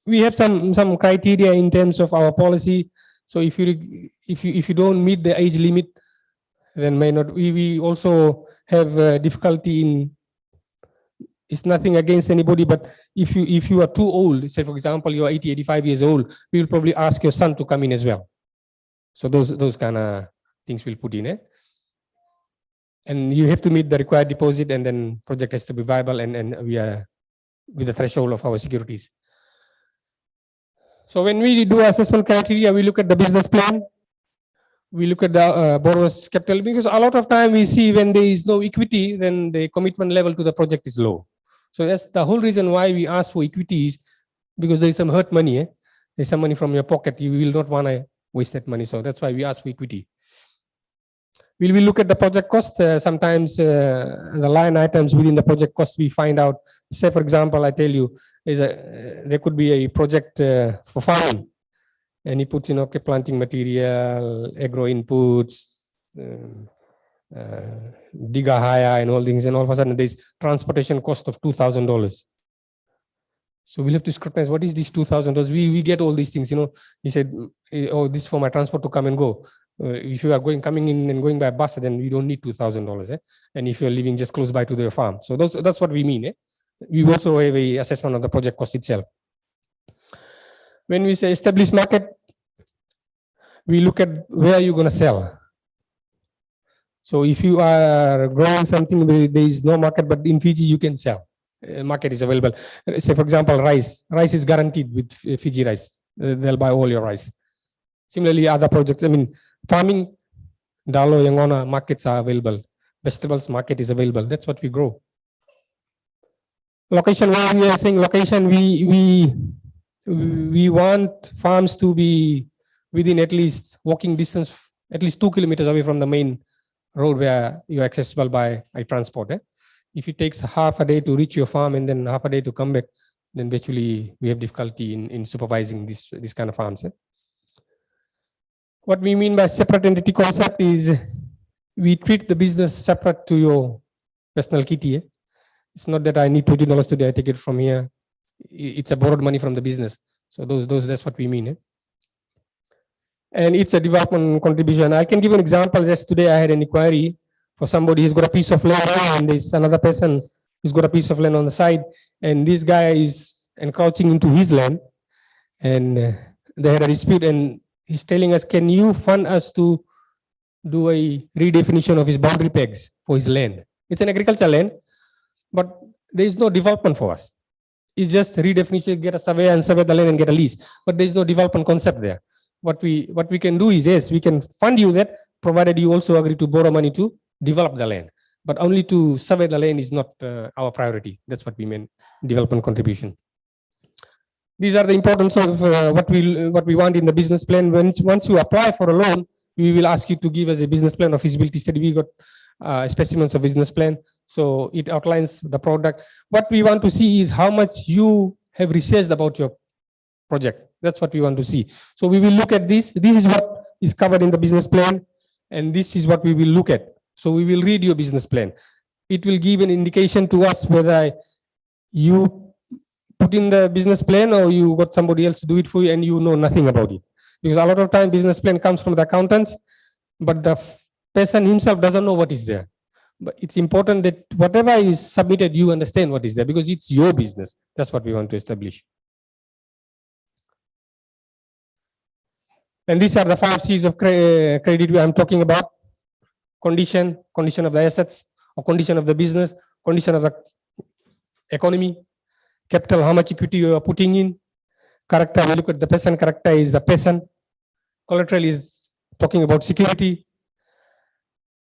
we have some criteria in terms of our policy. So if you don't meet the age limit, then may not. We also have difficulty in. It's nothing against anybody, but if you are too old, say for example you are 80, 85 years old, we will probably ask your son to come in as well. So those kind of things we'll put in. And you have to meet the required deposit, and then project has to be viable, and we are with the threshold of our securities. So when we do assessment criteria, we look at the business plan, we look at the borrower's capital, because a lot of time we see when there is no equity, then the commitment level to the project is low. So that's the whole reason why we ask for equities, because there is some hurt money. There's some money from your pocket. You will not want to waste that money. So that's why we ask for equity. We will look at the project cost. Sometimes the line items within the project cost, we find out, say for example, I tell you, there could be a project for farming, and he puts in, okay, planting material, agro inputs, digger hire and all things, and all of a sudden there's transportation cost of $2,000. So we'll have to scrutinize, what is this $2,000? We get all these things, he said, oh, this is for my transport to come and go. If you are coming in and going by bus, then we don't need $2,000. And if you're living just close by to their farm. So that's what we mean. We also have a assessment of the project cost itself. When we say established market, we look at where you're going to sell. So if you are growing something, there is no market, but in Fiji you can sell. Market is available. Say for example, rice. Rice is guaranteed with Fiji rice. They'll buy all your rice. Similarly, other projects, farming, Dalo, Yangona, markets are available. Vegetables market is available. That's what we grow. Location, where we are saying location, we want farms to be within at least walking distance, at least 2 kilometers away from the main road where you're accessible by transport. If it takes half a day to reach your farm and then half a day to come back, then basically we have difficulty in supervising this kind of farms. What we mean by separate entity concept is we treat the business separate to your personal kitty. It's not that I need $20 today, I take it from here. It's a borrowed money from the business. So that's what we mean. And it's a development contribution. I can give an example. Just today I had an inquiry for somebody who's got a piece of land, and there's another person who's got a piece of land on the side, and this guy is encroaching into his land, and they had a dispute, and he's telling us, can you fund us to do a redefinition of his boundary pegs for his land? It's an agricultural land, but there is no development for us. It's just redefinition, get a survey and survey the land and get a lease, but there is no development concept there. what we can do is, yes, we can fund you that, provided you also agree to borrow money to develop the land. But only to survey the land is not our priority. That's what we mean, development contribution. These are the importance of what we want in the business plan. Once you apply for a loan, we will ask you to give us a business plan or feasibility study. We got specimens of business plan, so it outlines the product. What we want to see is how much you have researched about your project. That's what we want to see. So we will look at this. This is what is covered in the business plan, and this is what we will look at. So we will read your business plan. It will give an indication to us whether you put in the business plan or you got somebody else to do it for you and you know nothing about it. Because a lot of time business plan comes from the accountants, but the person himself doesn't know what is there. But it's important that whatever is submitted, you understand what is there, because it's your business. That's what we want to establish. And these are the 5 C's of credit I'm talking about. Condition of the assets, or condition of the business, condition of the economy, capital, how much equity you are putting in, character, we look at the person, character is the person, collateral is talking about security,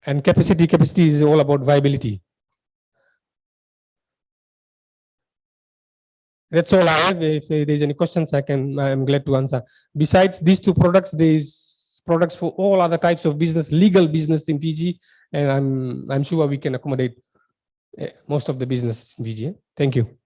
and capacity is all about viability. That's all I have. If there's any questions, I'm glad to answer. Besides these 2 products, there's products for all other types of business, legal business in Fiji, and I'm sure we can accommodate most of the business in Fiji. Thank you.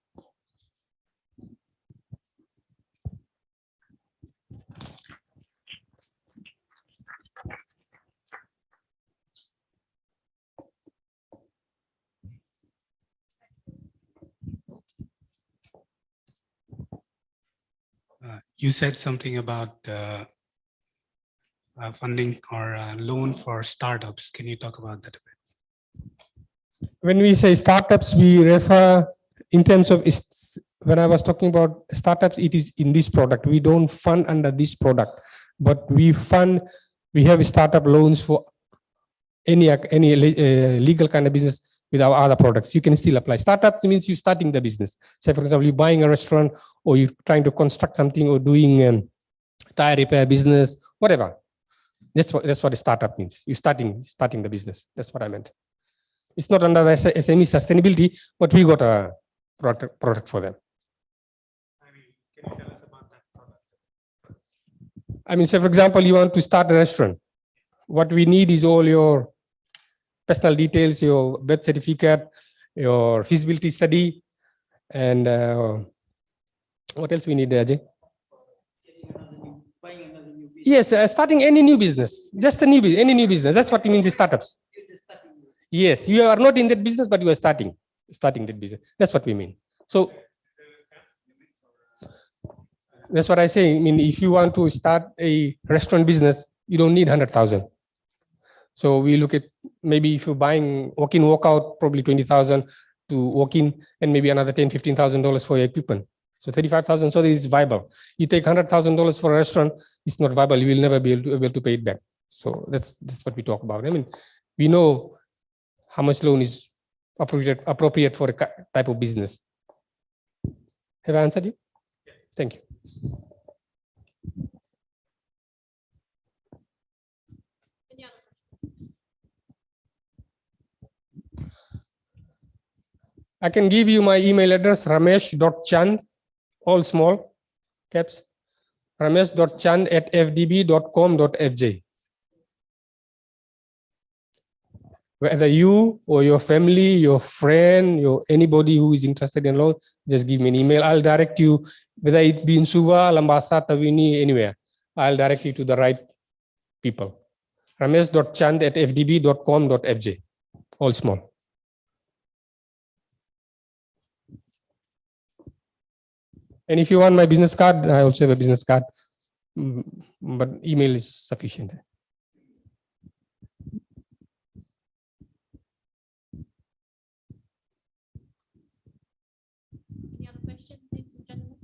You said something about funding or loan for startups. Can you talk about that a bit? When we say startups, we refer in terms of, when I was talking about startups, it is in this product. We don't fund under this product, but we have startup loans for any legal kind of business with our other products. You can still apply. Startups means you starting the business. Say, for example, you're buying a restaurant, or you're trying to construct something, or doing tire repair business, whatever. That's what a startup means. You're starting the business. That's what I meant. It's not under the SME sustainability, but we got a product for them. Can you tell us about that product? I mean, say, for example, you want to start a restaurant. What we need is all your personal details, your birth certificate, your feasibility study, and what else we need, Ajay? Yes, starting any new business, just any new business. That's what it means, startups. Yes, you are not in that business, but you are starting that business. That's what we mean. So that's what I say. I mean, if you want to start a restaurant business, you don't need 100,000. So we look at, maybe if you're buying walk-in, walk-out, probably 20,000 to walk-in, and maybe another $10,000, $15,000 for your equipment. So 35,000. So this is viable. You take $100,000 for a restaurant, it's not viable. You will never be able to pay it back. So that's what we talk about. I mean, we know how much loan is appropriate for a type of business. Have I answered you? Thank you. I can give you my email address, ramesh.chand, all small caps, ramesh.chand@fdb.com.fj. Whether you or your family, your friend, anybody who is interested in loan, just give me an email. I'll direct you, whether it's be in Suva, Lambasa, Tawini, anywhere. I'll direct you to the right people. ramesh.chand@fdb.com.fj, all small. And if you want my business card, I also have a business card, but email is sufficient. Any other questions, ladies and gentlemen?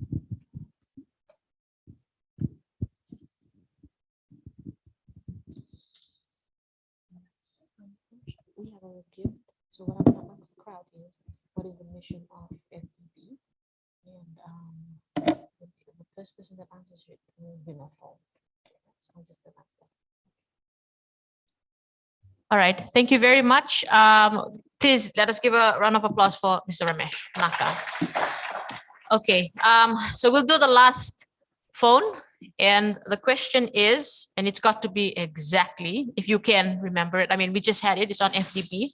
We have a gift. So what I'm going to ask the crowd is, what is the mission of FDB? And the first person that answers it will win a phone. All right, thank you very much. Please let us give a round of applause for Mr. Ramesh Naka. Okay, so we'll do the last phone. And the question is, and it's got to be exactly, if you can remember it. I mean, we just had it, it's on FDP.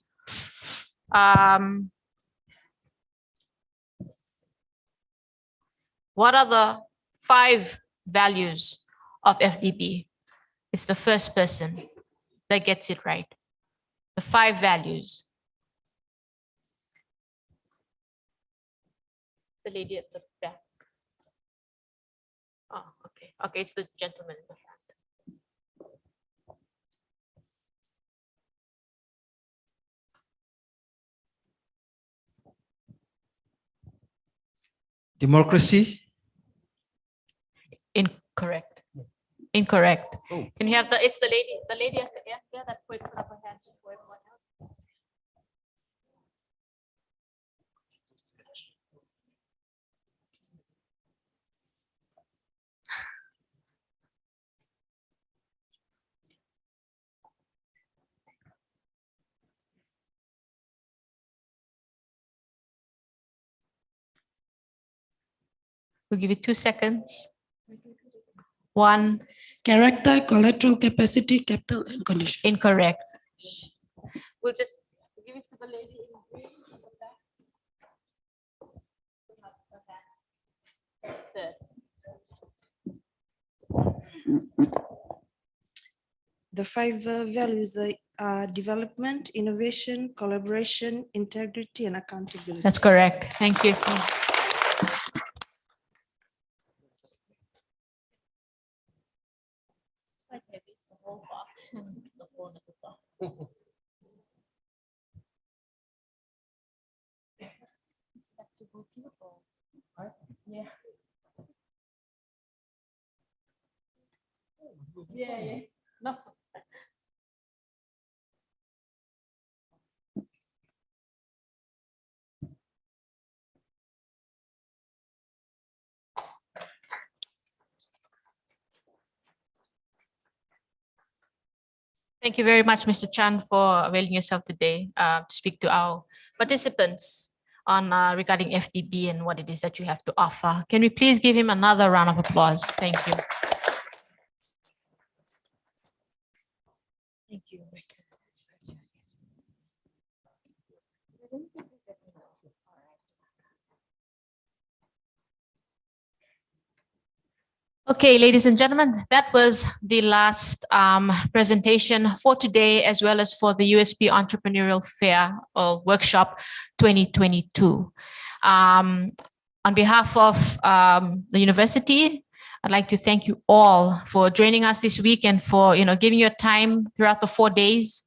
What are the 5 values of FDP? It's the first person that gets it right. The 5 values. The lady at the back. Oh, okay. Okay, it's the gentleman in the front. Democracy. Incorrect. Incorrect. Oh. Can you have it's the lady at the end there that put up her hand for everyone else. We'll give you 2 seconds. 1. Character, collateral capacity, capital, and condition. Incorrect. We'll just give it to the lady in green at the back. The 5 values are development, innovation, collaboration, integrity, and accountability. That's correct. Thank you. Yeah. Yeah. No. Thank you very much, Mr. Chan, for availing yourself today to speak to our participants on regarding FDB and what it is that you have to offer. Can we please give him another round of applause? Thank you. Thank you. Okay, ladies and gentlemen, that was the last presentation for today, as well as for the USP Entrepreneurial Fair or Workshop 2022. On behalf of the university, I'd like to thank you all for joining us this week and for giving your time throughout the 4 days.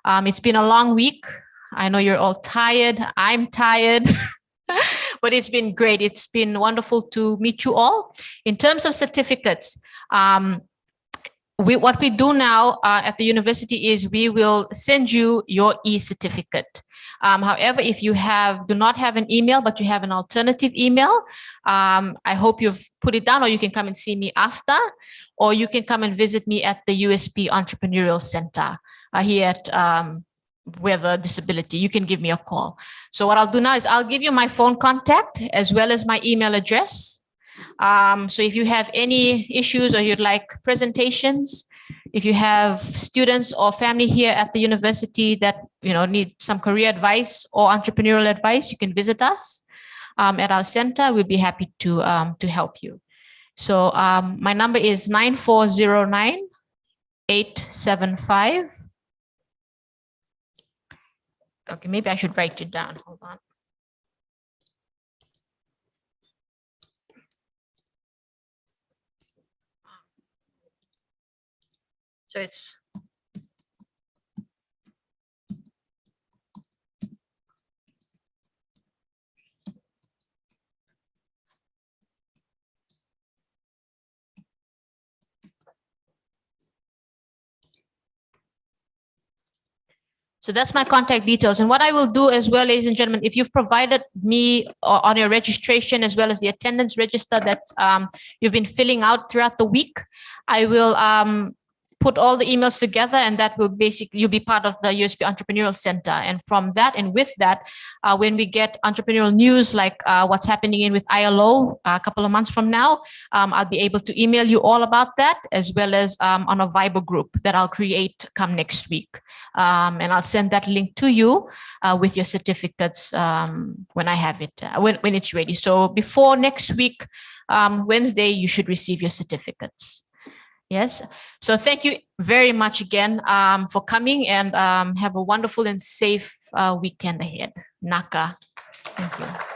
It's been a long week. I know you're all tired. I'm tired. But it's been great. It's been wonderful to meet you all. In terms of certificates, what we do now at the university is we will send you your e-certificate. However, if you do not have an email, but you have an alternative email, I hope you've put it down, or you can come and see me after, or you can come and visit me at the USP Entrepreneurial Center here at Weather Disability. You can give me a call. So what I'll do now is I'll give you my phone contact as well as my email address. So if you have any issues or you'd like presentations, if you have students or family here at the university that need some career advice or entrepreneurial advice, you can visit us at our center. We'd be happy to help you. So my number is 9409-875. Okay, maybe I should write it down. Hold on. So it's So that's my contact details. And what I will do as well, ladies and gentlemen, if you've provided me on your registration as well as the attendance register that you've been filling out throughout the week, I will put all the emails together, and that will basically, you'll be part of the USP Entrepreneurial Center. And from that, and with that, when we get entrepreneurial news, like what's happening with ILO a couple of months from now, I'll be able to email you all about that, as well as on a Viber group that I'll create come next week. And I'll send that link to you with your certificates when I have it, when it's ready. So before next week, Wednesday, you should receive your certificates. Yes. So thank you very much again for coming, and have a wonderful and safe weekend ahead. Naka. Thank you.